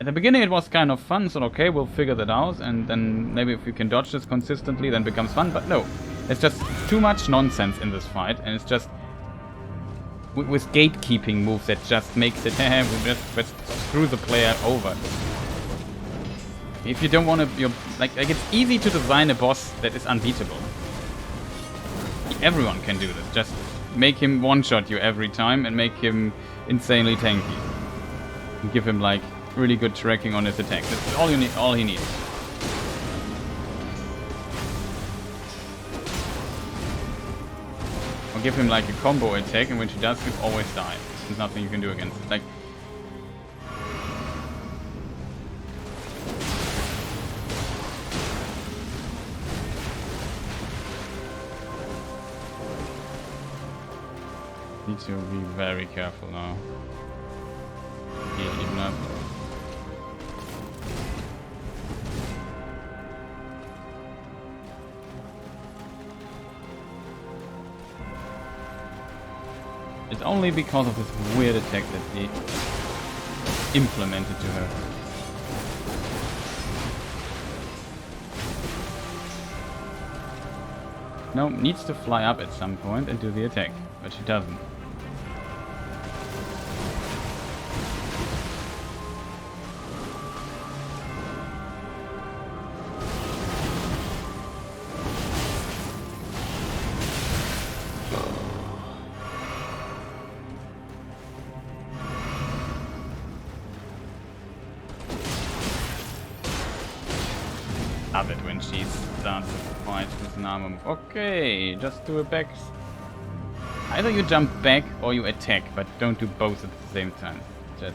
At the beginning it was kind of fun, so okay, we'll figure that out, and then maybe if you can dodge this consistently then it becomes fun, but no. It's just too much nonsense in this fight, and it's just... with gatekeeping moves that just makes it... we just screw the player over. If you don't want to... Like, it's easy to design a boss that is unbeatable. Everyone can do this. Just make him one-shot you every time and make him insanely tanky. And give him, like, really good tracking on his attack. That's all you need. All he needs. Or give him, like, a combo attack, and when she does, you always die. There's nothing you can do against it. Like... Need to be very careful now. Heal even up. It's only because of this weird attack that he implemented to her. No, needs to fly up at some point and do the attack, but she doesn't. Love it when she starts to fight with an armor move. Okay, just do a back. Either you jump back or you attack, but don't do both at the same time. Just...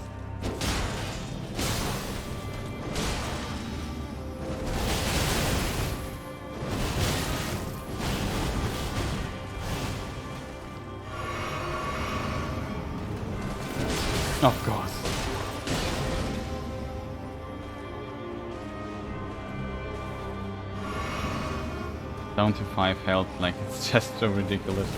Of course. Down to 5 health, like it's just so ridiculous.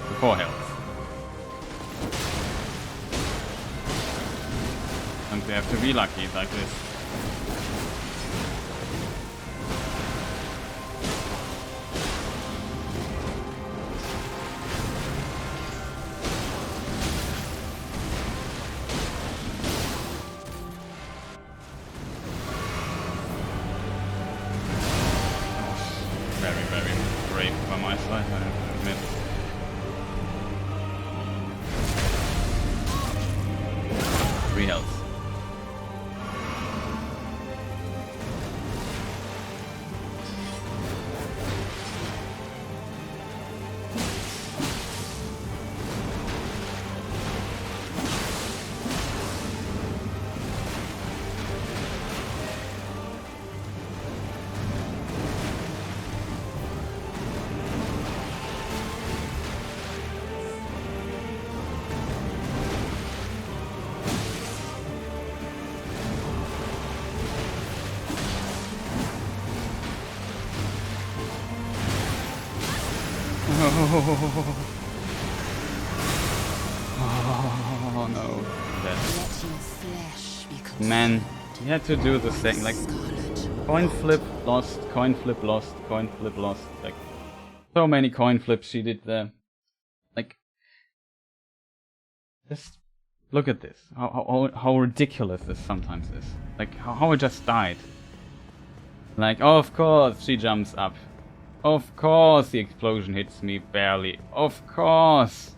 The 4 health. And You have to be lucky like this. Very, very brave by my side, I have to admit. Free health. Oh no. Let your flesh be consumed. Man, you had to do the thing, like, Scarlet. coin flip, lost, coin flip, lost, coin flip, lost. Like, so many coin flips she did there. Like, just look at this. How ridiculous this sometimes is. Like, how it just died. Like, oh, of course she jumps up. Of course the explosion hits me barely. Of course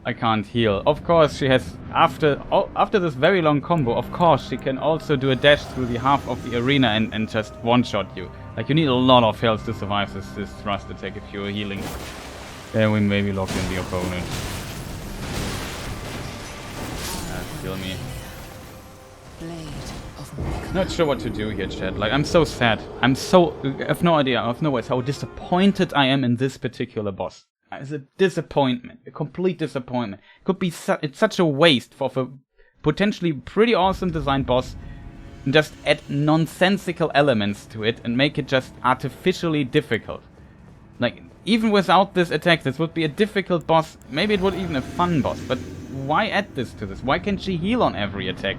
I can't heal. Of course she has, after this very long combo, of course she can also do a dash through the half of the arena and just one-shot you. Like, you need a lot of health to survive this thrust attack if you're healing. Then we maybe lock in the opponent. Kill me. Blade of Miquella. Not sure what to do here, chat. Like, I'm so sad. I have no idea, I have no words how disappointed I am in this particular boss. It's a disappointment. A complete disappointment. It could be it's such a waste for a potentially pretty awesome designed boss. And just add nonsensical elements to it and make it just artificially difficult. Like, even without this attack, this would be a difficult boss. Maybe it would even a fun boss, but why add this to this? Why can't she heal on every attack?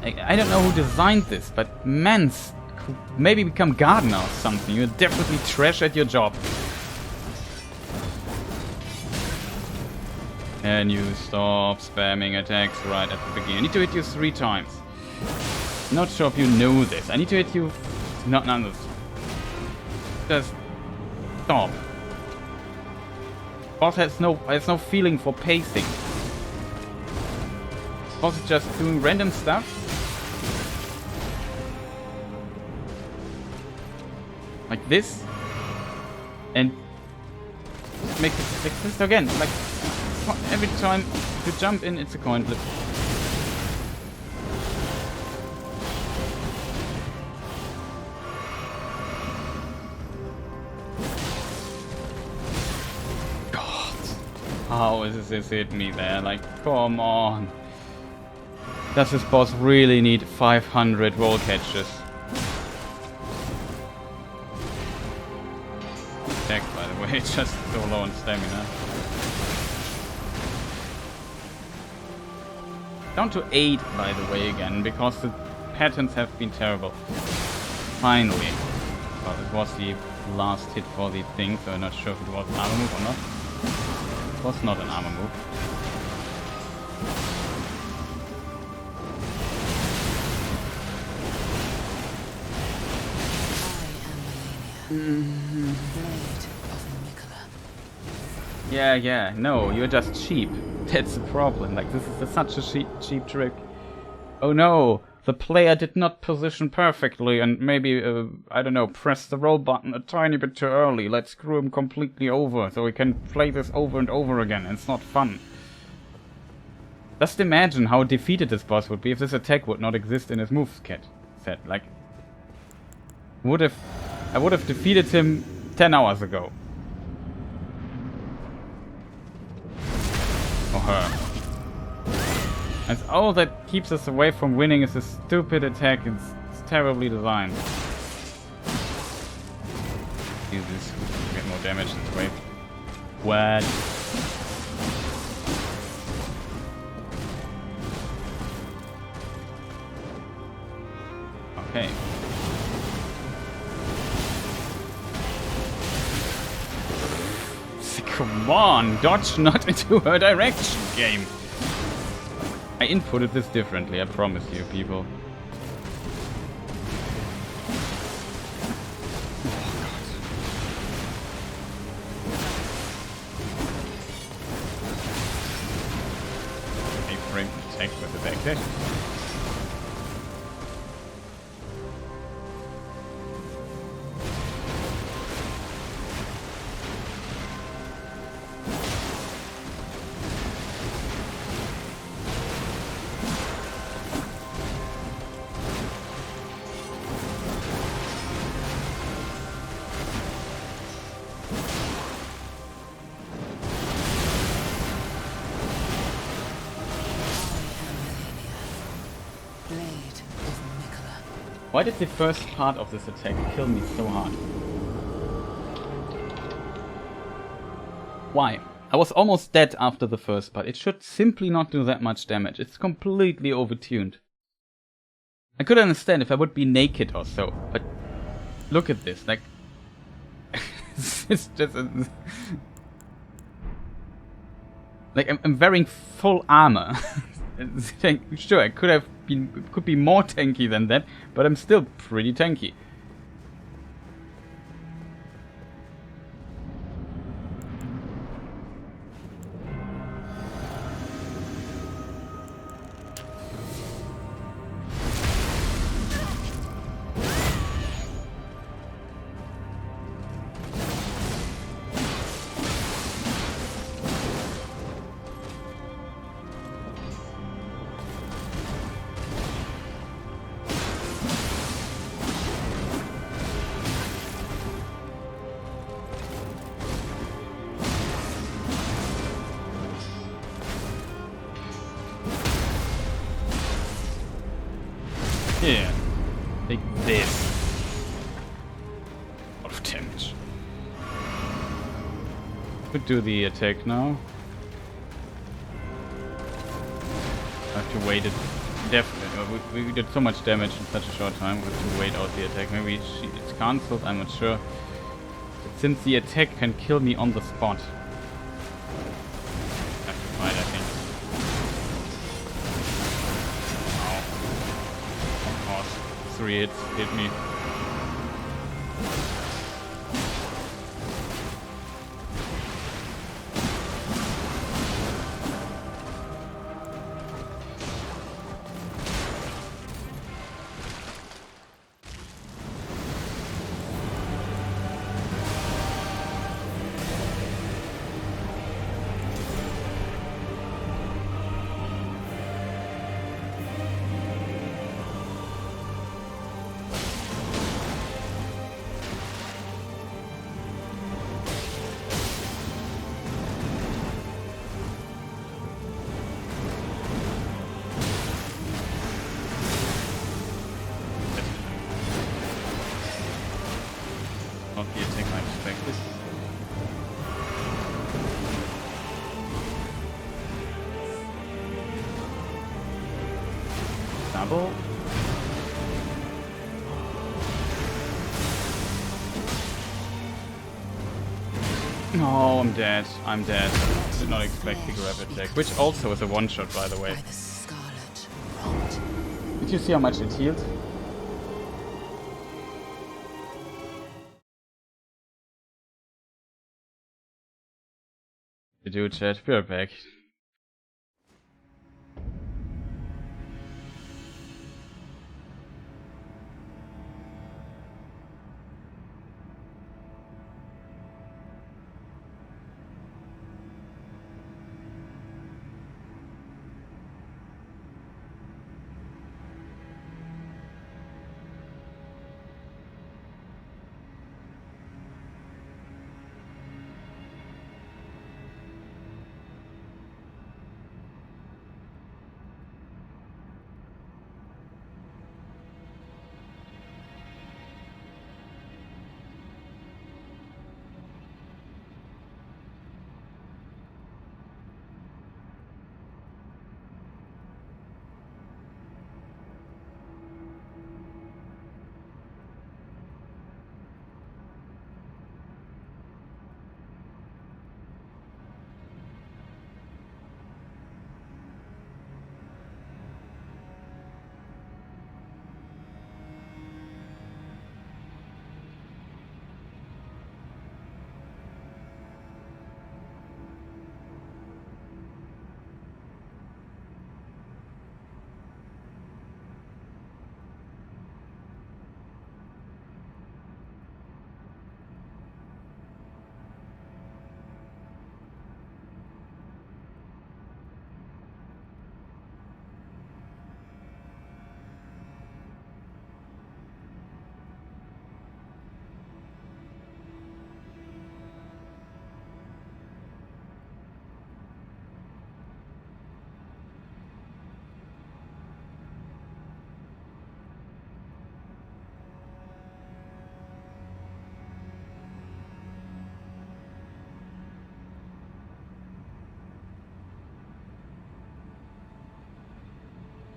I don't know who designed this, but man, maybe become gardener or something. You're definitely trash at your job. Can you stop spamming attacks right at the beginning? I need to hit you 3 times. Not sure if you know this. I need to hit you... None of this. Just stop. Boss has no feeling for pacing. Boss is just doing random stuff. Like this. And make it like this again. Like every time you jump in, it's a coin flip. How is this hit me there? Like, come on. Does this boss really need 500 roll catches? Attack, by the way, just so low on stamina. Down to 8, by the way, again, because the patterns have been terrible. Finally. Well, it was the last hit for the thing, so I'm not sure if it was an armor move or not. Was not an armor move. I am Malenia. Blade of Miquella. Yeah, no, you're just cheap. That's the problem. Like, this is such a cheap trick. Oh no, the player did not position perfectly and maybe, I don't know, press the roll button a tiny bit too early. Let's screw him completely over so we can play this over and over again. It's not fun. Just imagine how defeated this boss would be if this attack would not exist in his move set. Like, I would have defeated him 10 hours ago. Or her. And all that keeps us away from winning is a stupid attack. It's terribly designed. Use this to get more damage this way. What? Come on, dodge not into her direction, game. I inputted this differently, I promise you, people. A-frame attack with the backdash. Blade of Miquella. Why did the first part of this attack kill me so hard? Why? I was almost dead after the first part. It should simply not do that much damage. It's completely overtuned. I could understand if I would be naked or so, but look at this, like... it's just... like, I'm wearing full armor. Sure, I could be more tanky than that, but I'm still pretty tanky. Here, take this. A lot of damage. Could do the attack now. I have to wait it. Definitely. We did so much damage in such a short time. We have to wait out the attack. Maybe it's cancelled. I'm not sure. But since the attack can kill me on the spot, I have to fight, I think. Ow. 3 hits hit me. Not the attack I expected. Double. Oh, I'm dead. I'm dead. Did not expect the grab attack, which also is a one-shot, by the way. By the scarlet rot. Did you see how much it healed? You do, chat. We're back.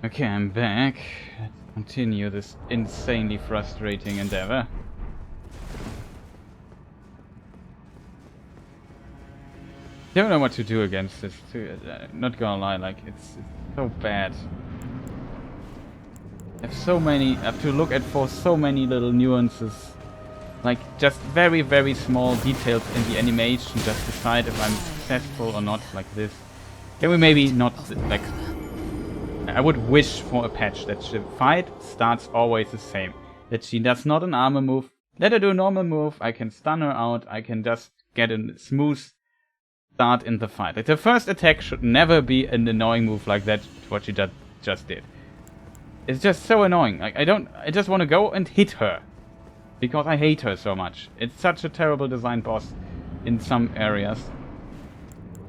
Okay, I'm back. Let's continue this insanely frustrating endeavor. Don't know what to do against this. Not gonna lie, like it's so bad. I have to look at for so many little nuances. Like just very, very small details in the animation. Just decide if I'm successful or not, like this. Can we maybe not, like... I would wish for a patch that the fight starts always the same. That she does not an armor move. Let her do a normal move. I can stun her out. I can just get a smooth start in the fight. Like the first attack should never be an annoying move like that, what she just did. It's just so annoying. Like I just want to go and hit her. Because I hate her so much. It's such a terrible design boss in some areas.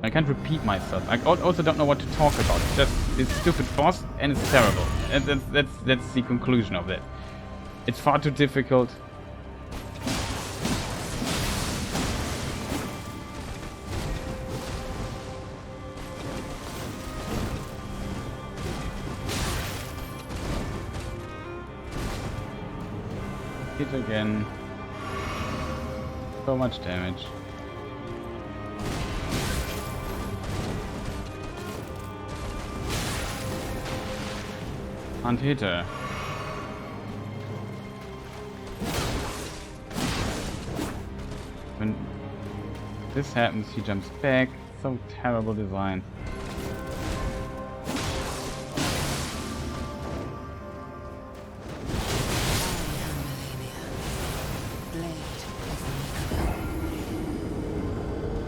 I can't repeat myself. I also don't know what to talk about. It's just this stupid boss and it's terrible. And that's the conclusion of it. It's far too difficult. Hit again. So much damage. Can't hit her. When this happens, she jumps back. So terrible design.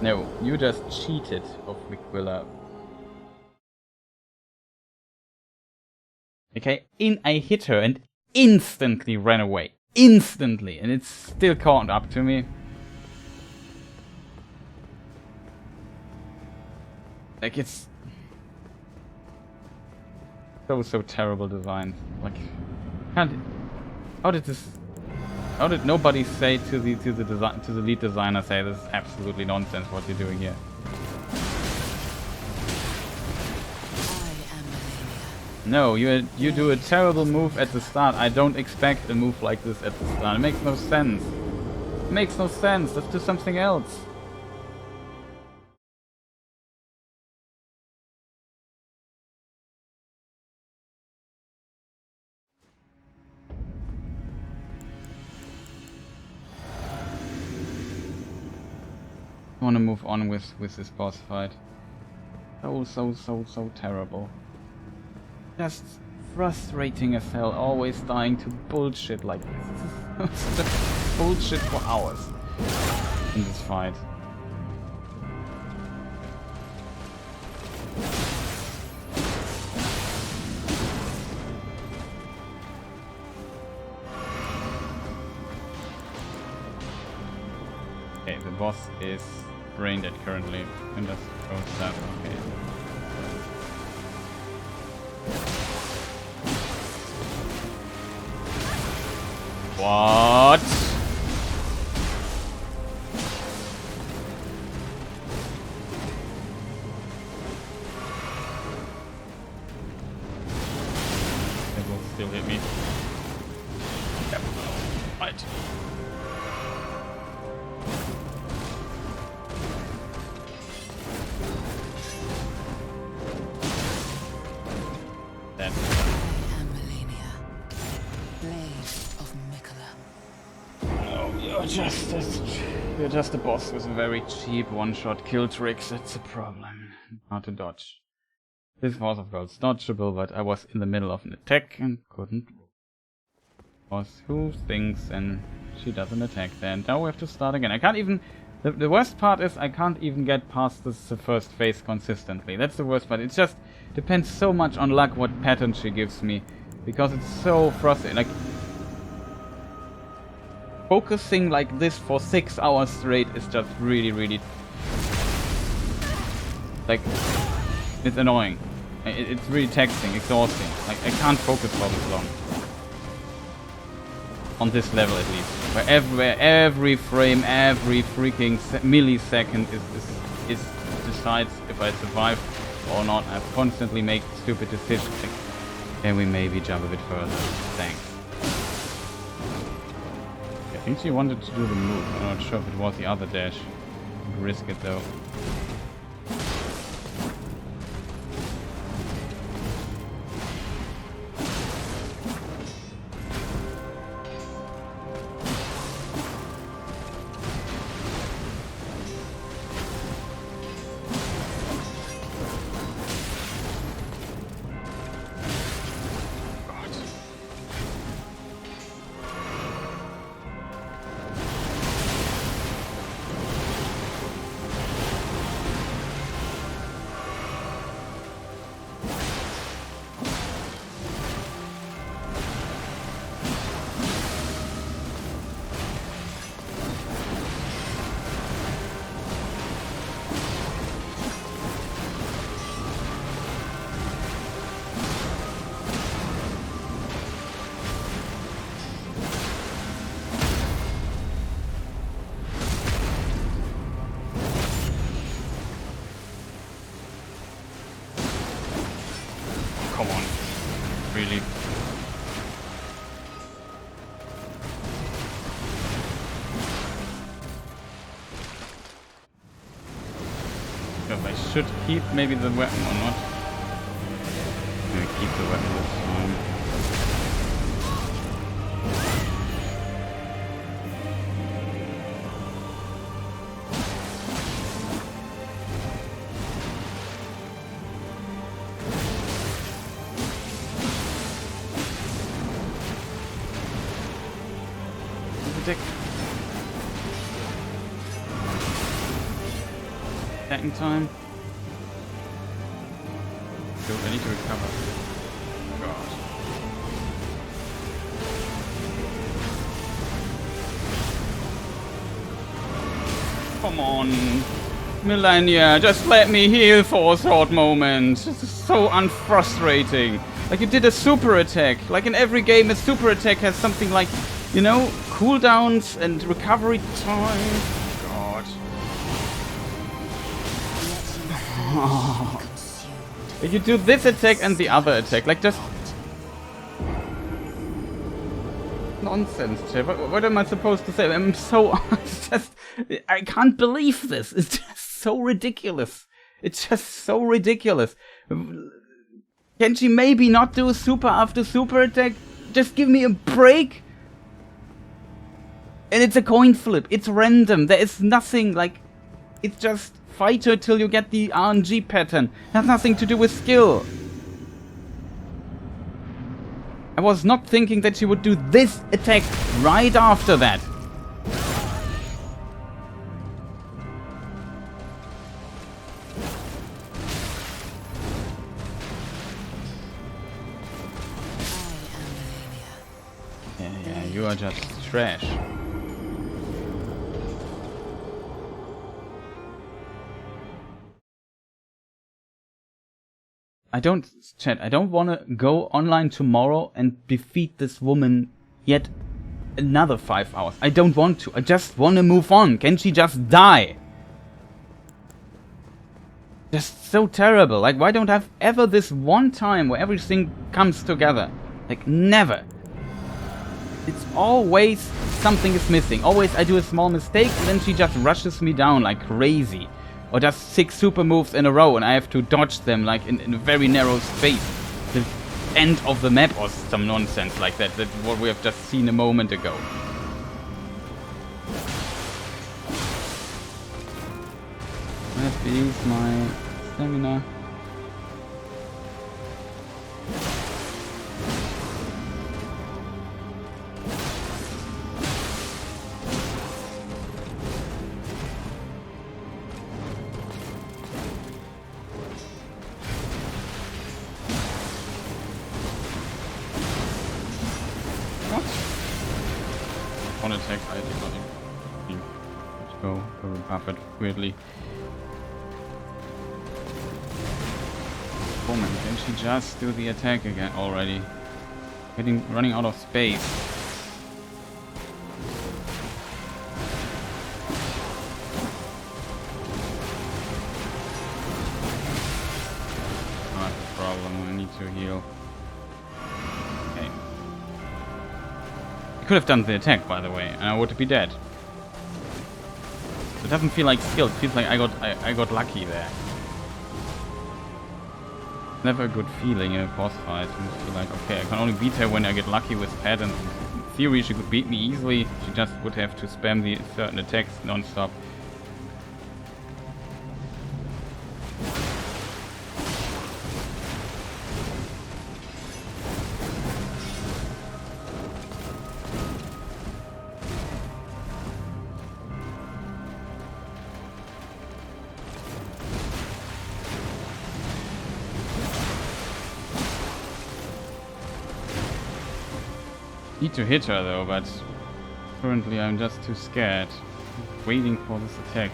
No, you just cheated of Miquella. Okay, I hit her and instantly ran away. Instantly! And it's still caught up to me. Like, it's... So terrible design. Like, can't... How did nobody say to the lead designer, say this is absolutely nonsense what you're doing here? No, you do a terrible move at the start. I don't expect a move like this at the start. It makes no sense. It makes no sense. Let's do something else. I want to move on with this boss fight. So terrible. Just frustrating as hell, always dying to bullshit like this. This is just bullshit for hours in this fight. Okay, the boss is brain dead currently. And just go that. Okay. What? It will still hit me. Yep. Right. Then. Malenia Blade of Miquella. Oh, you're just a boss with very cheap one-shot kill tricks. That's a problem. Hard to dodge. This was of course dodgeable, but I was in the middle of an attack and couldn't. Boss who thinks and she doesn't attack then. Now we have to start again. I can't even... The worst part is I can't even get past this first phase consistently. That's the worst part. It just depends so much on luck what pattern she gives me. Because it's so frustrating. Like, focusing like this for 6 hours straight is just really... Like, it's annoying. It's really taxing, exhausting. Like, I can't focus for this long. On this level at least. Where every frame, every freaking millisecond is decides if I survive or not. I constantly make stupid decisions. Like, Can we maybe jump a bit further? Thanks. I think she wanted to do the move. I'm not sure if it was the other dash. Risk it though. Come on. Really? Because I should keep maybe the weapon or not. I'm gonna keep the weapon this time. Attacking time. So I need to recover. God. Come on, Malenia, just let me heal for a short moment. This is so unfrustrating. Like you did a super attack. Like in every game, a super attack has something like, you know, cooldowns and recovery time. God. You do this attack and the other attack, like just nonsense, Chip. What am I supposed to say? I'm so it's just I can't believe this. It's just so ridiculous. It's just so ridiculous. Can she maybe not do super after super attack? Just give me a break. And it's a coin flip. It's random. There is nothing like. It's just fight her till you get the RNG pattern. It has nothing to do with skill. I was not thinking that she would do this attack right after that. Yeah, you are just trash. I don't want to go online tomorrow and defeat this woman yet another 5 hours. I don't want to. I just want to move on. Can she just die? Just so terrible. Like, why don't I have ever this one time where everything comes together? Like, never. It's always something is missing. Always I do a small mistake and then she just rushes me down like crazy. Or does 6 super moves in a row and I have to dodge them like in a very narrow space. The end of the map or some nonsense like that. That's what we have just seen a moment ago. I have to use my stamina. One attack, I did not even. Let's go buff it weirdly. Oh man, can she just do the attack again already? Running out of space. Not the problem, I need to heal. could have done the attack, by the way, and I would be dead. It doesn't feel like skill. It feels like I got lucky there. Never a good feeling in a boss fight. You feel like, okay, I can only beat her when I get lucky with patterns. In theory, she could beat me easily. She just would have to spam the certain attacks non-stop. Need to hit her though, but currently I'm just too scared. Waiting for this attack.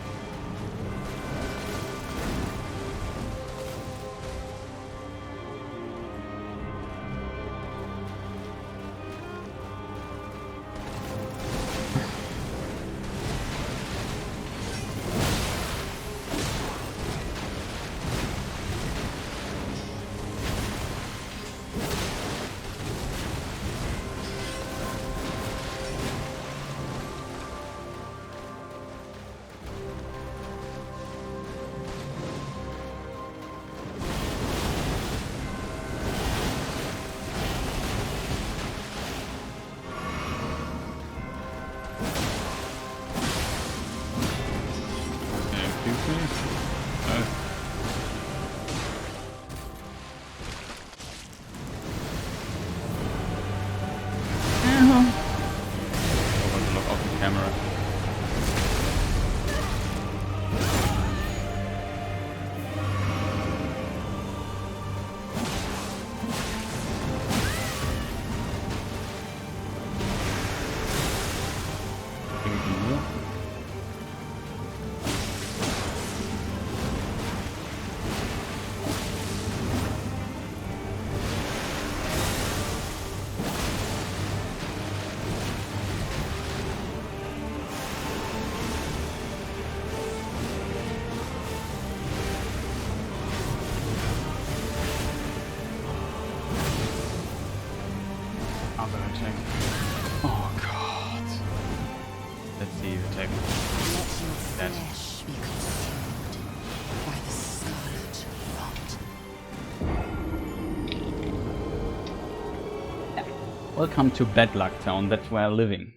Welcome to Bedluck Town, that's where I'm living.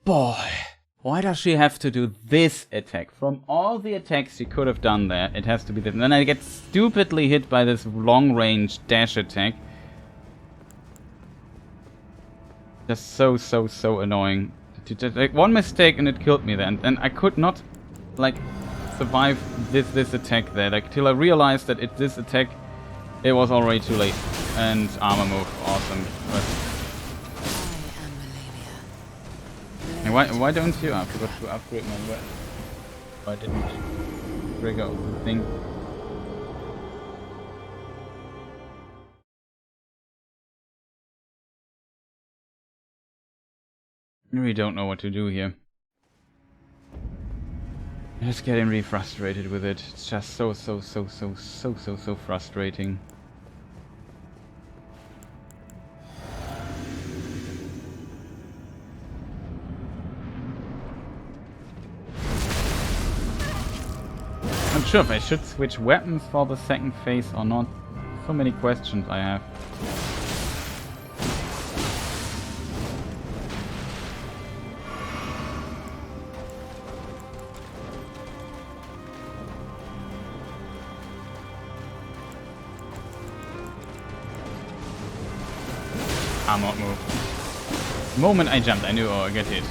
Boy, why does she have to do this attack? From all the attacks she could have done there, it has to be this. And then I get stupidly hit by this long-range dash attack. Just so annoying. Just, like, one mistake and it killed me then. And I could not, like, survive this attack there. Like, till I realized that this attack, it was already too late. And armor move, awesome. But I am Malenia. hey, why don't you? I forgot to upgrade my weapon. Why didn't trigger the thing? I really don't know what to do here. I'm just getting really frustrated with it. It's just so frustrating. I'm not sure if I should switch weapons for the second phase or not. So many questions I have. Armor move. The moment I jumped, I knew I get hit.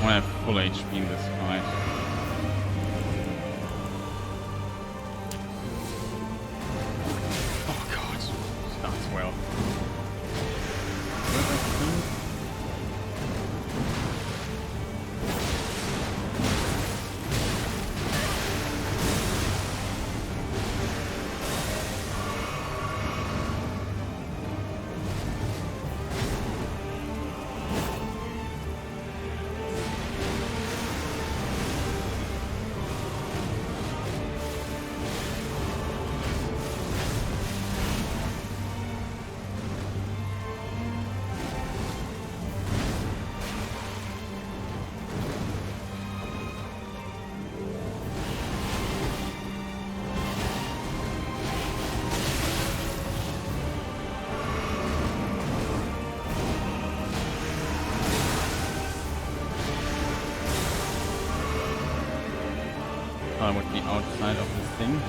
I have full HP in this fight. Oh god, starts well. I would be outside of this thing.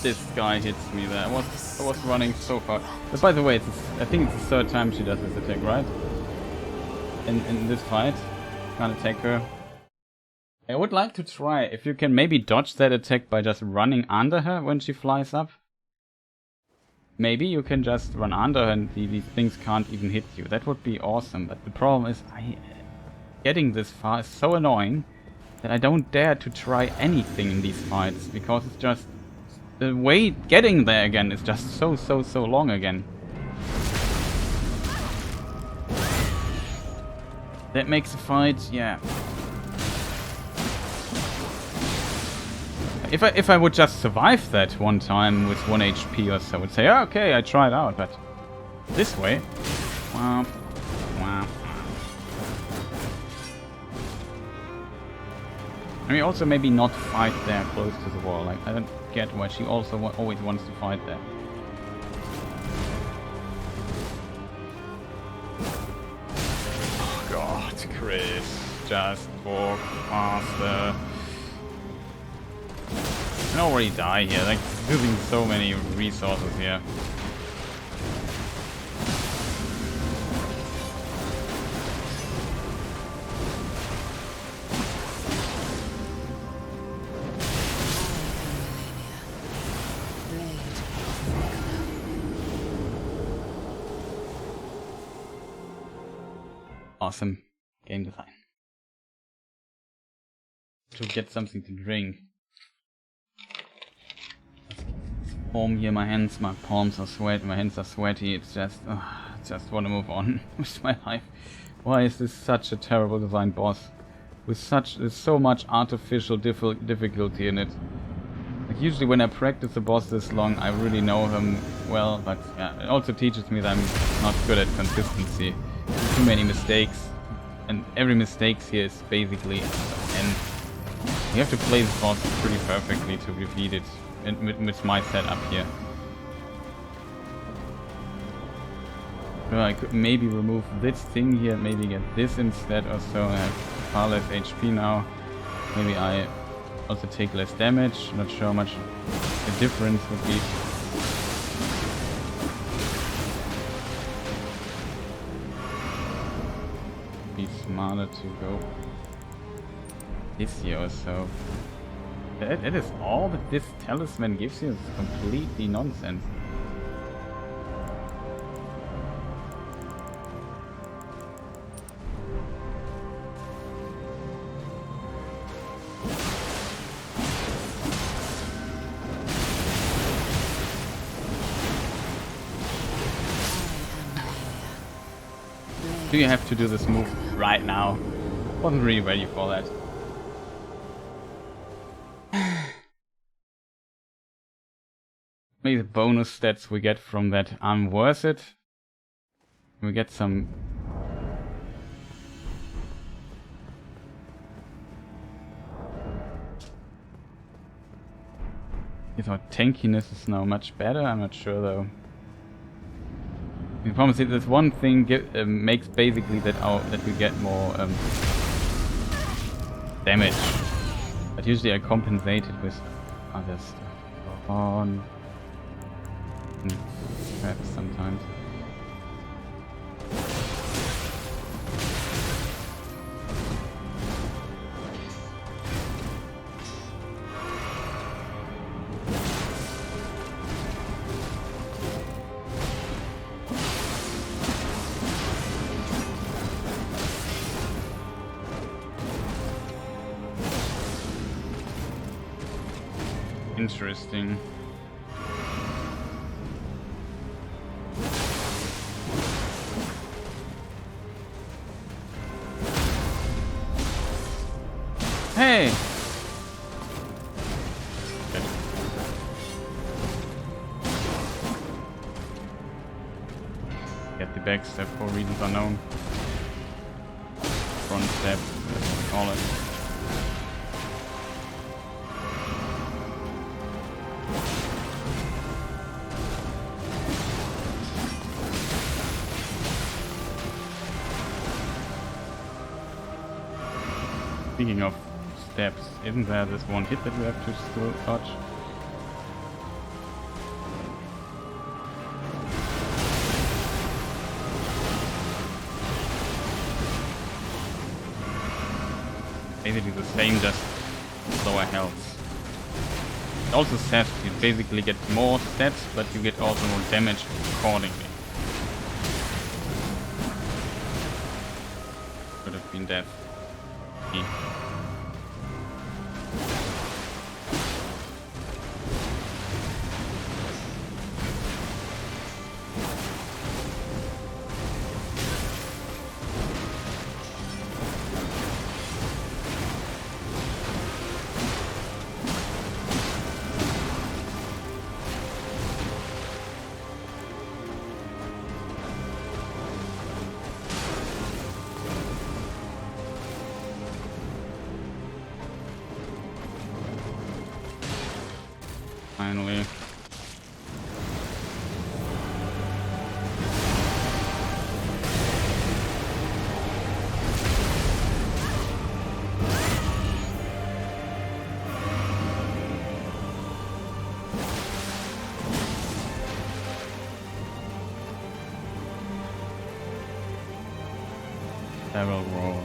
This guy hits me there. I was running so far. But by the way, I think it's the third time she does this attack, right? In this fight. Can't attack her. I would like to try if you can maybe dodge that attack by just running under her when she flies up. Maybe you can just run under her and these things can't even hit you. That would be awesome. But the problem is getting this far is so annoying that I don't dare to try anything in these fights because it's just the way getting there again is just so long again. That makes the fight, yeah. If I would just survive that one time with 1 HP or so, I would say, oh, okay, I tried out, but this way, wow, wow. I mean, also maybe not fight there close to the wall. Like, I don't get why she also always wants to fight there. Oh god, Chris, just walk faster. I can already die here, like, losing so many resources here. Awesome game design. To get something to drink. Warm here, my hands, my palms are sweaty, my hands are sweaty. It's just, just want to move on with my life. Why is this such a terrible design boss with so much artificial difficulty in it? Like usually when I practice a boss this long, I really know him well, but yeah, it also teaches me that I'm not good at consistency. Too many mistakes, and every mistake here is basically an end. You have to play this boss pretty perfectly to defeat it with my setup here. Well, I could maybe remove this thing here, maybe get this instead or so. I have far less HP now. Maybe I also take less damage. Not sure how much the difference would be. Smarter to go this year or so. That is all that this talisman gives you. It's completely nonsense. Do you have to do this move right now? Wasn't really ready for that. Maybe the bonus stats we get from that aren't worth it. We get some... Yes, our tankiness is now much better, I'm not sure though. I promise you, this one thing makes basically that we get more damage. But usually I compensate it with other stuff. On and traps sometimes. Interesting. Hey! Good. Get the back step for reasons unknown. Front step, whatever we call it. Speaking of steps, isn't there this one hit that we have to still touch? Basically the same, just lower health. It also says you basically get more stats, but you get also more damage accordingly. Could have been death. Finally. Barrel roll.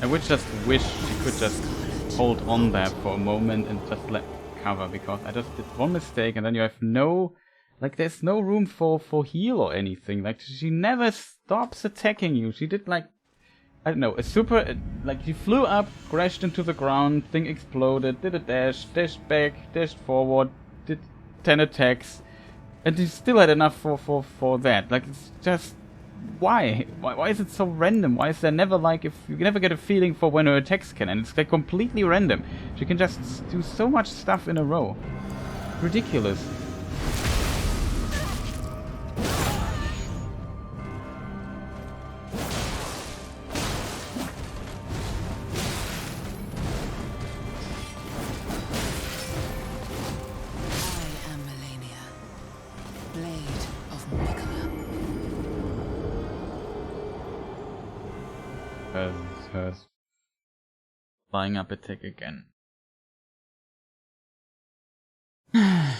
I would just wish she could just hold on there for a moment and just let cover, because I just did one mistake and then you have no, like there's no room for heal or anything. Like she never stops attacking you. She did like, I don't know, a super, like she flew up, crashed into the ground, thing exploded, did a dash, dashed back, dashed forward, did 10 attacks, and she still had enough for that. Like it's just... Why is it so random? Why is there never like, if you never get a feeling for when her attacks can end? It's like completely random. She can just do so much stuff in a row. Ridiculous. I am Malenia, Blade of Miquella. Hers. Flying up attack again. I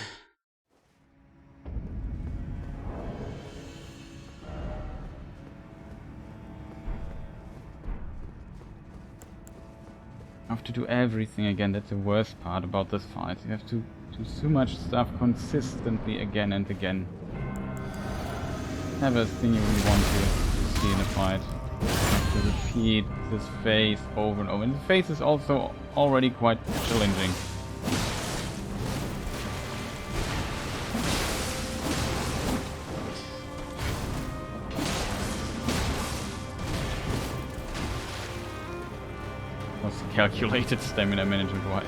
have to do everything again. That's the worst part about this fight. You have to do so much stuff consistently again and again. never a thing you really want to see in a fight. You have to repeat this phase over and over. And the phase is also already quite challenging. Was calculated stamina management wise.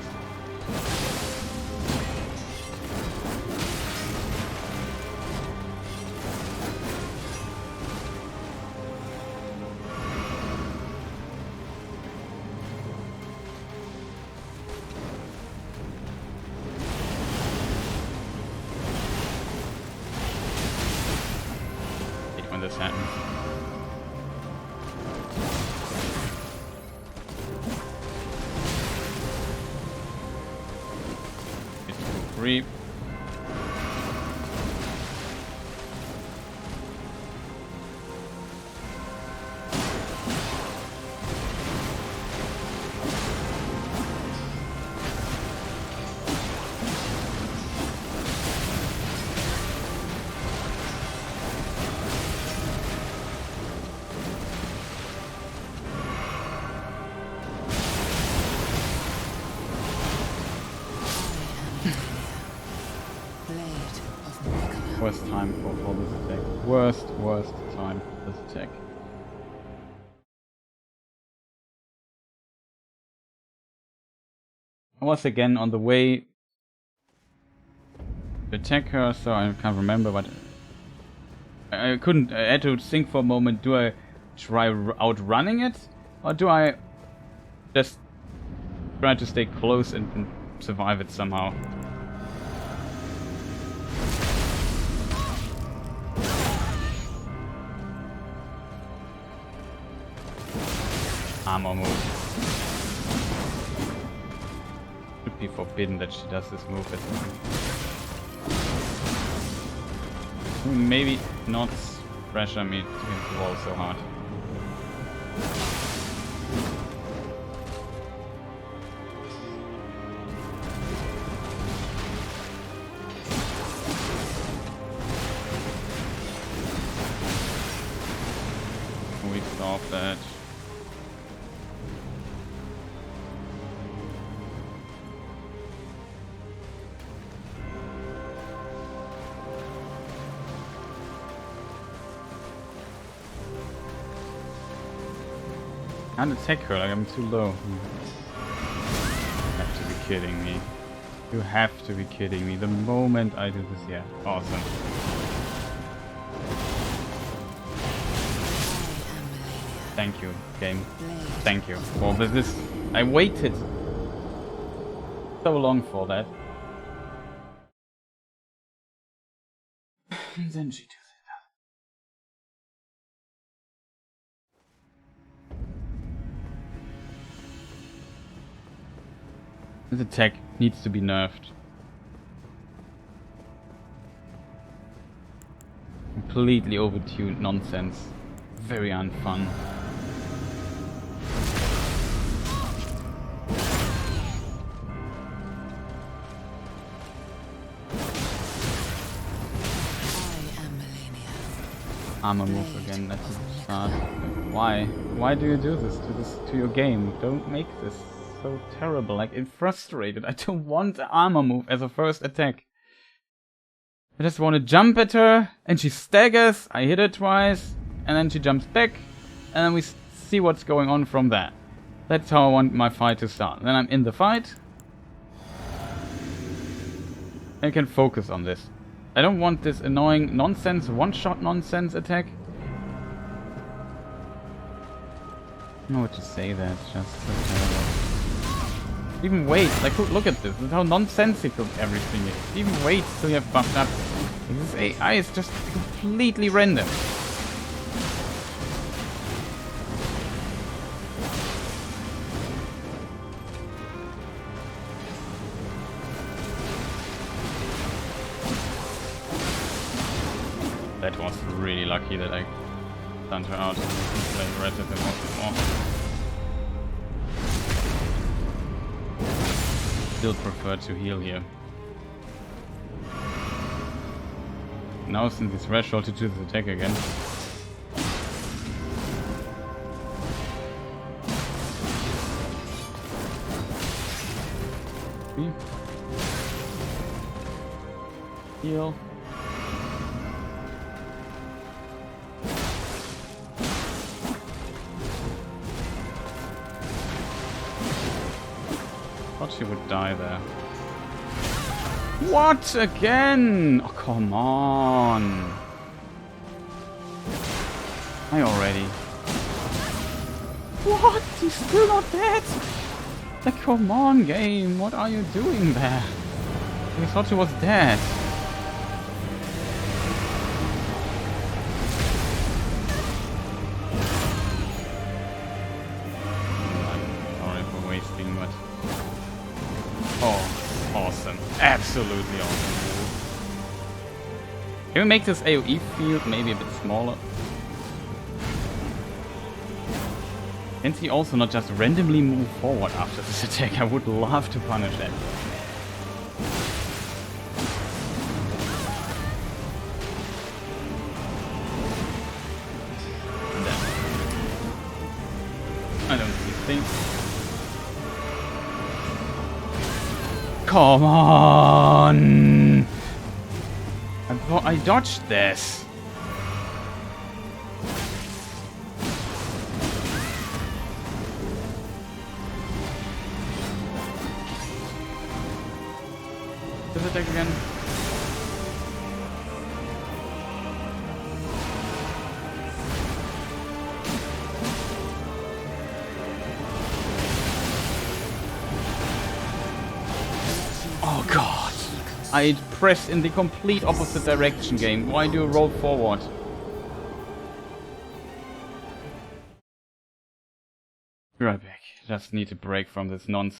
When this happens. It's 2-3. Blade of Miquella. Worst time for this attack. Worst time for this attack. I was again on the way to attack her, so I can't remember, but I couldn't. I had to think for a moment. Do I try outrunning it, or do I just try to stay close and survive it somehow? Armor move. Should be forbidden that she does this move. Maybe not pressure me to hit the wall so hard. We stop that. Can't attack her, like I'm too low. You have to be kidding me. You have to be kidding me. The moment I do this, yeah. Awesome. Thank you, game. Thank you. Well, this I waited so long for that. And then she does it. This attack needs to be nerfed. Completely overtuned nonsense. Very unfun. I am Malenia. Armor move again, that's a start. Why? Why do you do this to your game? Don't make this so terrible. Like, it's frustrated. I don't want the armor move as a first attack. I just want to jump at her, and she staggers, I hit her twice, and then she jumps back, and then we see what's going on from there. That's how I want my fight to start. Then I'm in the fight. I can focus on this. I don't want this annoying nonsense, one-shot nonsense attack. I don't know what to say there, it's just so terrible. Even wait, like look at this, look how nonsensical everything is. Even wait till you have buffed up. This AI is just completely random. That was really lucky that I stunned her out and played the rest of them more. Still prefer to heal here. Now since it's threshold to choose the attack again. Heal. Thought she would die there. What? Again? Oh, come on. I already. What? He's still not dead? Like, come on, game. What are you doing there? I thought she was dead. Sorry for wasting, but... Oh, awesome. Absolutely awesome. Can we make this AoE field maybe a bit smaller? Can he also not just randomly move forward after this attack? I would love to punish that. And then I don't see things. Come on! I thought I dodged this. This attack again. Oh god. I pressed in the complete opposite direction, game. Why do you roll forward? Be right back. Just need a break from this nonsense.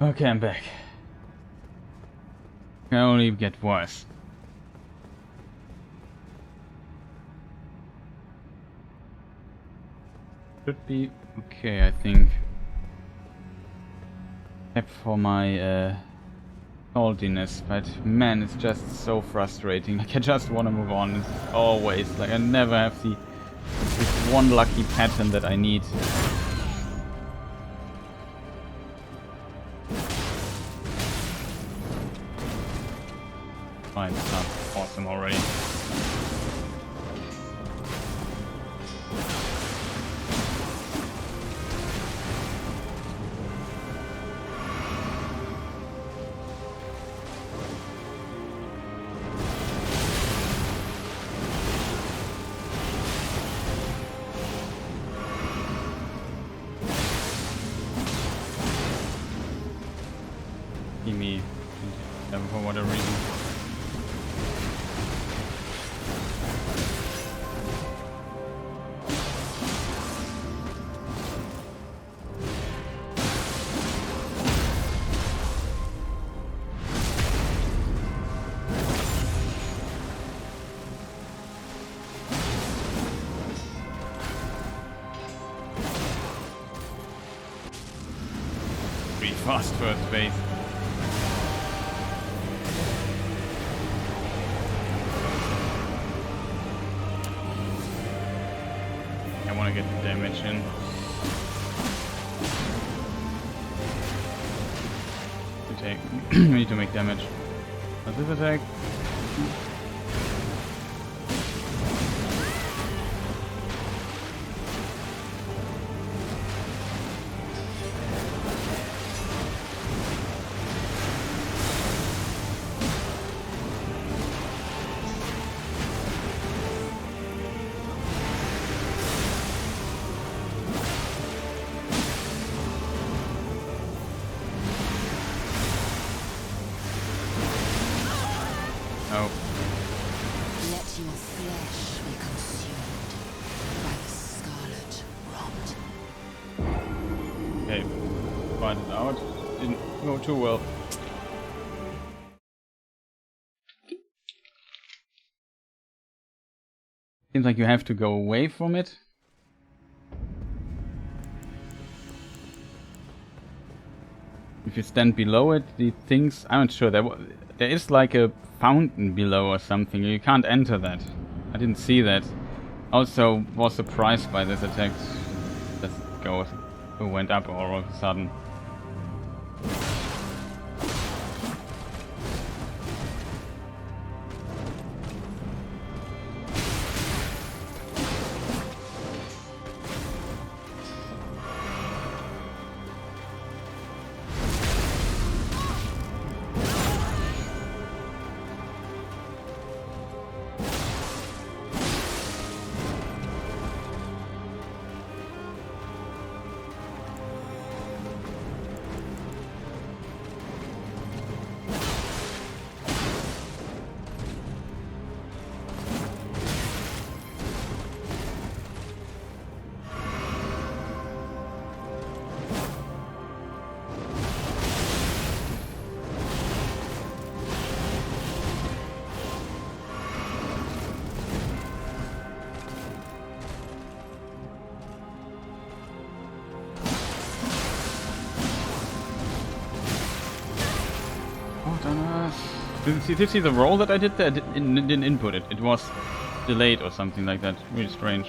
Okay, I'm back. Can only get worse. Should be okay, I think. Except for my saltiness, but man, it's just so frustrating. Like, I just want to move on. It's always like I never have this one lucky pattern that I need. Fine, it's not awesome already. Me for whatever reason. Pretty fast first phase. I want to get the damage in. Attack. We need to make damage. What's this attack? Oh. Let your flesh be consumed by the scarlet rot. Okay. Find it out. Didn't go too well. Seems like you have to go away from it. If you stand below it, the things... I'm not sure. There is like a fountain below or something. You can't enter that. I didn't see that. Also was surprised by this attack. Let's go. It went up all of a sudden. Did you see the roll that I did there? I didn't input it. It was delayed or something like that. Really strange.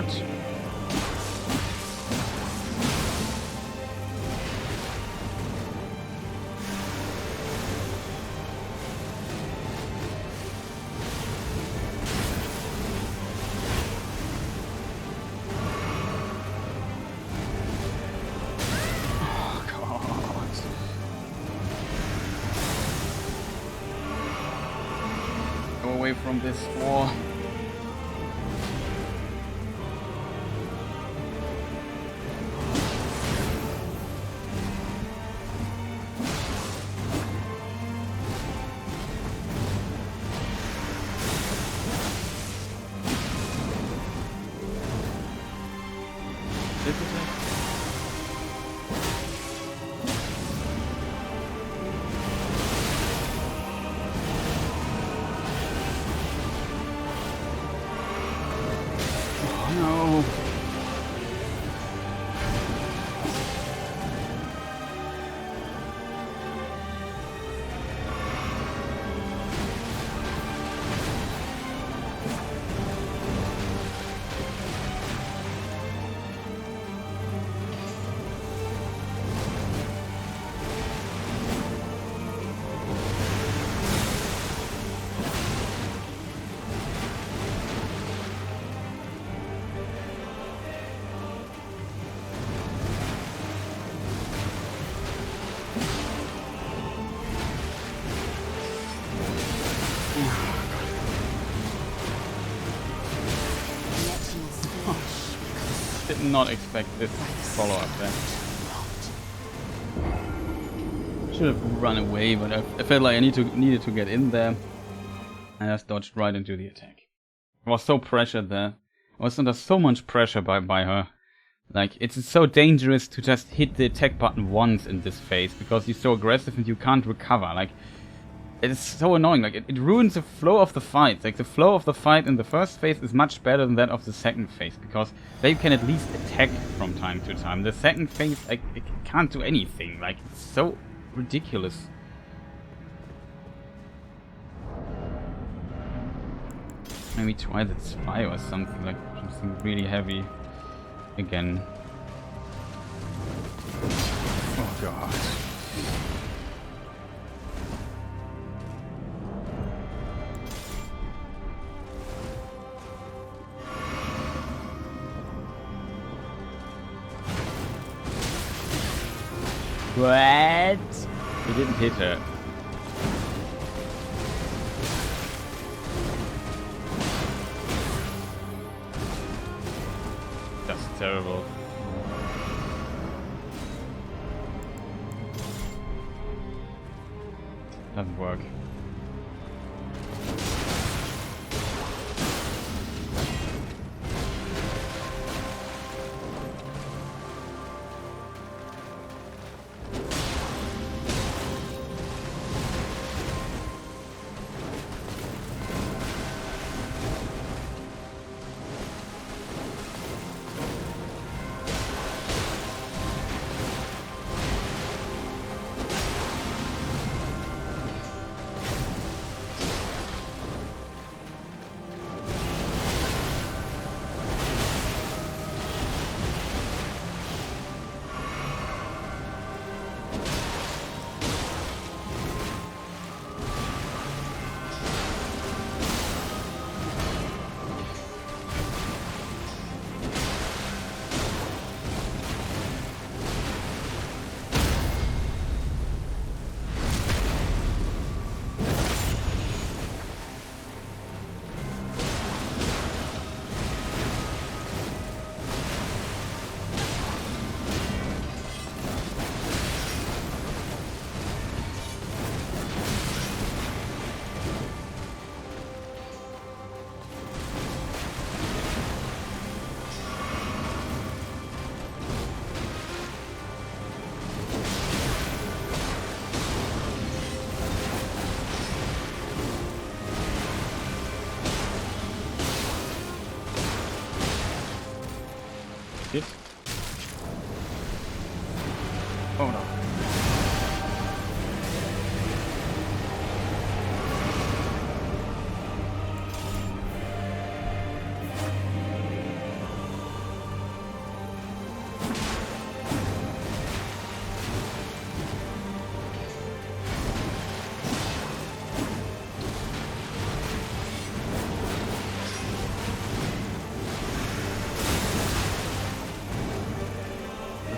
god. Away from this war. No. Did not expect this follow-up there. Should have run away, but I felt like I needed to get in there. I just dodged right into the attack. I was so pressured there. I was under so much pressure by her. Like, it's so dangerous to just hit the attack button once in this phase, because you're so aggressive and you can't recover. Like, it's so annoying. Like, it ruins the flow of the fight. Like, the flow of the fight in the first phase is much better than that of the second phase, because they can at least attack from time to time. The second phase, it can't do anything. Like, it's so ridiculous. Maybe try that spy or something, like something really heavy again. Oh god. What? He didn't hit her. That's terrible. Doesn't work. Shit. Oh no.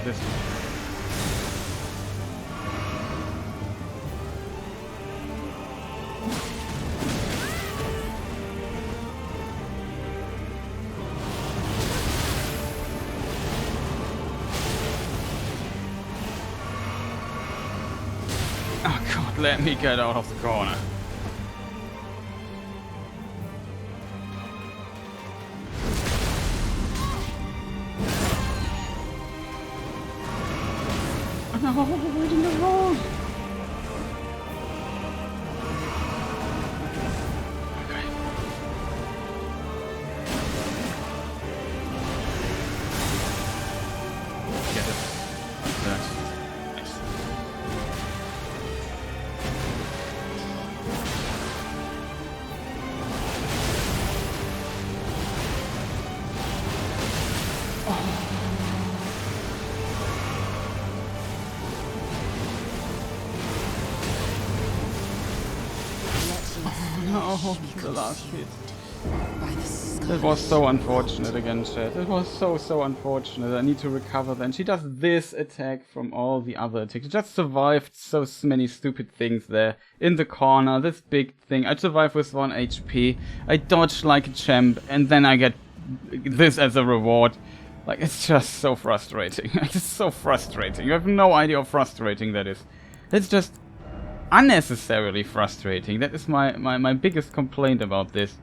this. Oh god, let me get out of the corner. No, we're in the road. Okay. Get it. Like that. Nice. No, the last hit. By the scarlet. That was so unfortunate again, chat. It was so unfortunate. I need to recover then. She does this attack from all the other attacks. She just survived so many stupid things there. In the corner, this big thing. I survived with 1 HP. I dodged like a champ, and then I get this as a reward. Like, it's just so frustrating. It's so frustrating. You have no idea how frustrating that is. It's just unnecessarily frustrating. That is my biggest complaint about this.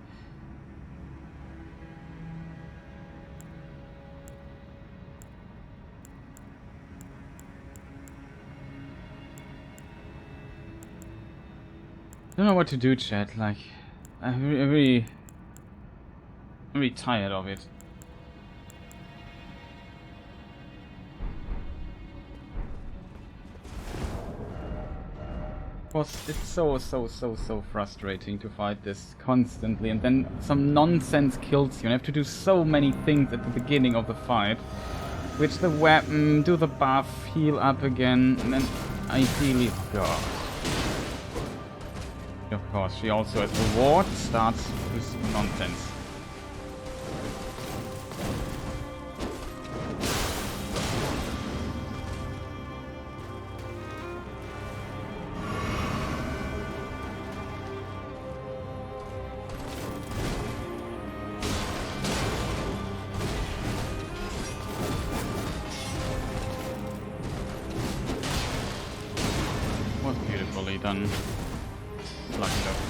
I don't know what to do, chat. Like, I'm really tired of it. It's so frustrating to fight this constantly, and then some nonsense kills you. And I have to do so many things at the beginning of the fight. Which the weapon, do the buff, heal up again, and then ideally... God. Of course, she also as the ward starts with nonsense. Was beautifully done. Lucky though.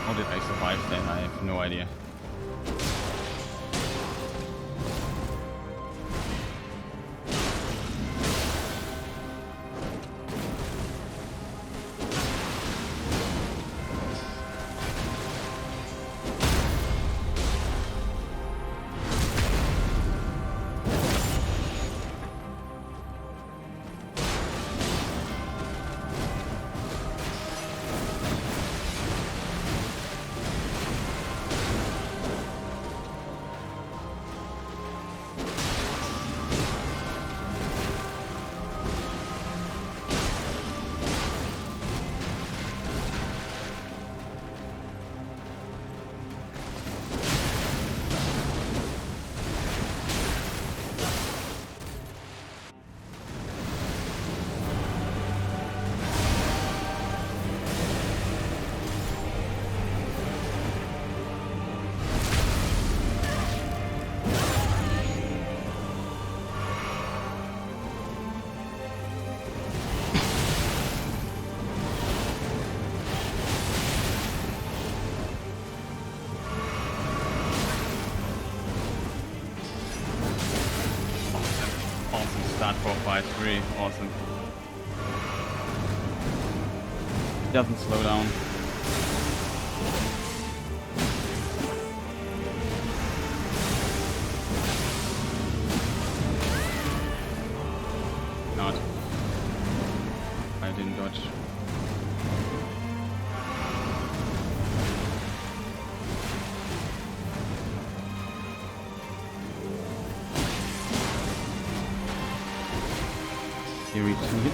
How did I survive then? I have no idea. Start 4-5-3, awesome. Doesn't slow down. Not. I didn't dodge. Series 2 hit.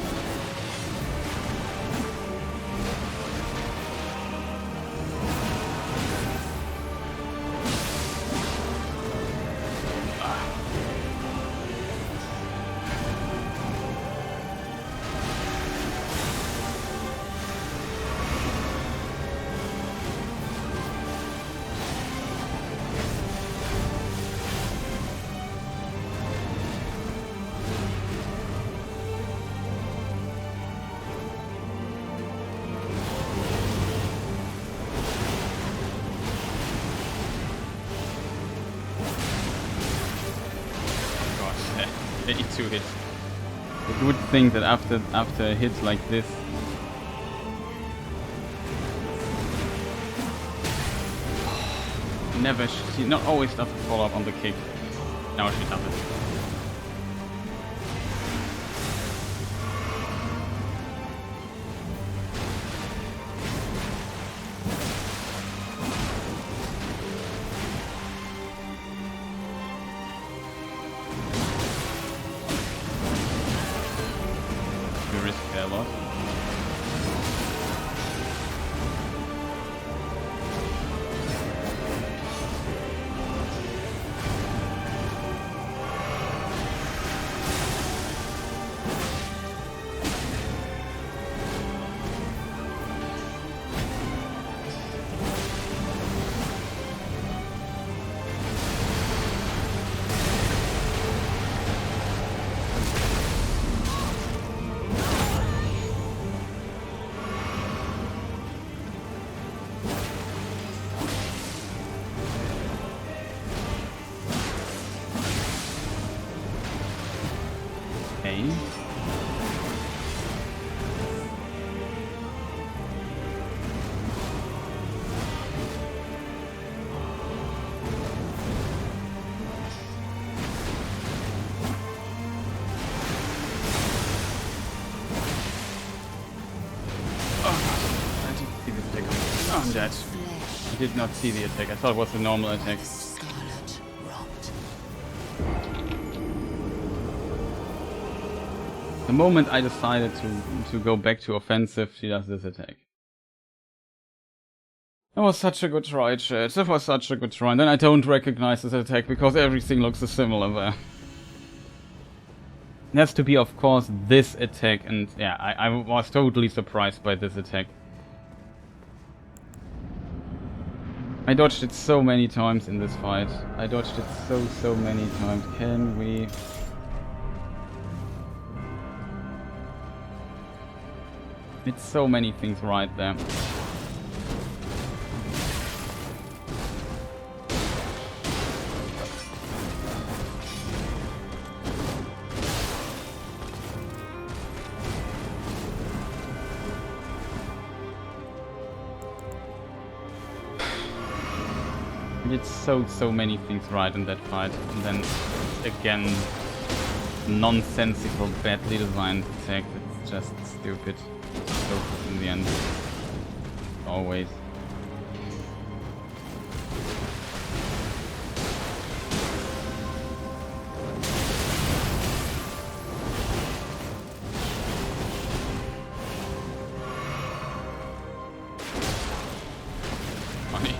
bit. You would think that after a hit like this, she not always does a follow up on the kick. Now she does it. A lot. I'm dead. I did not see the attack. I thought it was a normal attack. The moment I decided to go back to offensive, she does this attack. That was such a good try, chat. That was such a good try. And then I don't recognize this attack because everything looks so similar there. It has to be, of course, this attack. And yeah, I was totally surprised by this attack. I dodged it so many times in this fight. I dodged it so many times. Can we... It's so many things right there. It's so many things right in that fight, and then again nonsensical, badly designed attack. It's just stupid. Focus in the end. Always. Funny.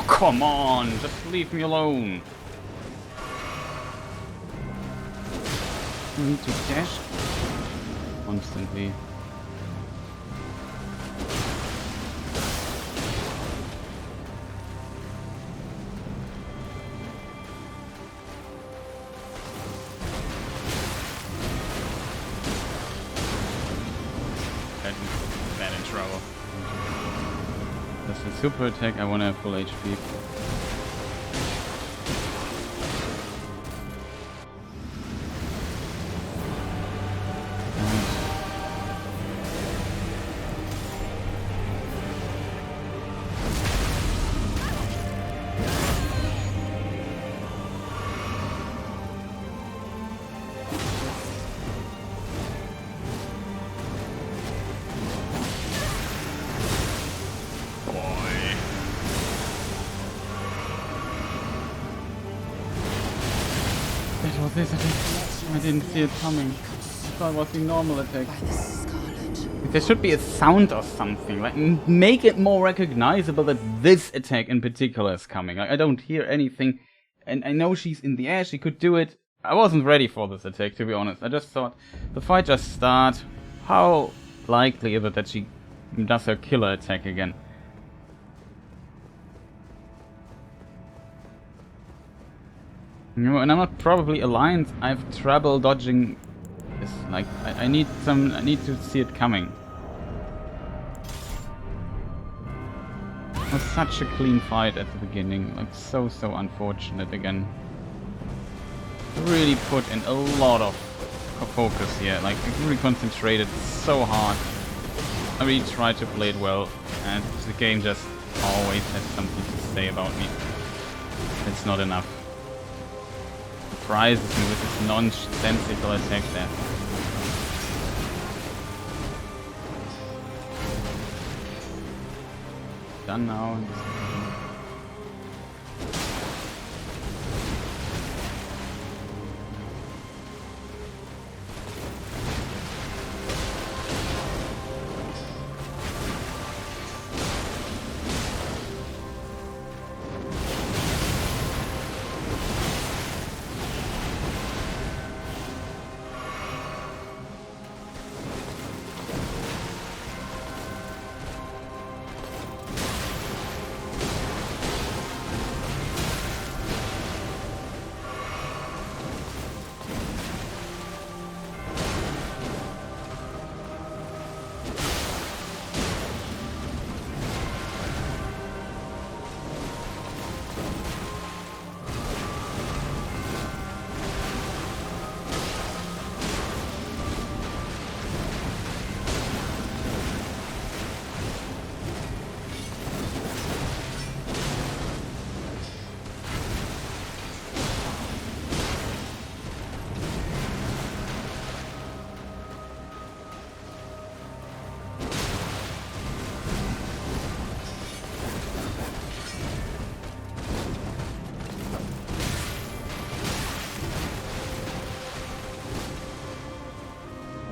Come on, just leave me alone. I need to dash constantly. Bad in trouble. That's the super attack. I want to have full HP. That was this attack. I didn't see it coming. I thought it was the normal attack. There should be a sound or something, like make it more recognizable that this attack in particular is coming. I don't hear anything, and I know she's in the air, she could do it. I wasn't ready for this attack, to be honest. I just thought, the fight just starts. How likely is it that she does her killer attack again? You know, and I'm not probably aligned. I have trouble dodging this. Like, I need to see it coming. It was such a clean fight at the beginning. Like, so unfortunate again. Really put in a lot of focus here. Like, I really concentrated so hard. I really tried to play it well. And the game just always has something to say about me. It's not enough. Surprises me with this nonsensical attack there. Done now.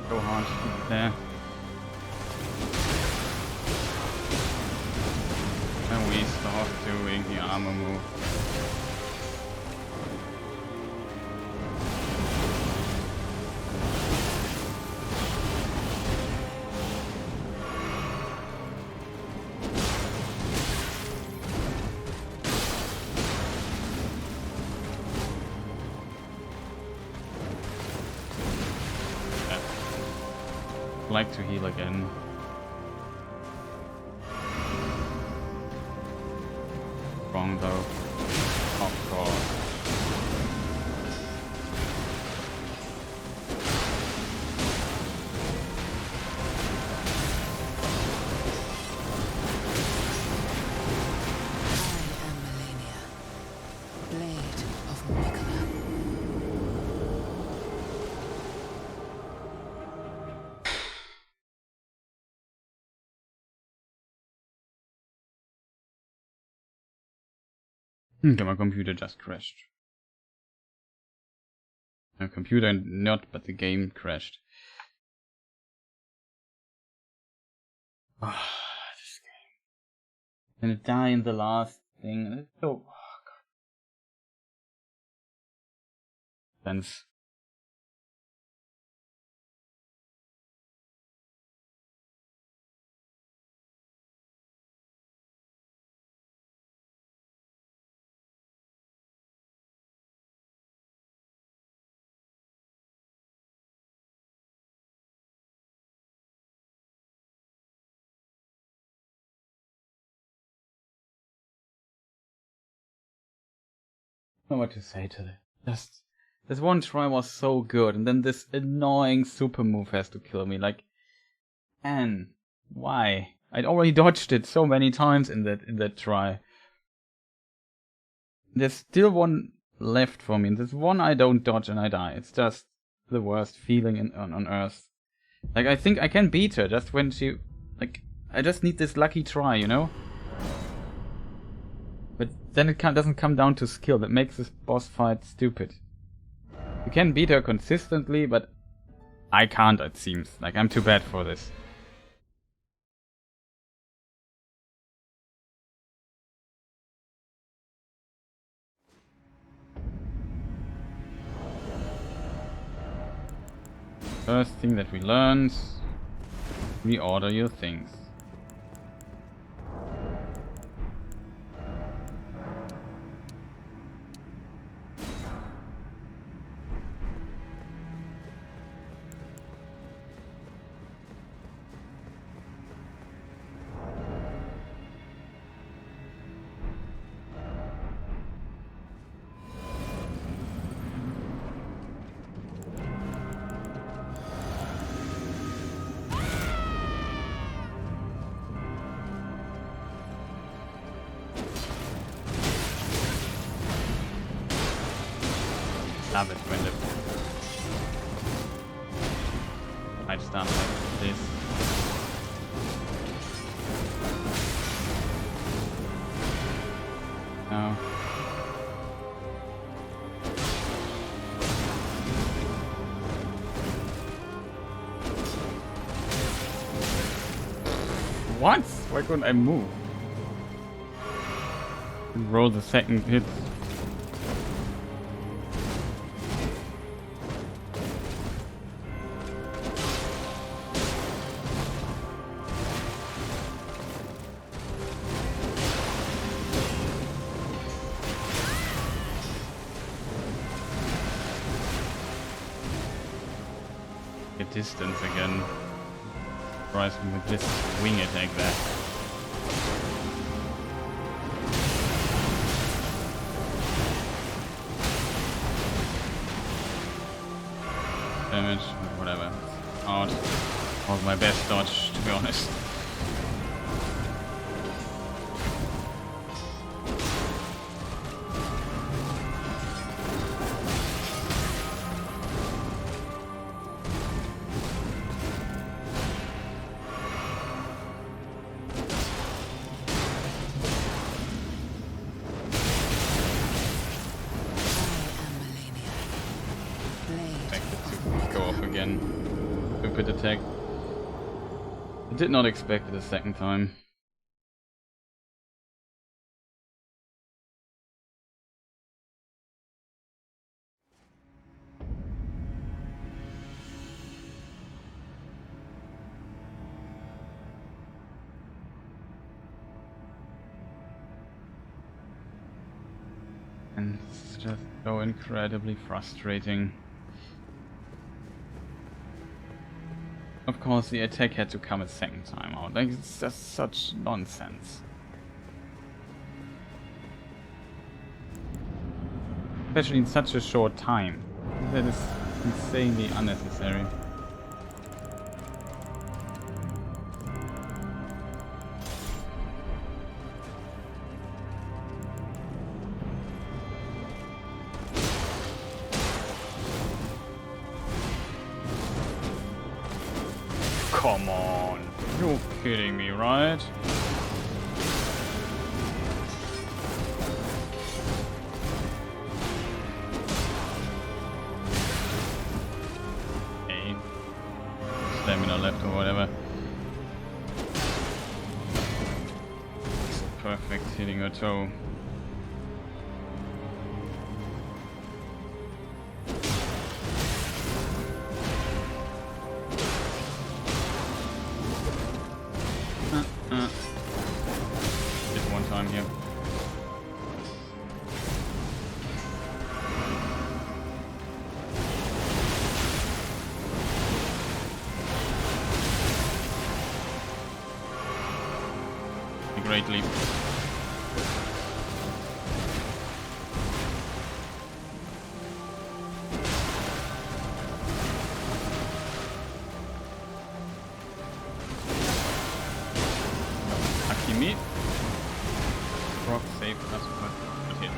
So hard to keep there. And we start doing the armor move. Like to heal again. Wrong though. Of course. I am Malenia, Blade of Miquella. Okay, my computer just crashed. My computer not, but the game crashed. Ah, this game. And it died in the last thing, and it's so... Oh, God. Sense. I don't know what to say to that. Just... This one try was so good, and then this annoying super move has to kill me. Like... Man, why? I'd already dodged it so many times in that try. There's still one left for me, and there's one I don't dodge and I die. It's just the worst feeling on Earth. Like, I think I can beat her just when she... Like, I just need this lucky try, you know? But then it doesn't come down to skill. That makes this boss fight stupid. You can beat her consistently, but I can't, it seems. Like, I'm too bad for this. First thing that we learned, reorder your things. Love it when the fight starts like this. No. What? Why couldn't I move? Roll the second hit. Distance again. Surprise me with this wing attack there. Damage, whatever. Out. Was my best dodge, to be honest. Stupid attack. I did not expect it a second time. And it's just so incredibly frustrating. Of course, the attack had to come a second time out. Like, it's just such nonsense. Especially in such a short time. That is insanely unnecessary. Come on, you're kidding me, right? Okay. Stamina left or whatever. It's perfect, hitting her toe. Just one time here. A great leap. Me. Rock safe, that's good hit.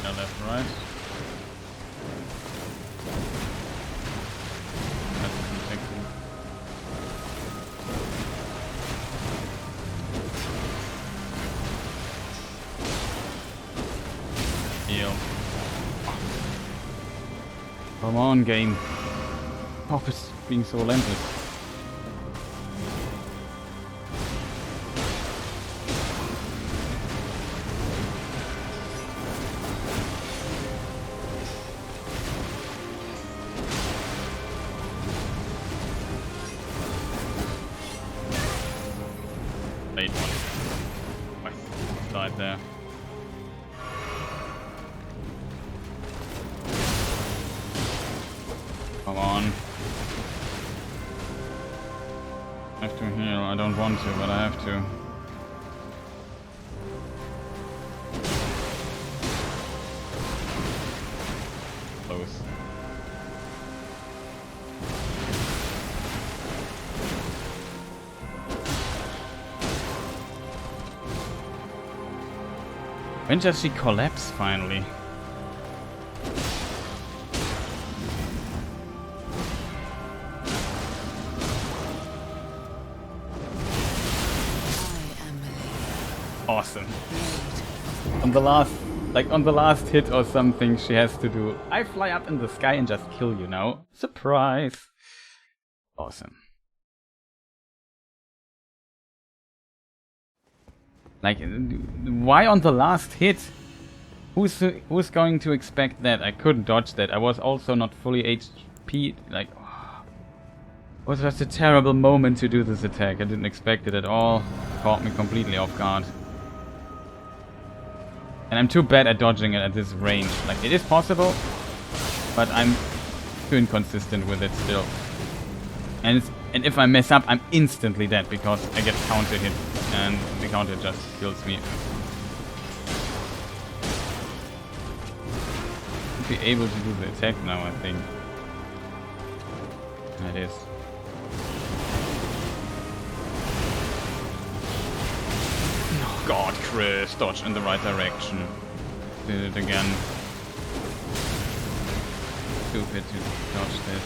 Yeah, left, right. That's protecting. Heal. Come on, game. Stop it being so relentless. there. Come on. I have to heal. I don't want to, but I have to. Close. When does she collapse finally? Awesome. On the last, like on the last hit or something, she has to do, I fly up in the sky and just kill you now. Surprise. Awesome. Like, why on the last hit? Who's going to expect that? I couldn't dodge that. I was also not fully HP. Like, it was just a terrible moment to do this attack. I didn't expect it at all. It caught me completely off guard. And I'm too bad at dodging it at this range. Like, it is possible, but I'm too inconsistent with it still. And if I mess up, I'm instantly dead because I get counter hit and the counter just kills me. Should be able to do the attack now, I think. It is. Oh god, Chris, dodge in the right direction. Did it again. Stupid to dodge this.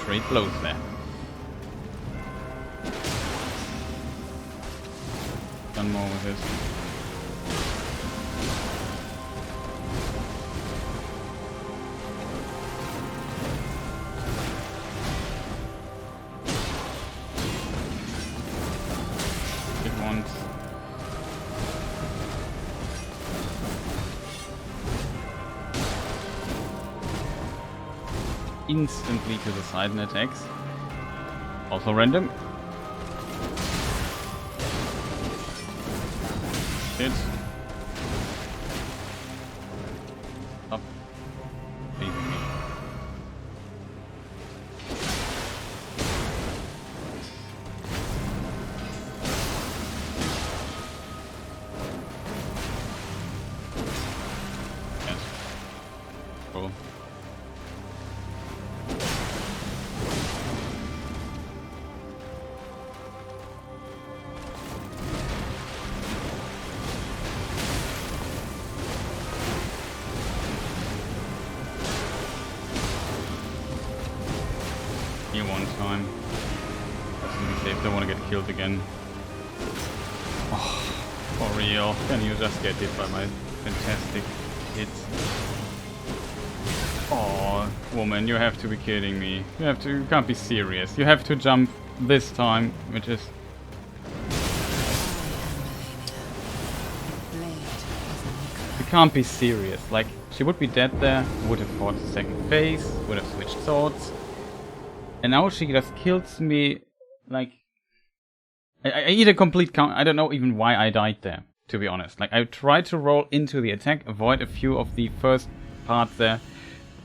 Trade blows there. Done more with this. It wants. Instantly to the side and attacks. Also random. Hit. Up. Leaving me. Yes. Cool. One time. That's gonna be safe, don't want to get killed again. Oh, for real. Can you just get hit by my fantastic hits? Oh, woman, you have to be kidding me. You can't be serious. You have to jump this time, which is... You can't be serious. Like, she would be dead there, would have fought the second phase, would have switched swords. And now she just kills me, like... I eat a complete count. I don't know even why I died there, to be honest. Like, I tried to roll into the attack, avoid a few of the first parts there.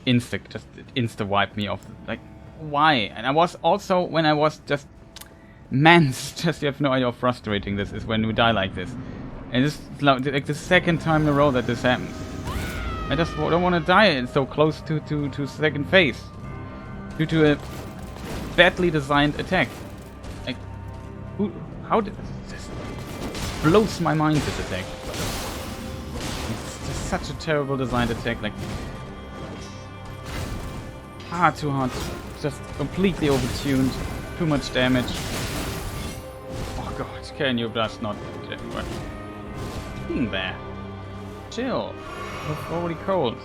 Just insta-wipe me off. Like, why? And I was also, when I was just... Man, just you have no idea how frustrating this is when you die like this. And this is like the second time in a row that this happens. I just don't want to die so close to second phase. Due to a... badly designed attack. Like, how did this blows my mind, this attack. It's just such a terrible designed attack, like too hard, just completely overtuned, too much damage. Oh god, can you just not what? Being there. Chill. It's already cold.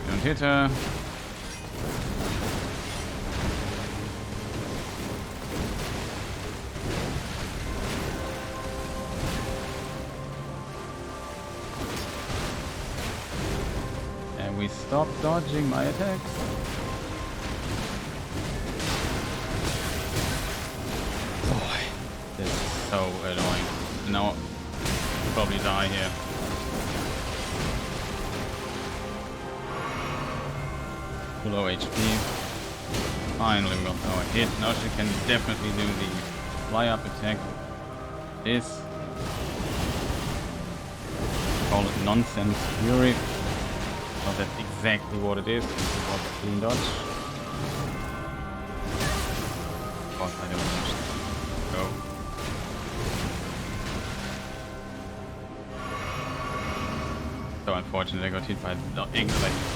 Don't hit her. we stop dodging my attacks? Boy, this is so annoying. Now, I'll probably die here. Low HP. Finally we got our hit. Now she can definitely do the fly up attack. This. Call it nonsense fury. Well, that's exactly what it is. It's about clean dodge. Of course I don't dodge. Go. So unfortunate I got hit by like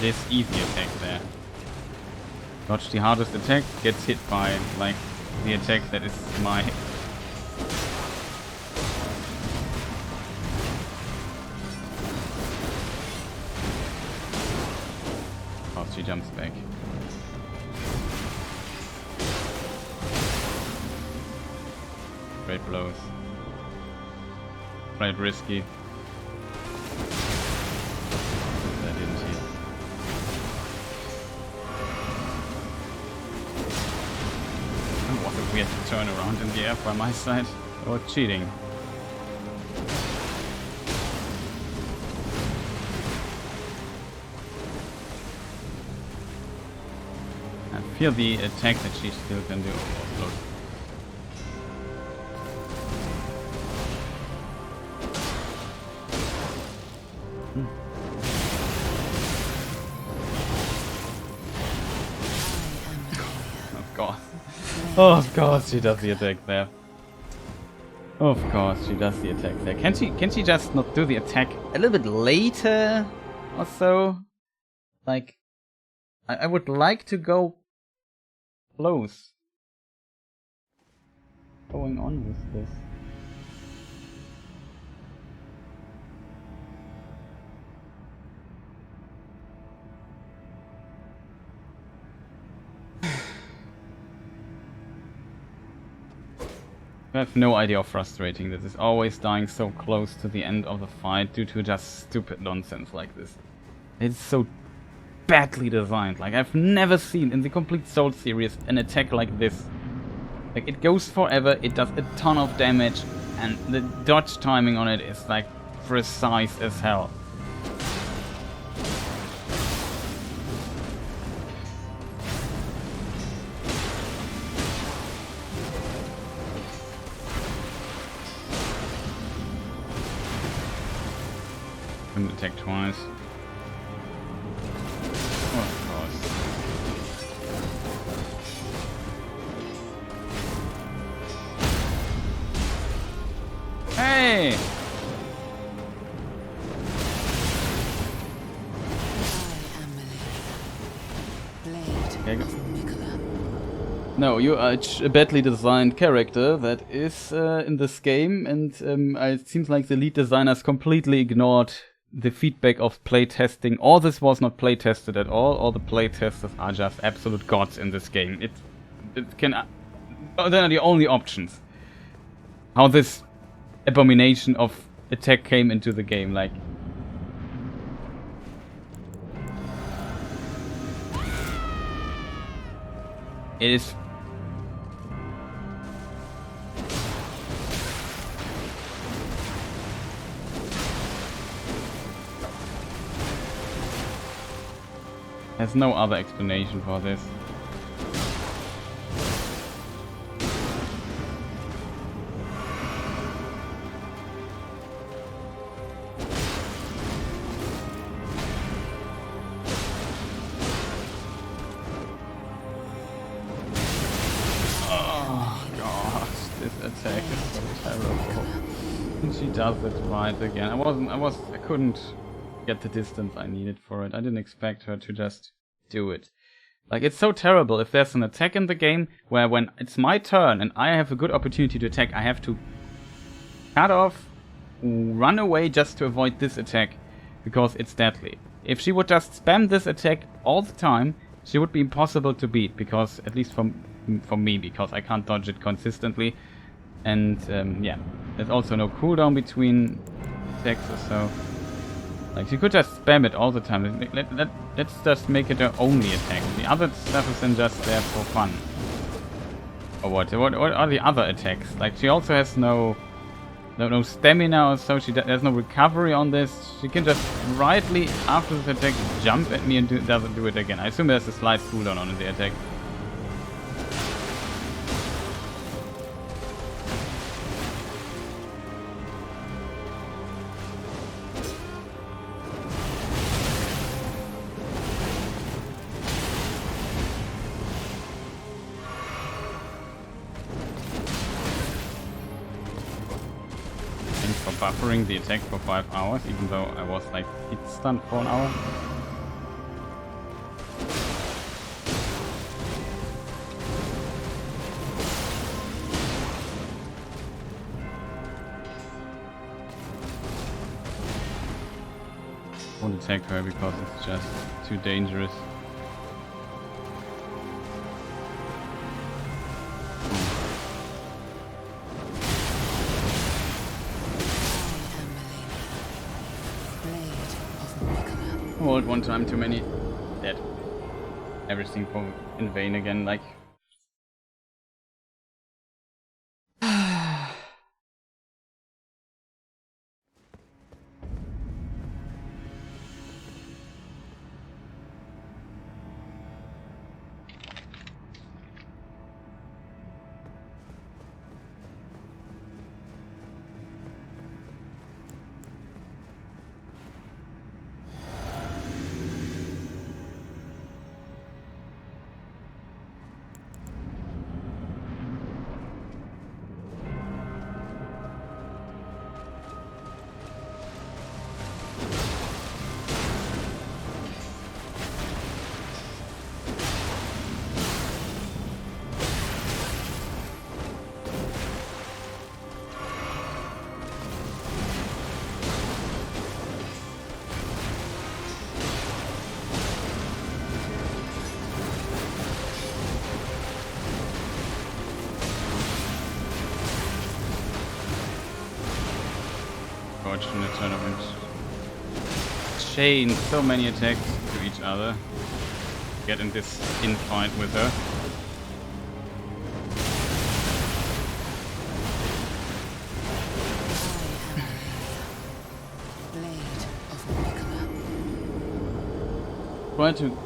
this easy attack there. Dodge the hardest attack, gets hit by like the attack that is my... Oh, she jumps back. Great blows. Quite risky. That didn't hit. That was a weird turn around in the air by my side. Or cheating. I feel the attack that she still can do. Look. Of course she does the attack there. Of course she does the attack there. Can she just not do the attack a little bit later or so? Like, I would like to go close. What's going on with this? I have no idea how frustrating this is. Always dying so close to the end of the fight due to just stupid nonsense like this. It's so badly designed. Like, I've never seen in the complete Soul series an attack like this. Like, it goes forever, it does a ton of damage, and the dodge timing on it is like precise as hell. Couldn't attack twice. Oh, of course. Hey! I am Malenia Blade of Miquella. No, you are a badly designed character that is in this game, and it seems like the lead designers completely ignored the feedback of playtesting. All this was not playtested at all the playtesters are just absolute gods in this game. It can... They are the only options. How this abomination of attack came into the game, like... It is... There's no other explanation for this. Oh gosh, this attack is so terrible. And she does it right again. I couldn't get the distance I needed for it. I didn't expect her to just do it. Like, it's so terrible if there's an attack in the game where when it's my turn and I have a good opportunity to attack, I have to cut off, run away just to avoid this attack because it's deadly. If she would just spam this attack all the time, she would be impossible to beat, because, at least for me, because I can't dodge it consistently. And yeah, there's also no cooldown between attacks or so. Like, she could just spam it all the time. Let's just make it her only attack. The other stuff is then just there for fun. Or what? What are the other attacks? Like, she also has no stamina or so. There's no recovery on this. She can just rightly, after this attack, jump at me and doesn't do it again. I assume there's a slight cooldown on the attack. Buffering the attack for 5 hours, even though I was like hit stunned for an hour. Won't attack her because it's just too dangerous. Hold one time too many. Dead. Everything in vain again, like. Fortunate tournament. Chain so many attacks to each other. Get in this infight with her. Blade of Miquella. Try to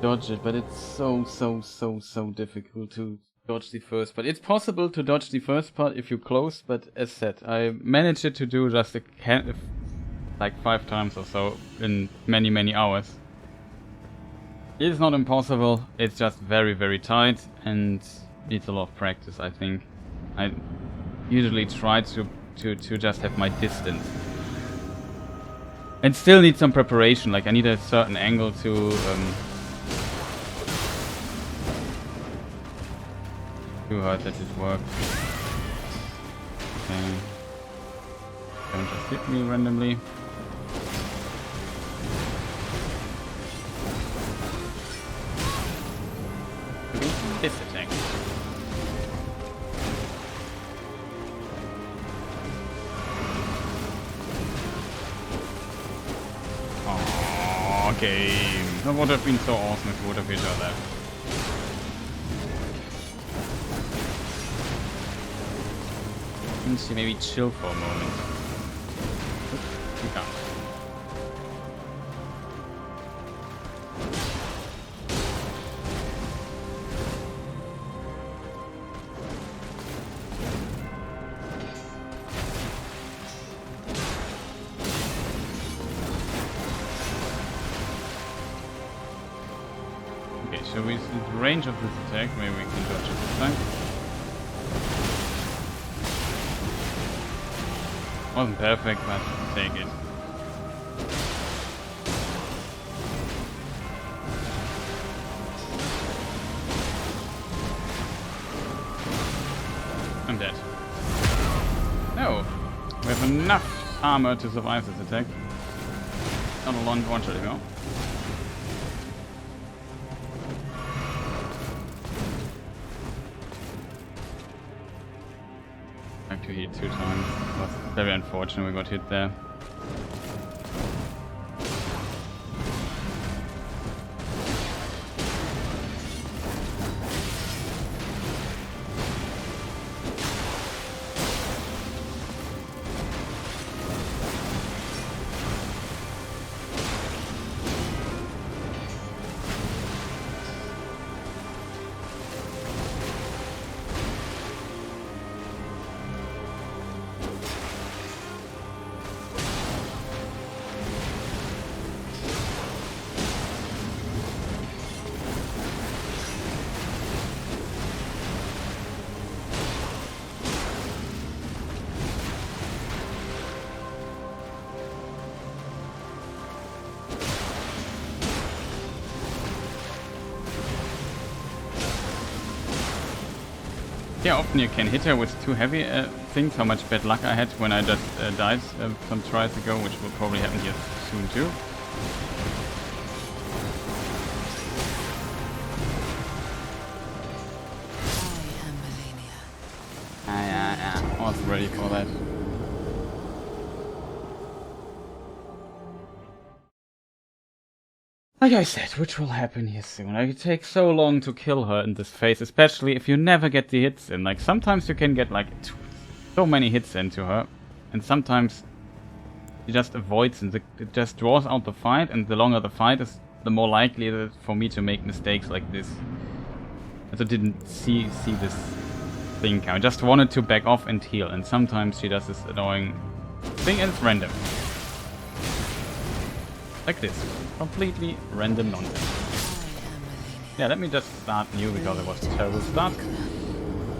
dodge it, but it's so difficult to dodge the first part. It's possible to dodge the first part if you're close, but as said, I managed it to do just like 5 times or so in many hours. It's not impossible, it's just very tight and needs a lot of practice, I think. I usually try to just have my distance. And still need some preparation, like I need a certain angle to too hard that it worked. Okay. Don't just hit me randomly. This attack. Oh, game. That would have been so awesome if you would have hit her there. She maybe chill for a moment. She can't. Okay, so we see the range of this attack. Maybe we can dodge it this time. Wasn't perfect, but take it. I'm dead. No! We have enough armor to survive this attack. Not a long one-shot ago. To hit 2 times. That's very unfortunate we got hit there. Yeah, often you can hit her with too heavy things. How much bad luck I had when I just died some tries ago, which will probably happen here soon too. I am Malenia. I was ready for that. Like I said, which will happen here soon. Like, it takes so long to kill her in this phase, especially if you never get the hits in. Like, sometimes you can get, like, so many hits into her, and sometimes she just avoids and it just draws out the fight, and the longer the fight is, the more likely it is for me to make mistakes like this. As I didn't see this thing count. I just wanted to back off and heal, and sometimes she does this annoying thing and it's random. Like this. Completely random nonsense. Yeah, let me just start new because it was a terrible start.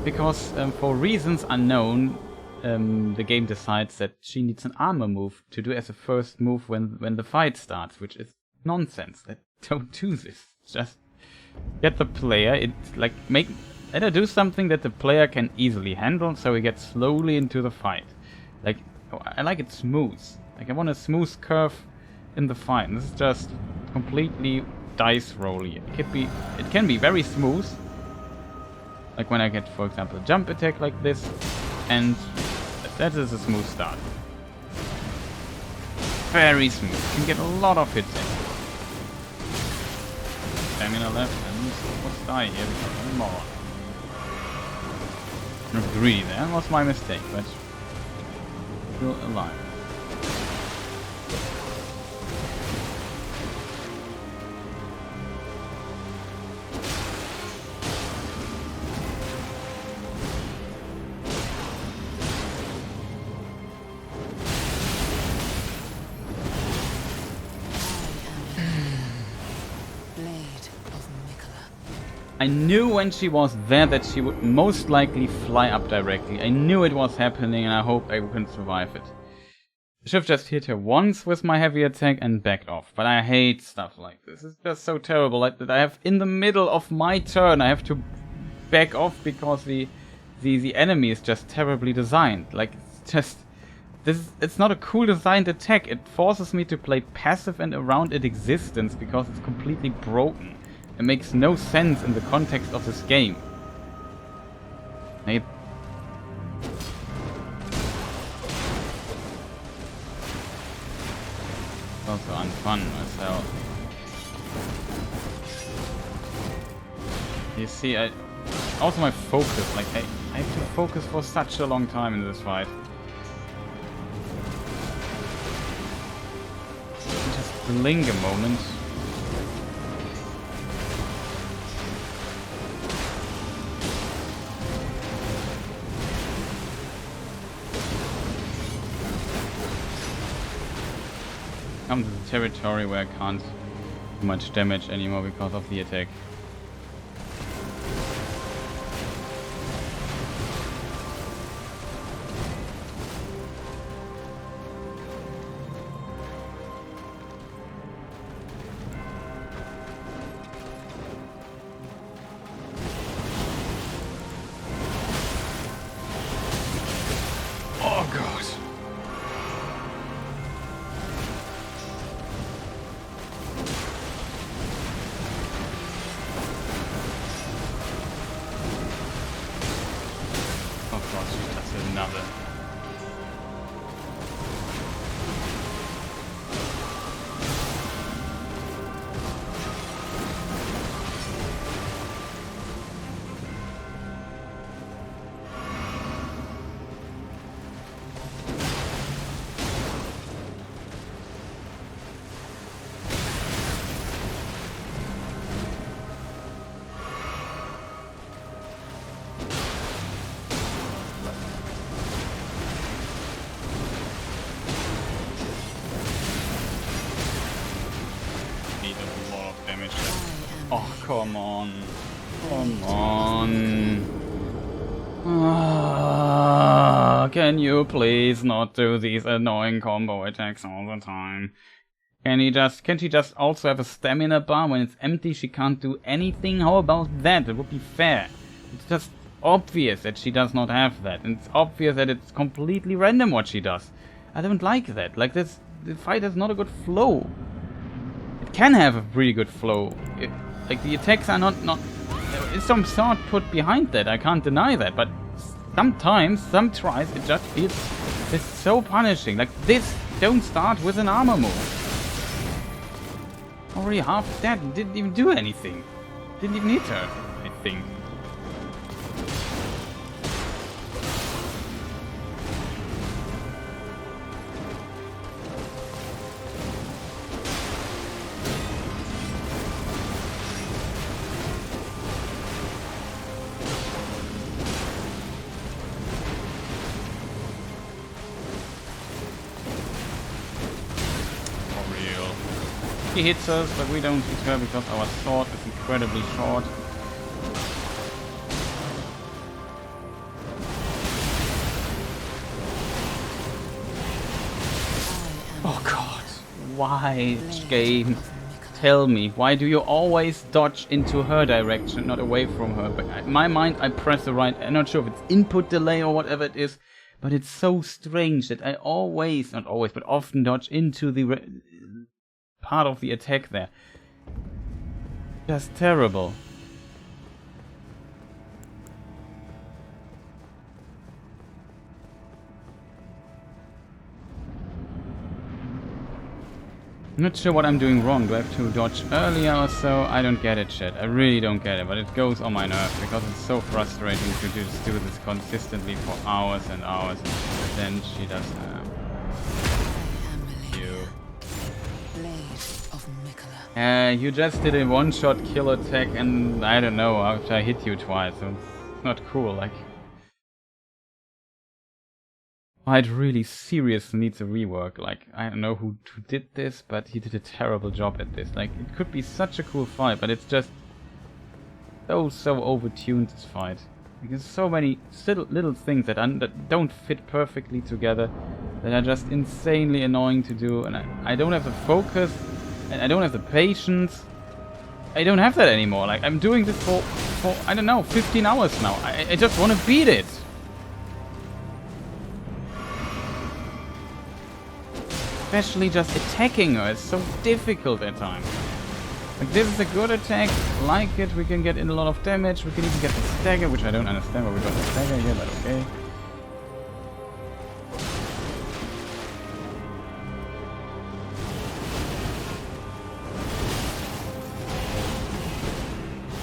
Because for reasons unknown, the game decides that she needs an armor move to do as a first move when the fight starts, which is nonsense. Don't do this. Just get the player, let her do something that the player can easily handle, so we get slowly into the fight. Like, I like it smooth. Like, I want a smooth curve in the fight. This is just completely dice rolly. It can be very smooth. Like when I get, for example, a jump attack like this, and that is a smooth start. Very smooth. You can get a lot of hits in. Stamina left, and almost die here because I'm a moron. Not greedy there, that was my mistake, but still alive. Blade of Miquella. I knew when she was there that she would most likely fly up directly. I knew it was happening and I hope I can survive it. I should have just hit her once with my heavy attack and backed off. But I hate stuff like this. It's just so terrible. Like that I have in the middle of my turn I have to back off because the enemy is just terribly designed. Like it's just it's not a cool designed attack. It forces me to play passive and around its existence because it's completely broken. It makes no sense in the context of this game. Like, it's also unfun as hell. You see, also my focus. Like I have to focus for such a long time in this fight. Just blink a moment. Come to the territory where I can't do much damage anymore because of the attack. Oh god. Another. Oh, come on. Come on. Can you please not do these annoying combo attacks all the time? Can't she just also have a stamina bar? When it's empty she can't do anything? How about that? It would be fair. It's just obvious that she does not have that. And it's obvious that it's completely random what she does. I don't like that. Like this, the fight has not a good flow. It can have a pretty good flow. Like the attacks are not there is some thought put behind that. I can't deny that. But sometimes, some tries, it just feels it's so punishing. Like this, don't start with an armor move. Already half dead, didn't even do anything. Didn't even hit her, I think. He hits us, but we don't hit her because our sword is incredibly short. Oh god, why, game? Tell me, why do you always dodge into her direction, not away from her? But in my mind, I press the right, I'm not sure if it's input delay or whatever it is, but it's so strange that I always, not always, but often dodge into the part of the attack there. Just terrible. I'm not sure what I'm doing wrong. Do I have to dodge earlier or so? I don't get it, chat. I really don't get it, but it goes on my nerves because it's so frustrating to just do this consistently for hours and hours, and then she does you just did a one-shot kill attack and I don't know, after I hit you twice, so it's not cool, like... It really seriously needs a rework, like, I don't know who did this, but he did a terrible job at this. Like, it could be such a cool fight, but it's just so over-tuned, this fight. Because so many little things that don't fit perfectly together, that are just insanely annoying to do, and I don't have the focus, and I don't have the patience. I don't have that anymore. Like, I'm doing this for I don't know, 15 hours now. I just want to beat it. Especially just attacking her is so difficult at times. Like, this is a good attack, like it, we can get in a lot of damage, we can even get the stagger, which I don't understand why we got the stagger here, but okay.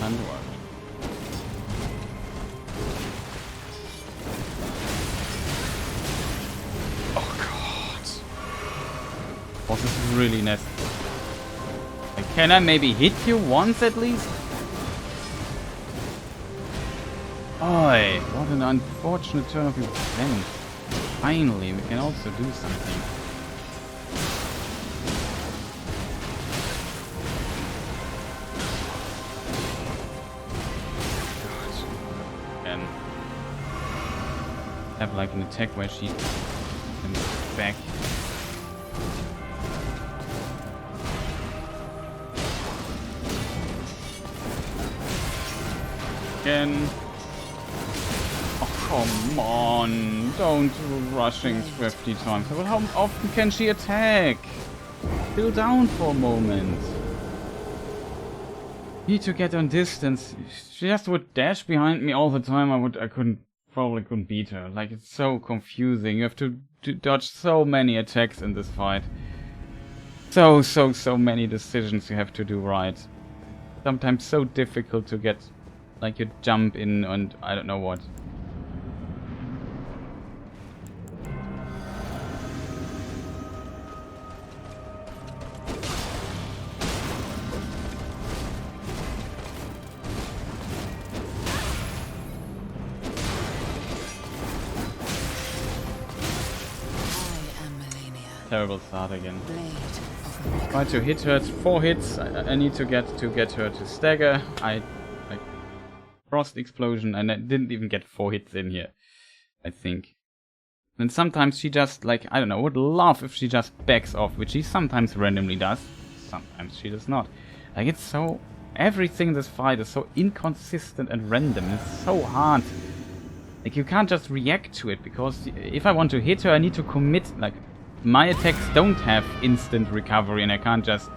And work. Oh god. Was this really nasty? Like, can I maybe hit you once at least? Oi, what an unfortunate turn of events. Finally, we can also do something. Have like an attack where she can back. Again. Oh, come on. Don't rushing 50 times. But how often can she attack? Still down for a moment. Need to get on distance. She just would dash behind me all the time. I probably couldn't beat her. Like, it's so confusing. You have to dodge so many attacks in this fight. So many decisions you have to do right. Sometimes so difficult to get, like, you jump in and I don't know what. Terrible start again. Try to hit her 4 hits. I need to get her to stagger. I frost explosion and I didn't even get 4 hits in here, I think. And sometimes she just, like, I don't know, would love if she just backs off, which she sometimes randomly does. Sometimes she does not. Like, it's so... Everything in this fight is so inconsistent and random. It's so hard Like, you can't just react to it, because if I want to hit her, I need to commit. Like, my attacks don't have instant recovery, and I can't just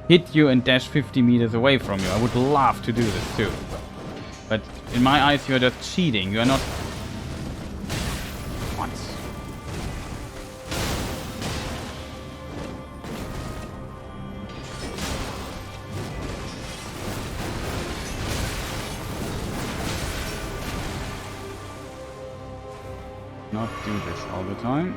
hit you and dash 50 meters away from you. I would love to do this too. But in my eyes, you are just cheating. You are not... What? Not do this all the time.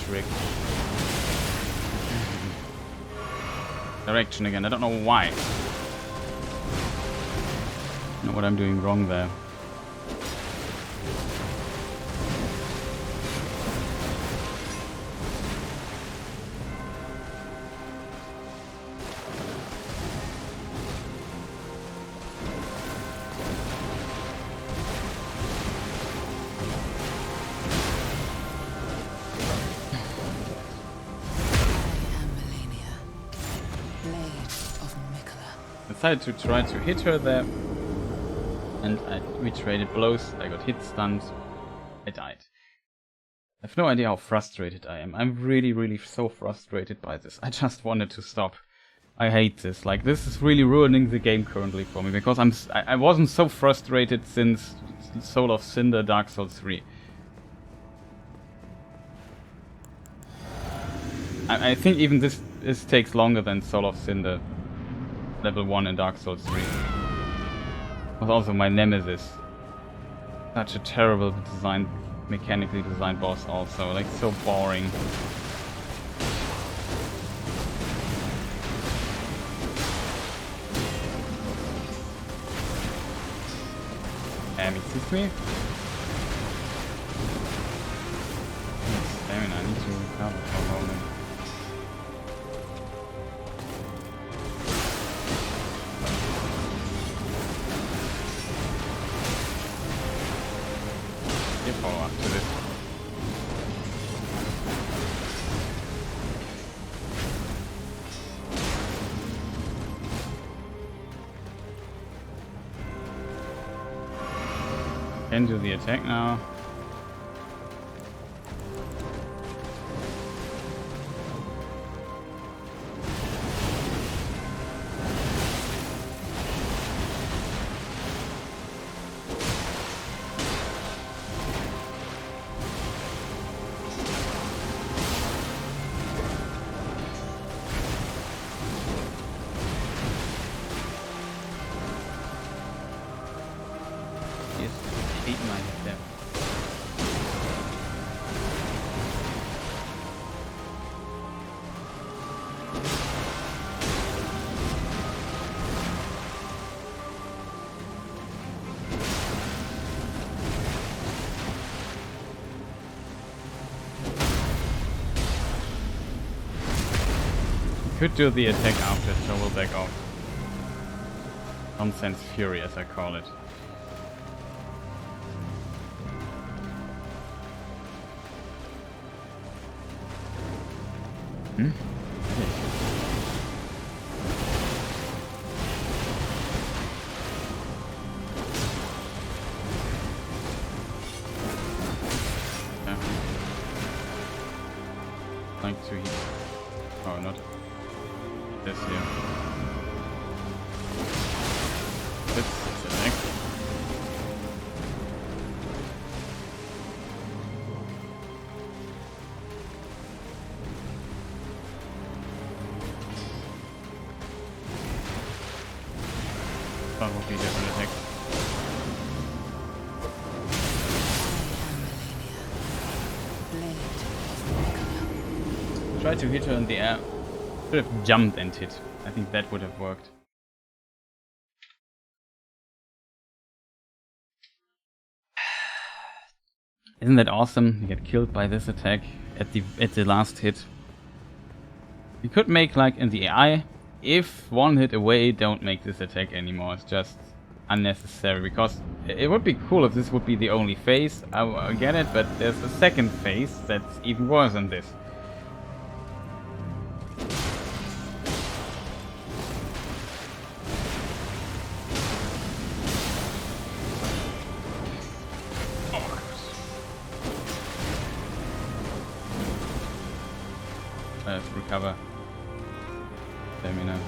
Trick. Direction again. I don't know why. I don't know what I'm doing wrong there. Decided to try to hit her there, and we traded blows. I got hit, stunned, I died. I have no idea how frustrated I am. I'm really so frustrated by this. I just wanted to stop. I hate this. Like, this is really ruining the game currently for me, because I wasn't so frustrated since Soul of Cinder Dark Souls 3. I think even this takes longer than Soul of Cinder Level 1 in Dark Souls 3. Was also my nemesis. Such a terrible design, mechanically designed boss also. Like, so boring. Excuse me? Stamina, I need to recover for a moment. Follow up to this. Can do the attack now. Could do the attack after, so we'll back off. Nonsense Fury, as I call it. Hmm? Yeah. Like to hit. Oh, not this here. This is the next. That would be different attacks. Try to hit her in the air. Should have jumped and hit. I think that would have worked. Isn't that awesome? You get killed by this attack at the last hit. You could make, like in the AI, if one hit away, don't make this attack anymore. It's just unnecessary, because it would be cool if this would be the only phase. I get it, but there's a second phase that's even worse than this. Let's recover. Stamina.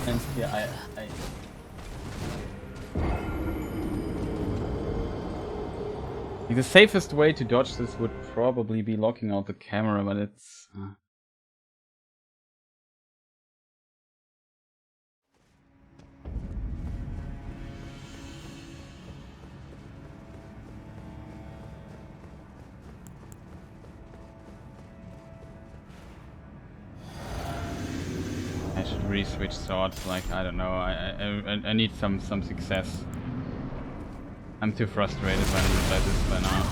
And yeah, the safest way to dodge this would probably be locking out the camera, but it's... I should re-switch swords, like, I don't know, I need some success. I'm too frustrated by this by now.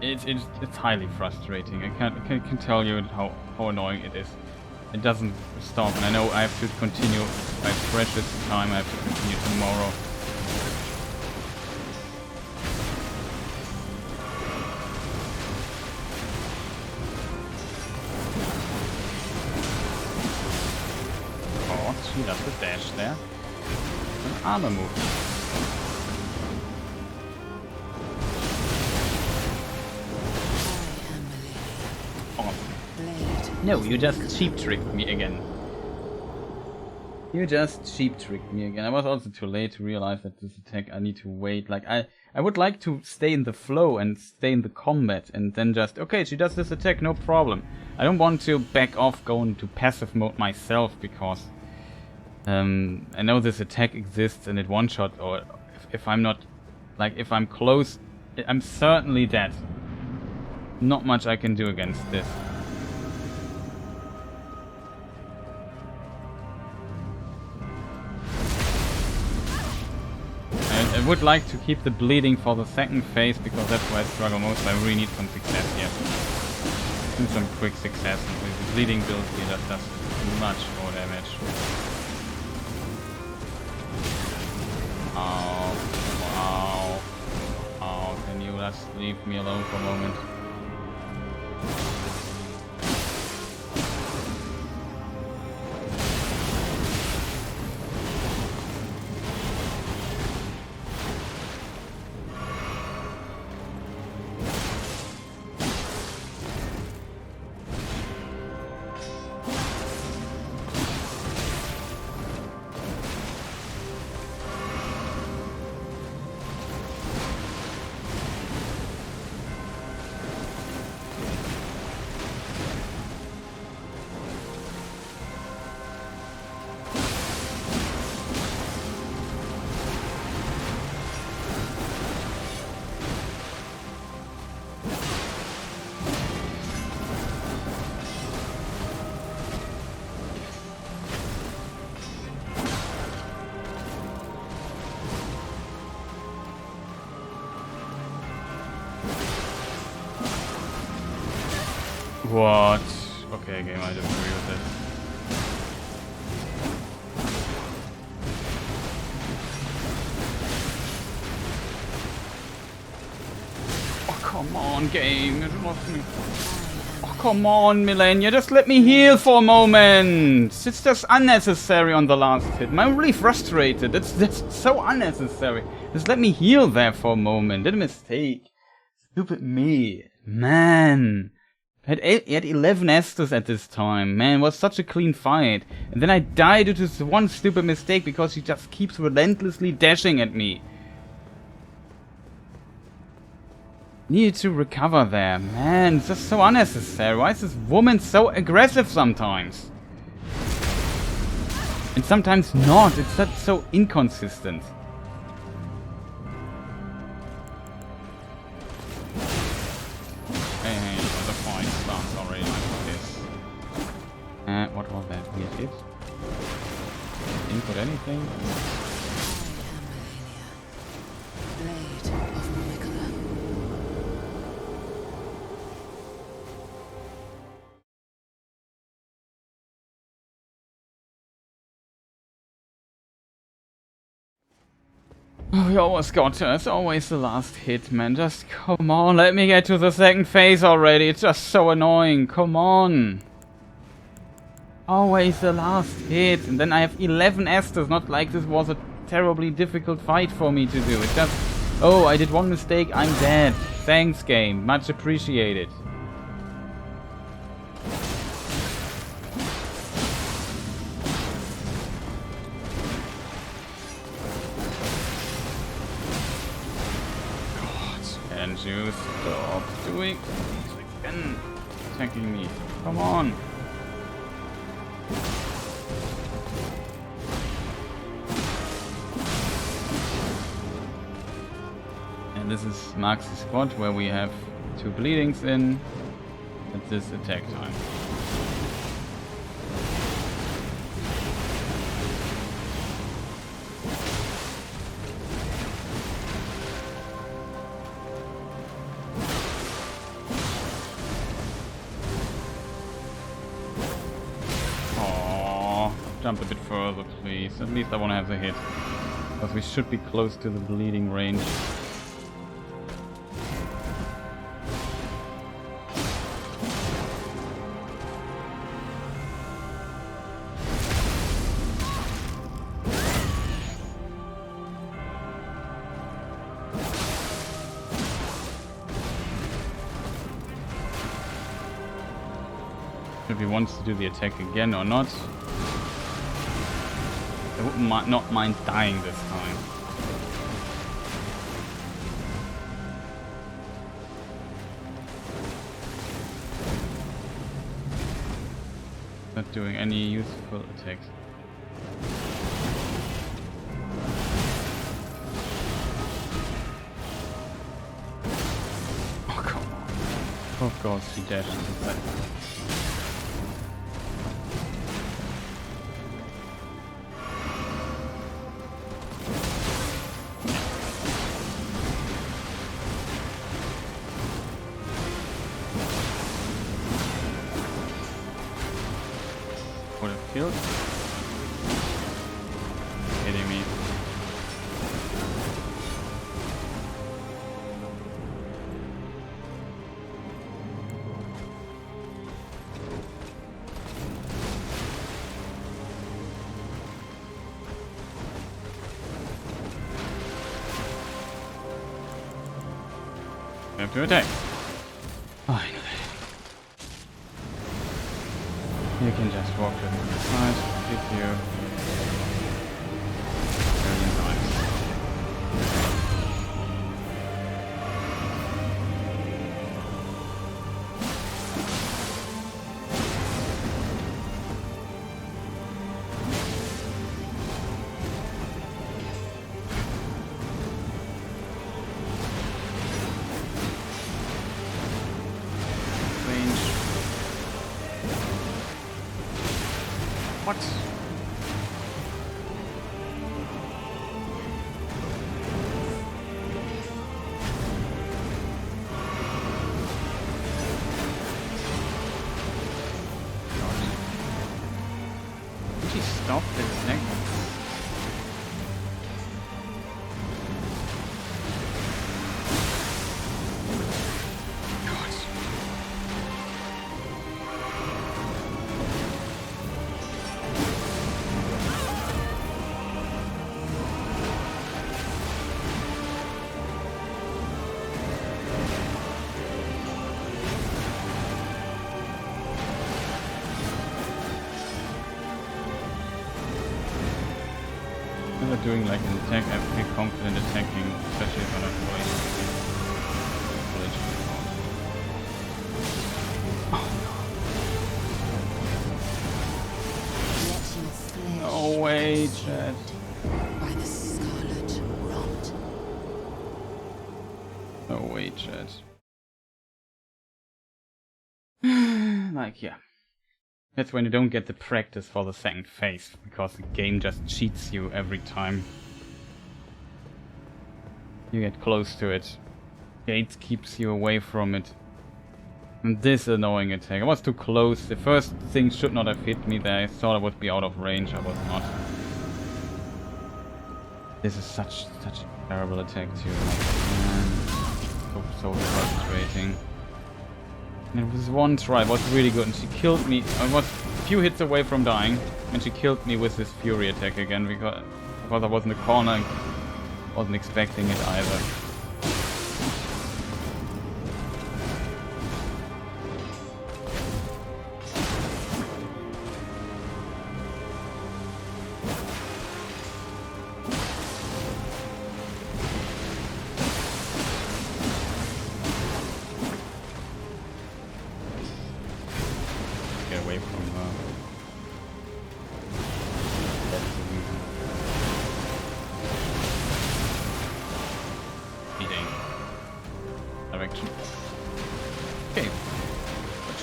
It's highly frustrating. I can tell you how annoying it is. It doesn't stop, and I know I have to continue my precious time. I have to continue tomorrow. Oh, she does the dash there. An armor move. No, you just cheap tricked me again. You just cheap tricked me again. I was also too late to realize that this attack I need to wait. Like I would like to stay in the flow and stay in the combat and then just, okay, she does this attack, no problem. I don't want to back off, go into passive mode myself, because I know this attack exists and it one-shot, or if I'm not, like if I'm close, I'm certainly dead. Not much I can do against this. I would like to keep the bleeding for the second phase, because that's where I struggle most. I really need some success here. Do some quick success with the bleeding build here that does much more damage. Ow. Oh, can you just leave me alone for a moment? What? Okay, game, I don't agree with it. Oh, come on, game. You lost me. Oh, come on, Malenia. Just let me heal for a moment. It's just unnecessary on the last hit. I'm really frustrated. That's so unnecessary. Just let me heal there for a moment. Did a mistake. Stupid me. Man. I had 11 Estus at this time. Man, it was such a clean fight. And then I died due to this one stupid mistake because she just keeps relentlessly dashing at me. Needed to recover there. Man, it's just so unnecessary. Why is this woman so aggressive sometimes? And sometimes not. It's just so inconsistent. What was that weird hit? input anything? I am Malenia, Blade of Miquella. Oh, we almost got her. It's always the last hit, man. Just come on, let me get to the second phase already. It's just so annoying. Come on. Always the last hit. And then I have 11 Estus. Not like this was a terribly difficult fight for me to do. It's just, oh, I did one mistake. I'm dead. Thanks, game. Much appreciated. And you stop doing again, attacking me. Come on. And this is marks the spot where we have 2 bleedings in at this attack time. Jump a bit further, please. At least I want to have the hit. Because we should be close to the bleeding range. If he wants to do the attack again or not. I would not mind dying this time. Not doing any useful attacks. Oh, come on. Of course she dashed inside. Killed? Kidding me. We have to attack. Finally. You can just walk to the side, hit you. Very nice. Range. What? Did she stop this thing? Doing like an attack, I feel confident attacking, especially if I'm not going. Oh no way, Chad. By the scarlet rot. No way, Chad. Like, yeah. That's when you don't get the practice for the second phase, because the game just cheats you every time you get close to it. Gates keeps you away from it. And this annoying attack. I was too close. The first thing should not have hit me there. I thought I would be out of range. I was not. This is such a terrible attack too. Man. So frustrating. And it was one try. It was really good. And she killed me. I was a few hits away from dying. And she killed me with this Fury attack again. Because I was in the corner. And wasn't expecting it either.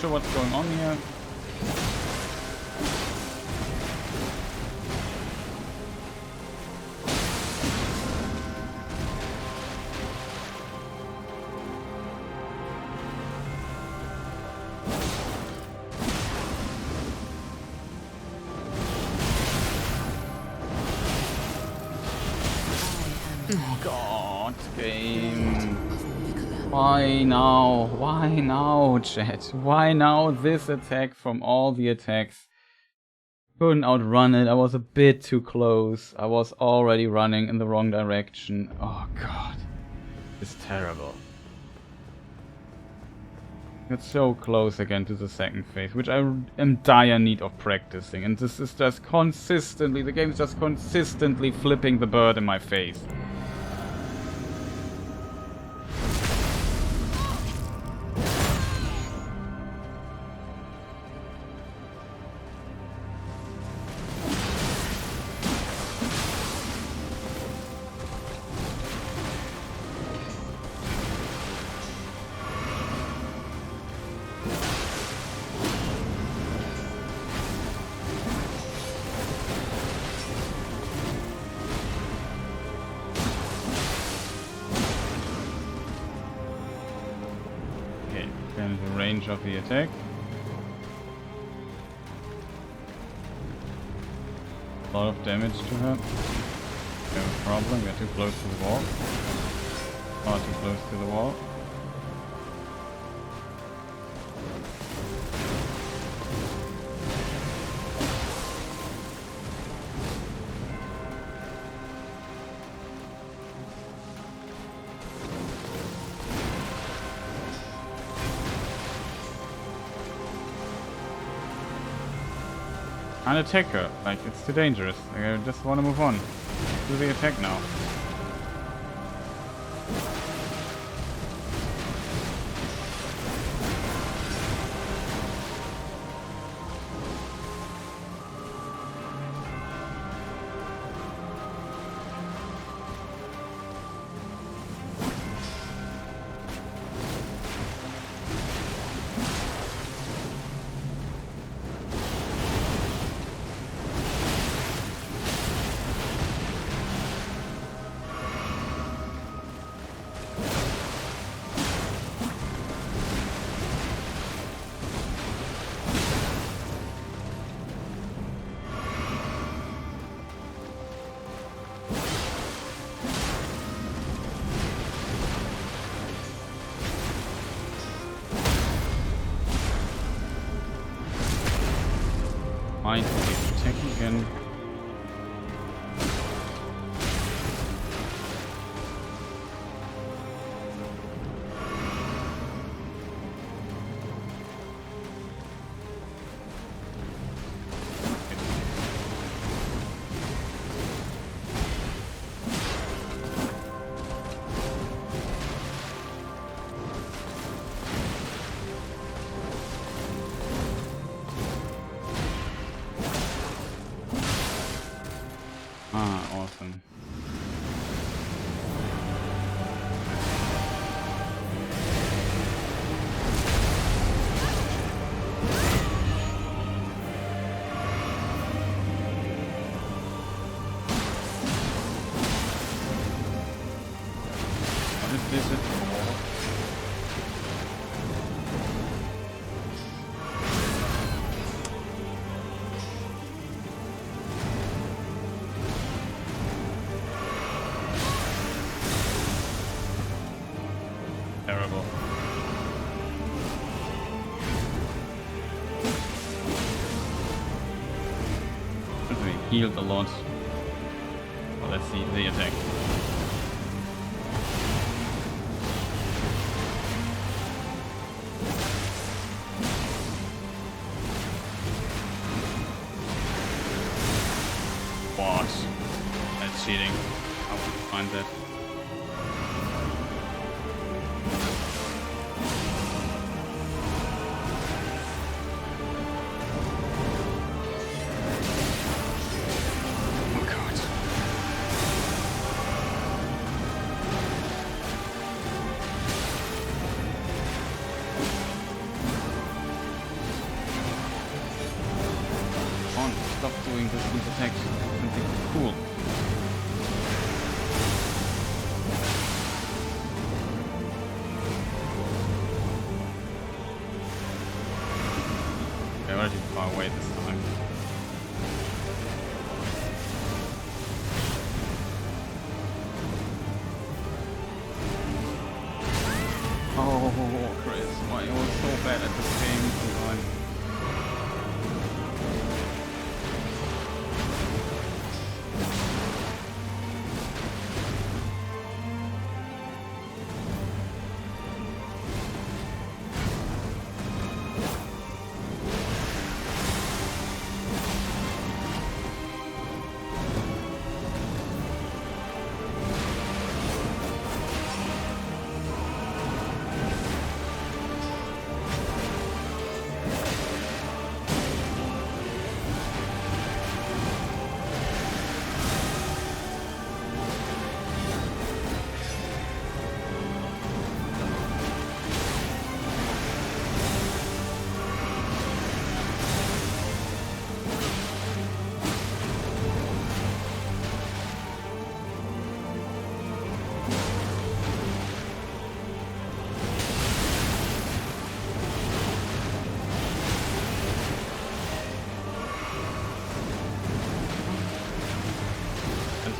What's going on here? God, game. Why now? Why now, chat? Why now this attack from all the attacks? Couldn't outrun it. I was a bit too close. I was already running in the wrong direction. Oh god. It's terrible. It's so close again to the second phase, which I am in dire need of practicing. And this is just consistently, the game is just consistently flipping the bird in my face. Of the attack. A lot of damage to her. We have a problem, we are too close to the wall. Far too close to the wall. And attack her. Like, it's too dangerous. Like, I just want to move on. Do the attack now. Fine, attack again. Awesome. this at all. Terrible. We healed a lot. Well, let's see the attack. What? That's cheating. I want to find that. Stop doing these attacks. Something cool. Okay, we're too far away this time. Oh, Chris, why are you so bad at this game? Come on.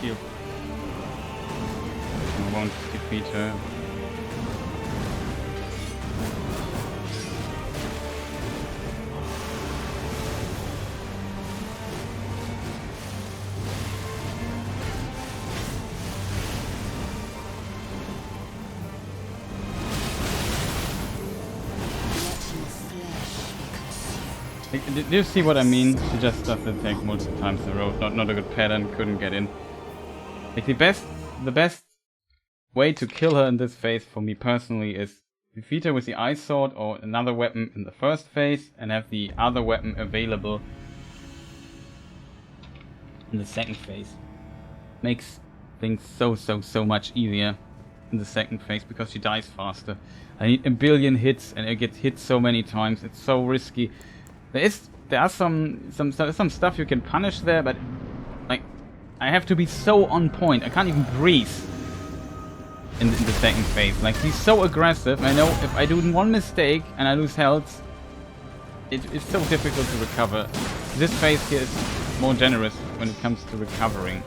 You. I won't defeat her. Do you see what I mean? She just does the attack multiple times in a row. Not a good pattern. Couldn't get in. Like the best way to kill her in this phase for me personally is defeat her with the ice sword or another weapon in the first phase and have the other weapon available in the second phase. Makes things so much easier in the second phase because she dies faster. I need a billion hits and I get hit so many times. It's so risky. There are some stuff you can punish there, but like I have to be so on point. I can't even breathe in the second phase. Like he's so aggressive. I know if I do one mistake and I lose health, it's so difficult to recover. This phase here is more generous when it comes to recovering.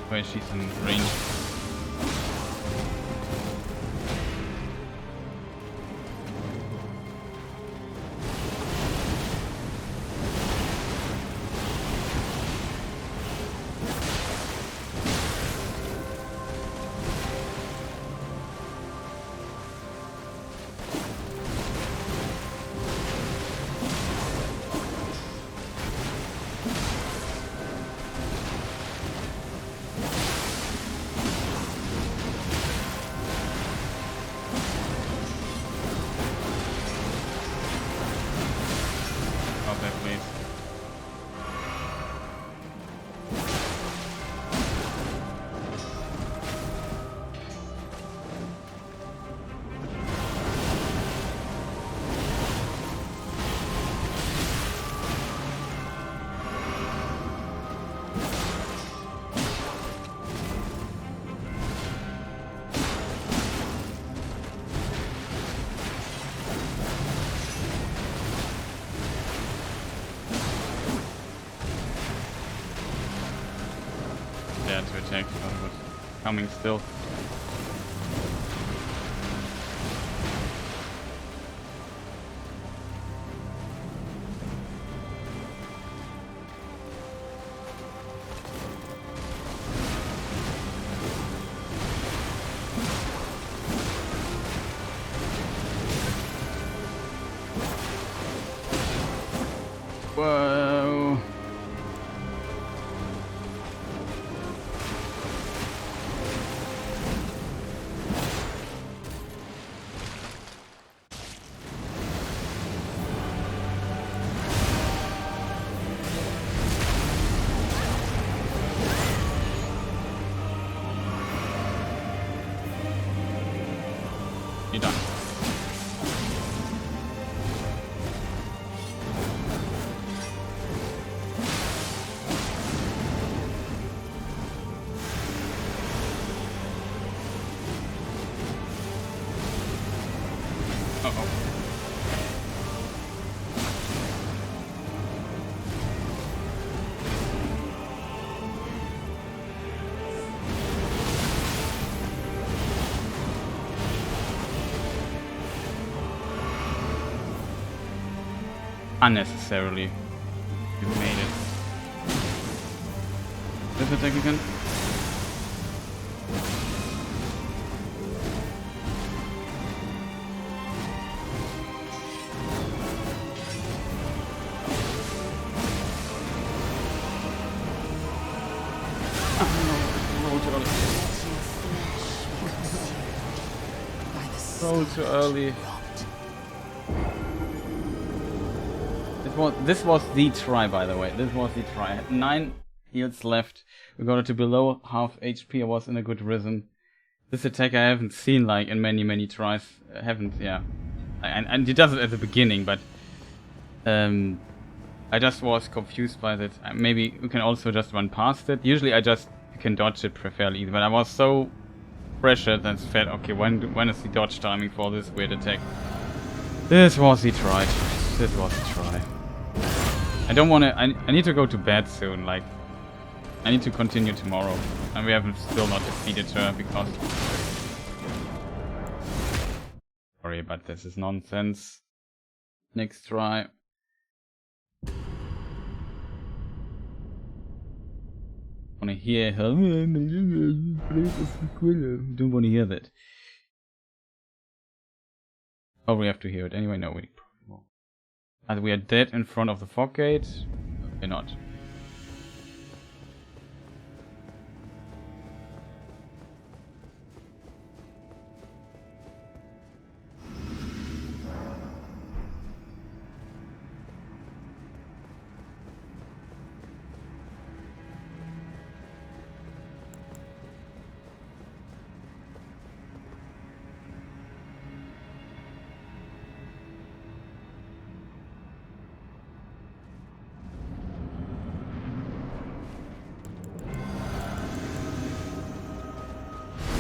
Where she's in range. there to attack, but it was coming still. Whoa. You're done. Unnecessarily. You made it. This attack again. Roll too early. This was the try, by the way. This was the try. I had 9 heals left. We got it to below half HP. I was in a good rhythm. This attack I haven't seen like in many tries. I haven't, yeah. And he does it at the beginning, but I just was confused by that. Maybe you can also just run past it. Usually you can dodge it fairly easy, but I was so pressured and said, okay, when is the dodge timing for this weird attack? This was the try. This was the try. I don't want to. I need to go to bed soon. Like, I need to continue tomorrow, and we haven't still not defeated her because. Sorry, but this is nonsense. Next try. Want to hear her? Don't want to hear that. Oh, we have to hear it anyway. No, we. As we are dead in front of the fog gate. We're not.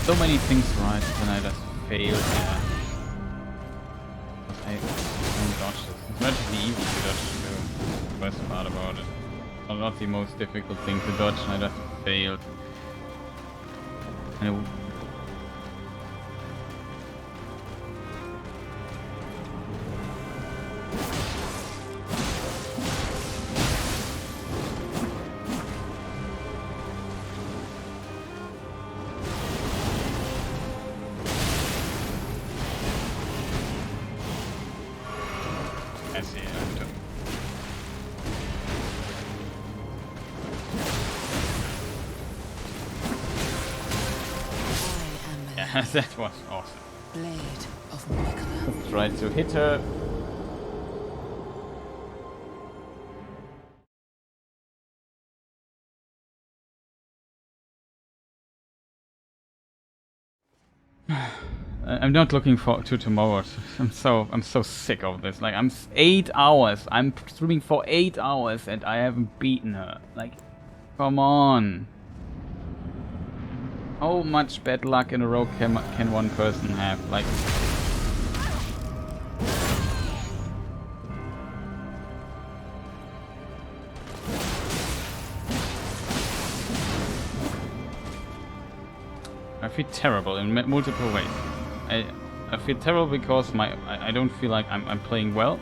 So many things right, and I just failed. Yeah. I don't dodge this. It's relatively easy to dodge the best part about it. Not the most difficult thing to dodge, and I just failed. And that was awesome. Blade of Miquella. Tried to hit her. I'm not looking forward to tomorrow. I'm so sick of this. Like, I'm 8 hours. I'm streaming for 8 hours and I haven't beaten her. Like, come on. How much bad luck in a row can one person have? Like, I feel terrible in multiple ways. I feel terrible because I don't feel like I'm playing well.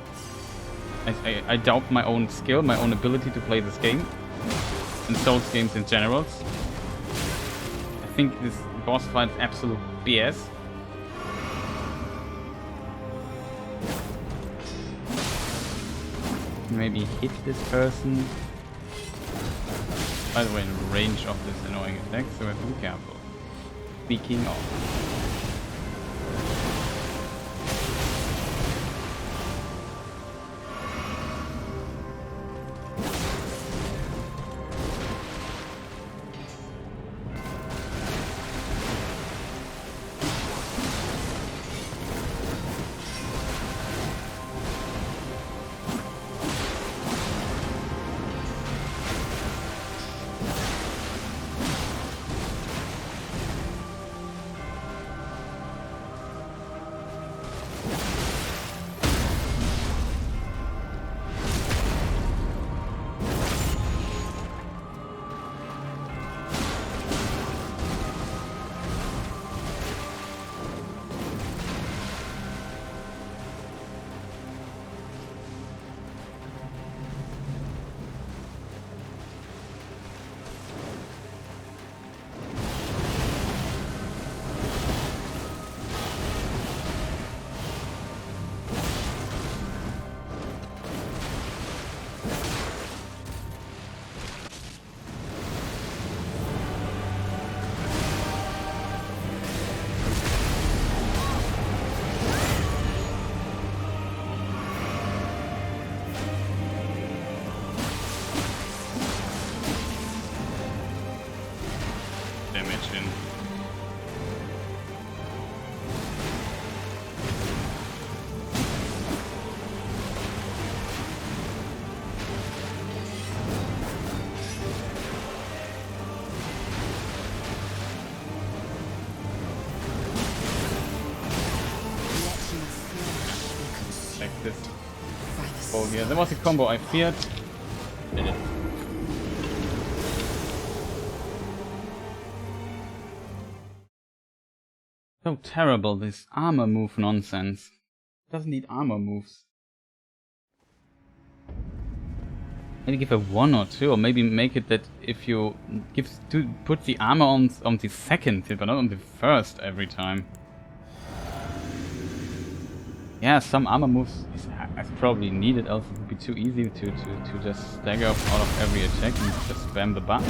I doubt my own skill, my own ability to play this game. And Souls games in general. I think this boss fight is absolute BS. Maybe hit this person. By the way, in range of this annoying attack, so we have to be careful. Speaking of. Oh yeah, there was a combo I feared. Did it. So terrible, this armor move nonsense. Doesn't need armor moves. Maybe give a 1 or 2, or maybe make it that if you put the armor on the second hit, but not on the first every time. Yeah, some armor moves is probably needed, else it would be too easy to just stagger out of every attack and just spam the button.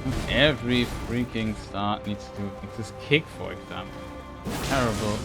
But every freaking start needs to this kick, for example. Terrible.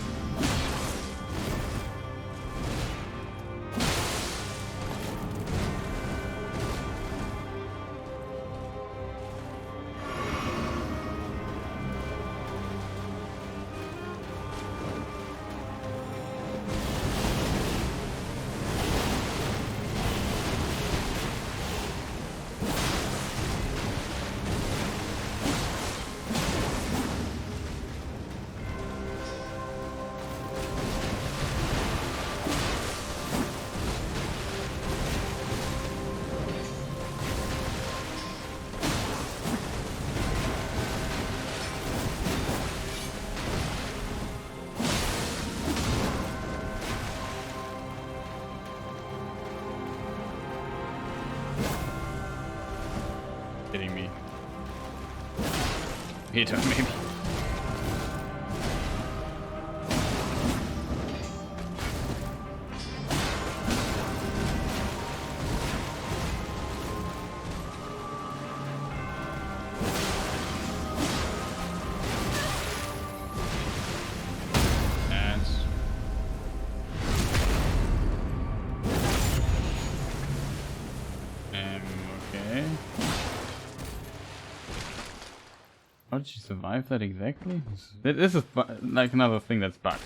Kidding me. Peter, maybe. Okay. How did she survive that exactly? This is like another thing that's bugged.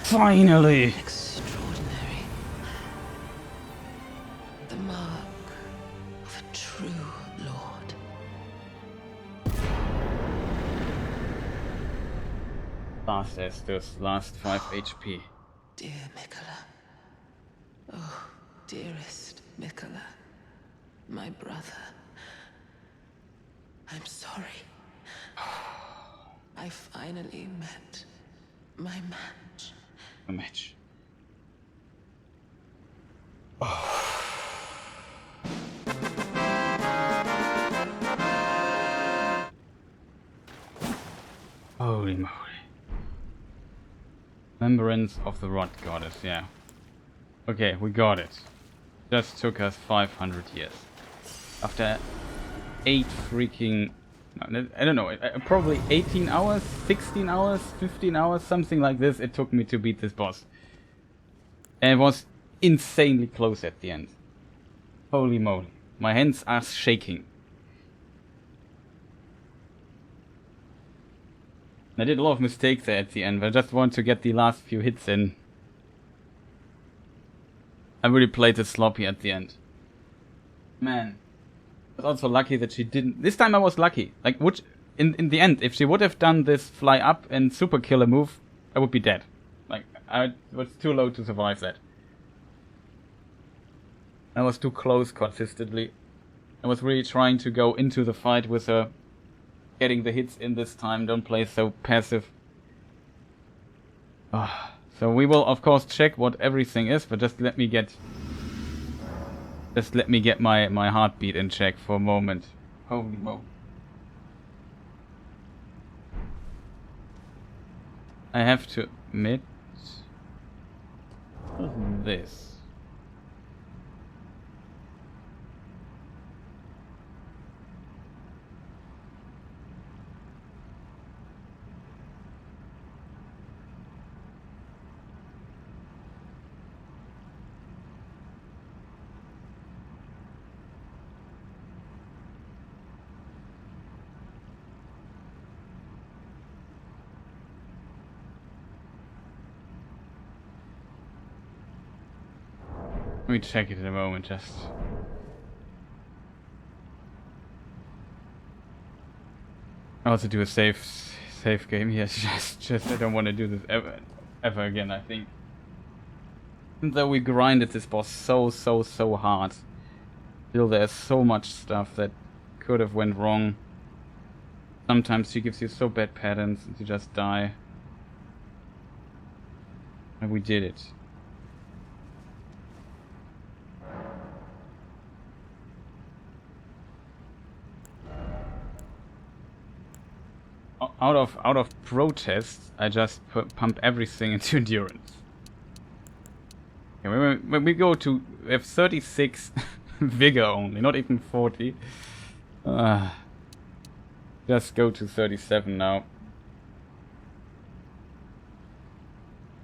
Finally! Extraordinary. The mark of a true lord. Last Estus, last 5 HP. Dear Miquella. Oh, dearest Miquella. My brother. I'm sorry. I finally met my match. A match. Holy moly. Remembrance of the Rod Goddess, yeah. Okay, we got it. Just took us 500 years. After 8 freaking... I don't know, probably 18 hours, 16 hours, 15 hours, something like this it took me to beat this boss. And it was insanely close at the end. Holy moly. My hands are shaking. I did a lot of mistakes there at the end, but I just want to get the last few hits in. I really played it sloppy at the end. Man. I was also lucky that she didn't... This time I was lucky. Like, in the end, if she would have done this fly up and super killer move, I would be dead. Like, I was too low to survive that. I was too close consistently. I was really trying to go into the fight with her. Getting the hits in this time, don't play so passive. So we will of course check what everything is, but just let me get my heartbeat in check for a moment. Holy moly. I have to admit, what is this? Let me check it in a moment, just... I also do a safe game here. Just I don't want to do this ever again. I think, even though we grinded this boss so hard, still there's so much stuff that could have went wrong. Sometimes she gives you so bad patterns and you just die. And we did it. Out of protest, I just pump everything into endurance. Okay, when we go to... We have 36 vigor only, not even 40. Just go to 37 now.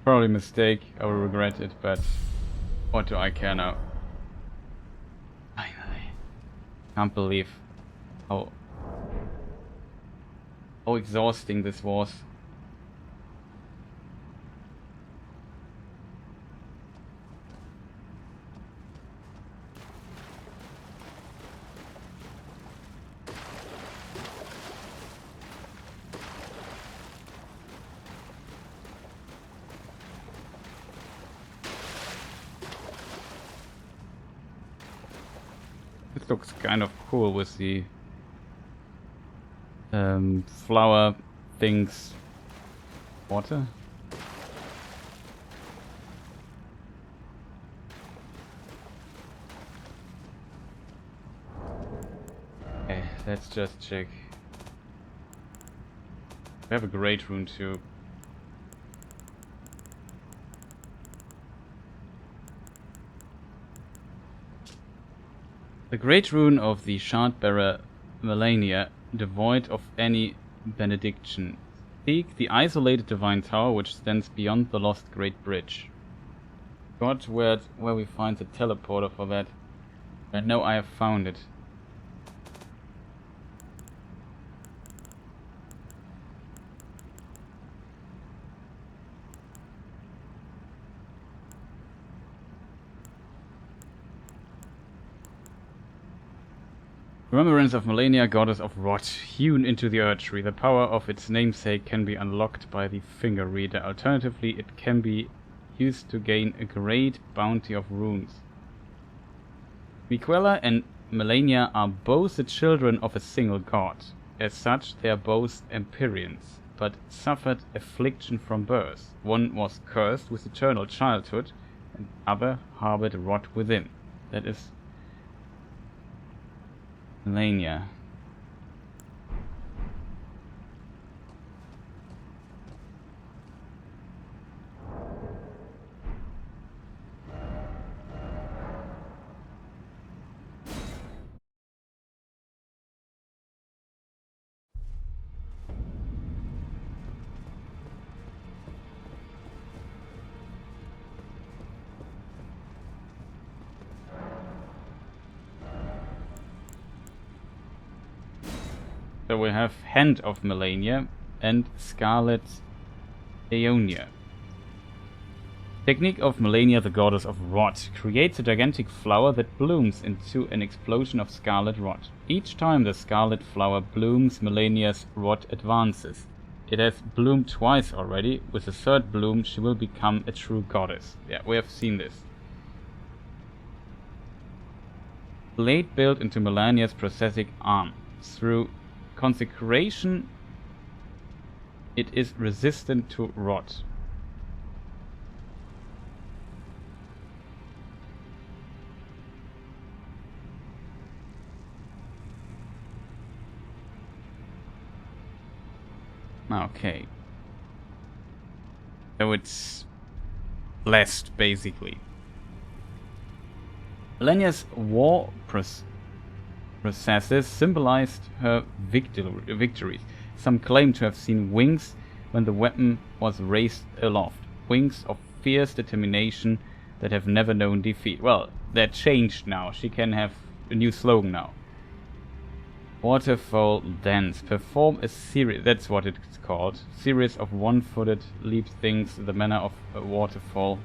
Probably a mistake, I will regret it, but what do I care now? Finally. Can't believe how exhausting this was. This looks kind of cool with the flower things. Water? Okay, let's just check. We have a great rune too. The great rune of the Shardbearer Malenia, devoid of any benediction. Seek the isolated divine tower which stands beyond the lost great bridge. God, where we find the teleporter for that. I know I have found it. Remembrance of Malenia, goddess of rot, hewn into the earth tree. The power of its namesake can be unlocked by the finger reader. Alternatively, it can be used to gain a great bounty of runes. Miquella and Malenia are both the children of a single god. As such, they are both Empyreans, but suffered affliction from birth. One was cursed with eternal childhood, and the other harbored rot within. That is Malenia. So we have Hand of Malenia and Scarlet Aeonia. Technique of Malenia, the goddess of rot, creates a gigantic flower that blooms into an explosion of scarlet rot. Each time the scarlet flower blooms, Malenia's rot advances. It has bloomed twice already. With the third bloom, she will become a true goddess. Yeah, we have seen this. Blade built into Malenia's prosthetic arm. Through consecration, it is resistant to rot. Okay. So it's blessed, basically. Malenia's war processes symbolized her victories. Some claim to have seen wings when the weapon was raised aloft. Wings of fierce determination that have never known defeat. Well, that changed now. She can have a new slogan now. Waterfall Dance. Perform a series, that's what it's called, series of one-footed leap things in the manner of a waterfall.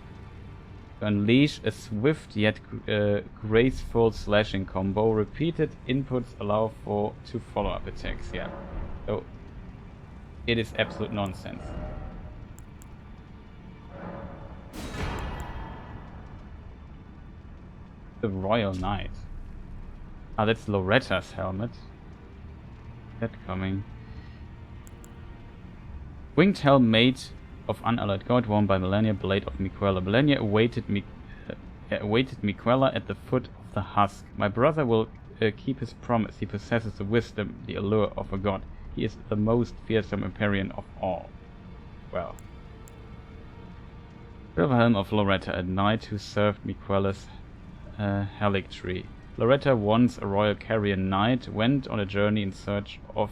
To unleash a swift yet graceful slashing combo. Repeated inputs allow for 2 follow-up attacks. Yeah, so it is absolute nonsense. The Royal Knight. Ah, that's Loretta's helmet. That coming. Winged helm made of unalloyed gold, worn by Malenia Blade of Miquella. Malenia awaited Miquella at the foot of the husk. My brother will keep his promise. He possesses the wisdom, the allure of a god. He is the most fearsome Empyrean of all. Well. Silver helm of Loretta, a knight who served Miquella's halictree. Loretta, once a royal carrier knight, went on a journey in search of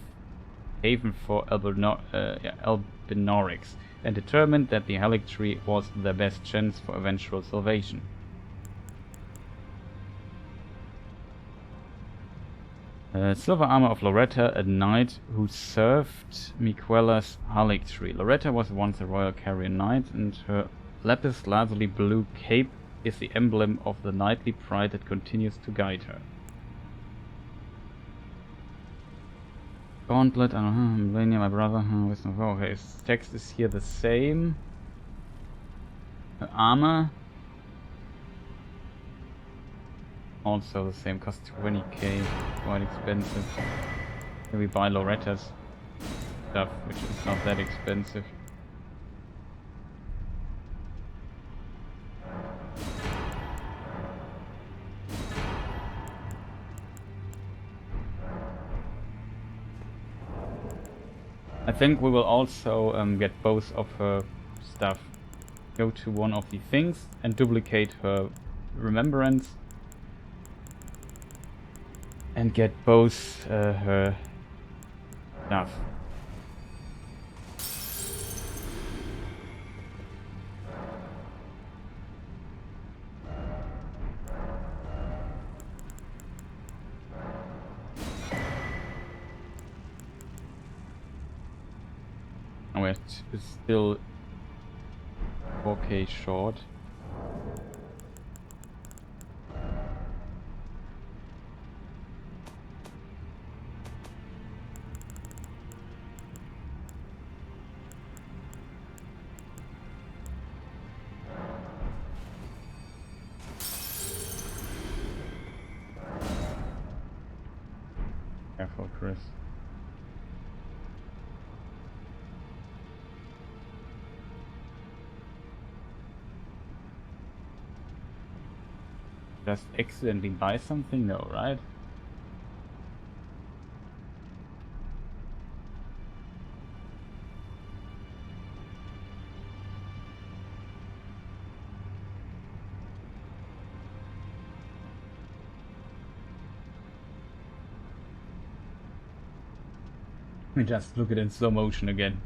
haven for Albinorics, and determined that the halictree was their best chance for eventual salvation. Silver armor of Loretta, a knight who served Miquella's halictree. Loretta was once a royal carrier knight, and her lapis lazuli blue cape is the emblem of the knightly pride that continues to guide her. Gauntlet, Malenia, my brother, wisdom. Okay, his text is here the same. Her armor, also the same, costs 20k, quite expensive. Can we buy Loretta's stuff, which is not that expensive. I think we will also get both of her stuff. Go to one of the things and duplicate her remembrance. And get both her stuff. We're still 4k short. Careful, Chris. Just accidentally buy something? No, right? Let me just look at it in slow motion again.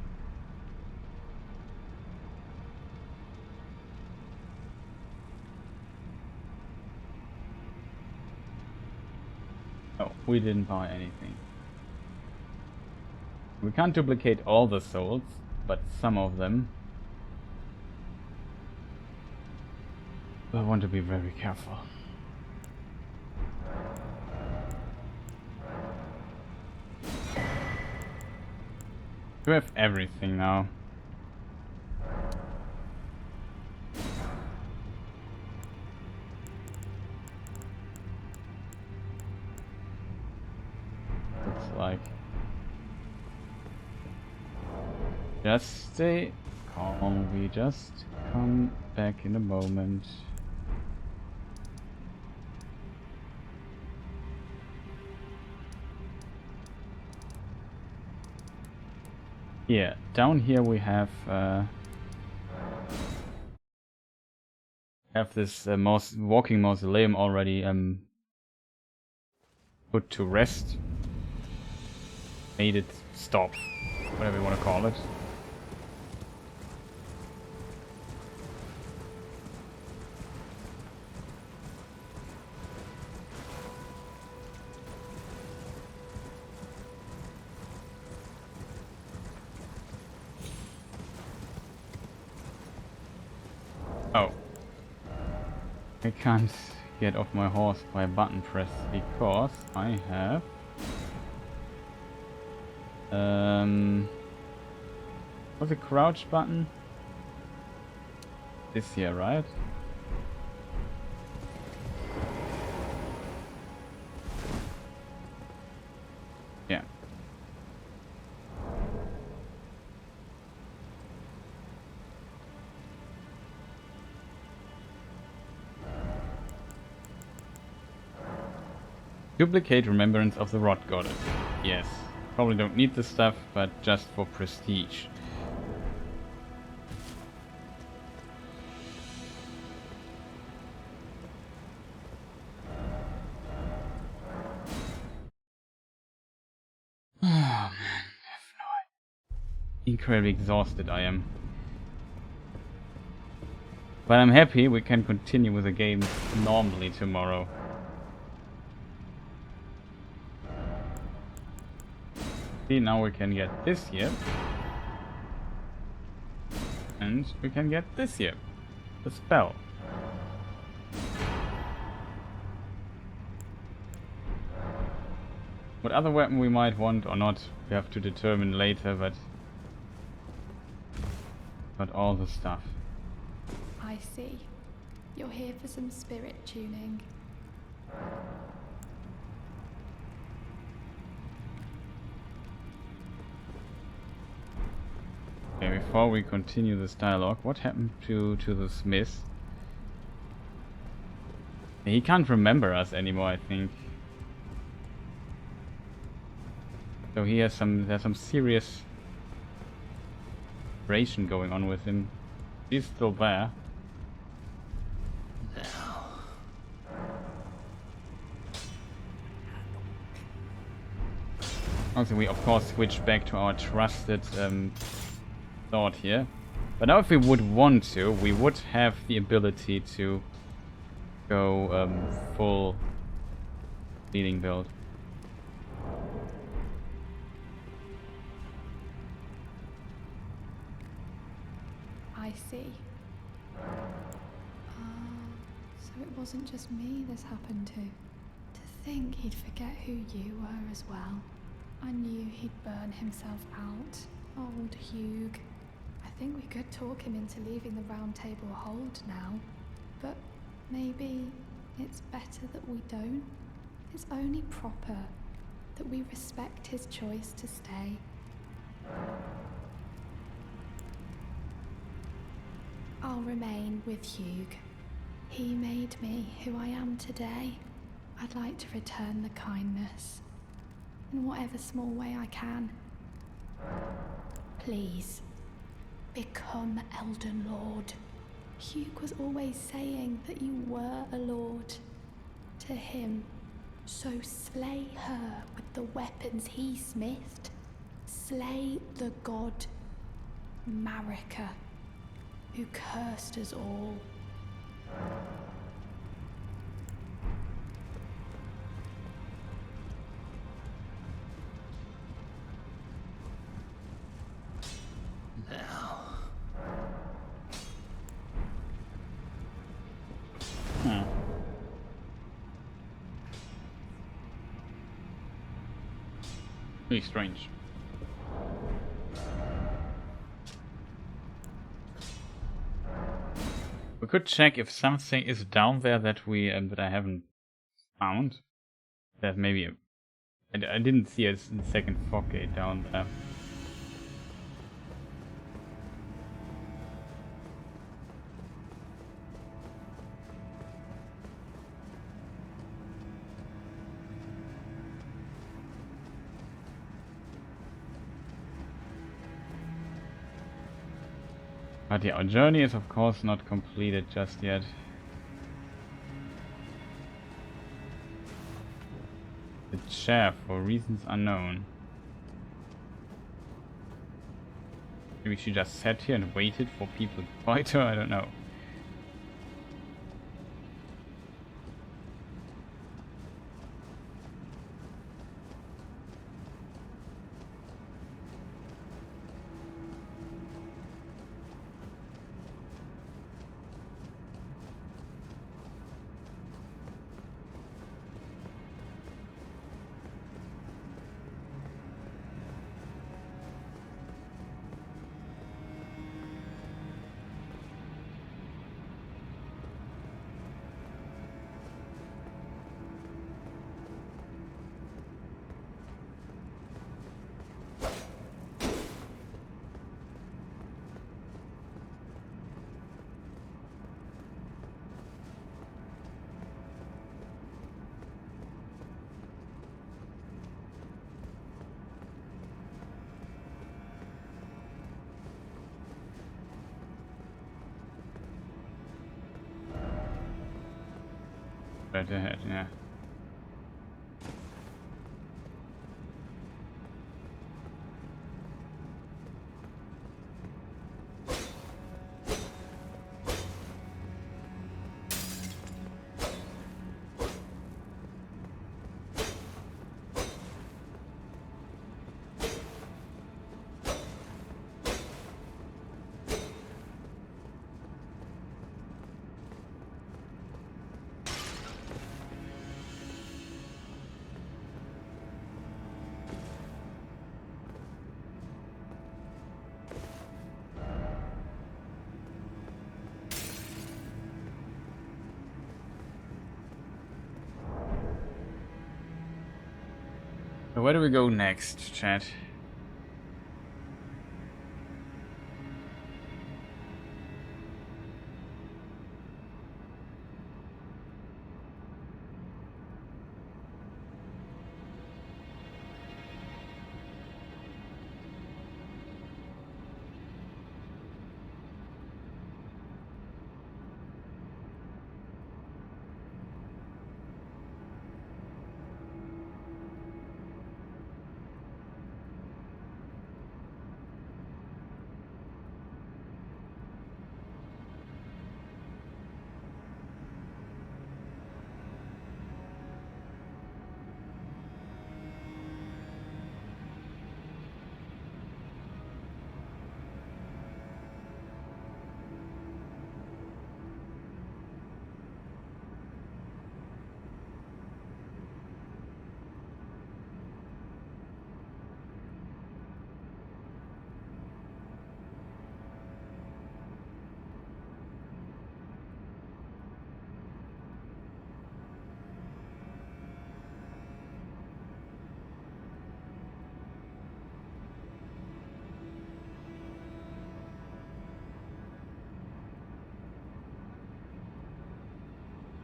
Oh, we didn't buy anything. We can't duplicate all the souls, but some of them. I want to be very careful. We have everything now. Looks like. Just stay calm. We just come back in a moment. Yeah, down here we have this walking mausoleum already put to rest. Made it stop, whatever you want to call it. Oh. I can't get off my horse by a button press because I have what's a crouch button? This here, right? Yeah. Duplicate remembrance of the Rod Goddess. Yes. Probably don't need the stuff, but just for prestige. Oh man, I have no idea. Incredibly exhausted I am. But I'm happy we can continue with the game normally tomorrow. See, now we can get this here. And we can get this here. The spell. What other weapon we might want or not, we have to determine later, but all the stuff. I see. You're here for some spirit tuning. Okay, before we continue this dialogue, what happened to the smith? He can't remember us anymore, I think. So he has there's some serious ration going on with him. He's still there. Also, we of course switch back to our trusted sword here. But now if we would want to, we would have the ability to go full leading build. I see. So it wasn't just me this happened to. To think he'd forget who you were as well. I knew he'd burn himself out. Old Hugh. I think we could talk him into leaving the round table hold now. But maybe it's better that we don't. It's only proper that we respect his choice to stay. I'll remain with Hugh. He made me who I am today. I'd like to return the kindness, in whatever small way I can. Please, become Elden Lord. Hugh was always saying that you were a lord to him. So slay her with the weapons he smithed. Slay the god Marika, who cursed us all. Now. Really strange. We could check if something is down there that that I haven't found. That maybe I didn't see a second fog gate down there. But yeah, our journey is of course not completed just yet. The chair for reasons unknown. Maybe she just sat here and waited for people to fight her, I don't know. Right ahead, yeah. So where do we go next, chat?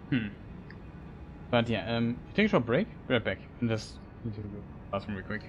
Hmm. But yeah, take a short break. Be right back. And just need to go to the bathroom real quick.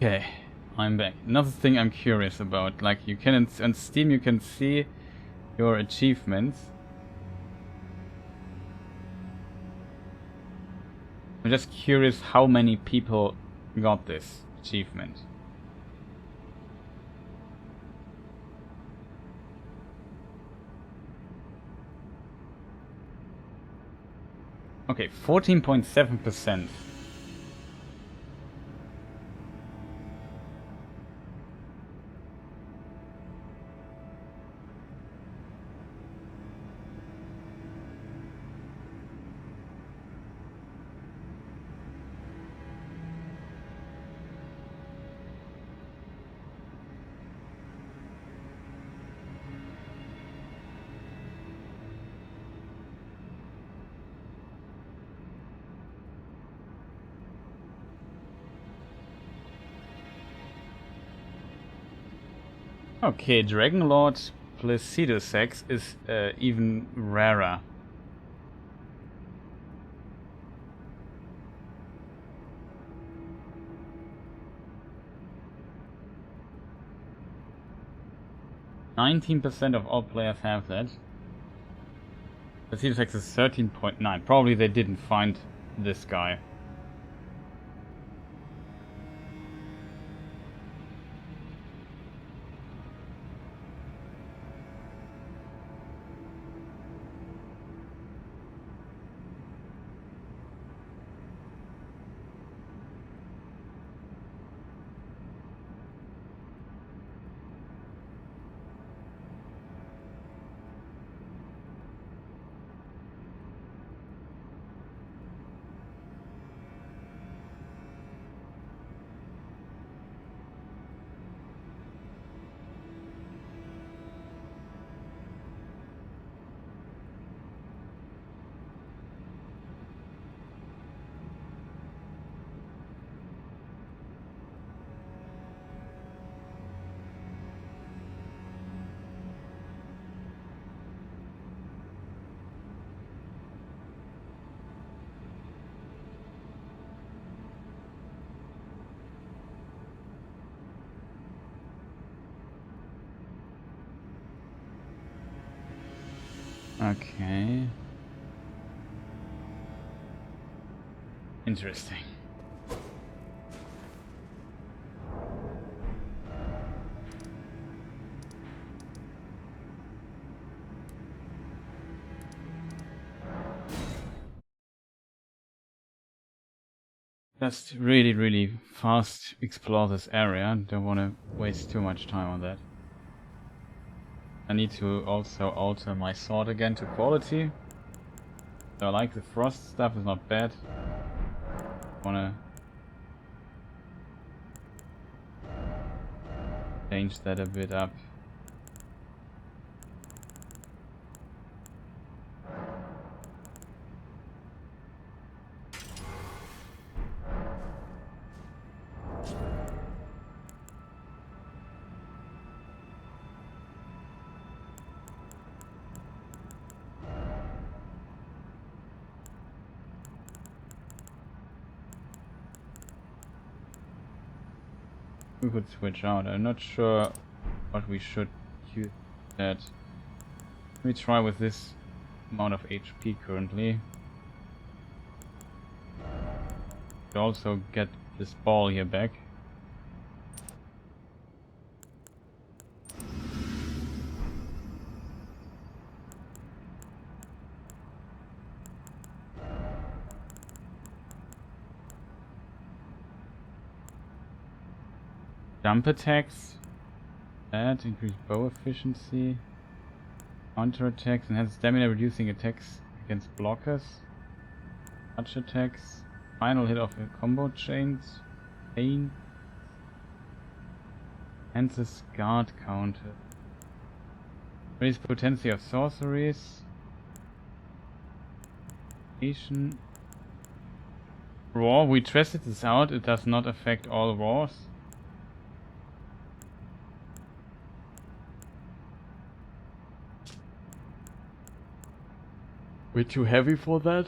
Okay, I'm back. Another thing I'm curious about, like you can on Steam you can see your achievements. I'm just curious how many people got this achievement. Okay, 14.7%. Okay, Dragon Lord Placidosex is even rarer. %19 of all players have that. Placidosex is 13.9. Probably they didn't find this guy. Okay. Interesting. just really, really fast explore this area. Don't want to waste too much time on that. I need to also alter my sword again to quality. So I like the frost stuff, is not bad. Wanna change that a bit up. We could switch out. I'm not sure what we should use that. Let me try with this amount of HP currently. Could also get this ball here back. Jump attacks. That increase bow efficiency. Counter attacks, enhance stamina, reducing attacks against blockers. Touch attacks. Final hit of combo chains. Pain. Enhances guard counter. Raise potency of sorceries. Raw. We tested this out. It does not affect all raws. Way too heavy for that.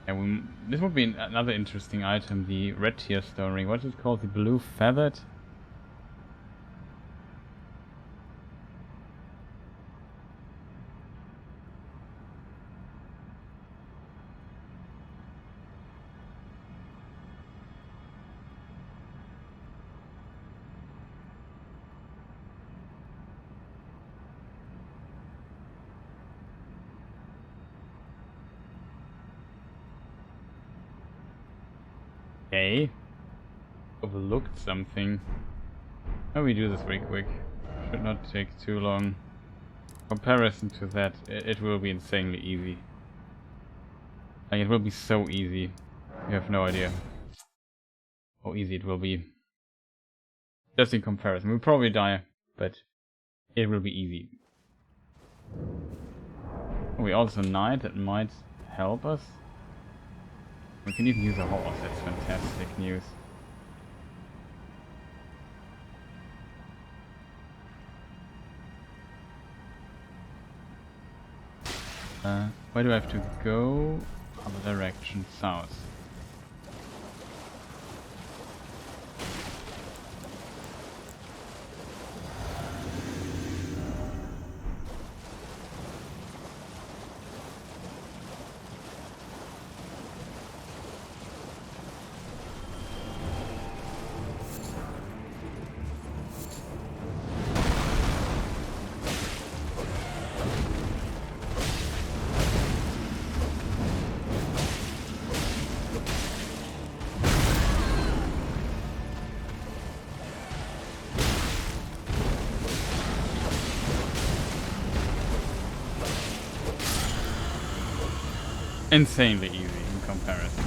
Yeah, this would be another interesting item, the red tier stone ring. What is it called? The blue feathered? Okay. Overlooked something. How we do this very quick. Should not take too long. Comparison to that, it will be insanely easy. Like, it will be so easy. You have no idea how easy it will be. Just in comparison. We'll probably die, but it will be easy. We also knight, that might help us. We can even use a horse, that's fantastic news. Where do I have to go? Other direction, south. Insanely easy in comparison.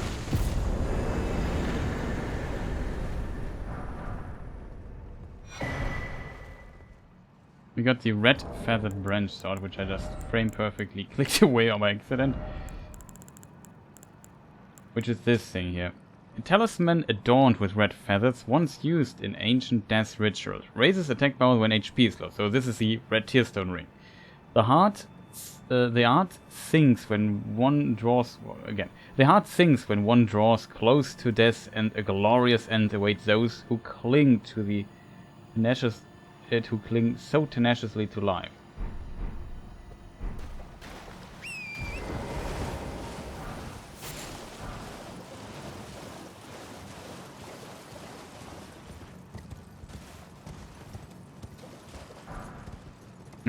We got the red feathered branch sword, which I just frame perfectly clicked away on by accident. Which is this thing here. A talisman adorned with red feathers, once used in ancient death rituals. Raises attack power when HP is low. So this is the red tearstone ring. The art sings when one draws close to death, and a glorious end awaits those who cling to the who cling so tenaciously to life.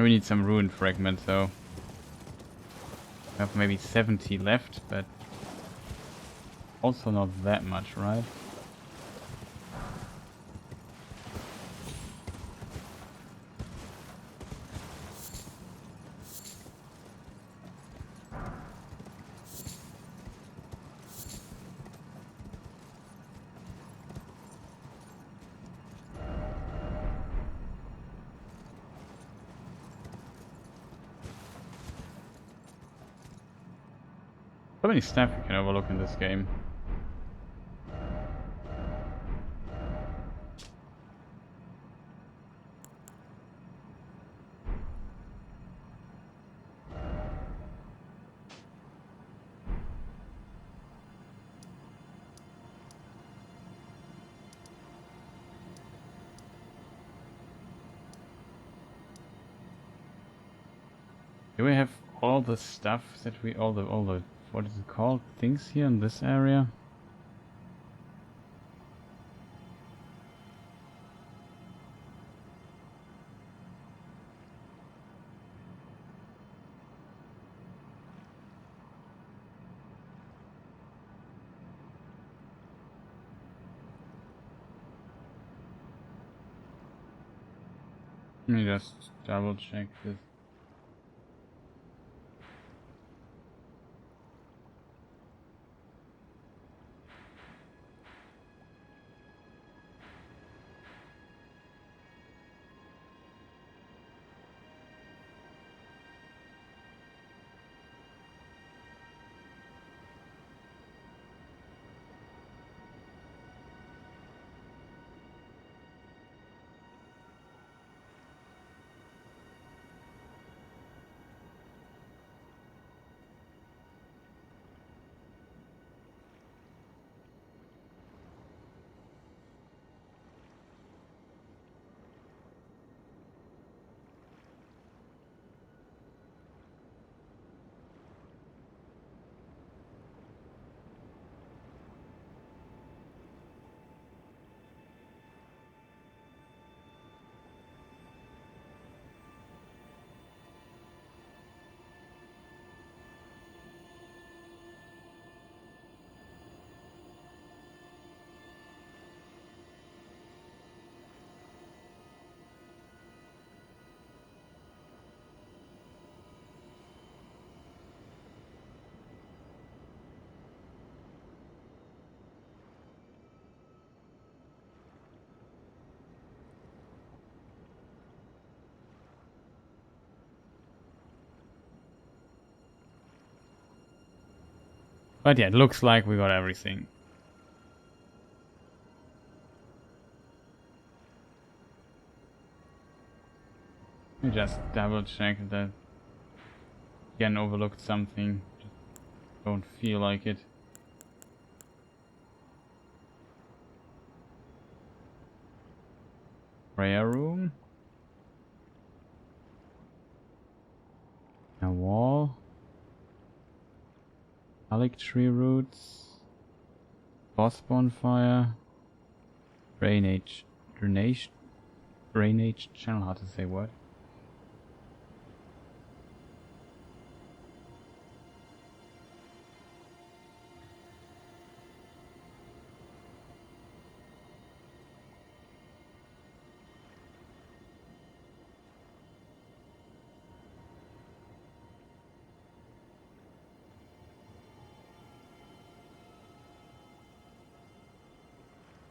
We need some ruined fragments though. We have maybe 70 left, but also not that much, right? So many stuff you can overlook in this game. Do we have all the stuff that we all the what is it called, things here in this area? Let me just double check this. But yeah, it looks like we got everything. Let me just double check that again overlooked something. Just don't feel like it. Prayer room. A wall. Alec tree roots. Boss bonfire. Drainage channel, how to say what?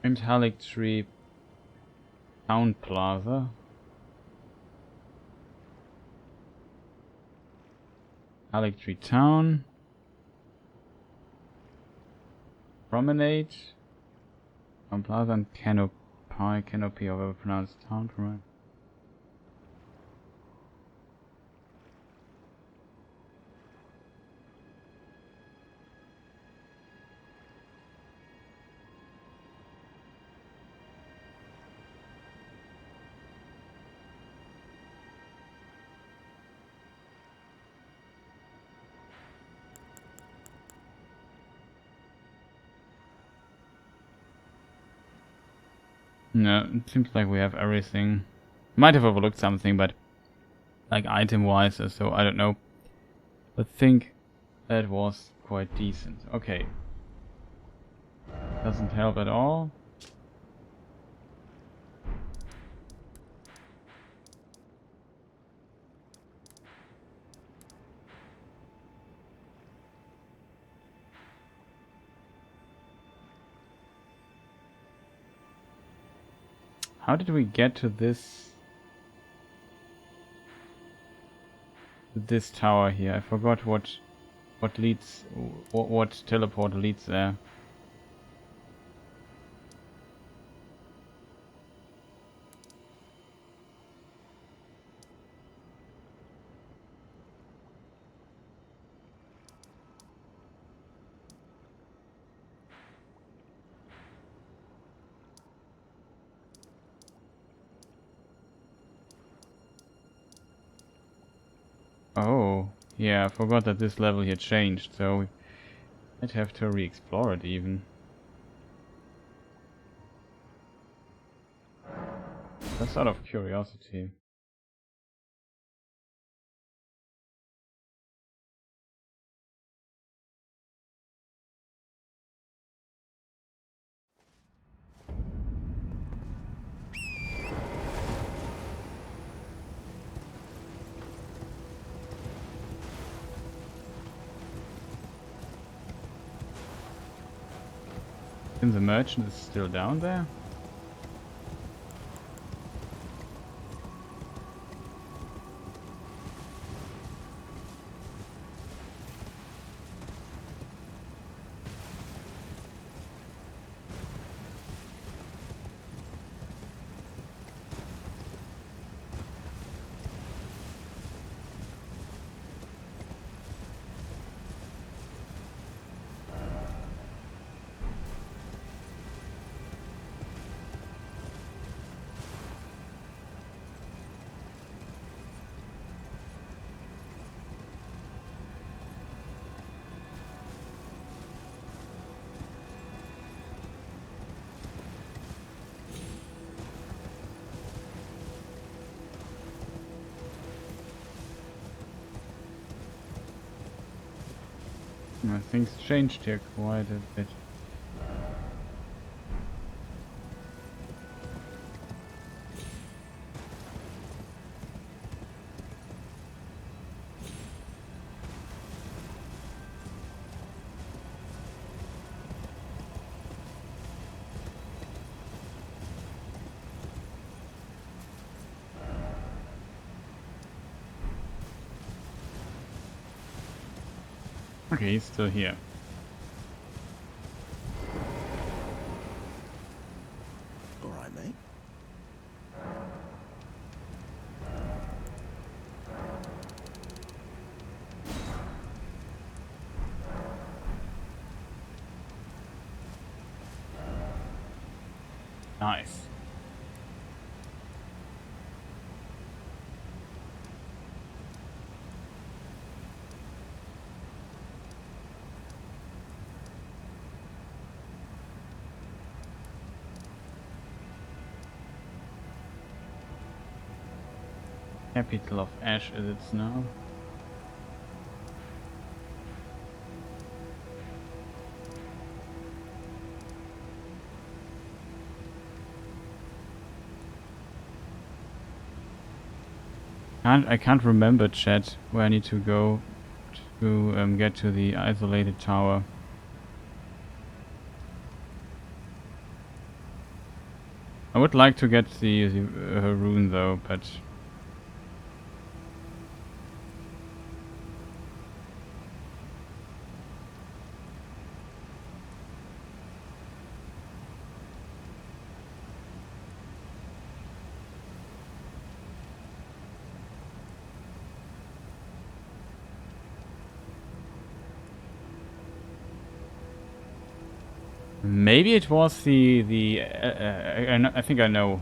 Metallic Tree Town Plaza. Metallic Tree Town. Promenade. Town Plaza and Canopy, however pronounced town, right? No, it seems like we have everything. Might have overlooked something, but like item-wise or so, I don't know. But think that was quite decent. Okay. Doesn't help at all. How did we get to this tower here? I forgot what leads, what teleporter leads there. Oh, yeah, I forgot that this level here changed, so I'd have to re-explore it even. That's out of curiosity. And the merchant is still down there? Things changed here quite a bit. Okay, he's still here. All right, mate. Nice. Capital of Ash is it now? I can't remember, chat, where I need to go to get to the isolated tower. I would like to get the rune though, but maybe it was I think I know.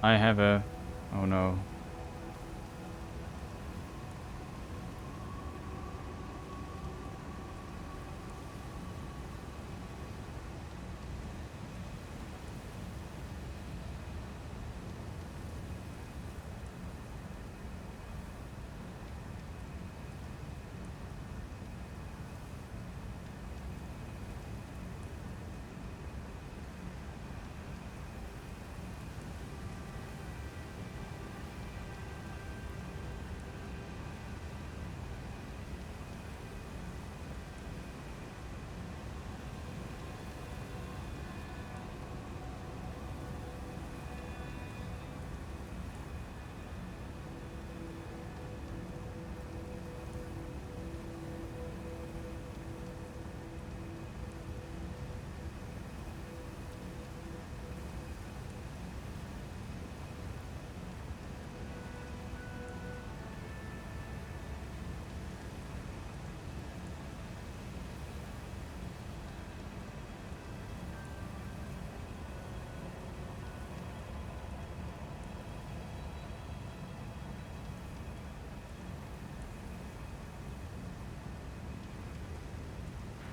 I have a... oh no.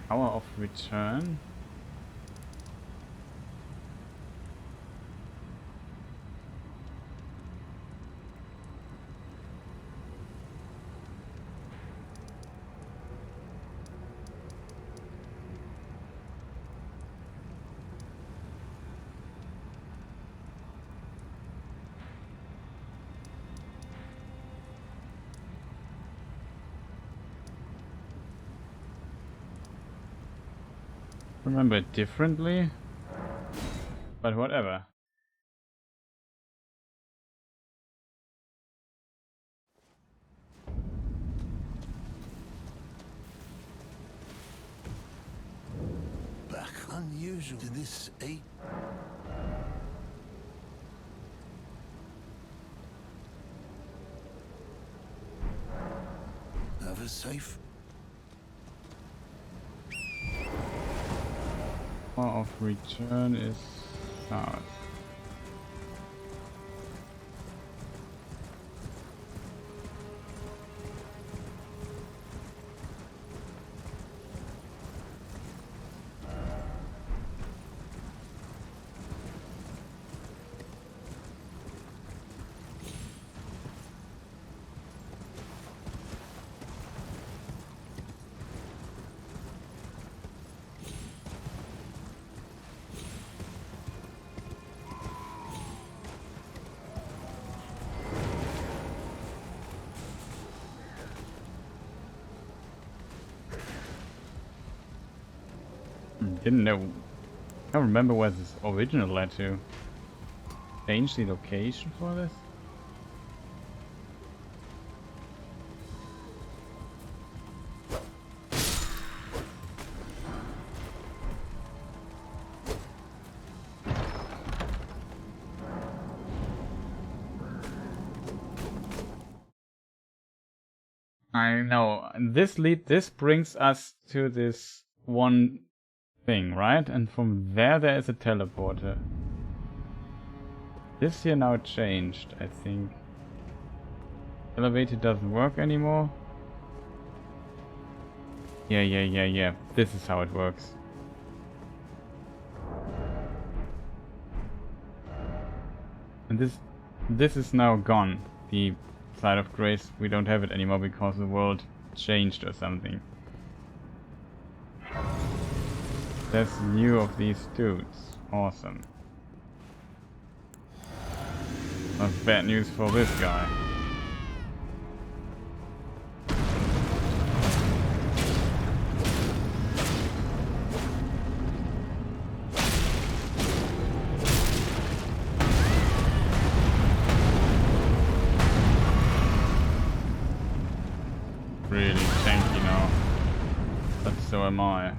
Hour of return. Remember it differently, but whatever. Back unusual to this 8. Have a safe. Hour of return is south. Didn't know. I can't remember where this original led to. Change the location for this? I know. This brings us to this one thing, right? And from there is a teleporter. This here now changed, I think. Elevator doesn't work anymore. Yeah. This is how it works. And this is now gone. The side of grace, we don't have it anymore because the world changed or something. That's new of these dudes. Awesome. Not bad news for this guy. Really tanky now. But so am I.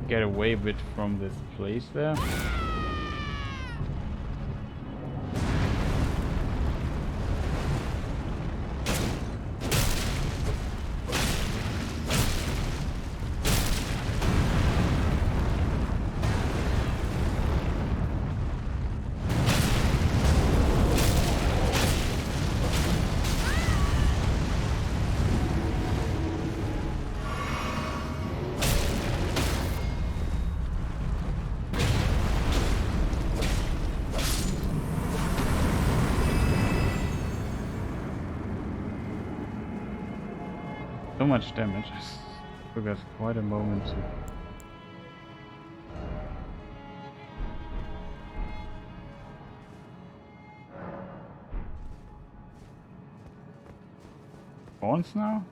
Get away a bit from this place there. So much damage. It took us quite a moment to... Spawns now?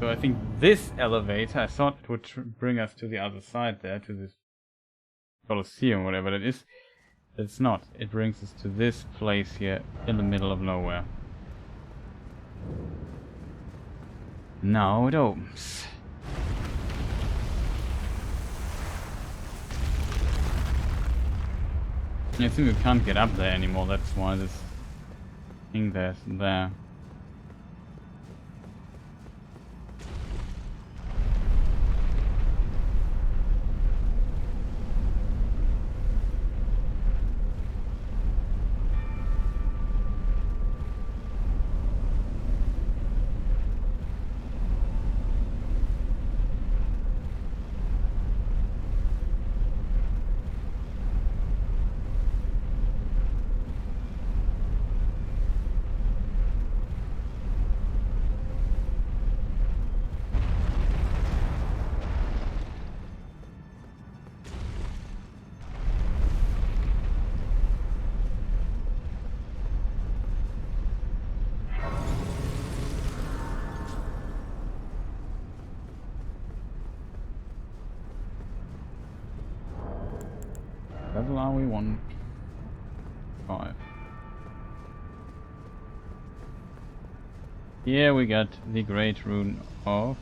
So I think this elevator, I thought it would bring us to the other side there, to this Colosseum, whatever that is. It's not. It brings us to this place here in the middle of nowhere. Now it opens. I think we can't get up there anymore, that's why this thing there's there. Level are we? 1, 5. Here we got the great rune of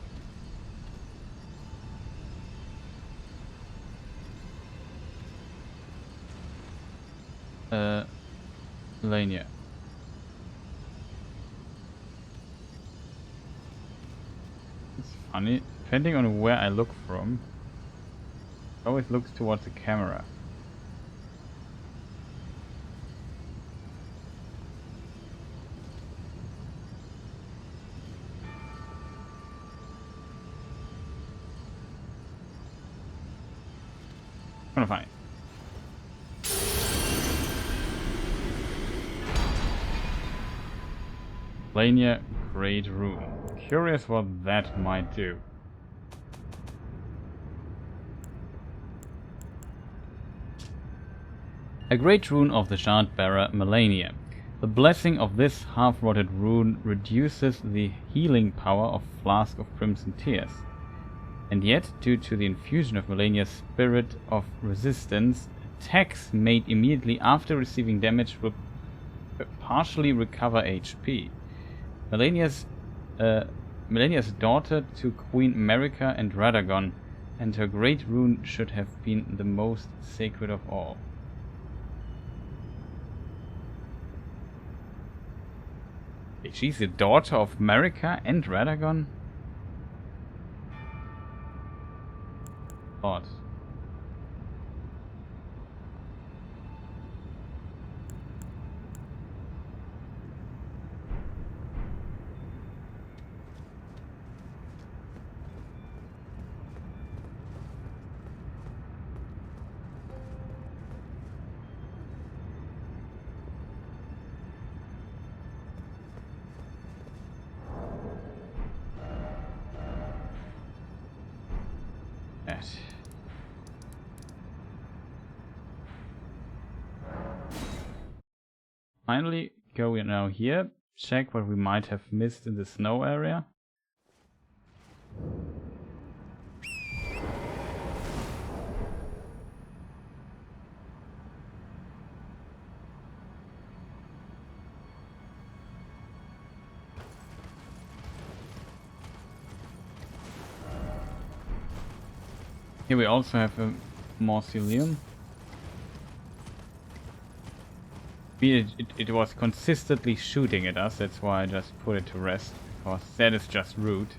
Malenia. It's funny, depending on where I look from, it always looks towards the camera. I'm gonna find it. Malenia Great Rune. Curious what that might do. A great rune of the shard bearer Malenia. The blessing of this half-rotted rune reduces the healing power of Flask of Crimson Tears. And yet, due to the infusion of Malenia's Spirit of Resistance, attacks made immediately after receiving damage will partially recover HP. Malenia's daughter to Queen America and Radagon, and her great rune should have been the most sacred of all. She's the daughter of America and Radagon? Odd. Finally, go now here, check what we might have missed in the snow area. Here we also have a mausoleum. It was consistently shooting at us, that's why I just put it to rest, because that is just rude.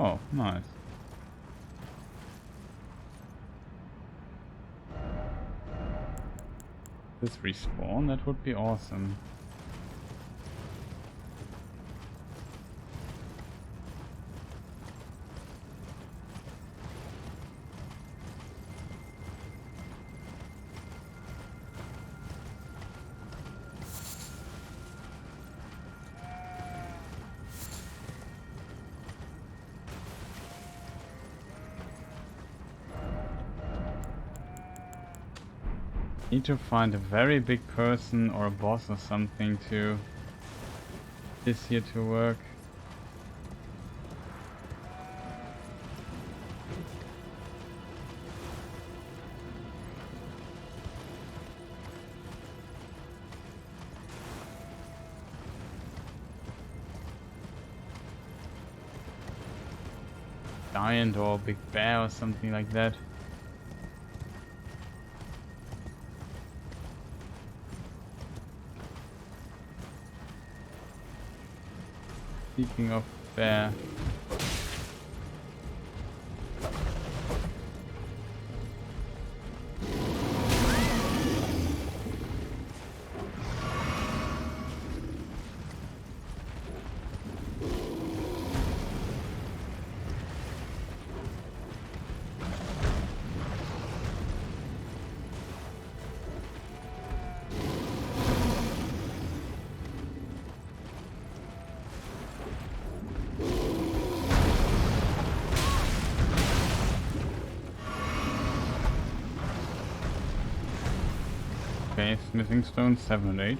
Oh, nice. This respawn, that would be awesome. Need to find a very big person or a boss or something to this here to work. Giant or big bear or something like that. Speaking of bear, okay, smithing stone 7 and 8.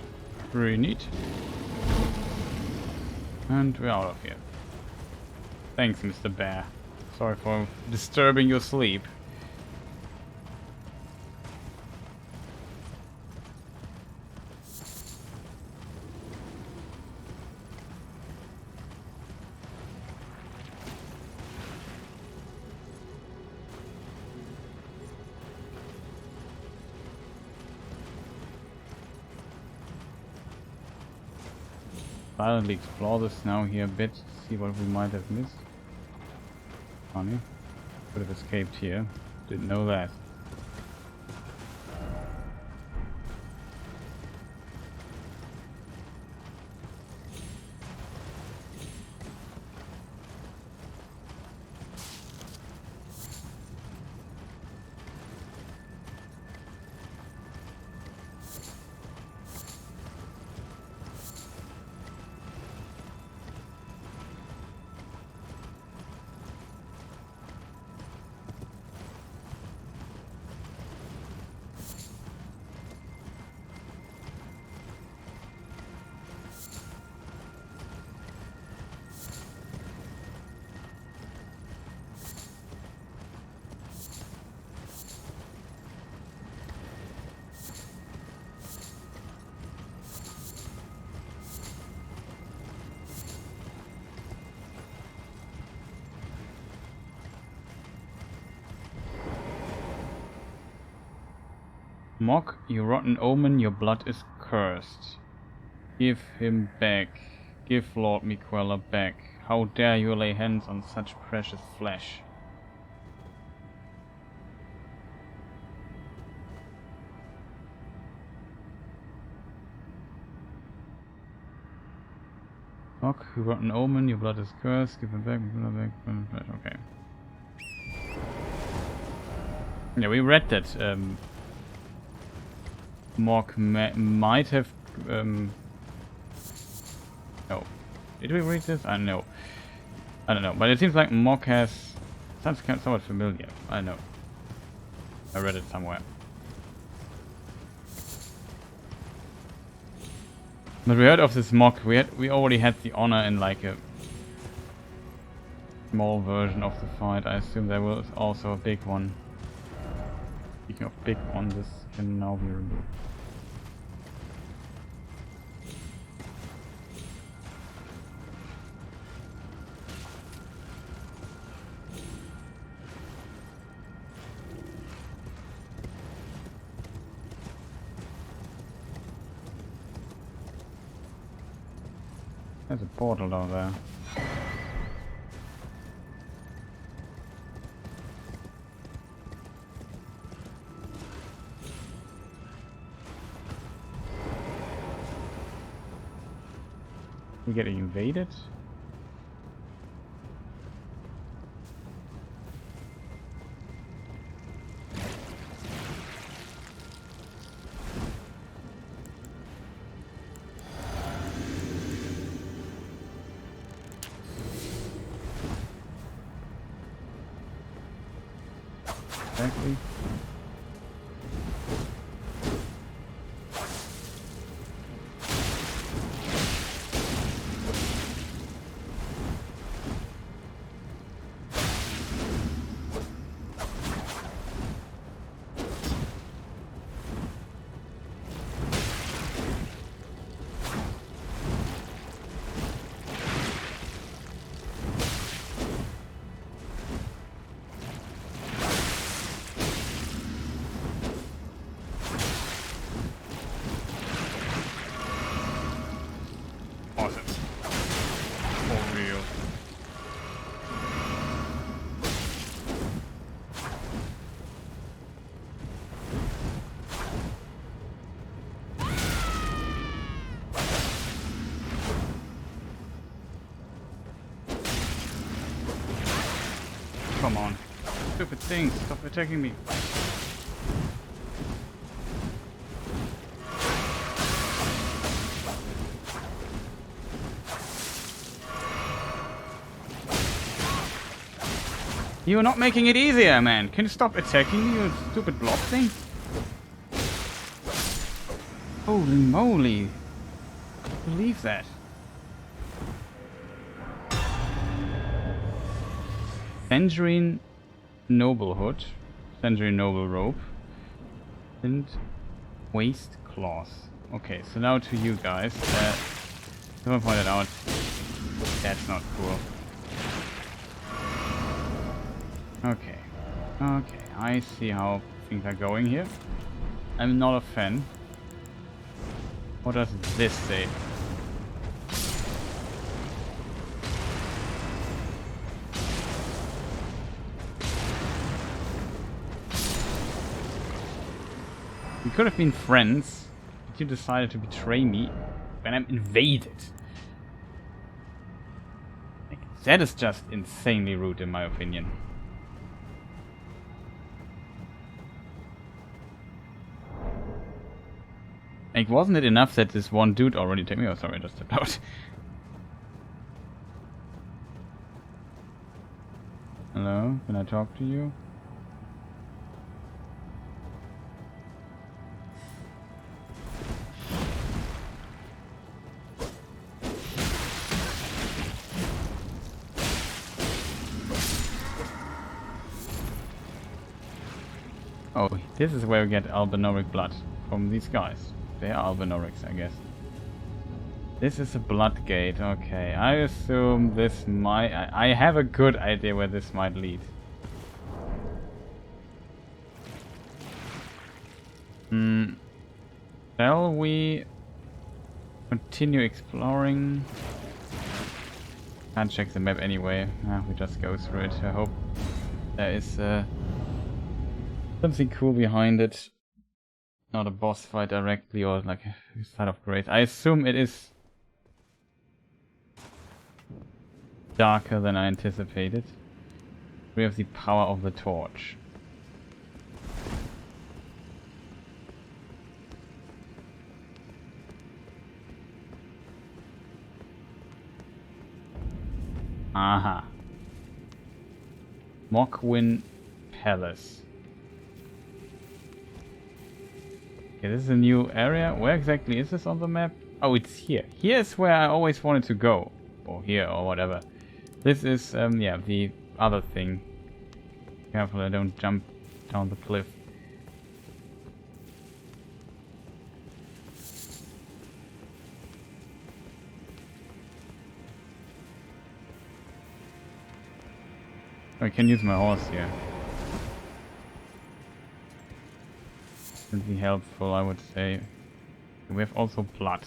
Pretty neat. And we're out of here. Thanks, Mr. Bear. Sorry for disturbing your sleep. Silently explore this now here a bit, see what we might have missed. Funny. Could have escaped here. Didn't know that. Mock, you rotten omen, your blood is cursed. Give him back. Give Lord Miquella back. How dare you lay hands on such precious flesh? Mock, you rotten omen, your blood is cursed. Give him back. Okay. Yeah, we read that. Mock might have no. Did we read this? I know. I don't know. But it seems like Mock has sounds somewhat familiar. I know. I read it somewhere. But we heard of this Mock. We already had the honor in like a small version of the fight. I assume there was also a big one. Speaking of big one, this can now be removed. There's a portal down there. We getting invaded? Exactly. things. Stop attacking me. You're not making it easier, man. Can you stop attacking me, you stupid blob thing? Holy moly. I can't believe that. Tangerine Noblehood. Tangerine Noble Rope. And Waist Claws. Okay, so now to you guys. Someone pointed out. That's not cool. Okay. Okay, I see how things are going here. I'm not a fan. What does this say? We could have been friends, but you decided to betray me when I'm invaded. Like, that is just insanely rude in my opinion. Like, wasn't it enough that this one dude already took me? Oh, sorry, I just stepped out. Hello, can I talk to you? Oh, this is where we get albinoric blood from these guys. They are albinorics, I guess. This is a blood gate. Okay, I assume this might... I have a good idea where this might lead. Shall we continue exploring? Can't check the map anyway. We just go through it. I hope there is something cool behind it. Not a boss fight directly or like a side of grace. I assume it is darker than I anticipated. We have the power of the torch. Aha. Mockwin Palace. Okay, this is a new area. Where exactly is this on the map? Oh, it's here. Here's where I always wanted to go. Or here, or whatever. This is, yeah, the other thing. Careful I don't jump down the cliff. I can use my horse here. Would be helpful, I would say. We have also blood.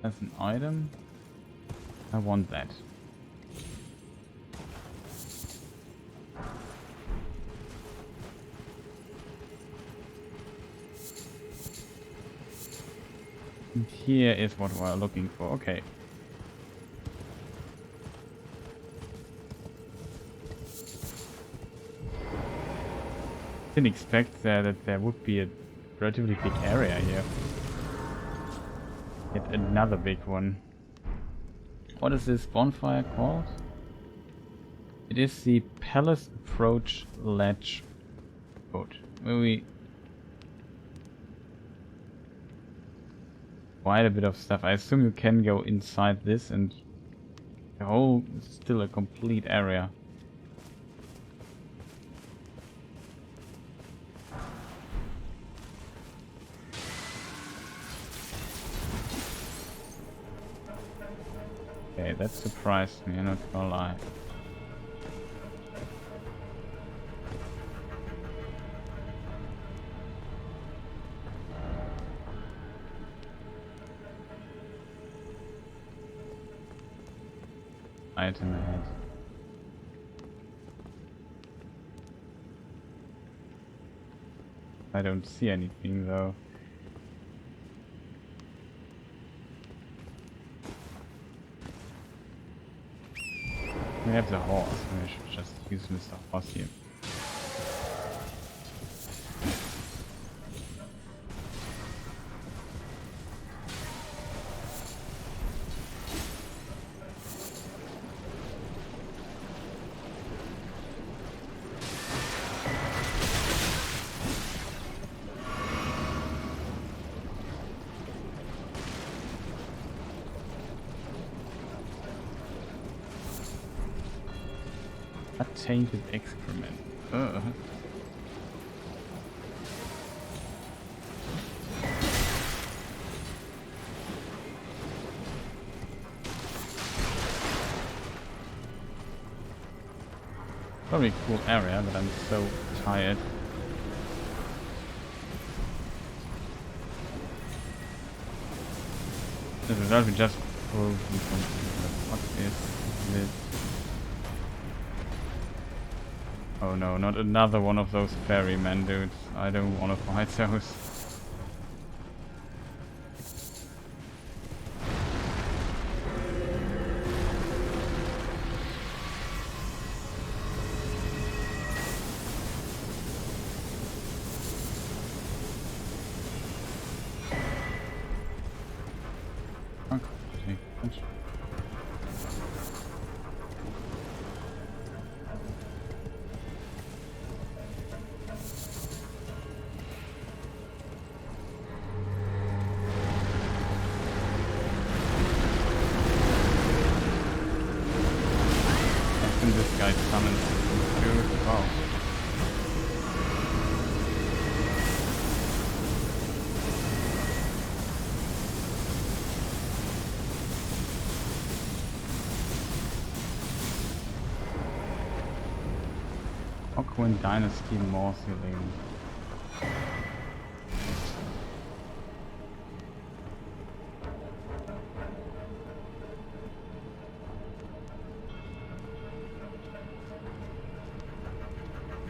That's an item. I want that. And here is what we're looking for. Okay. Didn't expect that there would be a relatively big area here. Yet another big one. What is this bonfire called? It is the Palace Approach Ledge Road. Where we... Quite a bit of stuff. I assume you can go inside this and... The whole is still a complete area. Okay, that surprised me, I'm not gonna lie. Item ahead. I don't see anything though. We have the horse. We should just use Mr. Horse here. A tainted excrement. Ugh. Probably a cool area, but I'm so tired. As a result, we just pulled something. What is this? Oh no, not another one of those ferrymen, dudes. I don't want to fight those. This guy summons dude. Wow. Aquan Dynasty Mausoleum.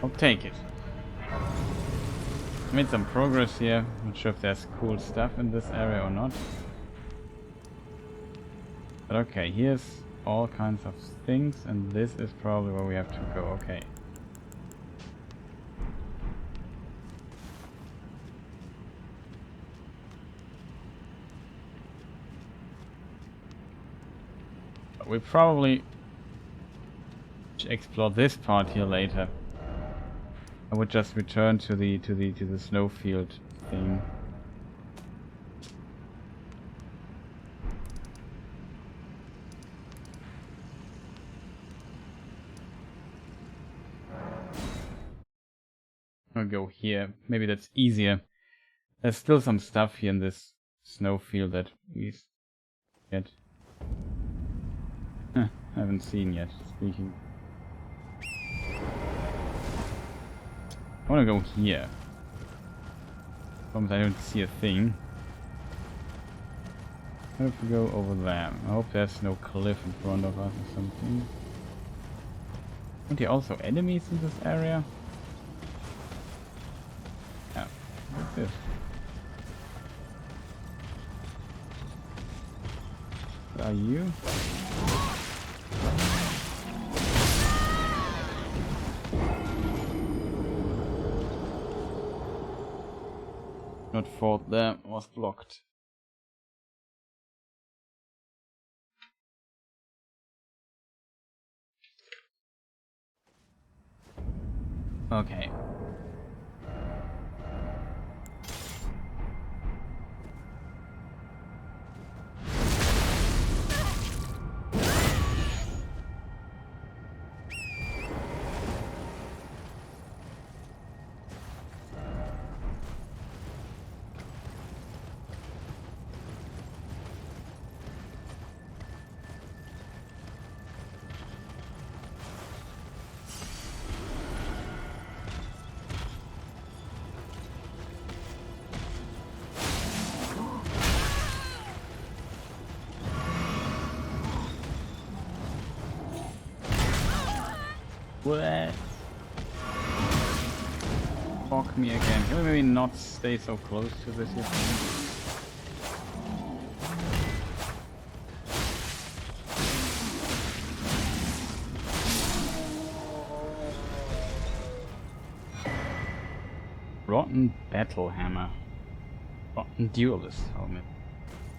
I'll take it. Made some progress here. Not sure if there's cool stuff in this area or not. But okay, here's all kinds of things, and this is probably where we have to go. Okay. But we probably should explore this part here later. I would just return to the snowfield thing. I'll go here. Maybe that's easier. There's still some stuff here in this snowfield that we yet haven't seen yet. Speaking. I want to go here. Problem is I don't see a thing. How if we go over there? I hope there's no cliff in front of us or something. Aren't there also enemies in this area? Yeah. What's this? What are you? Not fought there, was blocked. Okay. What? Fuck me again. Can we maybe not stay so close to this yet? Rotten Battle Hammer. Rotten Duelist Helmet.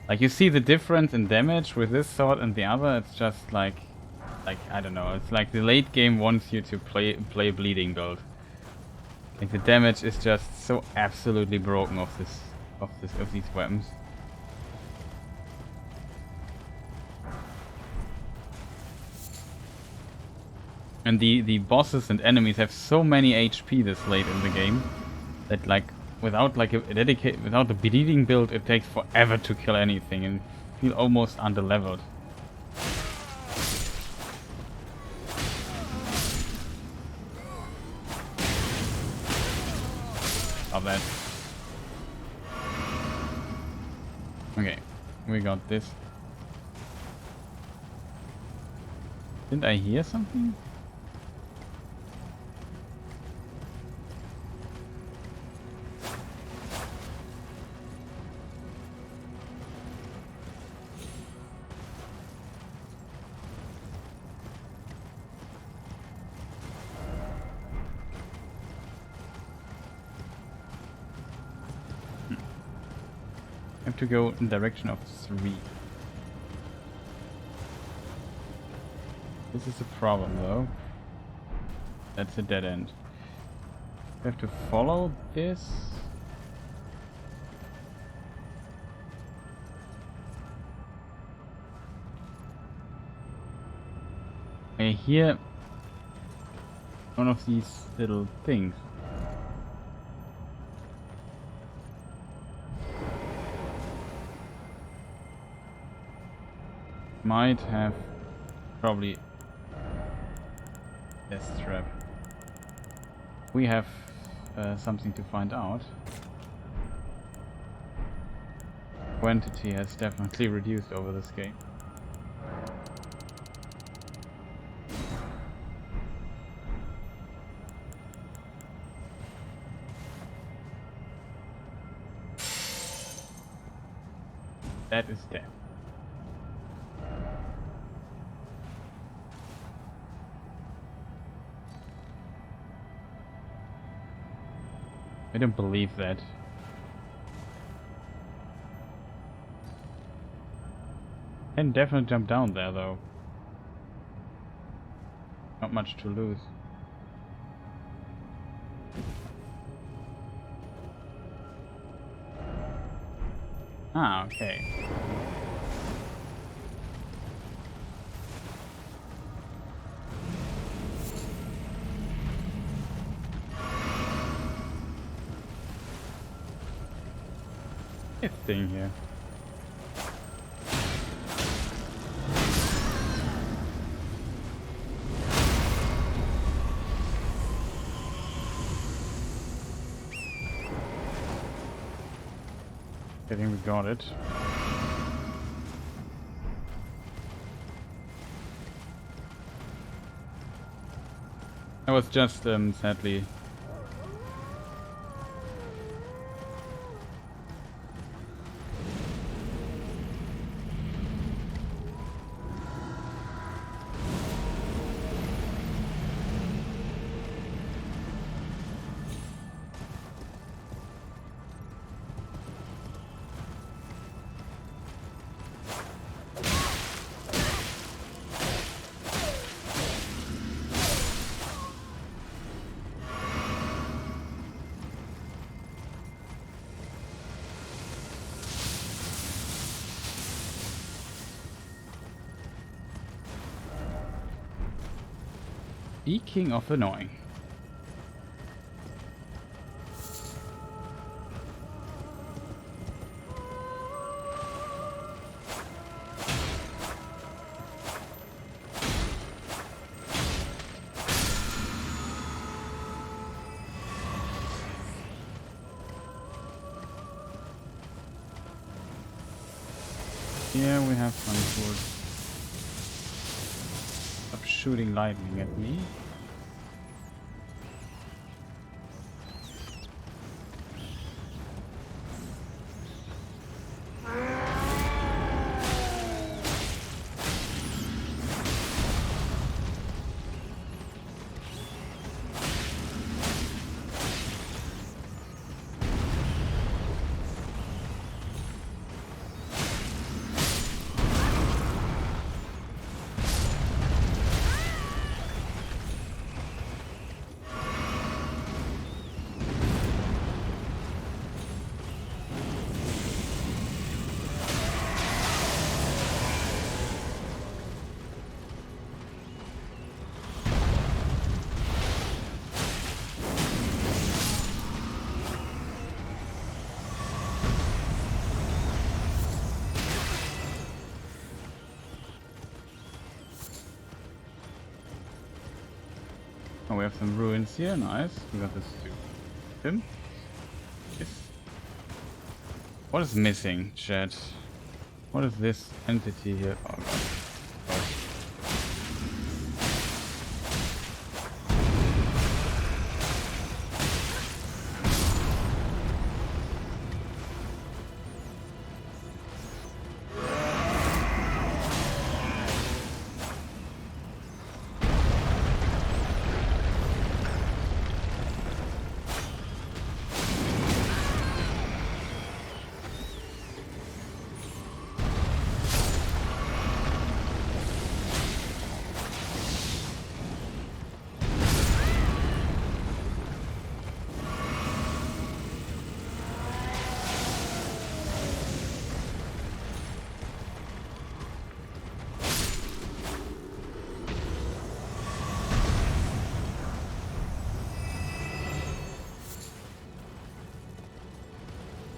Like, you see the difference in damage with this sword and the other. It's just like I don't know. It's like the late game wants you to play a bleeding build. Like, the damage is just so absolutely broken of these weapons. And the bosses and enemies have so many HP this late in the game that, like, without a bleeding build, it takes forever to kill anything and feel almost underleveled. Love that. Okay, we got this. Didn't I hear something? Have to go in the direction of 3. This is a problem though. That's a dead end. We have to follow this. I hear one of these little things. Might have probably death trap. We have something to find out. Quantity has definitely reduced over this game. That is dead. I don't believe that. Can definitely jump down there though. Not much to lose. Ah, okay. This thing here. I think we got it. I was just sadly Speaking of annoying. Here we have some sort. Stop shooting lightning at me. Oh, we have some ruins here. Nice. We got this too. Him. This. What is missing, chat? What is this entity here? Oh god. Oh.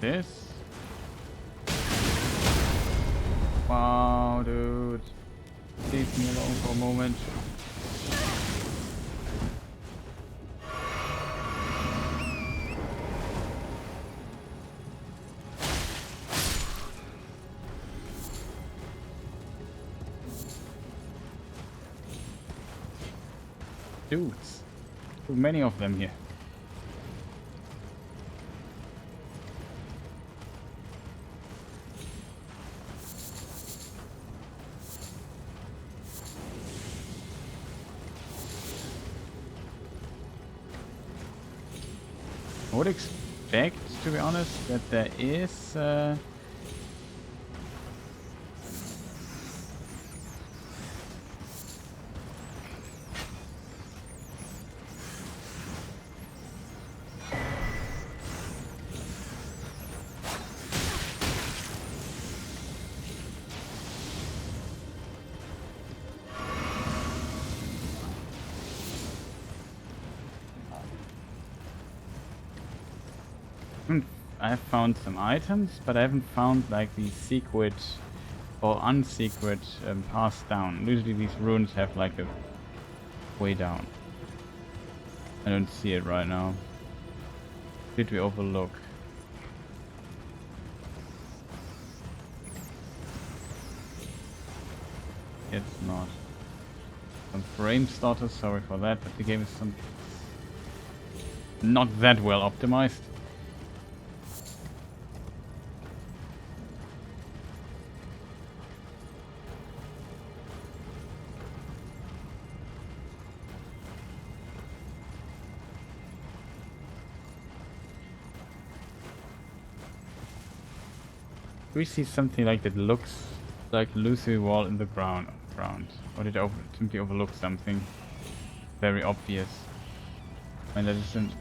This? Wow, dude. Leave me alone for a moment. Dudes. Too many of them here. I would expect, to be honest, that there is I have found some items, but I haven't found like the secret or unsecret pass down. Usually these runes have like a way down. I don't see it right now. Did we overlook? It's not. Some frame starters, sorry for that, but the game is not that well optimized. We see something like that looks like a Lucy wall in the ground. Or did I simply overlook something very obvious? And that isn't.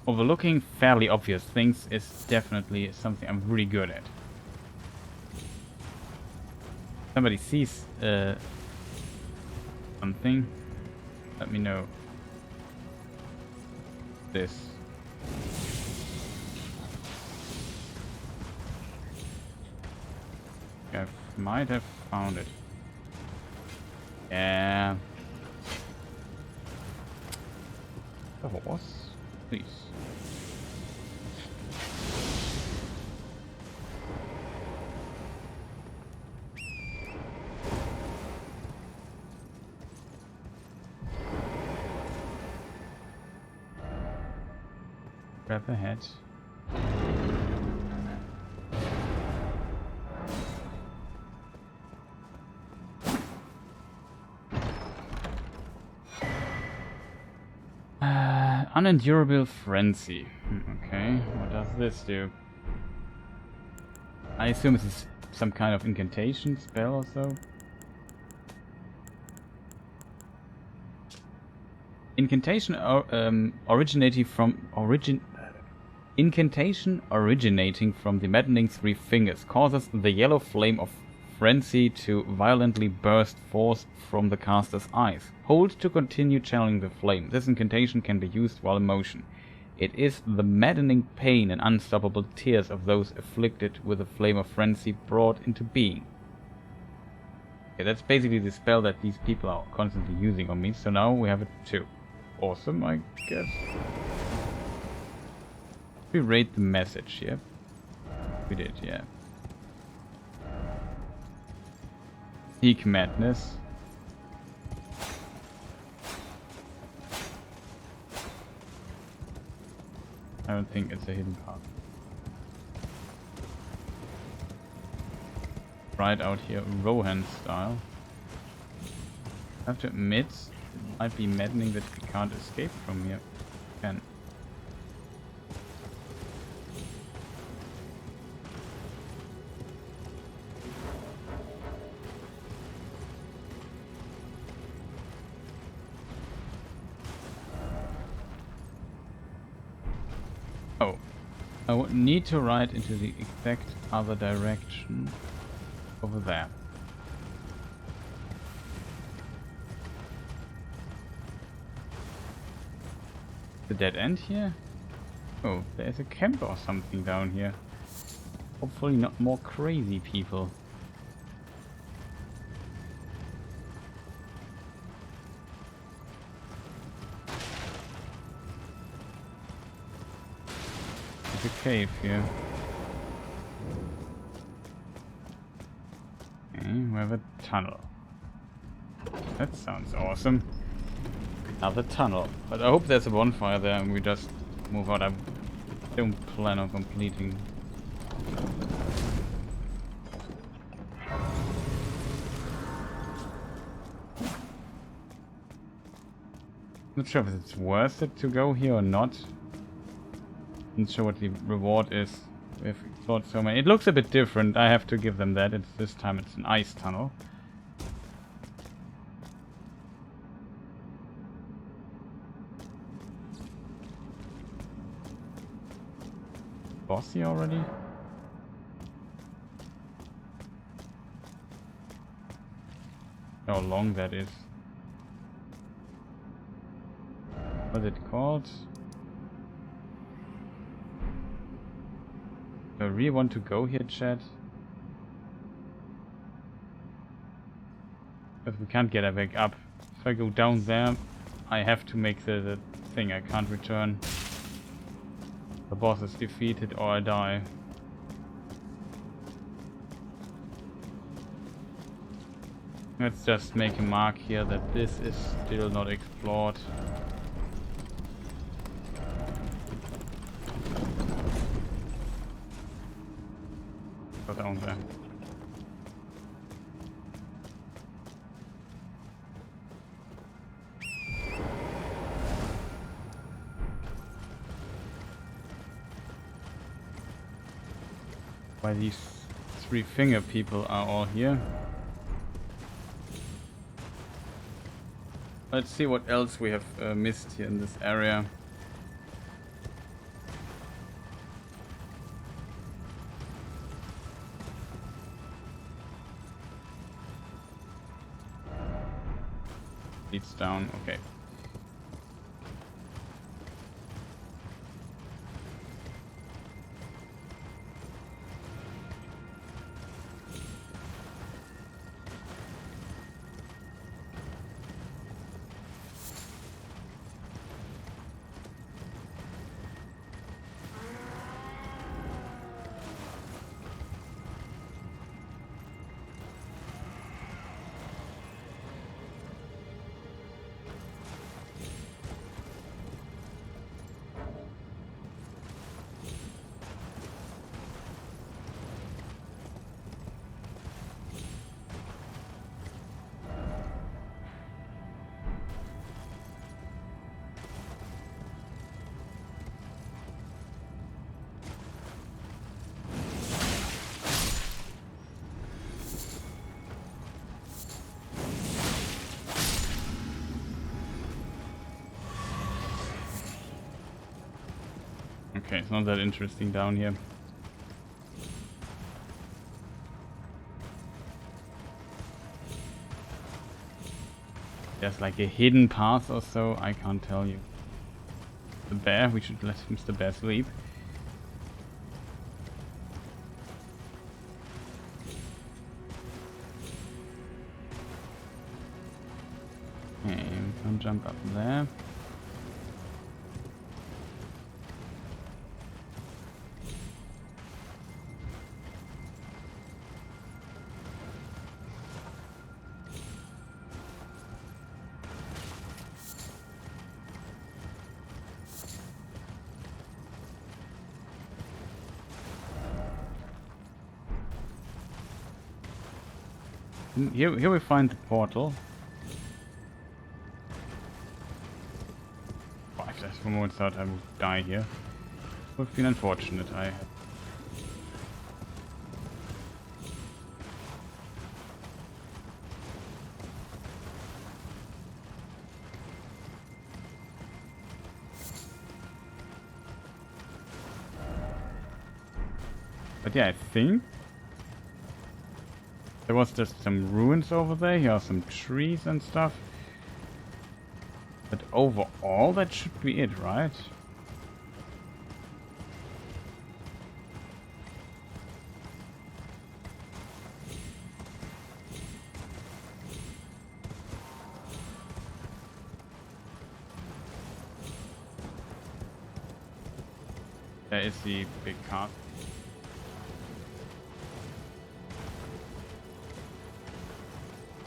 Overlooking fairly obvious things is definitely something I'm really good at. Somebody sees something, let me know. This. I might have found it. Yeah. The horse, please. Grab the head. Unendurable frenzy. Okay, what does this do? I assume it's some kind of incantation spell or so. Incantation originating from the maddening three fingers causes the yellow flame of frenzy to violently burst forth from the caster's eyes. Hold to continue channeling the flame. This incantation can be used while in motion. It is the maddening pain and unstoppable tears of those afflicted with the flame of frenzy brought into being. Okay, that's basically the spell that these people are constantly using on me, so now we have it too. Awesome, I guess. We read the message, yeah? We did, yeah. Peak madness. I don't think it's a hidden path. Right out here, Rohan style. I have to admit, it might be maddening that we can't escape from here. Can. Oh, I would need to ride into the exact other direction over there. The dead end here? Oh, there's a camp or something down here. Hopefully not more crazy people. There's a cave here. Okay, we have a tunnel. That sounds awesome. Another tunnel. But I hope there's a bonfire there and we just move out. I don't plan on completing. Not sure if it's worth it to go here or not. Not sure what the reward is. We've explored so many. It looks a bit different, I have to give them that. This time it's an ice tunnel. Bossy already? How long that is. What's it called? Do I really want to go here, chat? But we can't get back up. If I go down there, I have to make the thing. I can't return. The boss is defeated or I die. Let's just make a mark here that this is still not explored. Go down there. Why these three finger people are all here. Let's see what else we have missed here in this area. Leads down, okay. Okay, it's not that interesting down here. There's like a hidden path or so, I can't tell you. The bear, we should let Mr. Bear sleep. Okay, we can't jump up there. Here we find the portal. Oh, if I for a moment thought I would die here. Would have been unfortunate. But yeah, I think there was just some ruins over there. Here are some trees and stuff. But overall, that should be it, right? There is the big cart.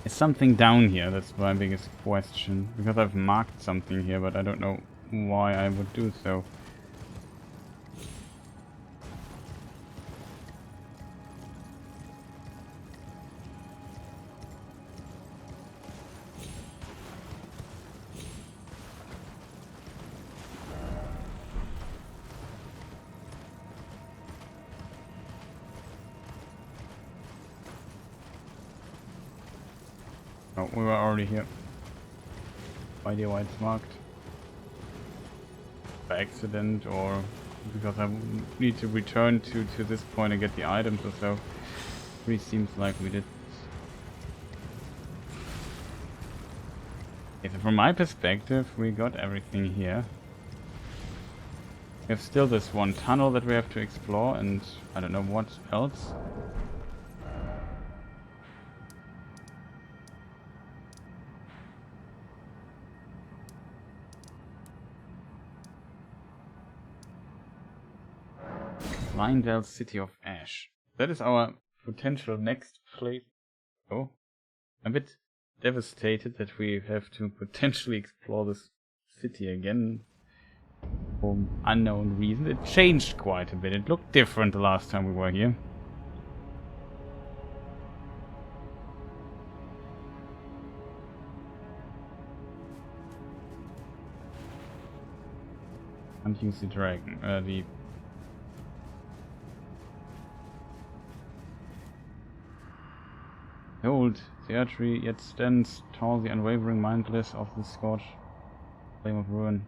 Is something down here? That's my biggest question. Because I've marked something here, but I don't know why I would do so. Oh, we were already here. No idea why it's marked. By accident or because I need to return to this point and get the items or so. Really seems like we did. Okay, so from my perspective, we got everything here. We have still this one tunnel that we have to explore and I don't know what else. Lindell City of Ash. That is our potential next place. Oh, I'm a bit devastated that we have to potentially explore this city again for unknown reason. It changed quite a bit. It looked different the last time we were here. Can't use the dragon. The old theatre yet stands tall, the unwavering mindless of the scorched flame of ruin.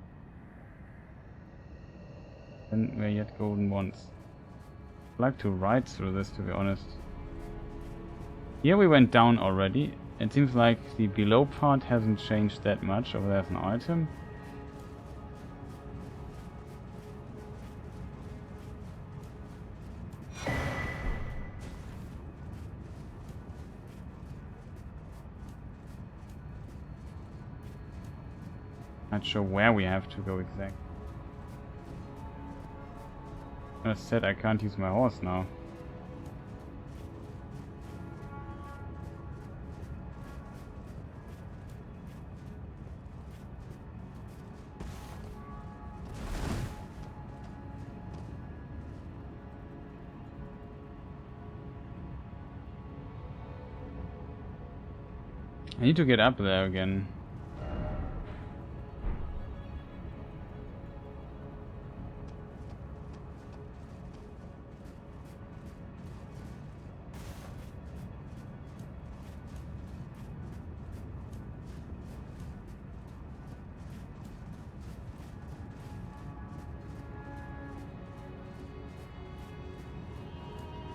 And we're yet golden once. I'd like to ride through this, to be honest. Here we went down already. It seems like the below part hasn't changed that much. Over there's an item. Not sure where we have to go exactly. As said, I can't use my horse now. I need to get up there again.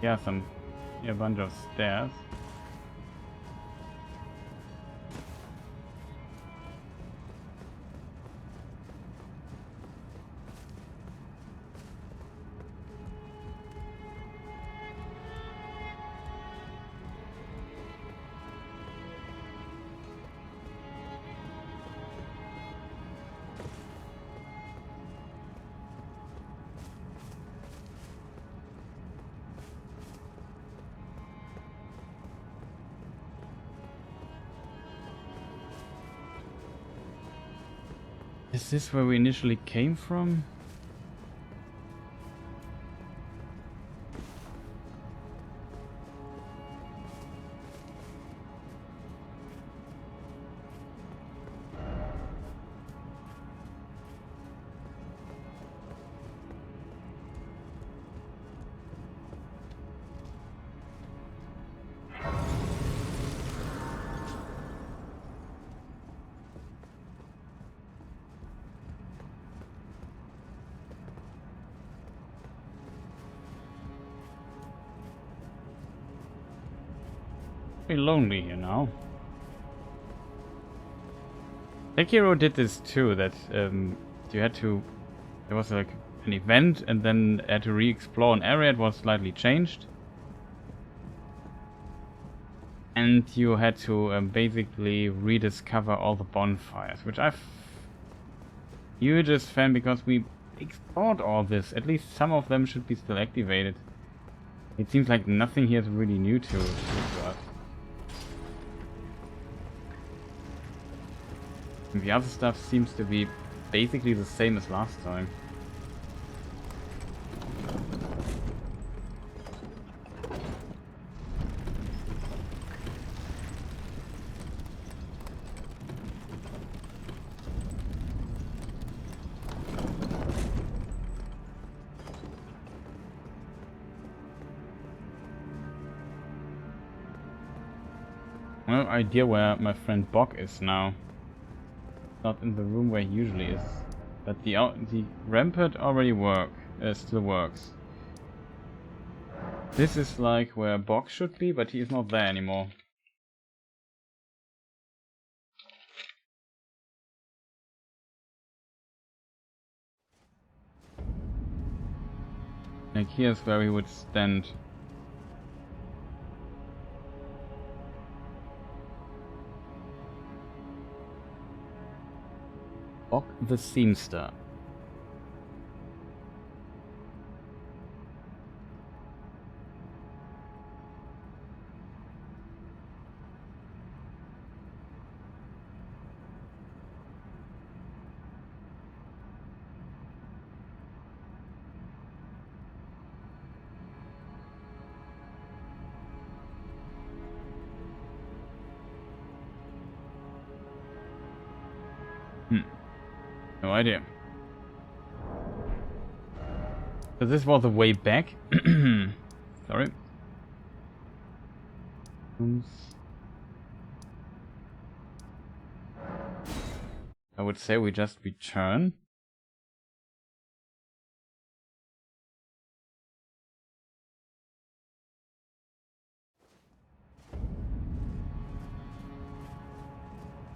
Yeah, a bunch of stairs. Is this where we initially came from? Pretty lonely here now. Sekiro did this too, that you had to... There was like an event and then had to re-explore an area. It was slightly changed. And you had to basically rediscover all the bonfires, which I've... hugest fan because we explored all this. At least some of them should be still activated. It seems like nothing here is really new to us. And the other stuff seems to be basically the same as last time. No idea where my friend Bok is now. Not in the room where he usually is. But the rampart already still works. This is like where Bok should be, but he is not there anymore. Like here's where he would stand. Bok the Seamster. No idea. So this was the way back. Sorry. I would say we just return.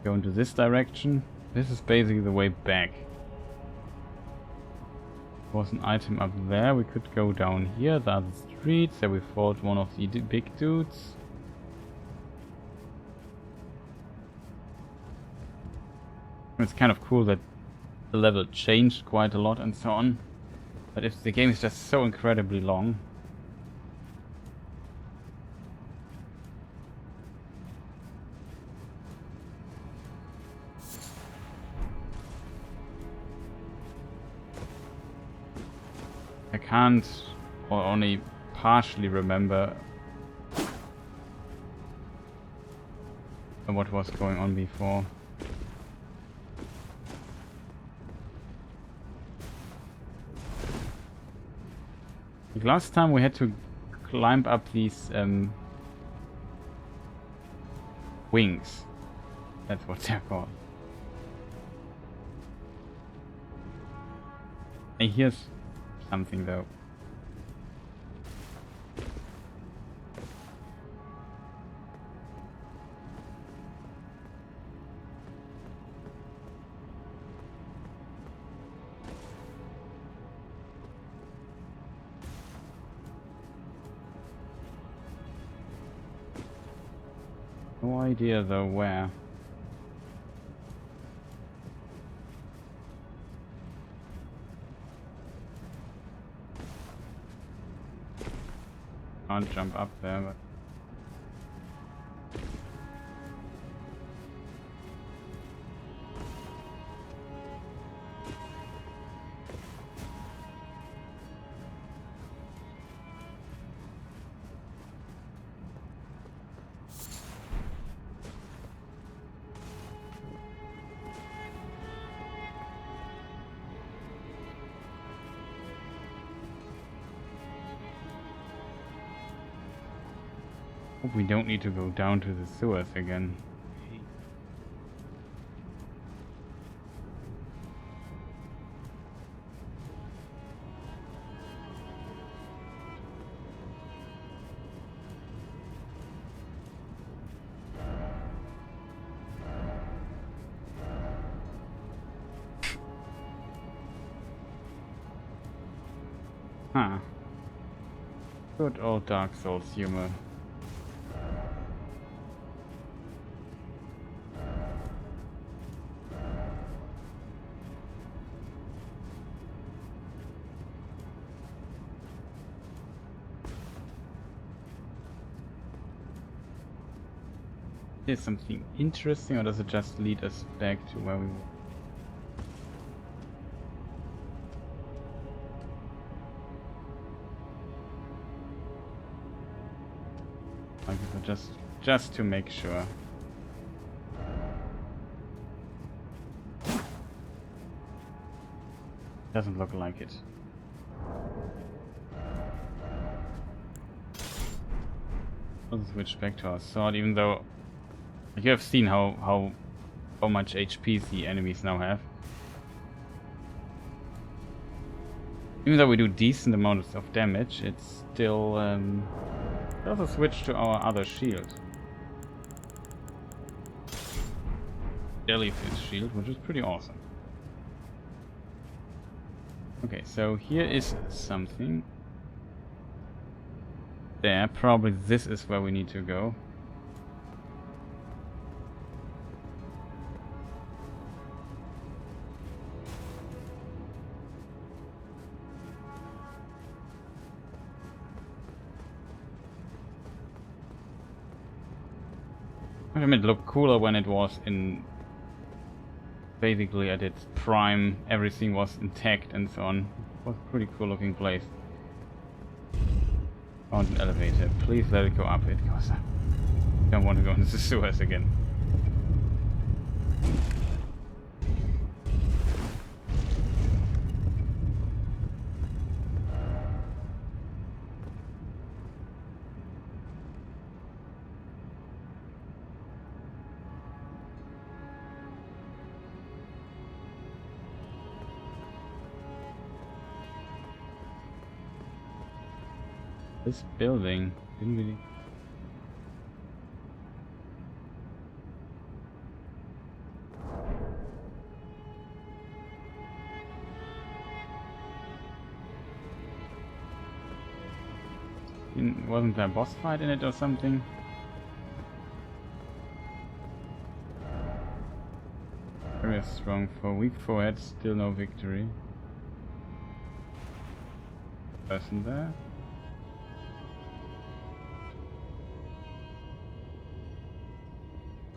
Go into this direction. This is basically the way back. There was an item up there. We could go down here, the other streets. There we fought one of the big dudes. It's kind of cool that the level changed quite a lot and so on. But if the game is just so incredibly long. I can't, or only partially remember what was going on before. Like last time we had to climb up these wings. That's what they're called. And here's something though. No idea though where. Can't jump up there, but hope we don't need to go down to the sewers again. Huh. Good old Dark Souls humor. Is something interesting, or does it just lead us back to where we were? I guess just to make sure. Doesn't look like it. Let's switch back to our sword, even though you have seen how much HP the enemies now have. Even though we do decent amounts of damage, it's still also switch to our other shield. Jellyfish shield, which is pretty awesome. Okay, so here is something. There, probably this is where we need to go. I mean, it looked cooler when it was in basically at its prime, everything was intact and so on. It was a pretty cool looking place. Found an elevator. Please let it go up it, because I don't want to go into the sewers again. This building didn't really. Wasn't there a boss fight in it or something? Very strong for weak forehead, still no victory. Person there.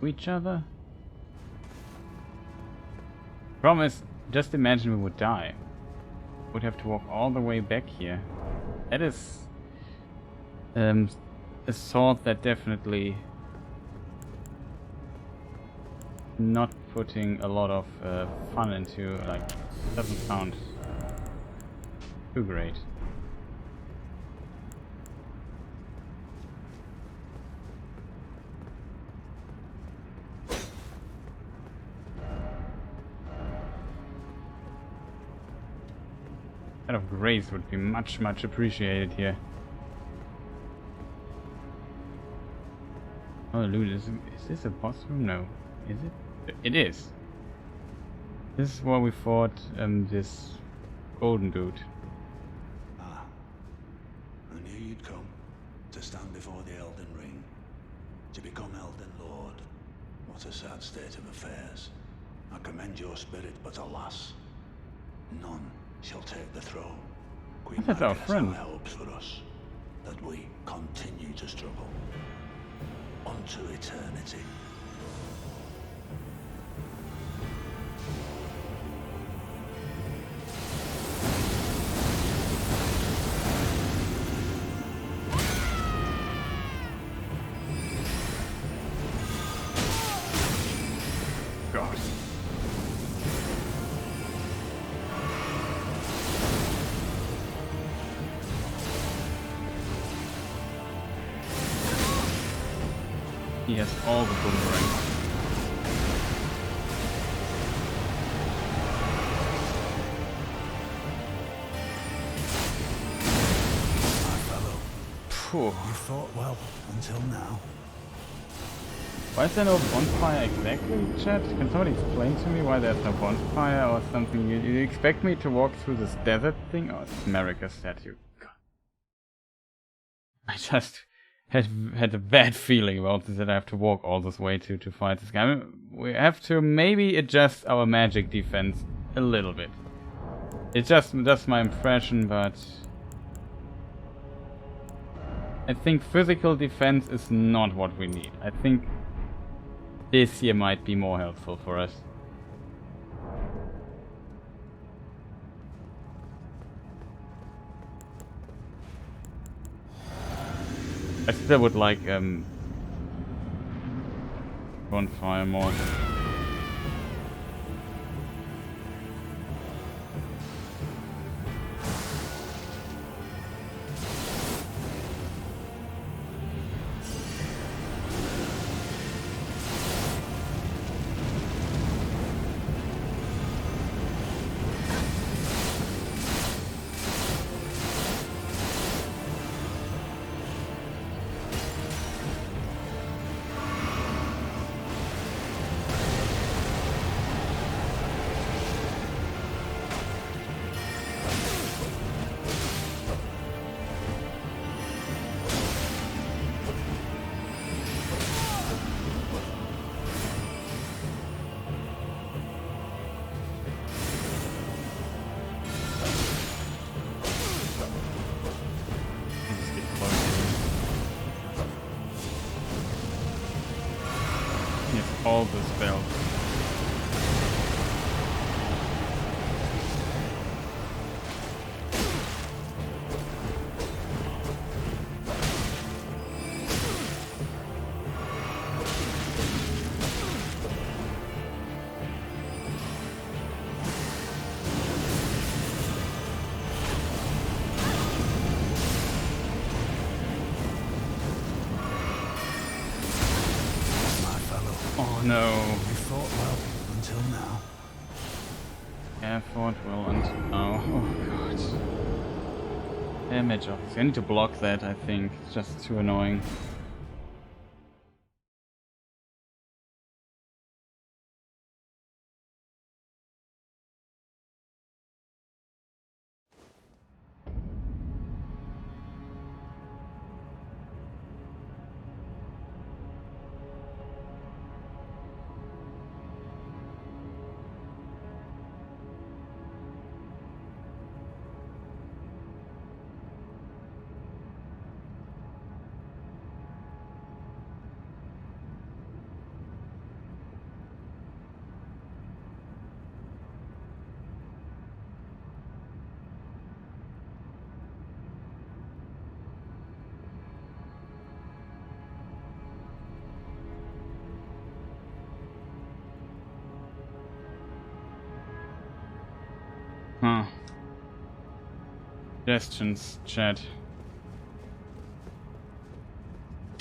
Each other. Promise, just imagine we would die. Would have to walk all the way back here. That is a sword that definitely not putting a lot of fun into, like, doesn't sound too great. Head of grace would be much appreciated here. Oh, loot, is this a boss room? No. Is it? It is. This is where we fought this golden dude. Ah, I knew you'd come to stand before the Elden Ring. to become Elden Lord. What a sad state of affairs. I commend your spirit, but alas, none shall take the throne. Queen That's our Margaret has friend. high hopes for us, that we continue to struggle. Unto eternity. God. He has all the boomerangs. My fellow, Phew. you fought well until now. Why is there no bonfire exactly, chat? Can somebody explain to me why there's no bonfire or something? You expect me to walk through this desert thing? Oh, it's America's statue. God. I just had a bad feeling about this, that I have to walk all this way to fight this guy. I mean, we have to maybe adjust our magic defense a little bit. It's just my impression, but I think physical defense is not what we need. I think this here might be more helpful for us. I still would like bonfire more. All the spells. Oh no. You fought well until now. Yeah, fought well until now. Oh god. Damage obviously. I need to block that, I think. It's just too annoying. Huh. Suggestions, chat.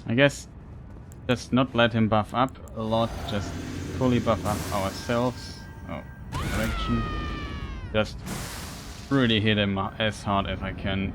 I guess just not let him buff up a lot, just fully buff up ourselves. Oh, correction. Just really hit him as hard as I can.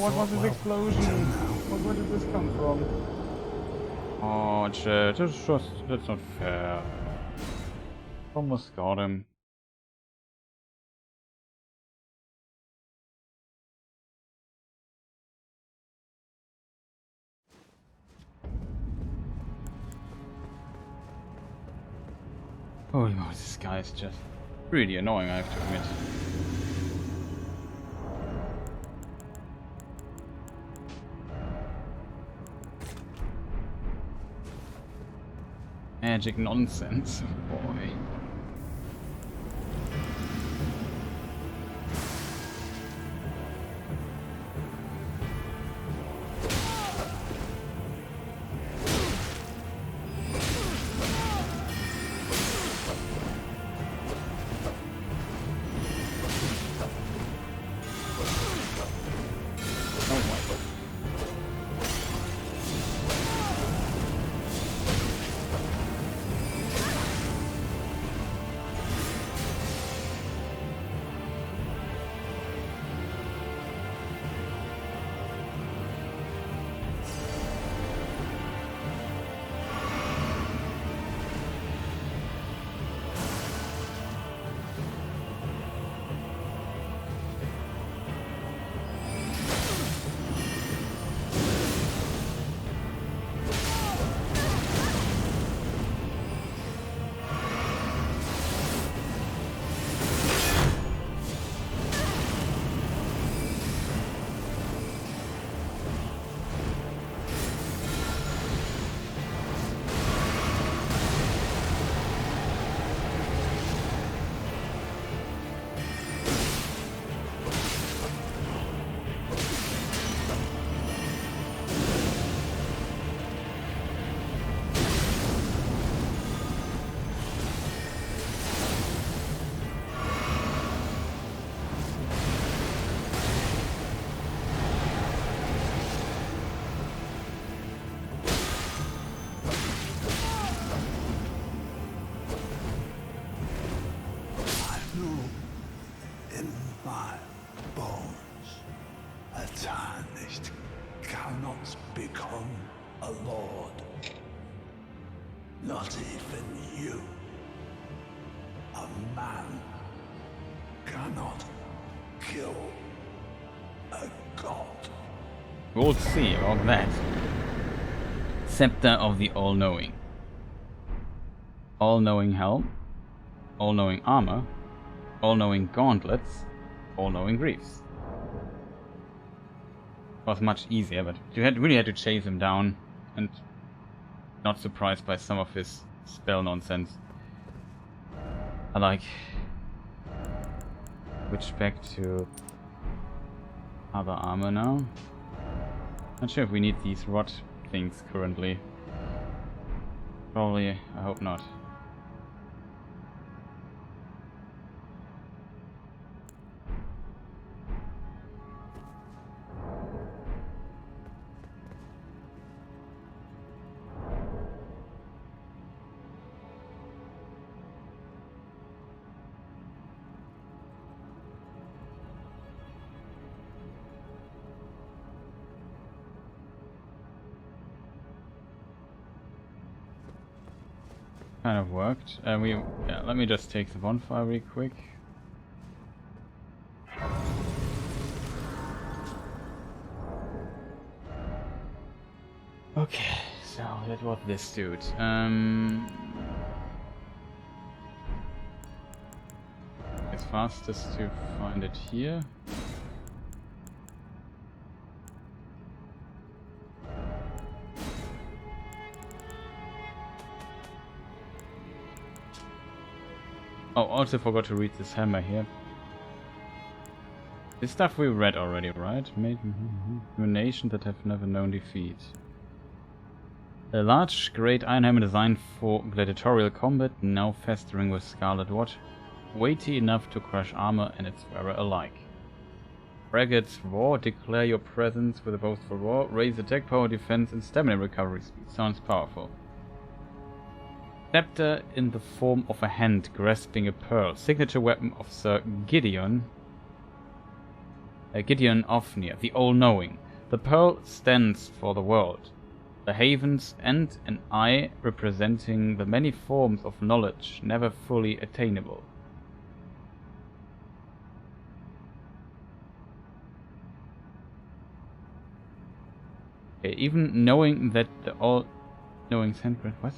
what was this explosion? Where did this come from? Oh, chat, that's not fair. Almost got him. Holy moly, this guy is just really annoying, I have to admit. Magic nonsense, boy. Become a lord. Not even you. A man cannot kill a god. We'll see about that. Scepter of the All-Knowing. All-Knowing Helm. All-Knowing Armor. All-Knowing Gauntlets. All-Knowing Greaves. Was much easier, but you really had to chase him down, and not surprised by some of his spell nonsense. I like switch back to other armor now. Not sure if we need these rod things currently. Probably, I hope not. Kind of worked. Let me just take the bonfire real quick. Okay, so that was this dude. It's fastest to find it here. Oh, also forgot to read this hammer here. This stuff we read already, right? Made to a nation that have never known defeat. A large, great iron hammer designed for gladiatorial combat, now festering with scarlet rot, weighty enough to crush armor and its wearer alike. Bragads roar, declare your presence with a boastful roar, raise attack power, defense, and stamina recovery speed. Sounds powerful. Scepter in the form of a hand grasping a pearl. Signature weapon of Sir Gideon. Gideon Ofnir, the All-Knowing. The pearl stands for the world, the havens, and an eye representing the many forms of knowledge never fully attainable. Okay, even knowing that the all-knowing handgrasp was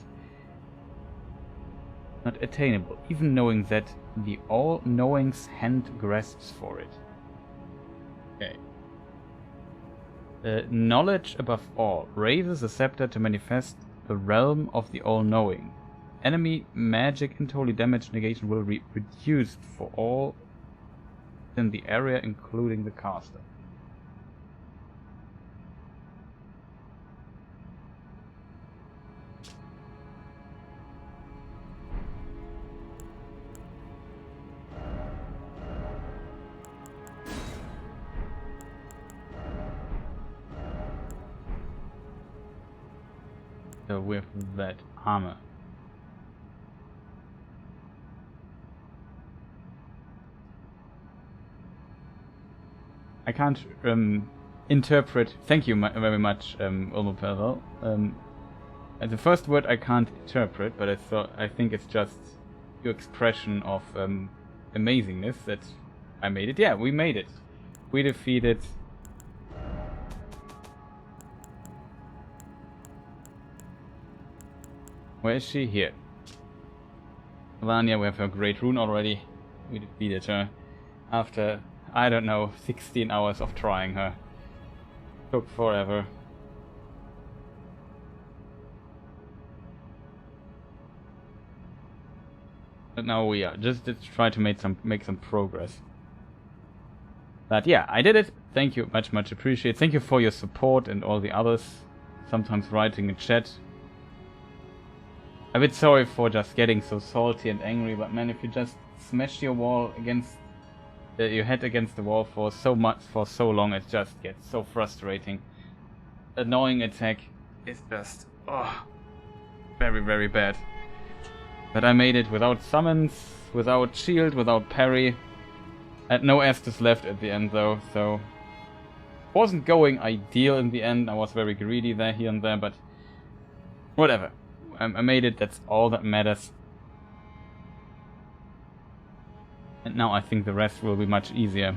not attainable, even knowing that the all-knowing's hand grasps for it. Okay. Knowledge above all raises the scepter to manifest the realm of the all-knowing. Enemy magic and holy damage negation will be reduced for all in the area, including the caster. With that armor. I can't interpret. Thank you very much, Ulmo Pervel. The first word I can't interpret, but I think it's just your expression of amazingness that I made it. Yeah, we made it. We defeated. Where is she? Here. Malenia, we have her great rune already. We defeated her after, I don't know, 16 hours of trying her. Took forever. But now we are just to try to make some progress. But yeah, I did it. Thank you, much appreciated. Thank you for your support and all the others. Sometimes writing in chat. A bit sorry for just getting so salty and angry, but man, if you just smash your wall against your head against the wall for so long, it just gets so frustrating. Annoying attack is just very bad. But I made it without summons, without shield, without parry. I had no Estus left at the end though, so wasn't going ideal in the end. I was very greedy there, here and there, but whatever. I made it, that's all that matters. And now I think the rest will be much easier.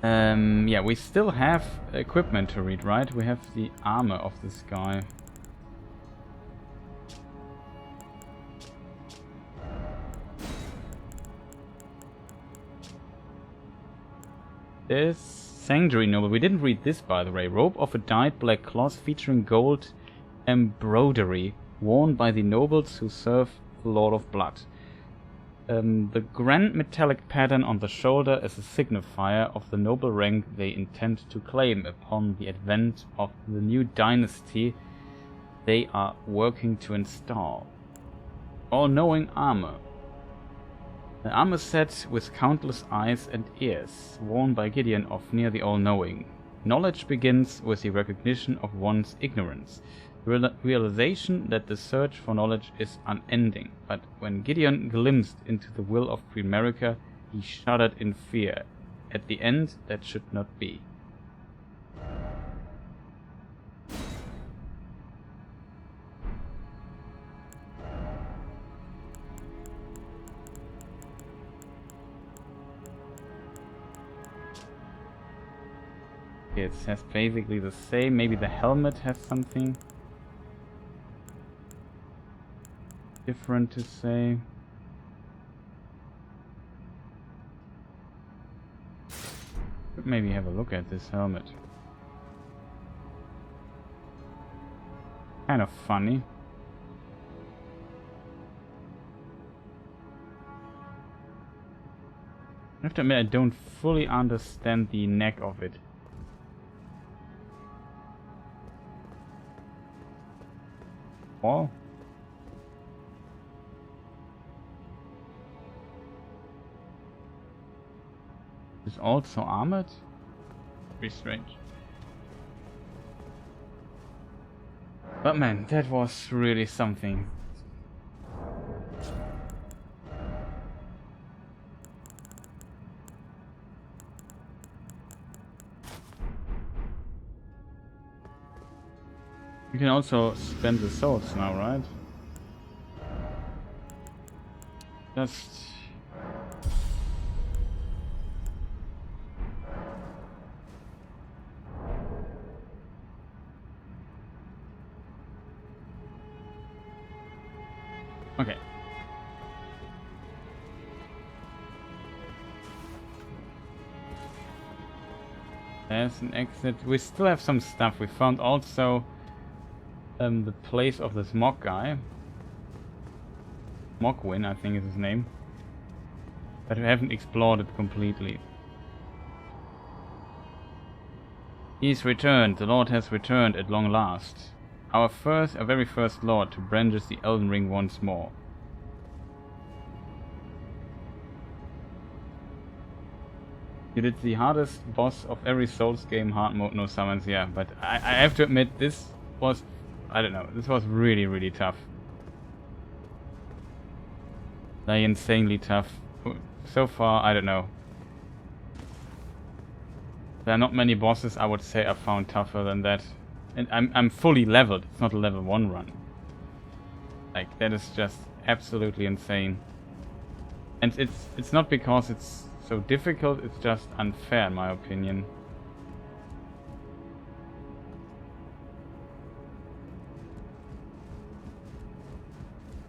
Yeah, we still have equipment to read, right? We have the armor of this guy. This Sanctuary Noble. We didn't read this, by the way. Robe of a dyed black cloth featuring gold embroidery worn by the nobles who serve the Lord of Blood. The grand metallic pattern on the shoulder is a signifier of the noble rank they intend to claim upon the advent of the new dynasty they are working to install. All-knowing armor. An armor set with countless eyes and ears, worn by Gideon Ofnir the All-Knowing. Knowledge begins with the recognition of one's ignorance, the realization that the search for knowledge is unending. But when Gideon glimpsed into the will of Queen Marika, he shuddered in fear. At the end, that should not be. It has basically the same. Maybe the helmet has something different to say. Could maybe have a look at this helmet. Kind of funny. I have to admit, I don't fully understand the neck of it. Oh. Is also armored? Very strange. But man, that was really something. You can also spend the swords now, right? Just... Okay. There's an exit. We still have some stuff. We found also the place of this Mog guy. Mogwin, I think is his name. But we haven't explored it completely. He's returned. The Lord has returned at long last. Our very first Lord to brandish the Elden Ring once more. You did the hardest boss of every Souls game, hard mode, no summons, yeah. But I have to admit, this was, I don't know, this was really, really tough. Like, insanely tough. So far, I don't know. There are not many bosses I would say I found tougher than that. And I'm fully leveled. It's not a level 1 run. Like, that is just absolutely insane. And it's not because it's so difficult, it's just unfair in my opinion.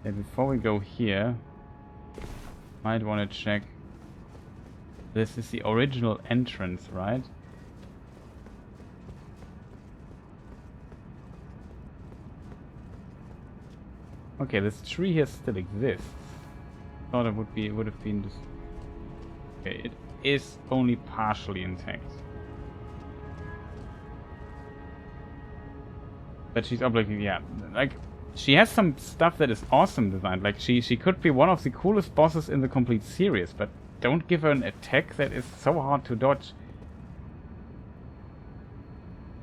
Okay, before we go here, might want to check. This is the original entrance, right? Okay, this tree here still exists. Thought it would have been this. Okay, it is only partially intact. But she's obviously, yeah, like she has some stuff that is awesome designed. Like she could be one of the coolest bosses in the complete series, but don't give her an attack that is so hard to dodge.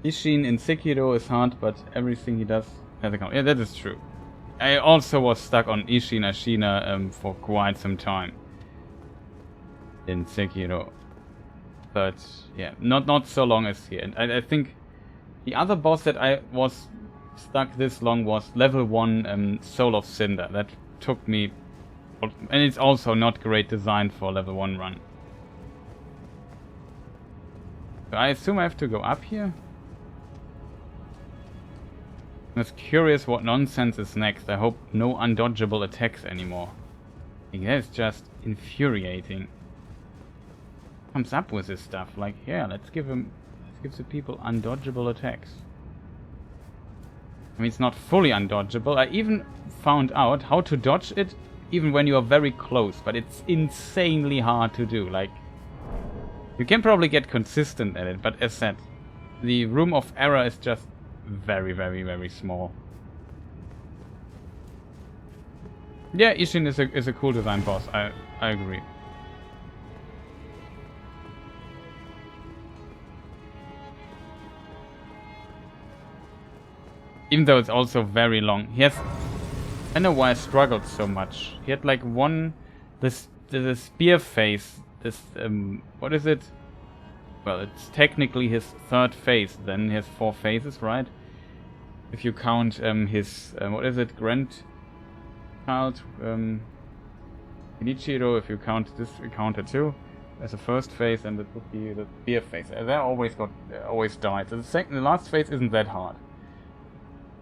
Ishin in Sekiro is hard, but everything he does has a count. Yeah, that is true. I also was stuck on Ishin Ashina for quite some time in Sekiro, but yeah, not so long as here. And I think the other boss that I was stuck this long was level 1 Soul of Cinder. That took me, and it's also not great design for level 1 run. So I assume I have to go up here. I was curious what nonsense is next. I hope no undodgeable attacks anymore. Like, that is just infuriating. Comes up with this stuff like, yeah, let's give the people undodgeable attacks. I mean, it's not fully undodgeable. I even found out how to dodge it even when you are very close, but it's insanely hard to do. Like, you can probably get consistent at it, but as said, the room of error is just very, very, very small. Yeah, Ishin is a cool design boss. I agree. Even though it's also very long. He has... I know why I struggled so much. He had like the spear phase. This, what is it? Well, it's technically his 3rd phase. Then he has 4 phases, right? If you count his, what is it? Grandchild, Inichiro. If you count this encounter too as a 1st phase, and it would be the spear phase. They always died. So the last phase isn't that hard.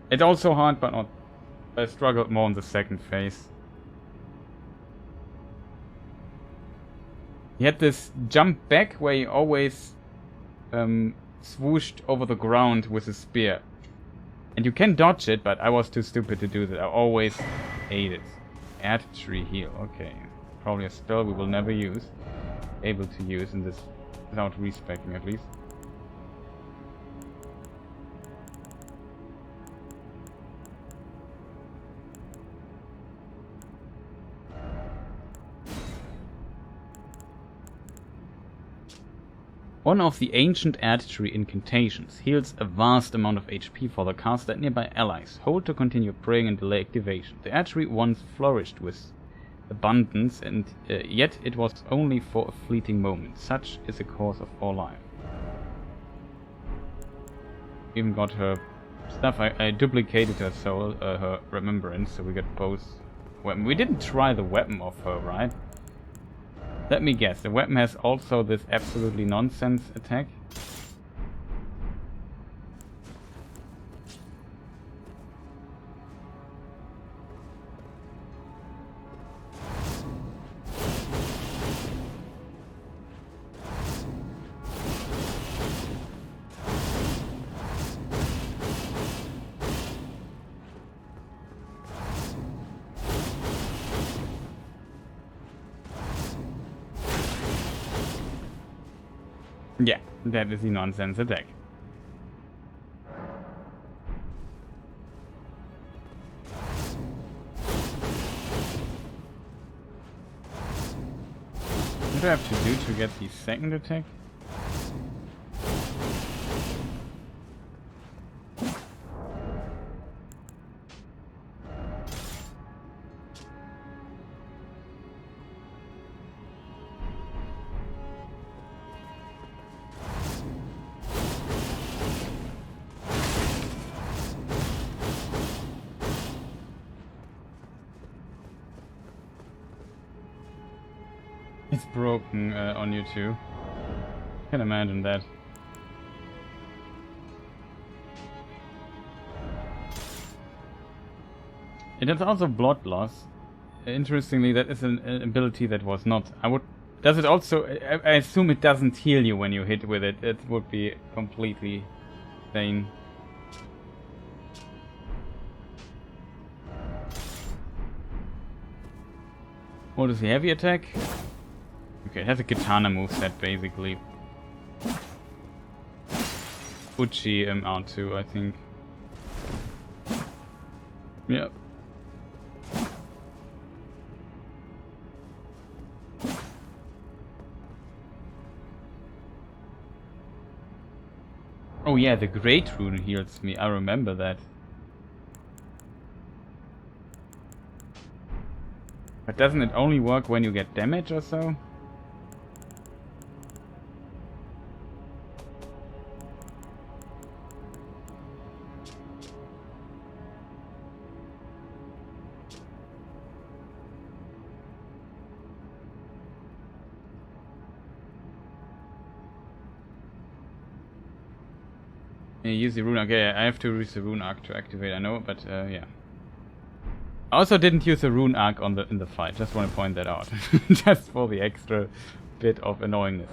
It's also hard, but not. I struggled more in the 2nd phase. He had this jump back where he always swooshed over the ground with his spear. And you can dodge it, but I was too stupid to do that. I always hate it. Add tree heal. Okay. Probably a spell we will never use. Able to use in this without respecting at least. One of the ancient Erdtree incantations heals a vast amount of HP for the caster and nearby allies. Hold to continue praying and delay activation. The Erdtree once flourished with abundance, and yet it was only for a fleeting moment. Such is the course of all life. Even got her stuff. I duplicated her soul, her remembrance, so we got both weapon. We didn't try the weapon of her, right? Let me guess. The weapon has also this absolutely nonsense attack. Yeah, that is the nonsense attack. What do I have to do to get the second attack? It's broken on you too. Can imagine that. It has also blood loss. Interestingly, that is an ability that was not. I would. Does it also? I assume it doesn't heal you when you hit with it. It would be completely insane. What is the heavy attack? Okay, it has a katana moveset basically. Uchi R2, I think. Yep. Oh yeah, the Great Rune heals me. I remember that. But doesn't it only work when you get damage or so? Yeah, use the rune arc. Okay, I have to use the rune arc to activate. I know, but yeah. I also didn't use the rune arc on in the fight. Just want to point that out, just for the extra bit of annoyingness.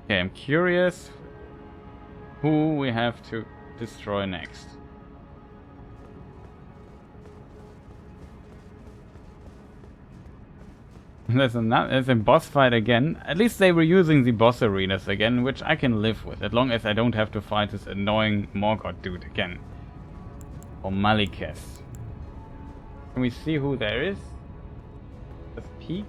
Okay, I'm curious who we have to destroy next. There's a boss fight again. At least they were using the boss arenas again, which I can live with, as long as I don't have to fight this annoying Morgoth dude again. Or Malikes. Can we see who there is? Let's peek.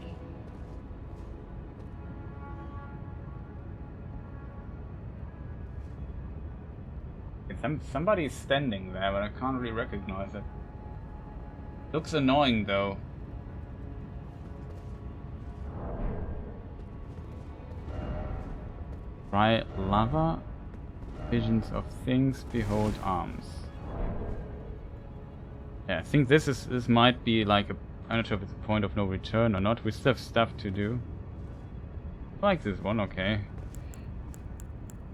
Somebody's standing there, but I can't really recognize it. Looks annoying though. Try lava, visions of things, behold arms. Yeah, I think this might be like a. I'm not sure if it's a point of no return or not. We still have stuff to do. I like this one, okay.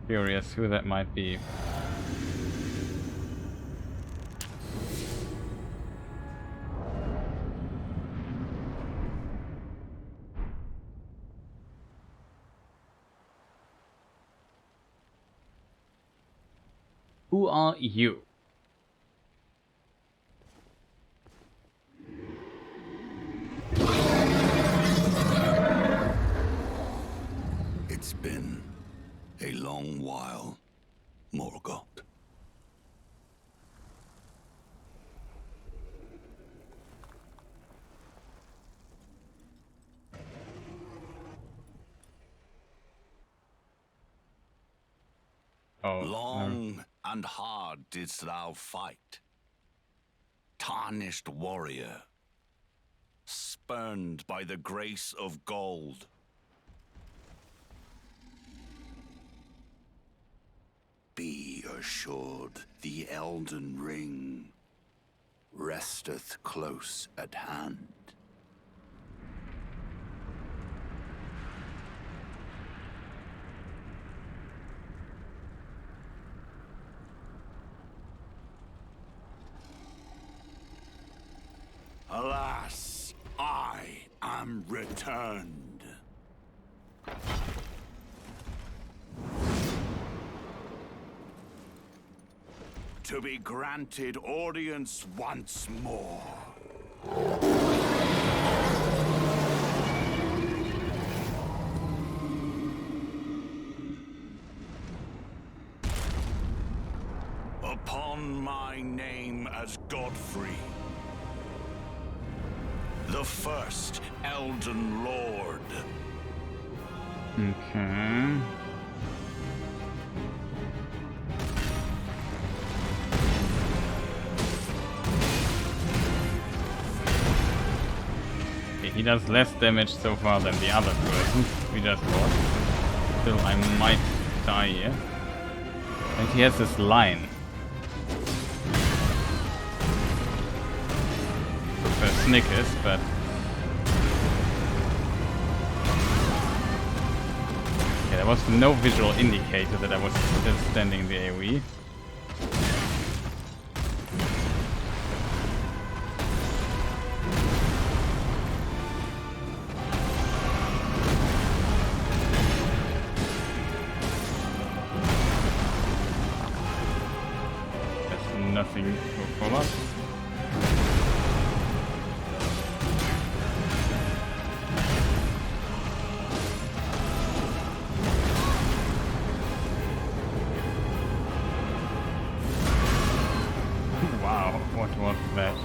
Curious who that might be. Who are you? It's been a long while, Morgoth. Oh, Long and hard didst thou fight. Tarnished warrior, spurned by the grace of gold. assured, the Elden Ring resteth close at hand. Alas, I am returned. To be granted audience once more. Upon my name as Godfrey, the first Elden Lord. Okay. He does less damage so far than the other person we just fought. Still, I might die here. And he has this line. For Snickers, but... yeah, there was no visual indicator that I was still standing in the AoE. Nothing for us. Wow, what was that?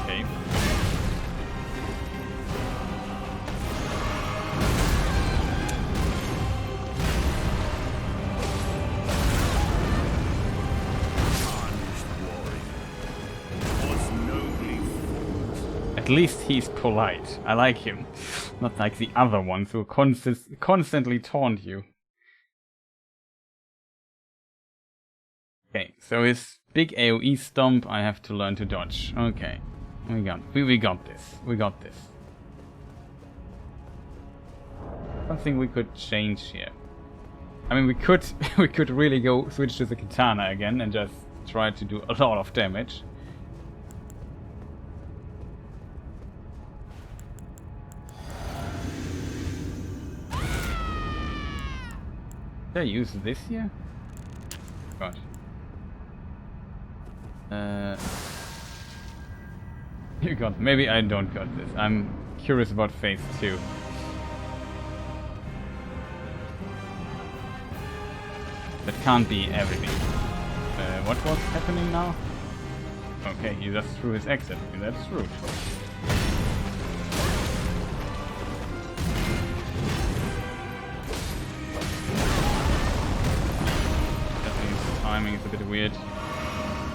Okay. At least he's polite. I like him. Not like the other ones who constantly taunt you. Okay, so his big AoE stomp I have to learn to dodge. Okay. We got this. We got this. Something we could change here. I mean, we could really go switch to the katana again and just try to do a lot of damage. Did I use this here? God. You got. Maybe I don't got this. I'm curious about phase 2. That can't be everything. What was happening now? Okay, he just threw his exit. That's rude. Timing is a bit weird.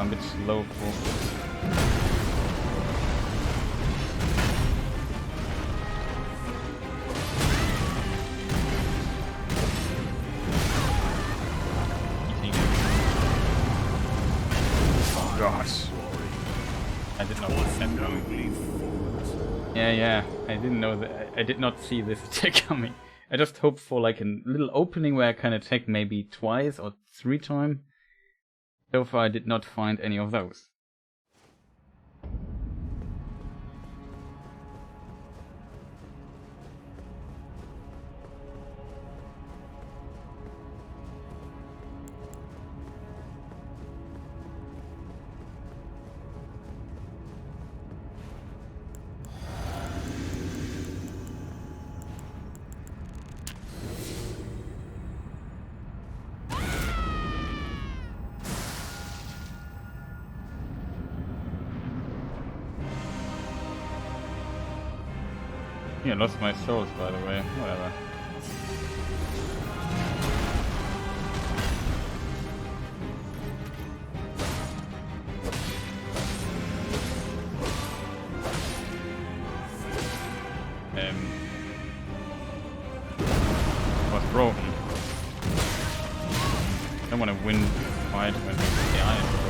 I'm a bit slow for... Oh gosh. I did not see that coming. Yeah, I didn't know that. I did not see this attack coming. I just hoped for like a little opening where I can attack maybe twice or 3 times. So far I did not find any of those. Yeah, lost my souls by the way, whatever. Was broken. I don't want to win fight when the iron is broken.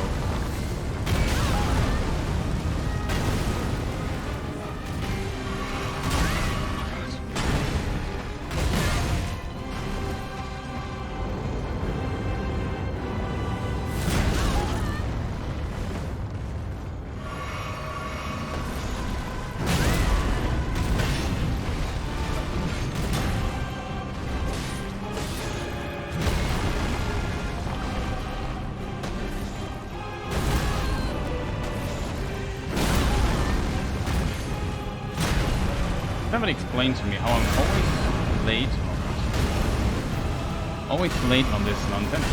Somebody explain to me how I'm always late on this nonsense.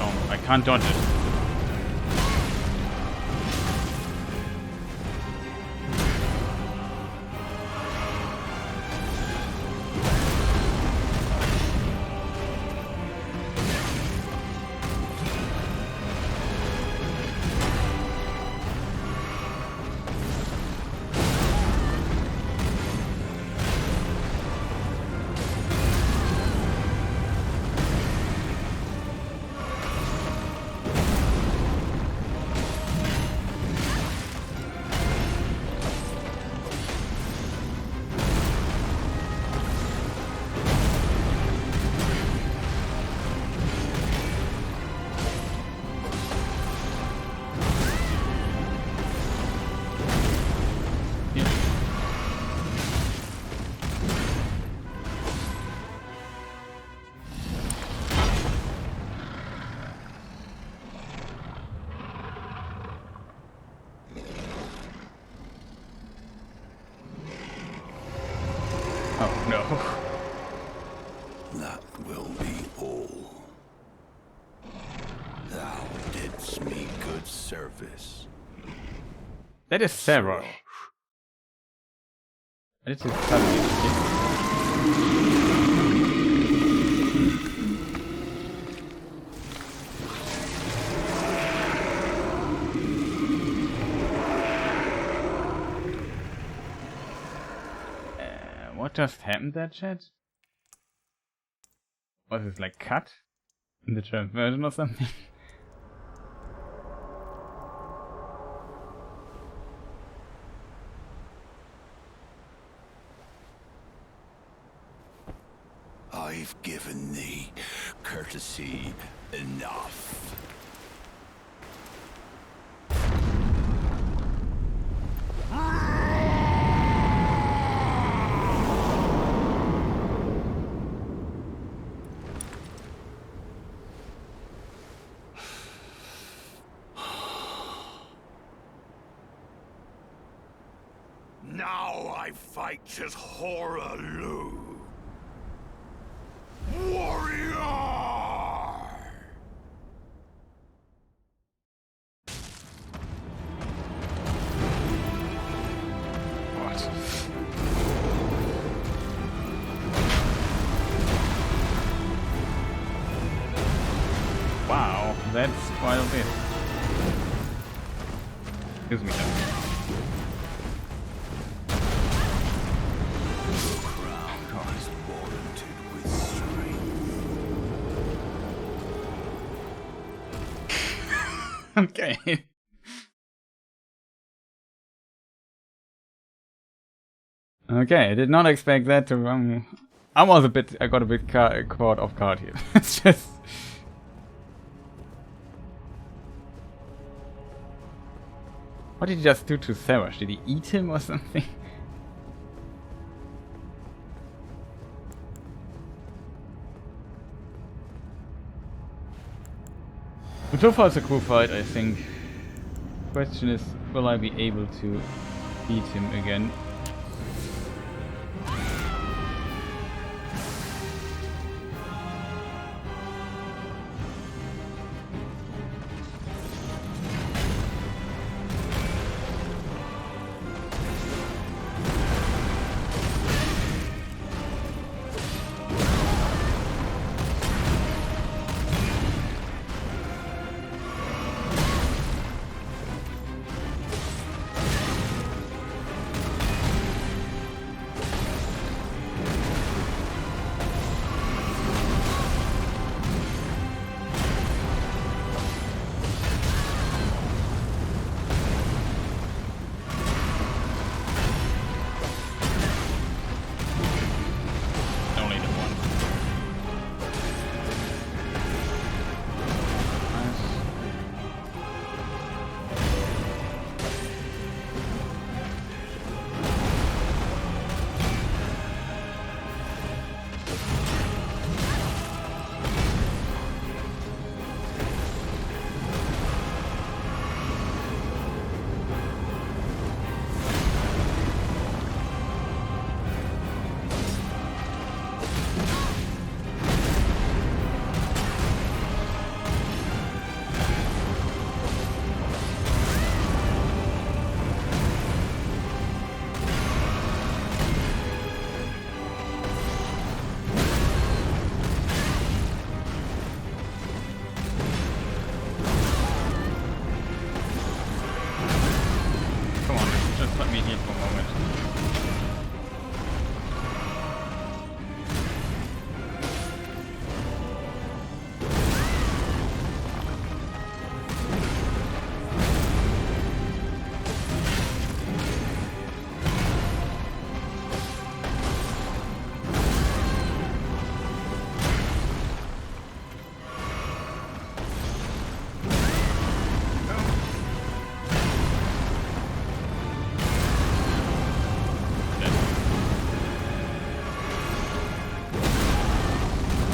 Oh, I can't dodge it. Oh no. That will be all. Thou didst me good service. That is Sarah. That is what just happened there, chat? Was it like cut in the German version or something? I've given thee courtesy enough. Now I fight as Horalu. Warrior! What? Wow, that's quite a bit. Excuse me. Okay. Okay, I did not expect that to. I got a bit caught off guard here. It's just. What did he just do to Sarash? Did he eat him or something? But so far it's a cool fight, I think. Question is, will I be able to beat him again? heal for a moment.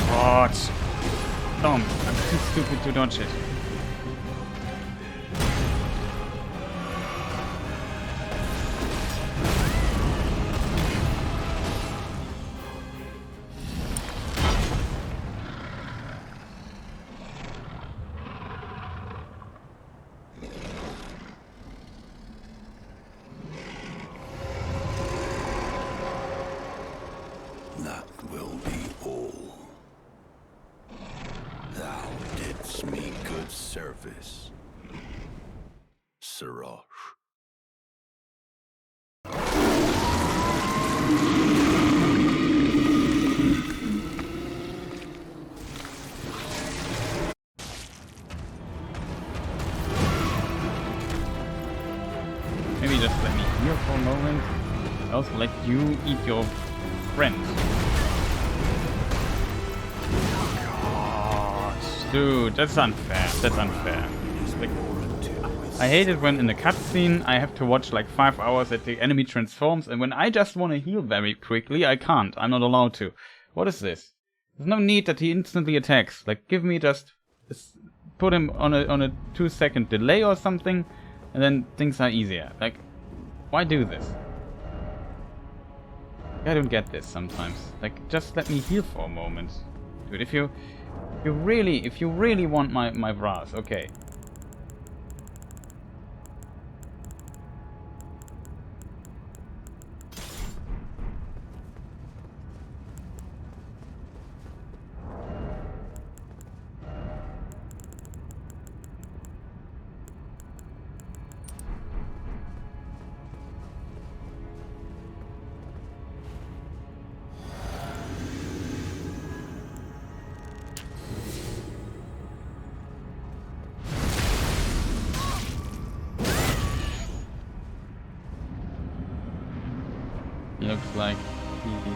God. Dumb. I'm too stupid to dodge it. That will be all. Thou didst me good service, Siraj. Maybe just let me heal for a moment. Else let you eat your friend. God, dude, that's unfair. That's unfair. Like, I hate it when in the cutscene I have to watch like 5 hours that the enemy transforms, and when I just want to heal very quickly, I can't. I'm not allowed to. What is this? There's no need that he instantly attacks. Like, give me just put him on a 2-second delay or something, and then things are easier. Like, why do this? I don't get this sometimes. Like, just let me heal for a moment. Dude, if you really want my Vraz, okay. Looks like he...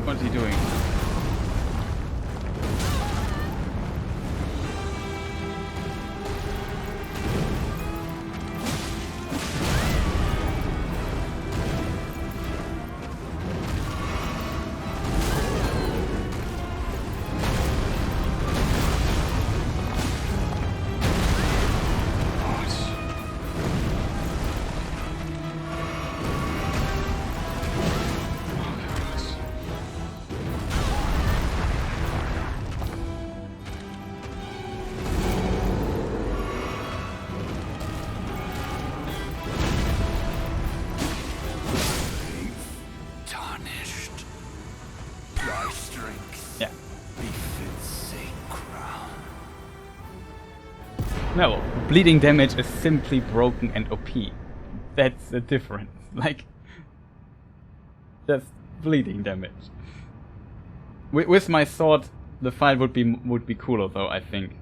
What's he doing? No, bleeding damage is simply broken and OP. That's the difference. Like, just bleeding damage. With my sword, the fight would be cooler though, I think.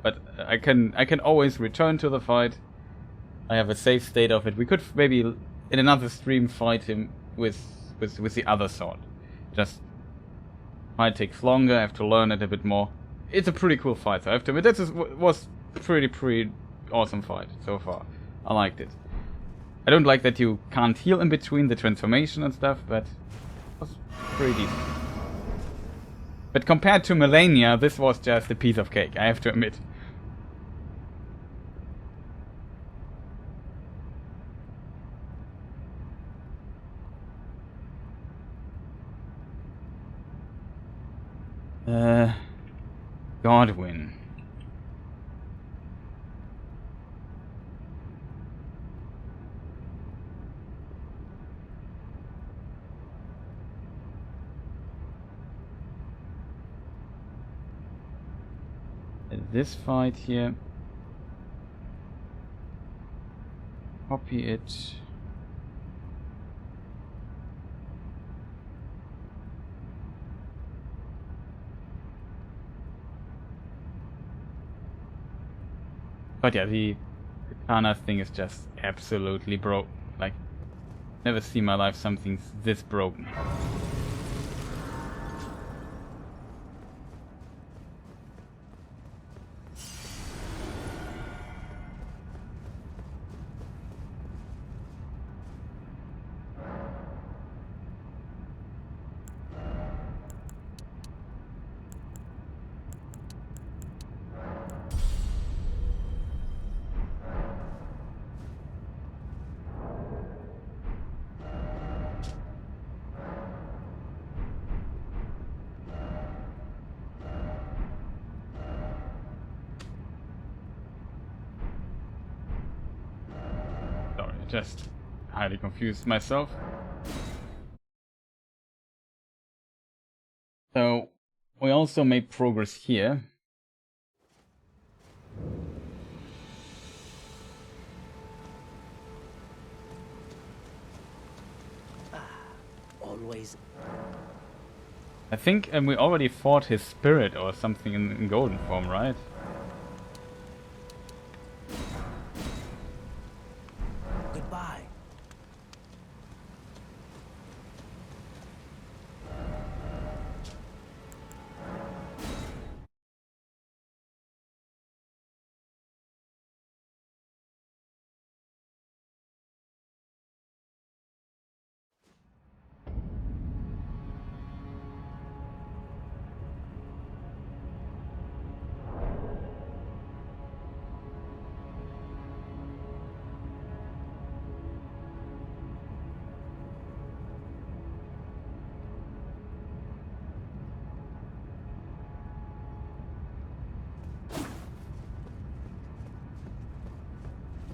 But I can always return to the fight. I have a safe state of it. We could maybe in another stream fight him with the other sword. Just fight takes longer. I have to learn it a bit more. It's a pretty cool fight. So I have to admit, this was pretty awesome fight so far. I liked it. I don't like that you can't heal in between the transformation and stuff, but it was pretty decent. But compared to Malenia, this was just a piece of cake, I have to admit. Godwin. This fight here. Copy it. But yeah, the katana thing is just absolutely broke. Like, never seen in my life something this broken. Just highly confused myself. So we also made progress here. Always. I think we already fought his spirit or something in golden form, right? Goodbye.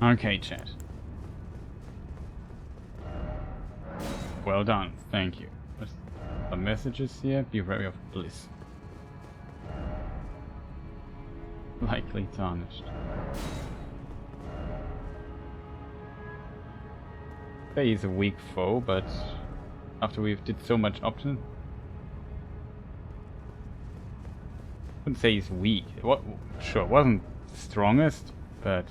Okay, chat. Well done, thank you. There's some messages here. Beware of bliss. Likely tarnished. Faye is a weak foe, but after we've did so much option, I wouldn't say he's weak. What? Sure, wasn't the strongest, but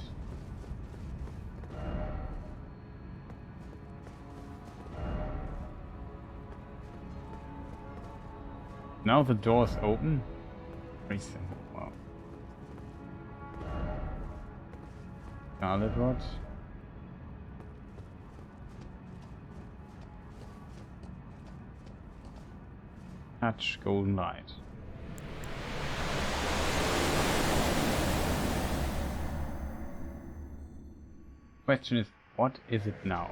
now the door's open. Reset. Wow. Scarlet Rod. Touch golden light. Question is, what is it now?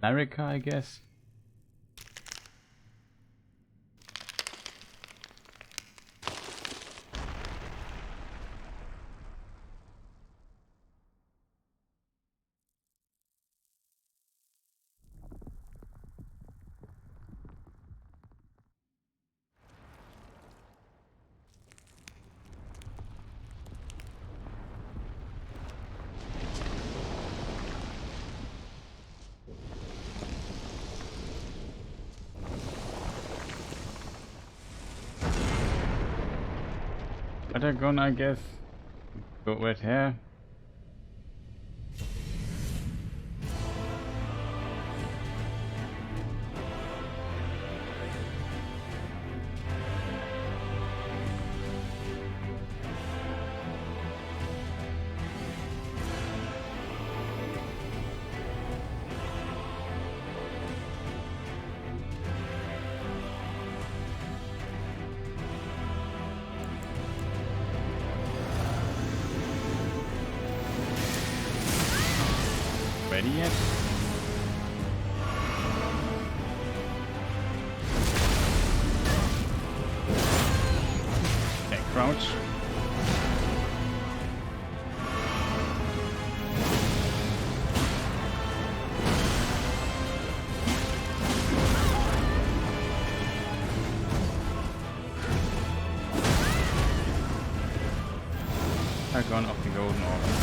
Larica, I guess. Patagon, I guess. Got wet hair. Ready yet? Okay, crouch. Dragon of the Golden Order.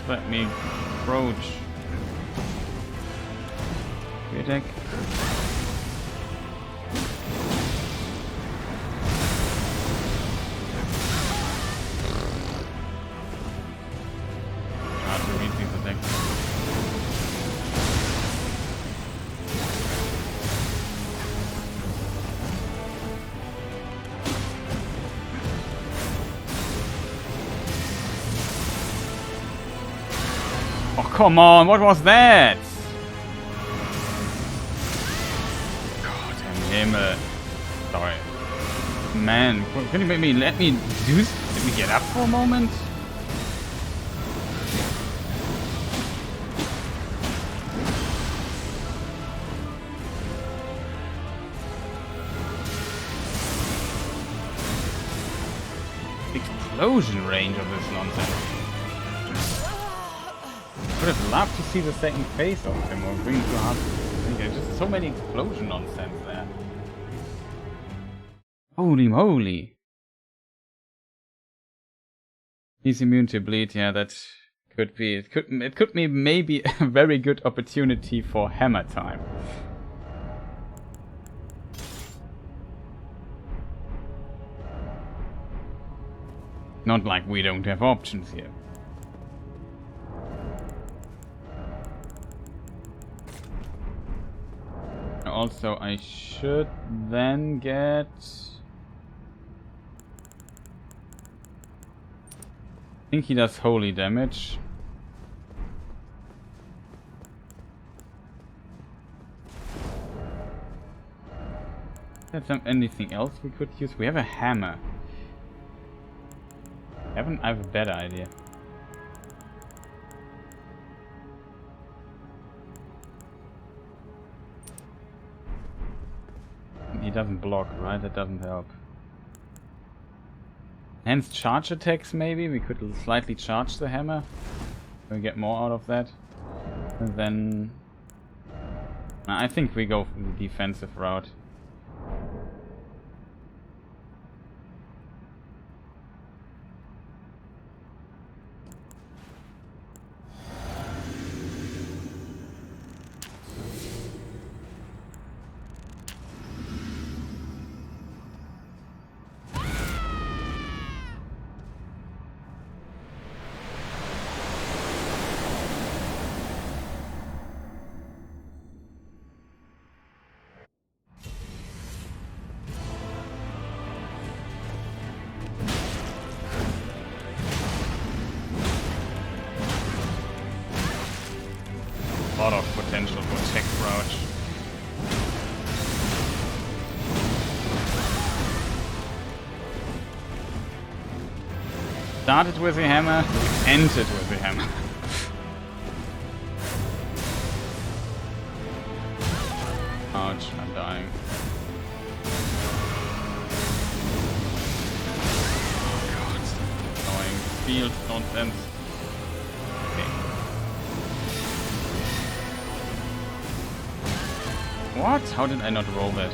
Let me approach. Attack. Hard to read these attacks. Oh, come on, what was that? God damn him. Sorry. Man, can you maybe let me do this? Let me get up for a moment? Explosion range of this nonsense. I would have loved to see the second phase of him or bring to heart. There's just so many explosion nonsense there. Holy moly. He's immune to bleed, yeah, that could be. It could be maybe a very good opportunity for hammer time. Not like we don't have options here. Also, I should then get... I think he does holy damage. Is there anything else we could use? We have a hammer. I have a better idea. He doesn't block, right? That doesn't help. Hence charge attacks maybe? We could slightly charge the hammer. We get more out of that. And then... I think we go for the defensive route. lot of potential for tech crouch. Started with the hammer, ended with the hammer. Ouch, I'm dying. Oh god, annoying. Field nonsense. Okay. What? How did I not roll that?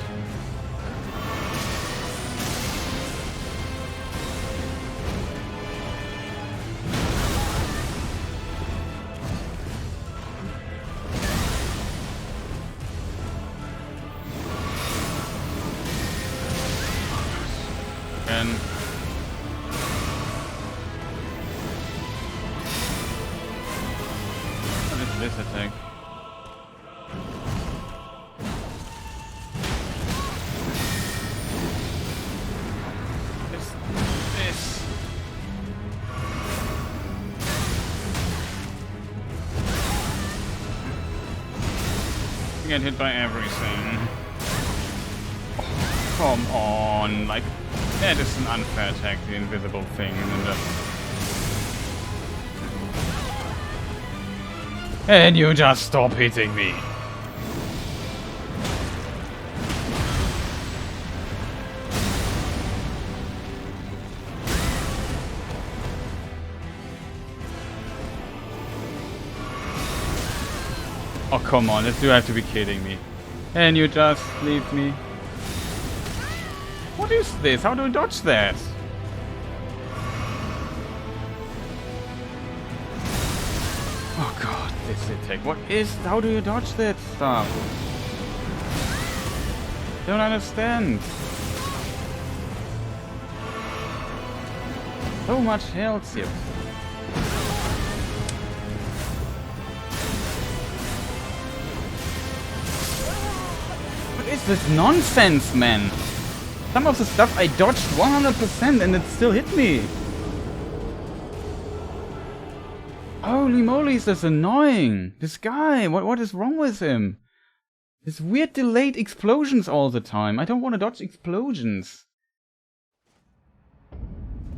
What is this attack? This. You get hit by everything. Oh, come on, like that is an unfair attack, the invisible thing, and you just stop hitting me. Oh come on, you have to be kidding me. And you just leave me. What is this? How do I dodge that? Oh god, this attack. What is... How do you dodge that stuff? Don't understand. So much health here. What is this nonsense, man? Some of the stuff I dodged 100% and it still hit me. Holy moly, is this annoying. This guy, what is wrong with him? This weird delayed explosions all the time. I don't want to dodge explosions.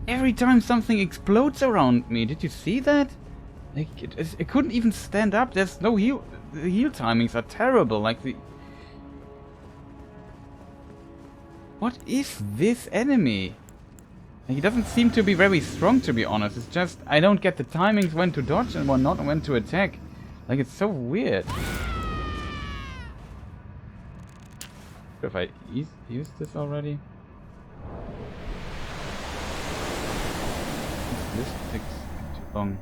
Every time something explodes around me. Did you see that? Like, it couldn't even stand up. There's no heal. The heal timings are terrible. Like the... What is this enemy? He doesn't seem to be very strong, to be honest. It's just I don't get the timings when to dodge and when not, and when to attack. Like, it's so weird. Have I used this already? This takes too long.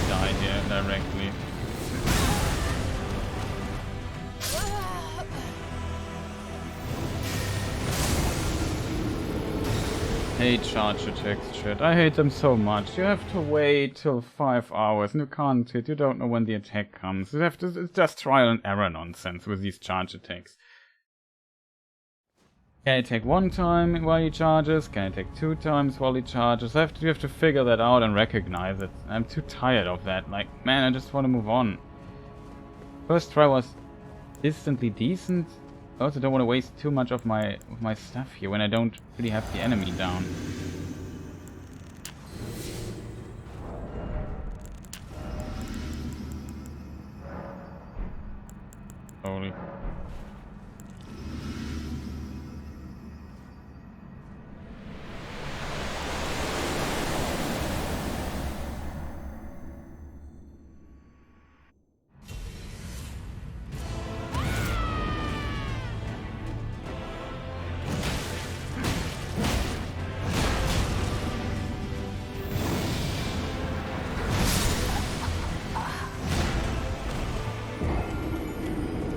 Die here directly. I hate charge attacks, shit. I hate them so much. You have to wait till 5 hours and you can't hit. You don't know when the attack comes. You have to. It's just trial and error nonsense with these charge attacks. Can I take 1 time while he charges? Can I take 2 times while he charges? You have to figure that out and recognize it. I'm too tired of that. Like, man, I just want to move on. First try was instantly decent. I also don't want to waste too much of my stuff here when I don't really have the enemy down. Holy.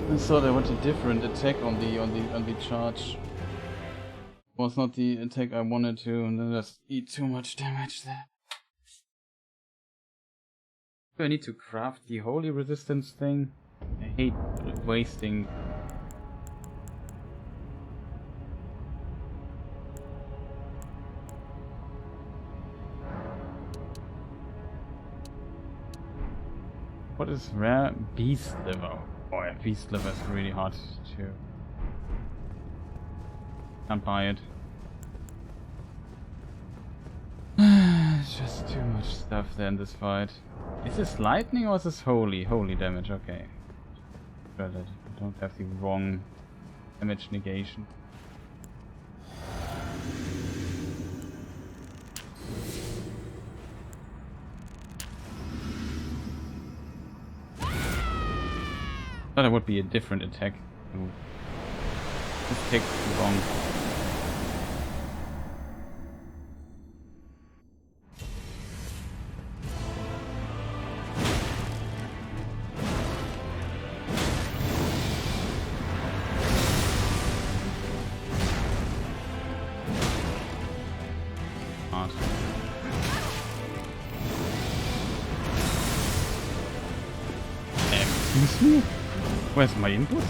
I thought I wanted a different attack on the charge. Was not the attack I wanted to, and then just eat too much damage there. Do I need to craft the holy resistance thing? I hate wasting. What is rare? Beast liver. Oh yeah, beast liver is really hard to... Can't buy it. It's just too much stuff there in this fight. Is this lightning or is this holy? Holy damage, okay. Sure that I don't have the wrong damage negation. Thought it would be a different attack. Ooh. This takes too long. Hard. Excuse me? Where's my input?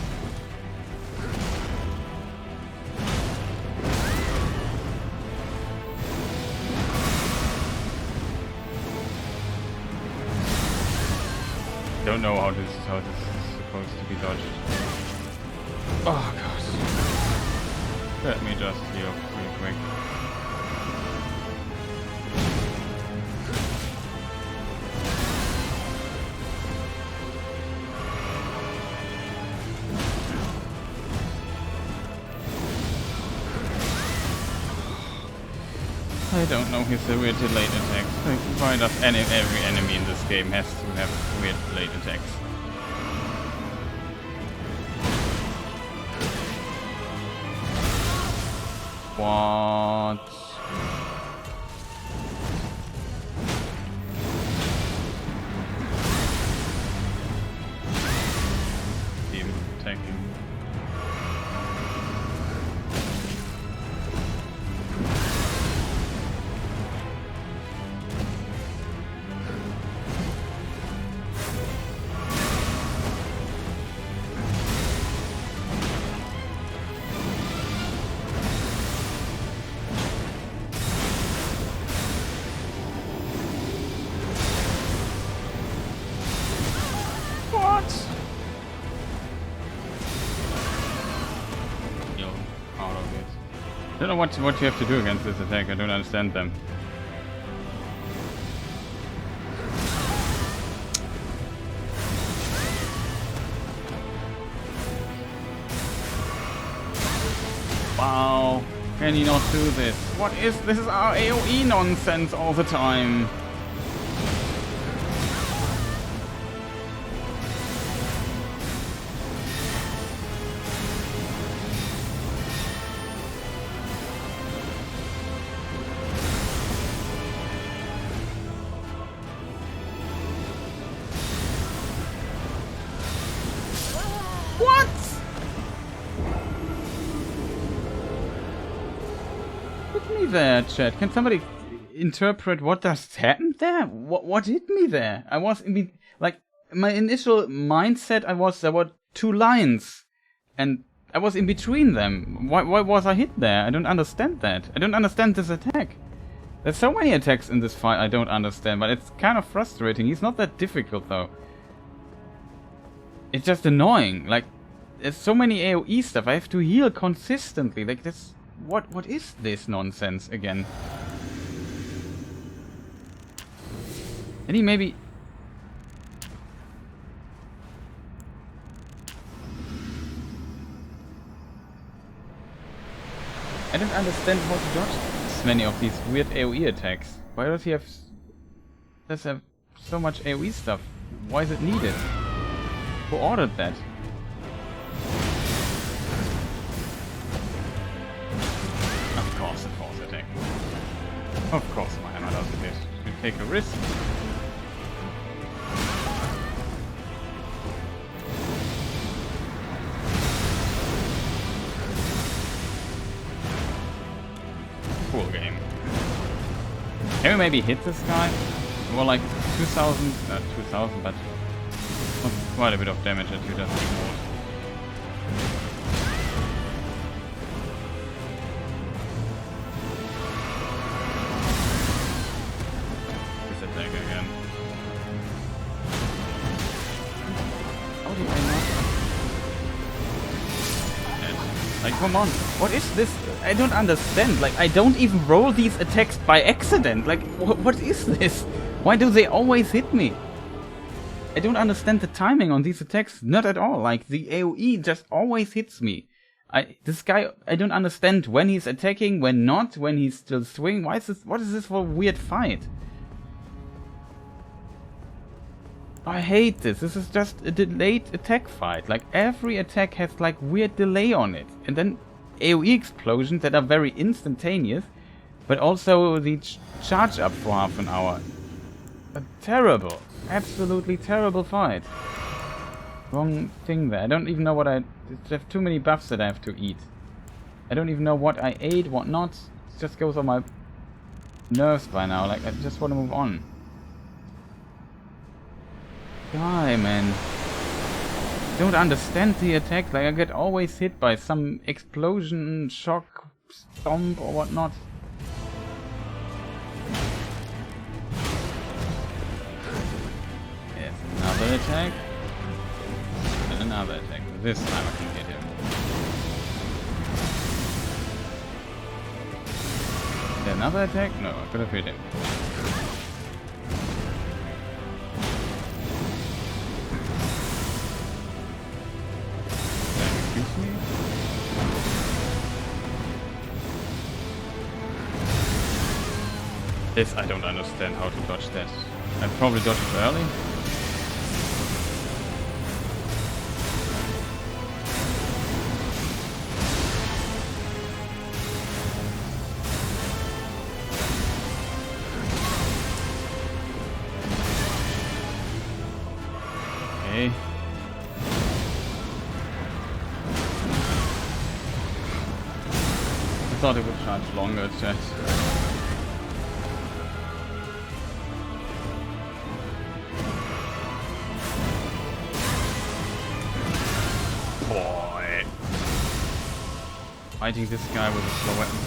Don't know how this is supposed to be dodged. Oh god. Let me just heal real quick. I don't know his weird delayed attacks. Why does every enemy in this game has to have weird delayed attacks? What? Team attacking. I don't know what you have to do against this attack. I don't understand them. Wow. Can you not do this? What is this? Is our AoE nonsense all the time. There, chat. Can somebody interpret what just happened there? What hit me there? I was like my initial mindset. There were two lines, and I was in between them. Why was I hit there? I don't understand that. I don't understand this attack. There's so many attacks in this fight I don't understand, but it's kind of frustrating. He's not that difficult though. It's just annoying. Like there's so many AoE stuff. I have to heal consistently. Like this. What is this nonsense again? And he maybe... I don't understand how to dodge this many of these weird AoE attacks. Why does he have... Does have so much AoE stuff? Why is it needed? Who ordered that? Of course my hammer does it. You take a risk. Cool game. Can we maybe hit this guy? Well, like 2000, not 2000, but quite a bit of damage that you just ignored. This attack again. How did I not? Like, come on, what is this? I don't understand. Like, I don't even roll these attacks by accident. Like, what is this? Why do they always hit me? I don't understand the timing on these attacks. Not at all. Like, the AoE just always hits me. This guy, I don't understand when he's attacking, when not, when he's still swinging. What is this for a weird fight? I hate this. This is just a delayed attack fight. Like, every attack has like weird delay on it. And then AoE explosions that are very instantaneous, but also the charge up for half an hour. A terrible, absolutely terrible fight. Wrong thing there. I don't even know what I have too many buffs that I have to eat. I don't even know what I ate, what not. It just goes on my nerves by now. Like, I just want to move on. Die, man. Don't understand the attack. Like, I get always hit by some explosion, shock, stomp or whatnot. Yes, another attack. And another attack. This time I can hit him. Is there another attack? No, I could have hit him. This, I don't understand how to dodge that. I probably dodged it early. Okay. I thought it would charge longer, chat. Fighting this guy with a slow weapon.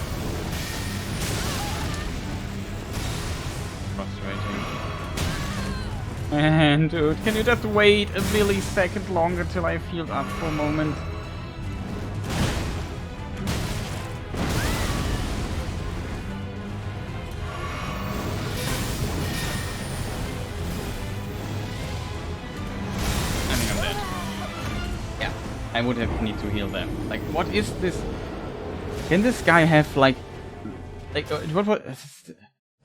Frustrating. Man, dude, can you just wait a millisecond longer till I healed up for a moment? I think I'm dead. Yeah, I would have need to heal them. Like, what is this? Can this guy have like what was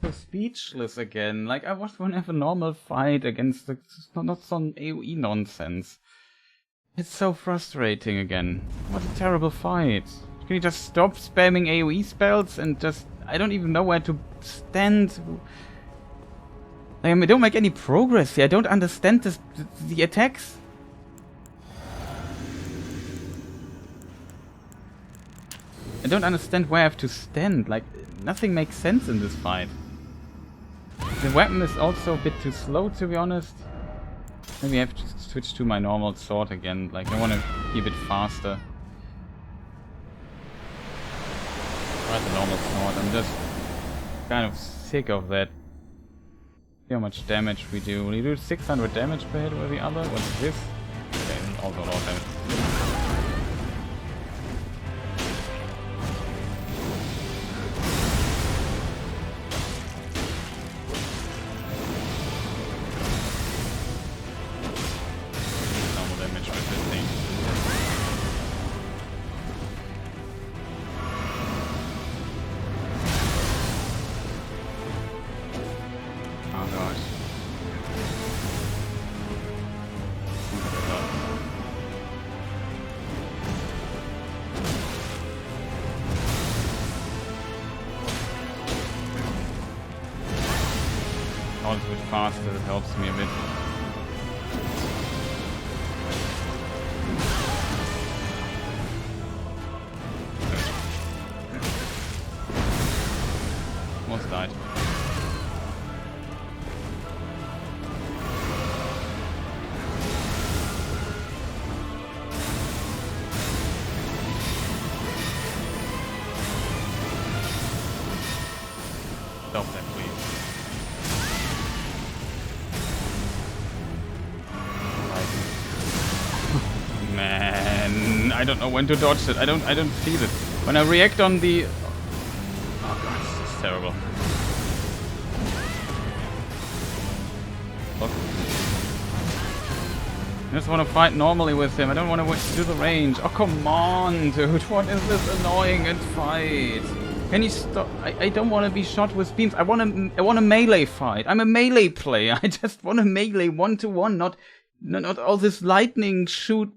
so speechless again? Like, I was want to have a normal fight against the not some AoE nonsense. It's so frustrating again. What a terrible fight. Can you just stop spamming AoE spells and just I don't even know where to stand. Like, I mean, don't make any progress here. I don't understand the attacks. I don't understand where I have to stand. Like, nothing makes sense in this fight. The weapon is also a bit too slow, to be honest. Maybe I have to switch to my normal sword again. Like, I want to be a bit faster. Try the normal sword. I'm just kind of sick of that. See how much damage we do. We do 600 damage per hit with the other. What's this? Okay, also a lot of damage. A bit faster, it helps me a bit. Almost died. Stop that, please. Man, I don't know when to dodge it. I don't see this. When I react on the... Oh god, this is terrible. Look. I just want to fight normally with him. I don't want to do the range. Oh, come on, dude. What is this annoying and fight? Can you stop? I don't want to be shot with beams. I want a melee fight. I'm a melee player. I just want a melee 1-to-1, not all this lightning shoot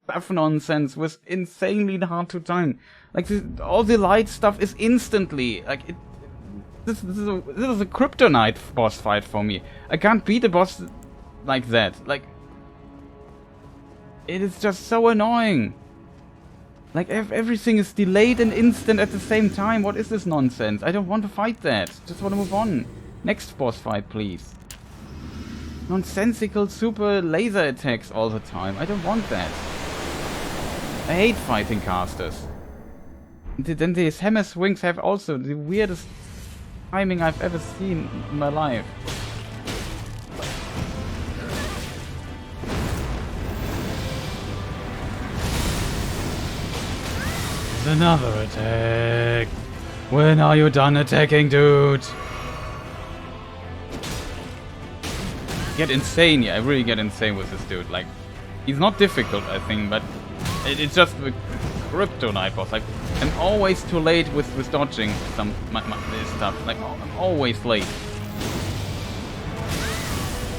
buff nonsense with insanely hard to time. Like all the light stuff is instantly like it. This is a kryptonite boss fight for me. I can't beat a boss like that. Like it is just so annoying. Like everything is delayed and instant at the same time. What is this nonsense? I don't want to fight that. Just want to move on. Next boss fight, please. Nonsensical super laser attacks all the time. I don't want that. I hate fighting casters. Then these hammer swings have also the weirdest timing I've ever seen in my life. Another attack. When are you done attacking, dude? Get insane, yeah, I really get insane with this dude. Like, he's not difficult, I think, but it's just the kryptonite boss. Like, I'm always too late with dodging this stuff. Like, I'm always late.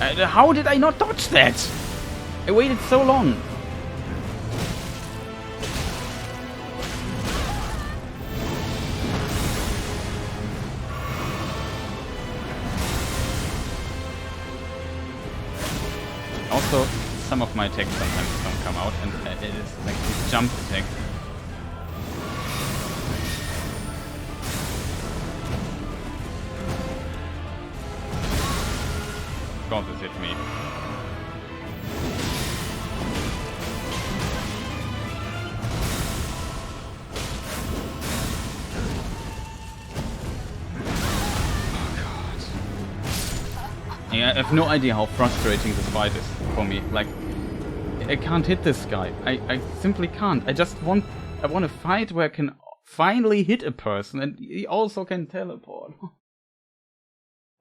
How did I not dodge that? I waited so long. Also, some of my attacks sometimes don't come out, and it is like this jump attack. God, this hit me. Yeah, I have no idea how frustrating this fight is for me. Like, I can't hit this guy. I simply can't. I want a fight where I can finally hit a person and he also can teleport.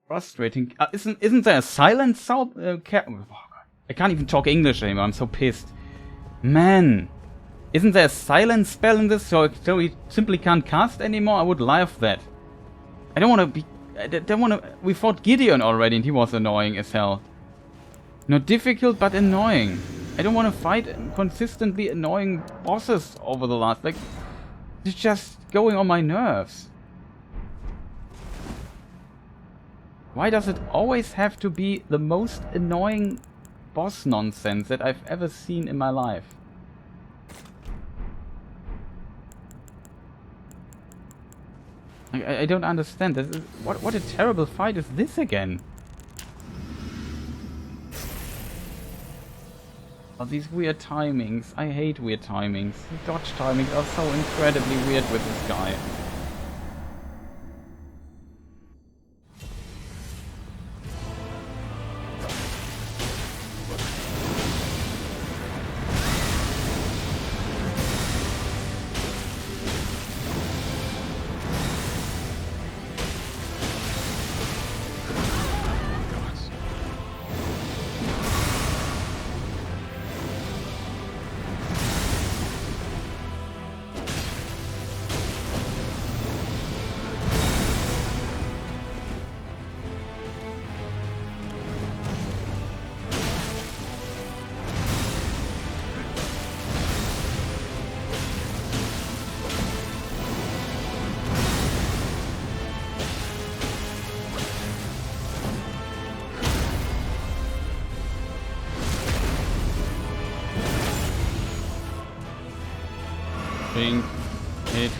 Frustrating. Isn't there a silent sound? Oh God. I can't even talk English anymore. I'm so pissed. Man, isn't there a silent spell in this so he simply can't cast anymore? I would love that. I don't want to be. I don't want to. We fought Gideon already, and he was annoying as hell. Not difficult, but annoying. I don't want to fight consistently annoying bosses over the last. Like, it's just going on my nerves. Why does it always have to be the most annoying boss nonsense that I've ever seen in my life? I don't understand. This is, what a terrible fight is this again? Oh, these weird timings. I hate weird timings. The dodge timings are so incredibly weird with this guy. Hit.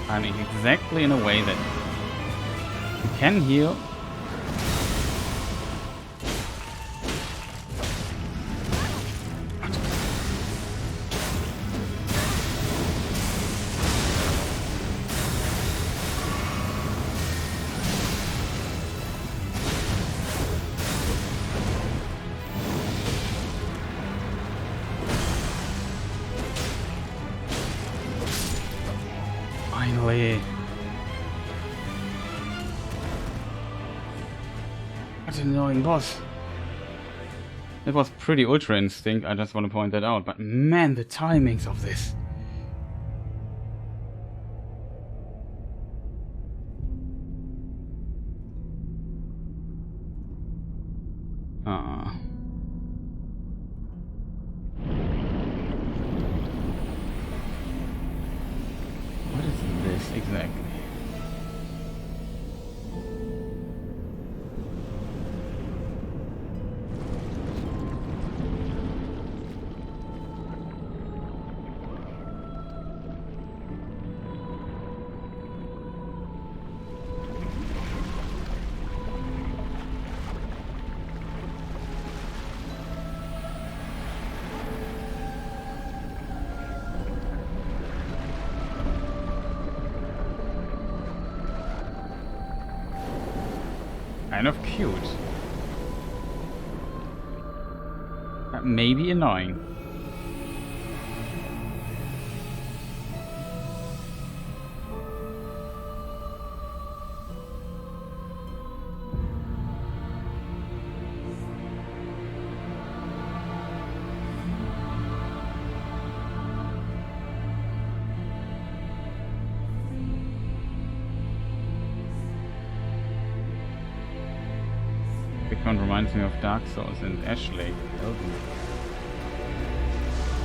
I mean, exactly in a way that you can heal. What an annoying boss. It was pretty Ultra Instinct, I just want to point that out, but man, the timings of this. What is this exactly? Kind of cute. Maybe annoying. It reminds me of Dark Souls and Ashley. Elden.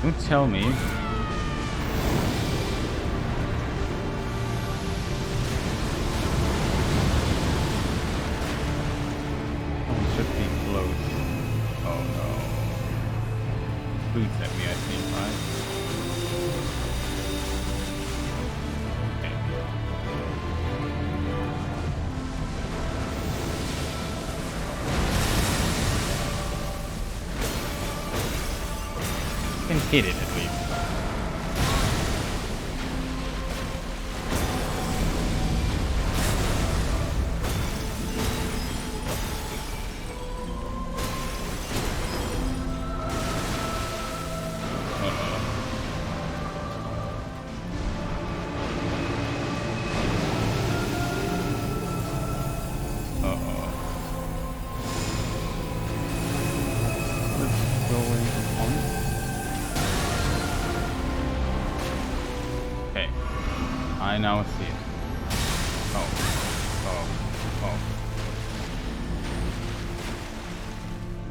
Don't tell me. Oh, it should be close. Oh no. Boots at me, I think, right? Can hit it at least. I now see it. Oh.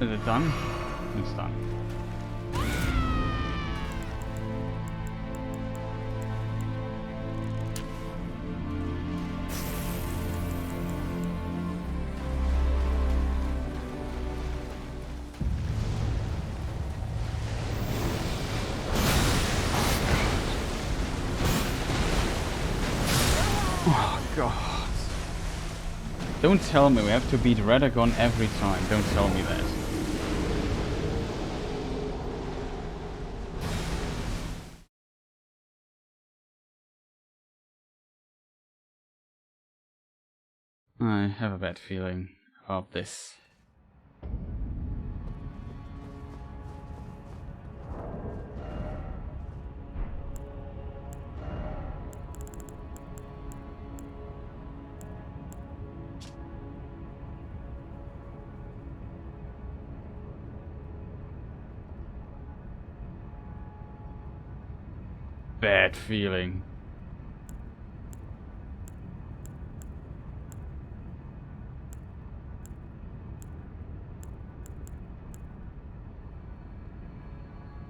Is it done? It's done. Oh god. Don't tell me we have to beat Radagon every time. Don't tell me that. I have a bad feeling about this. Bad feeling.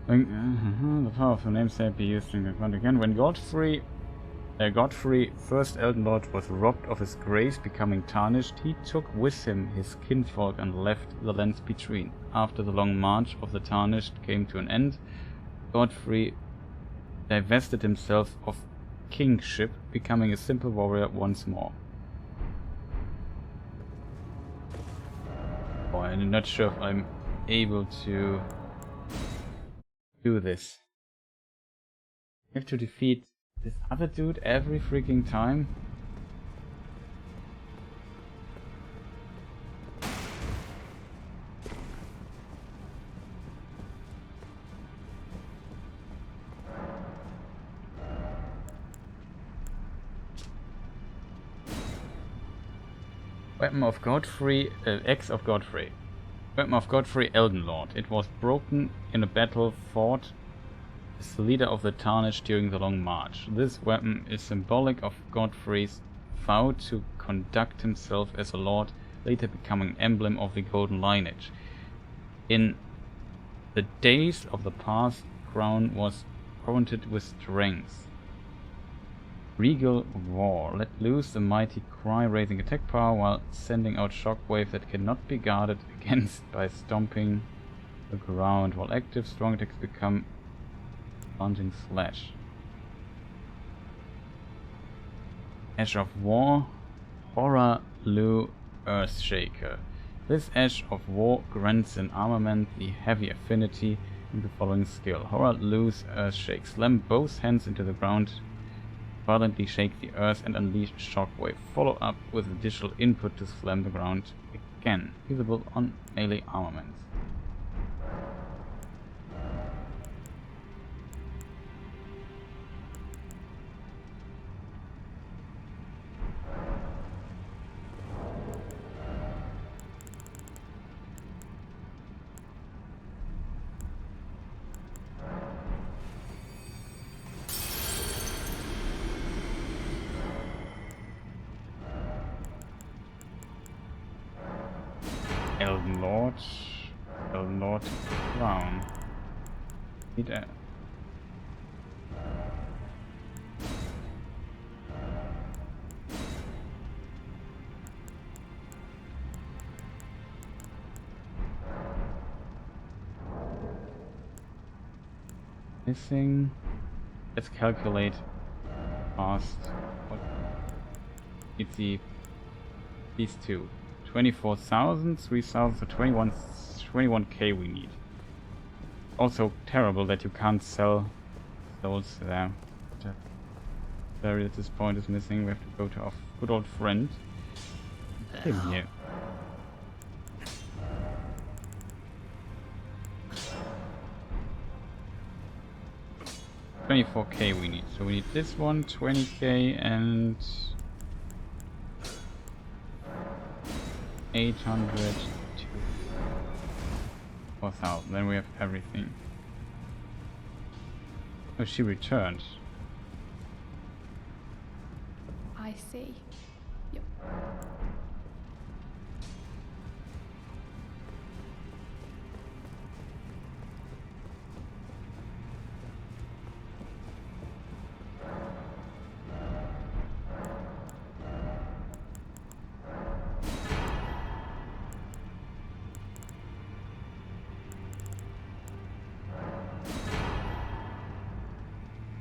The powerful namesake be used in the front again. When Godfrey, first Elden Lord, was robbed of his grace, becoming tarnished, he took with him his kinfolk and left the lands between. After the long march of the tarnished came to an end, Godfrey divested himself of kingship, becoming a simple warrior once more. Oh, I'm not sure if I'm able to do this. I have to defeat this other dude every freaking time? Weapon of Godfrey, Axe of Godfrey. Weapon of Godfrey, Elden Lord. It was broken in a battle fought as the leader of the Tarnished during the Long March. This weapon is symbolic of Godfrey's vow to conduct himself as a lord, later becoming an emblem of the golden lineage. In the days of the past, crown was warranted with strength. Regal War. Let loose the mighty cry, raising attack power while sending out shockwave that cannot be guarded against by stomping the ground. While active, strong attacks become plunging slash. Ash of War. Horror Lu Earthshaker. This Ash of War grants an armament the heavy affinity in the following skill. Horror Lu's Earthshake. Slam both hands into the ground, violently shake the earth and unleash shockwave. Follow up with additional input to slam the ground again. Feasible on melee armaments. Elden Lord Crown. Need a missing. Let's calculate fast. What? It's these two. 24,000, 3,000, so 21k we need. Also terrible that you can't sell souls there. The berry at this point is missing. We have to go to our good old friend. Him here. $24k we need. So we need this one, 20k and 800 to 4,000. Then we have everything. Oh, she returned. I see. Yep.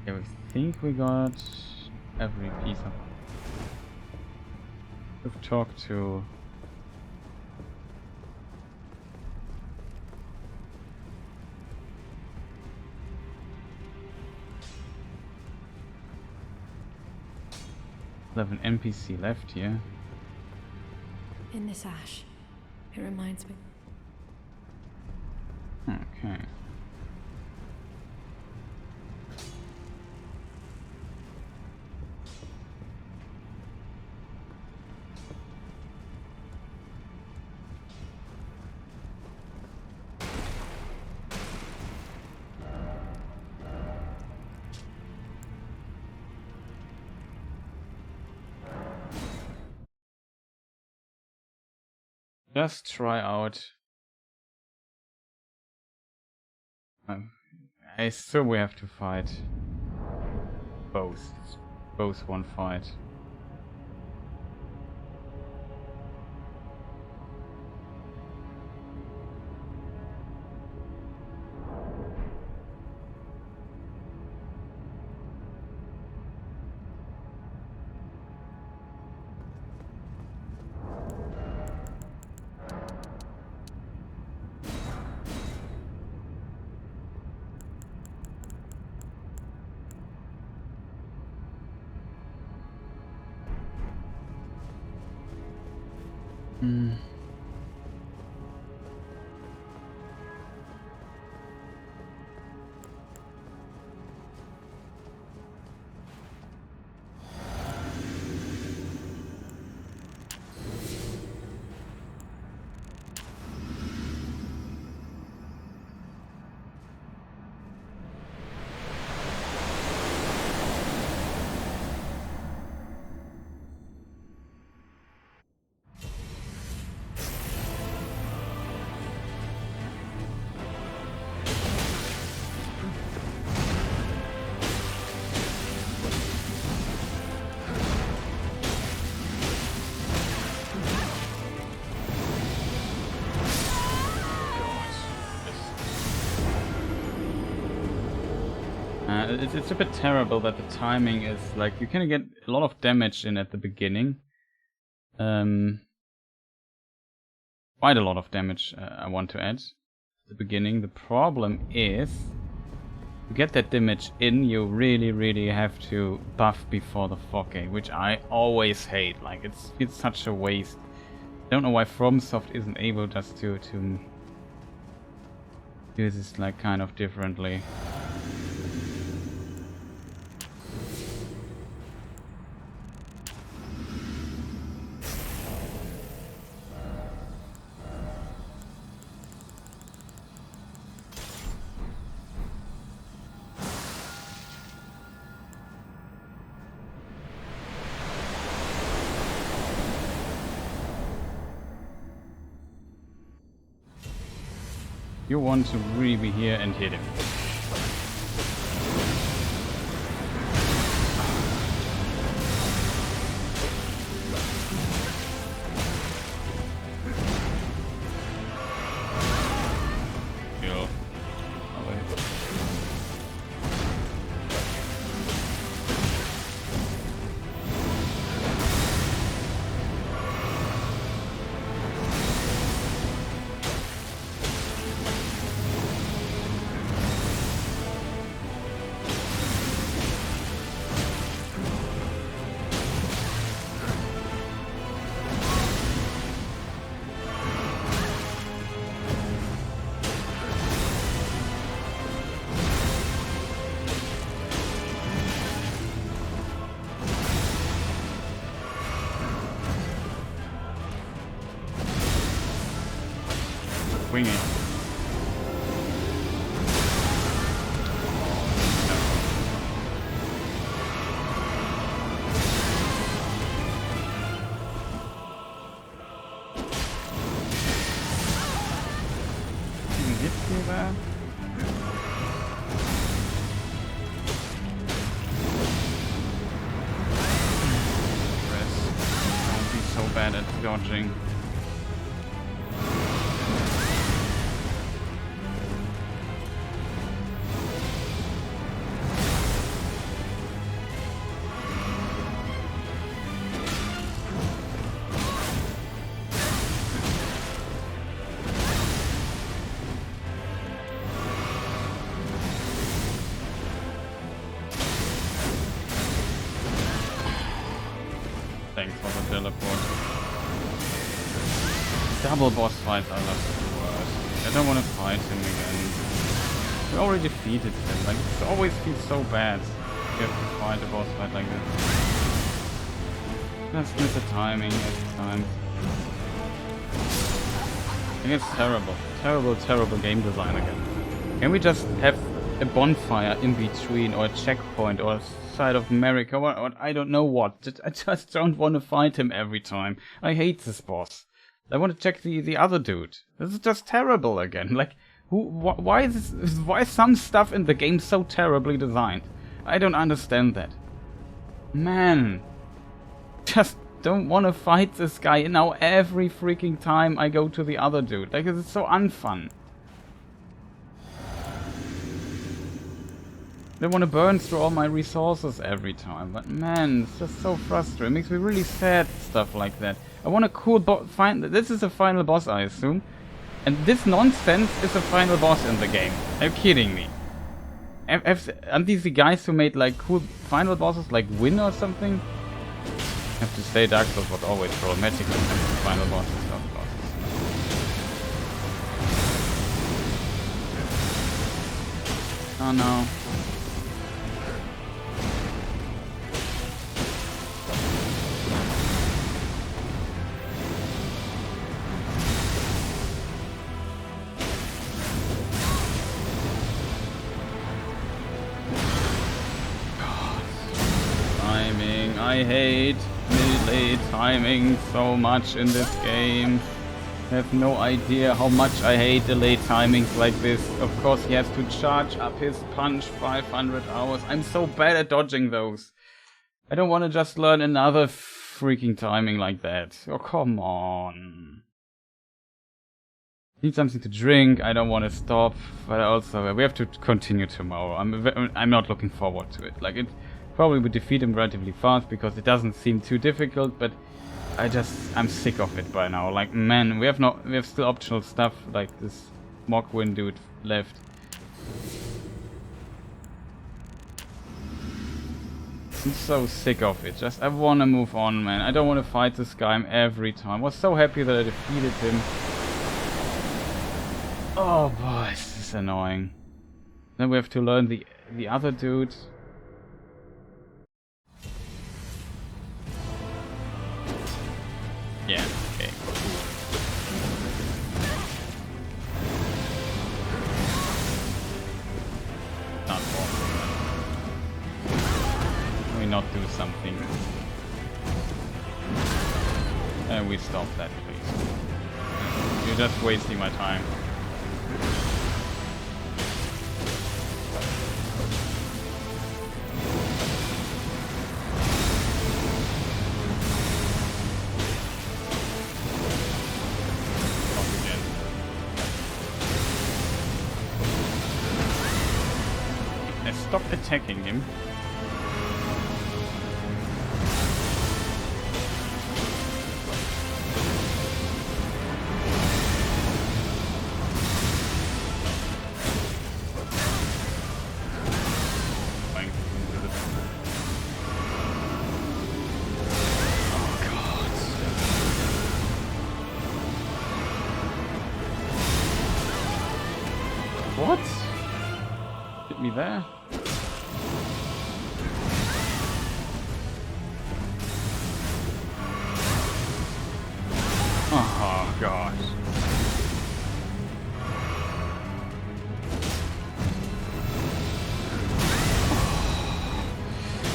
Yeah, we think we got every piece of. We've talked to. We have an NPC left here. In this ash, it reminds me. Okay. Just try out. I assume we have to fight both. Both one fight. it's a bit terrible that the timing is like you can get a lot of damage in at the beginning. Quite a lot of damage I want to add at the beginning. The problem is to get that damage in, you really have to buff before the fog gate, which I always hate. Like it's such a waste. I don't know why FromSoft isn't able just to do this like kind of differently. You want to really be here and hit him. Yo. Oh, wait. Wing it. Hit you there. Rest. Don't be so bad at dodging. Thanks for the teleport. Double boss fights are just the worst. I don't want to fight him again. We already defeated him. Like, it always feels so bad. You have to fight a boss fight like this. Just miss the timing every time. I think it's terrible. Terrible game design again. Can we just have a bonfire in between, or a checkpoint, or a side of America, or I don't know what. I just don't want to fight him every time. I hate this boss. I want to check the other dude. This is just terrible again. Like, why is some stuff in the game so terribly designed? I don't understand that. Man, just don't want to fight this guy now every freaking time I go to the other dude. Like, it's so unfun. They want to burn through all my resources every time, but man, it's just so frustrating. It makes me really sad, stuff like that. I want a cool this is a final boss, I assume. And this nonsense is a final boss in the game. Are you kidding me? Aren't these the guys who made like cool final bosses, like Win or something? I have to say Dark Souls was always problematic when it comes to final bosses, not bosses. Oh no. I hate melee timing so much in this game. I have no idea how much I hate delay timings like this. Of course he has to charge up his punch 500 hours. I'm so bad at dodging those. I don't want to just learn another freaking timing like that. Oh, come on. Need something to drink. I don't want to stop, but also we have to continue tomorrow. I'm not looking forward to it. Like, it probably would defeat him relatively fast because it doesn't seem too difficult, but I'm sick of it by now. Like, man, we have still optional stuff like this Mogwin dude left. I'm so sick of it. I want to move on, man. I don't want to fight this guy every time. I was so happy that I defeated him. Oh boy, this is annoying. Then we have to learn the other dude. Yeah, okay. Not possible. Can we not do something? And we stop that, please. You're just wasting my time. Stop attacking him. What? Hit me there? Oh gosh.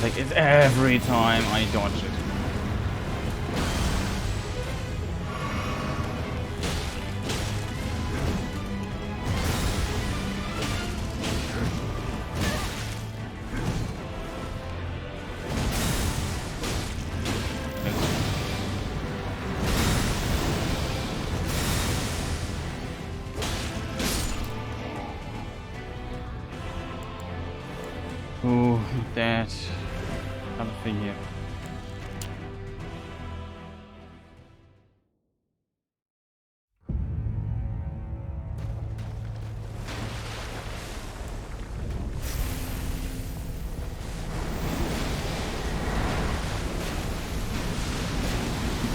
Like, it's every time I dodge it. Oh, that other thing here.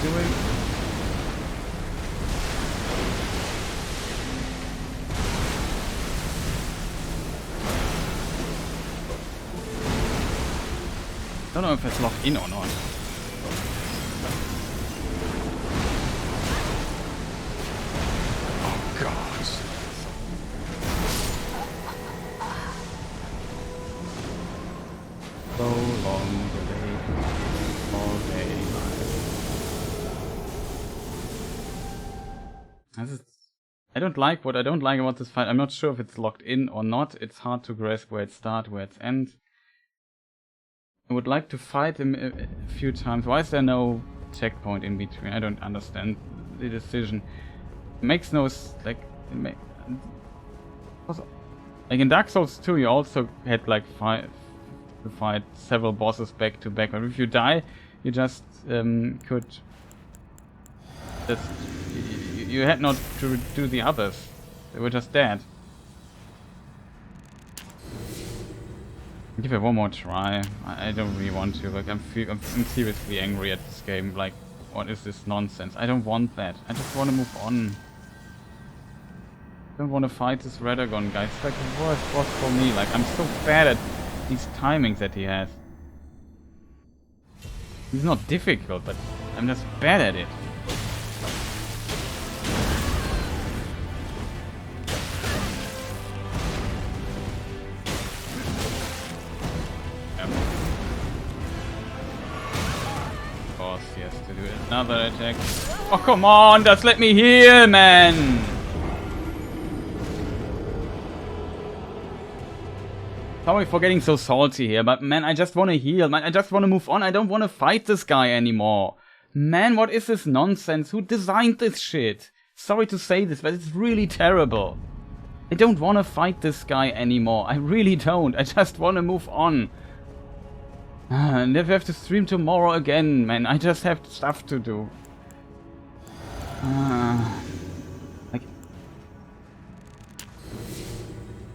Doing. I don't know if it's locked in or not. Oh god. So long delayed all day. I don't like what I don't like about this fight. I'm not sure if it's locked in or not. It's hard to grasp where it starts, where it ends. I would like to fight him a few times. Why is there no checkpoint in between? I don't understand the decision. It makes no like. Like in Dark Souls 2, you also had like to fight several bosses back to back. But if you die, you just could. You had not to do the others. They were just dead. Give it one more try. I don't really want to. Like, I'm seriously angry at this game. Like, what is this nonsense? I don't want that. I just want to move on. I don't want to fight this Radagon guy. It's like the worst boss for me. Like, I'm so bad at these timings that he has. He's not difficult, but I'm just bad at it. He has to do another attack. Oh, come on, just let me heal, man! Sorry for getting so salty here, but man, I just want to heal, man. I just want to move on. I don't want to fight this guy anymore. Man, what is this nonsense? Who designed this shit? Sorry to say this, but it's really terrible. I don't want to fight this guy anymore. I really don't. I just want to move on. And if I have to stream tomorrow again, man, I just have stuff to do. Like,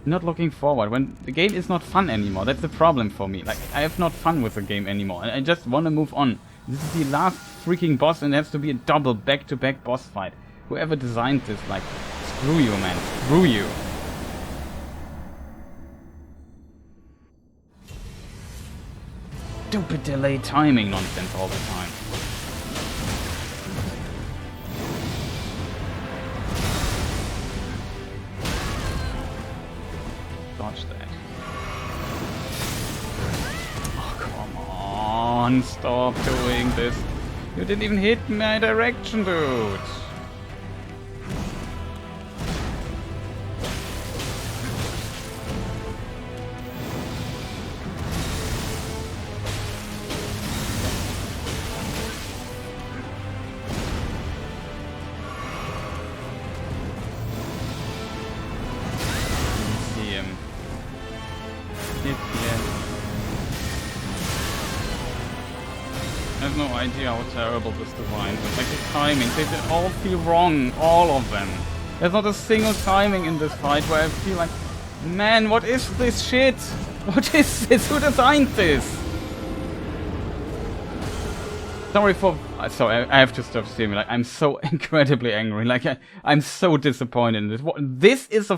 not looking forward. When the game is not fun anymore, that's the problem for me. Like, I have not fun with the game anymore. I just want to move on. This is the last freaking boss and it has to be a double back-to-back boss fight. Whoever designed this, like, screw you, man. Screw you. Stupid delayed timing nonsense all the time. Dodge that. Oh, come on. Stop doing this. You didn't even hit my direction, dude. I have no idea how terrible this design is. Like the timing, they all feel wrong, all of them. There's not a single timing in this fight where I feel like, man, what is this shit? What is this? Who designed this? Sorry, I have to stop streaming. Like, I'm so incredibly angry. Like, I'm so disappointed in this. This is the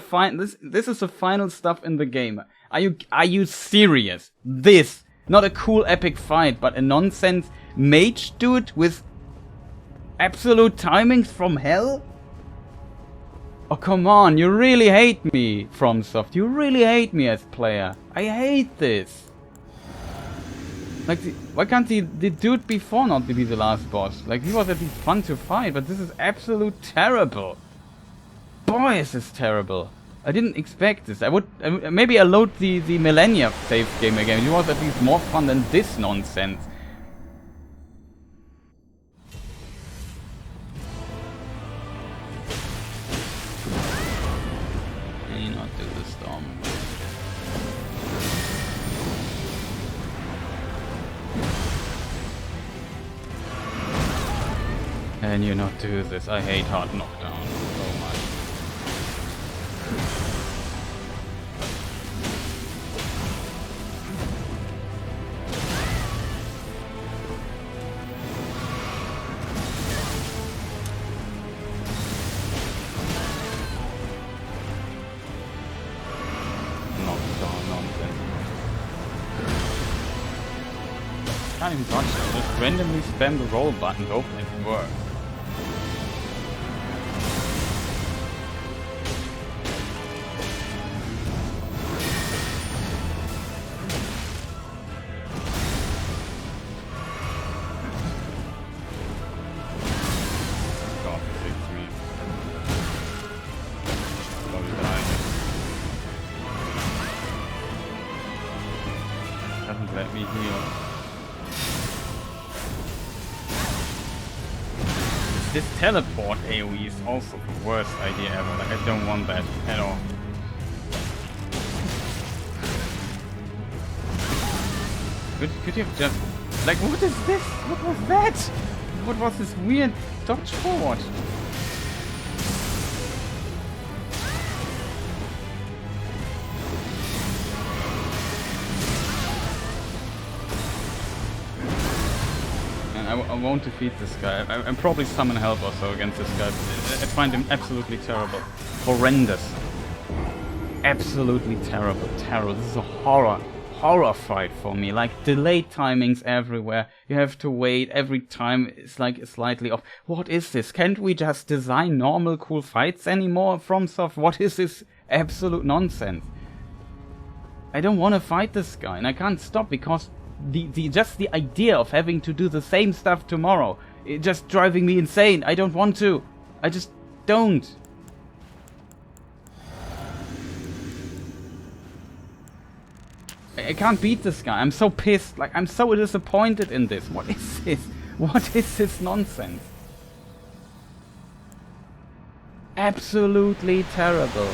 this is the final stuff in the game. Are you serious? This, not a cool epic fight, but a nonsense mage dude with absolute timings from hell? Oh, come on, you really hate me, FromSoft. You really hate me as player. I hate this. Like, why can't the dude before not be the last boss? Like, he was at least fun to fight, but this is absolute terrible. Boy, is this terrible. I didn't expect this. Maybe I'll load the Malenia save game again. It was at least more fun than this nonsense. Can you not do the storm? Can you not do this? I hate hard knockdown so much. Knockdown nonsense. Can't even touch it. Just randomly spam the roll button. Hope it works. Let me heal. This teleport AoE is also the worst idea ever. Like, I don't want that at all. Could you have just... Like, what is this? What was that? What was this weird dodge forward? I won't defeat this guy. I'm probably summon help or so against this guy. I find him absolutely terrible. Horrendous. Absolutely terrible. Terrible. This is a horror fight for me. Like, delayed timings everywhere. You have to wait every time. It's like slightly off. What is this? Can't we just design normal cool fights anymore, FromSoft? What is this absolute nonsense? I don't want to fight this guy, and I can't stop because just the idea of having to do the same stuff tomorrow, it's just driving me insane. I don't want to. I just don't. I can't beat this guy. I'm so pissed. Like, I'm so disappointed in this. What is this? What is this nonsense? Absolutely terrible.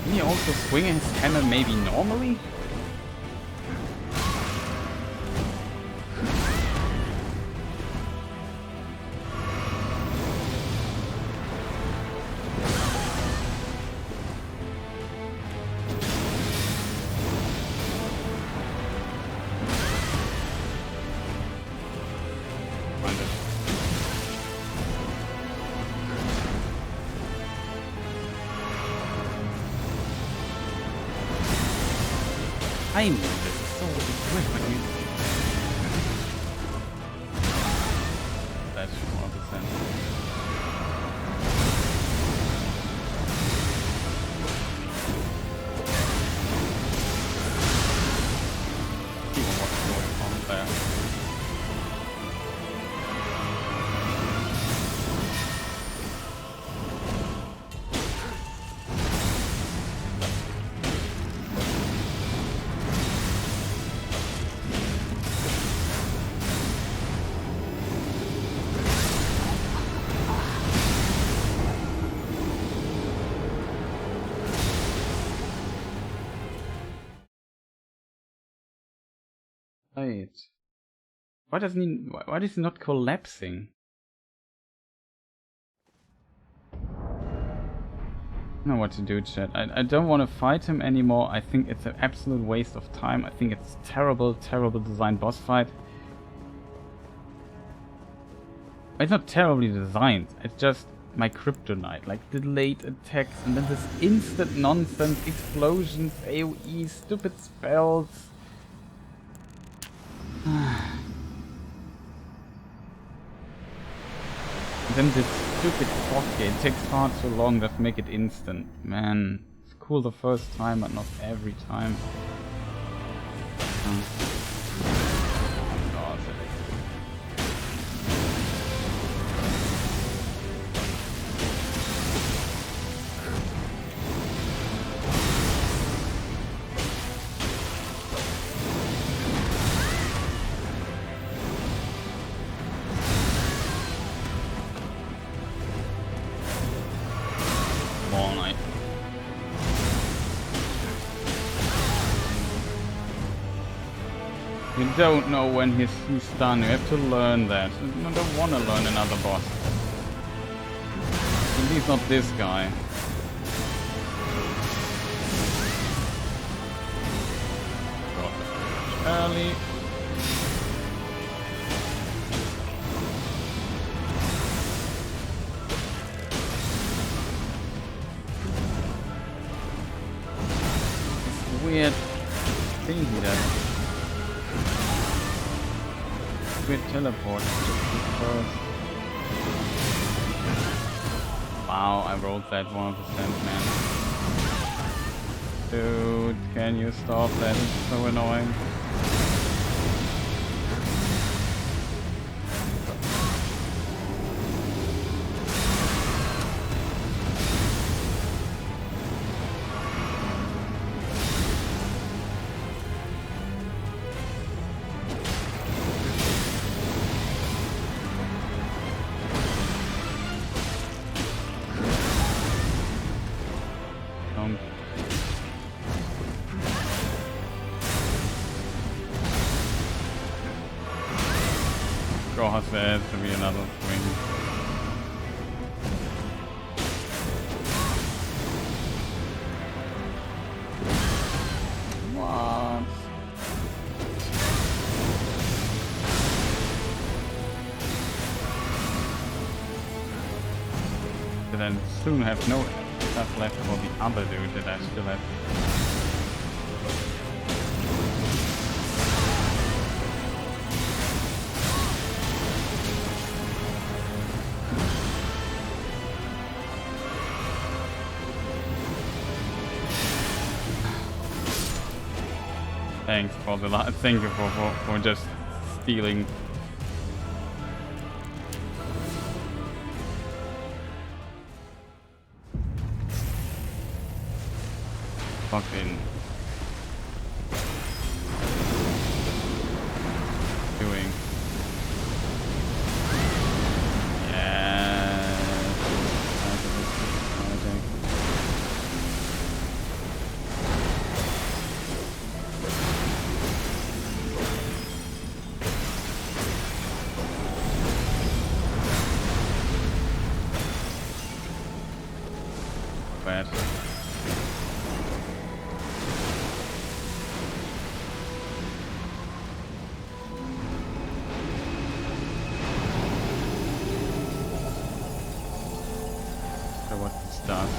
Can he also swing his hammer maybe normally? I mean, this is so quick when you... That's 100%. What's going on there? Right. Why doesn't he? Why is he not collapsing? I don't know what to do, chat. I don't want to fight him anymore. I think it's an absolute waste of time. I think it's terrible, terrible designed boss fight. It's not terribly designed. It's just my kryptonite, like delayed attacks and then this instant nonsense, explosions, AoE, stupid spells. Then this stupid fog gate takes far too long, just make it instant. Man, it's cool the first time, but not every time. Oh, God. You don't know when he's done, you have to learn that. I don't want to learn another boss. At least not this guy. Early. This weird thing he does. Weird teleport. Wow, I rolled that 100%, man. Dude, can you stop that? It's so annoying. Gosh, there has to be another swing. What? But then soon have no stuff left for the other dude that I still have. Thanks for the thank you for just stealing fucking doing? Yeah. Bad. So what's the start?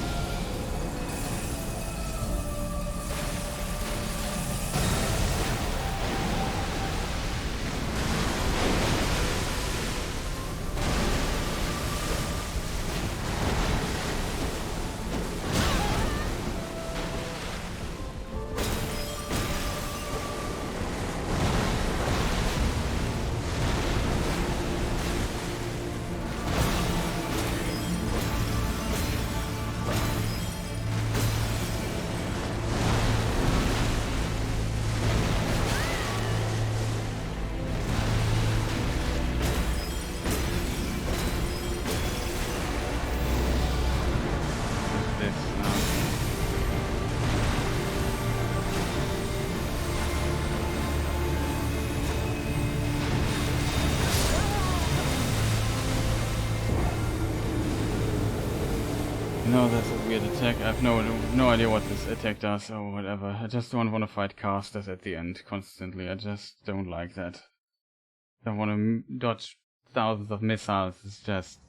No, that's a weird attack. I have no idea what this attack does or whatever. I just don't want to fight casters at the end constantly. I just don't like that. I don't want to dodge thousands of missiles. It's just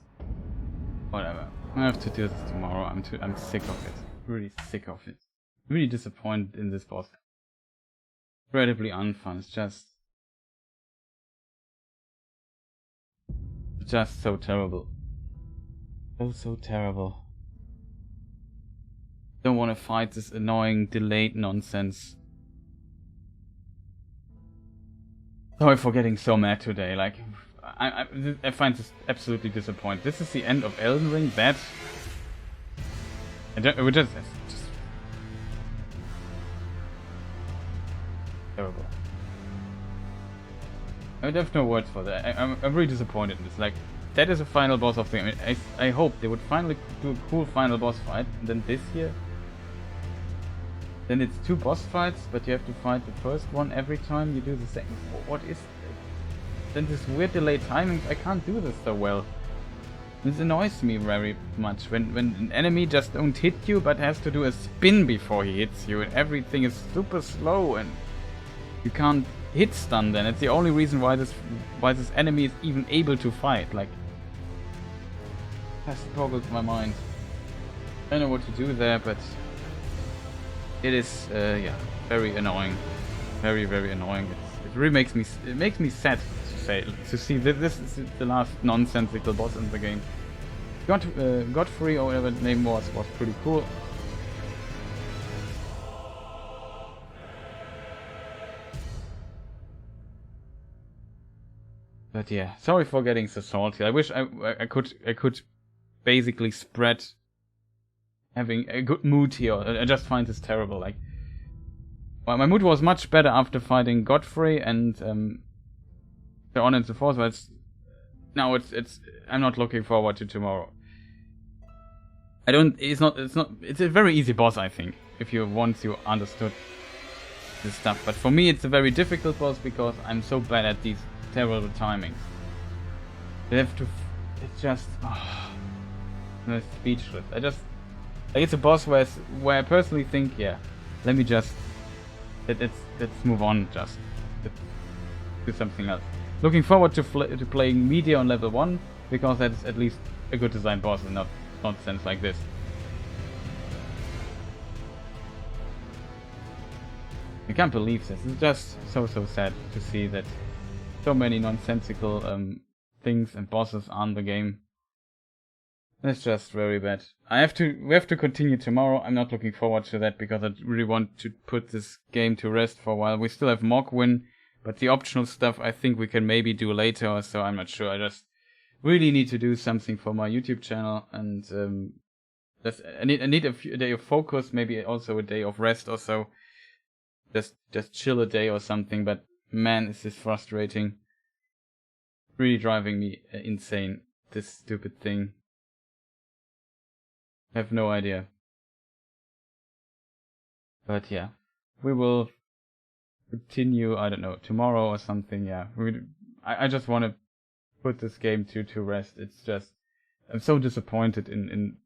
whatever. I have to do this tomorrow. I'm sick of it. Really sick of it. Really disappointed in this boss. Incredibly unfun. It's just so terrible. So terrible. Don't want to fight this annoying delayed nonsense. Sorry for getting so mad today. Like, I find this absolutely disappointing. This is the end of Elden Ring. That it's just terrible. I have no words for that. I'm really disappointed in this. Like, that is a final boss of the game. I hope they would finally do a cool final boss fight. And then this year, then it's 2 boss fights, but you have to fight the first one every time you do the second. What is? Then this weird delayed timing. I can't do this so well. This annoys me very much when an enemy just don't hit you, but has to do a spin before he hits you, and everything is super slow, and you can't hit stun. Then it's the only reason why this enemy is even able to fight. Like, has boggles my mind. I don't know what to do there, but it is yeah, very annoying, very annoying. It really makes me sad to see this is the last nonsensical boss in the game. Godfrey or whatever the name was pretty cool. But yeah, sorry for getting so salty. I wish I could basically spread having a good mood here. I just find this terrible. Like, well, my mood was much better after fighting Godfrey and so on and so forth. But now it's I'm not looking forward to tomorrow. It's a very easy boss, I think, if you once you understood this stuff. But for me, it's a very difficult boss because I'm so bad at these terrible timings. They have to. It's just. Oh, I'm speechless. It's a boss where I personally think, yeah, let me just let's move on. Just let's do something else. Looking forward to playing Media on level 1 because that's at least a good design boss and not nonsense like this. I can't believe this. It's just so sad to see that so many nonsensical things and bosses on the game. It's just very bad. We have to continue tomorrow. I'm not looking forward to that because I really want to put this game to rest for a while. We still have Mogwin, but the optional stuff I think we can maybe do later, so I'm not sure. I just really need to do something for my YouTube channel, and I need a day of focus, maybe also a day of rest or so. Just chill a day or something, but man, is this frustrating. Really driving me insane, this stupid thing. I have no idea. But yeah, we will continue, I don't know, tomorrow or something, yeah. I just want to put this game to rest. It's just, I'm so disappointed in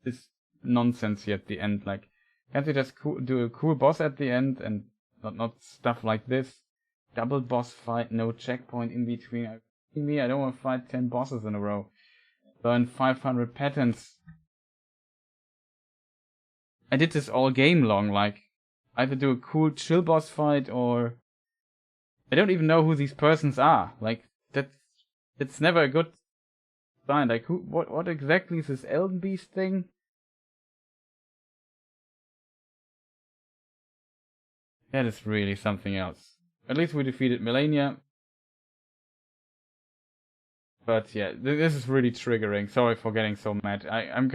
this nonsense here at the end. Like, can't they just do a cool boss at the end and not stuff like this? Double boss fight, no checkpoint in between. Are you kidding me? I don't want to fight 10 bosses in a row. Learn 500 patterns. I did this all game long, like, either do a cool chill boss fight or... I don't even know who these persons are. Like, it's never a good sign. Like, what exactly is this Elden Beast thing? That is really something else. At least we defeated Malenia. But yeah, this is really triggering. Sorry for getting so mad. I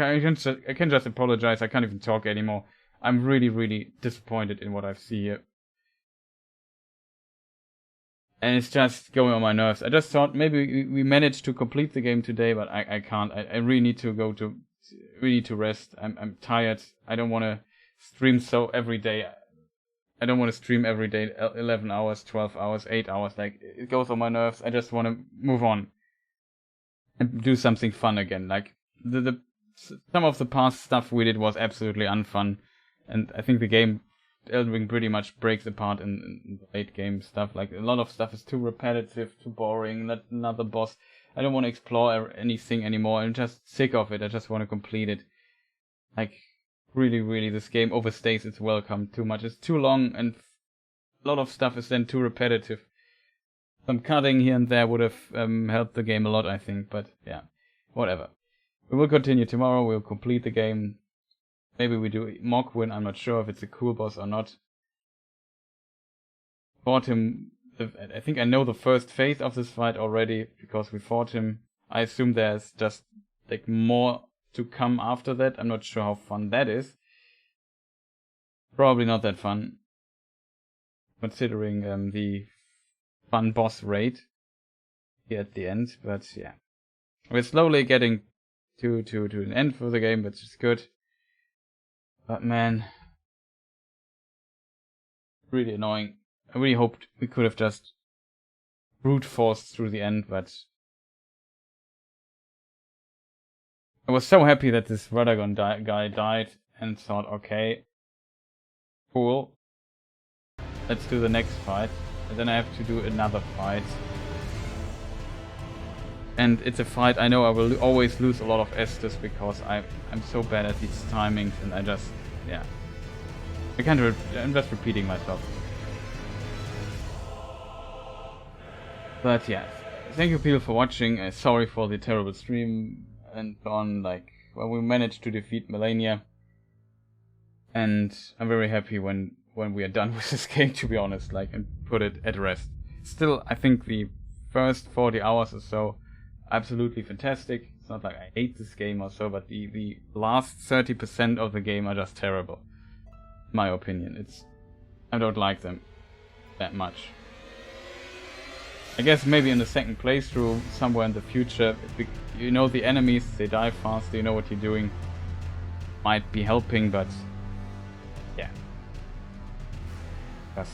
can just apologize. I can't even talk anymore. I'm really, really disappointed in what I see here. And it's just going on my nerves. I just thought maybe we managed to complete the game today, but I can't. I really need to really need to rest. I'm tired. I don't want to stream so every day. I don't want to stream every day 11 hours, 12 hours, 8 hours. Like, it goes on my nerves. I just want to move on and do something fun again. Like, some of the past stuff we did was absolutely unfun, and I think the game Elden Ring pretty much breaks apart in the late game stuff. Like, a lot of stuff is too repetitive, too boring. Not another boss. I don't want to explore anything anymore. I'm just sick of it. I just want to complete it. Like, really, really, this game overstays its welcome too much. It's too long, and a lot of stuff is then too repetitive. Some cutting here and there would have helped the game a lot, I think, but yeah, whatever. We will continue tomorrow, we'll complete the game. Maybe we do Mogwin, I'm not sure if it's a cool boss or not. Fought him, I think I know the first phase of this fight already, because we fought him. I assume there's just like more to come after that. I'm not sure how fun that is. Probably not that fun, considering the fun boss raid here at the end, but yeah. We're slowly getting to an end for the game, which is good. But man, really annoying. I really hoped we could have just brute forced through the end, but I was so happy that this Radagon guy died and thought, okay, cool, let's do the next fight. And then I have to do another fight. And it's a fight I know I will always lose a lot of Estus because I'm so bad at these timings, and I just, yeah. I'm just repeating myself. But yeah, thank you people for watching. Sorry for the terrible stream and so on. Like, well, we managed to defeat Malenia. And I'm very happy when we are done with this game, to be honest, like, and put it at rest. Still, I think the first 40 hours or so, absolutely fantastic. It's not like I hate this game or so, but the last 30% of the game are just terrible. In my opinion, I don't like them that much. I guess maybe in the second playthrough, somewhere in the future, you know the enemies, they die fast, you know what you're doing. Might be helping, but yeah. Just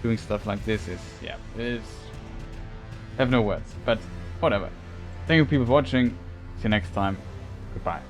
doing stuff like this is, yeah, have no words, but whatever. Thank you people for watching. See you next time. Goodbye.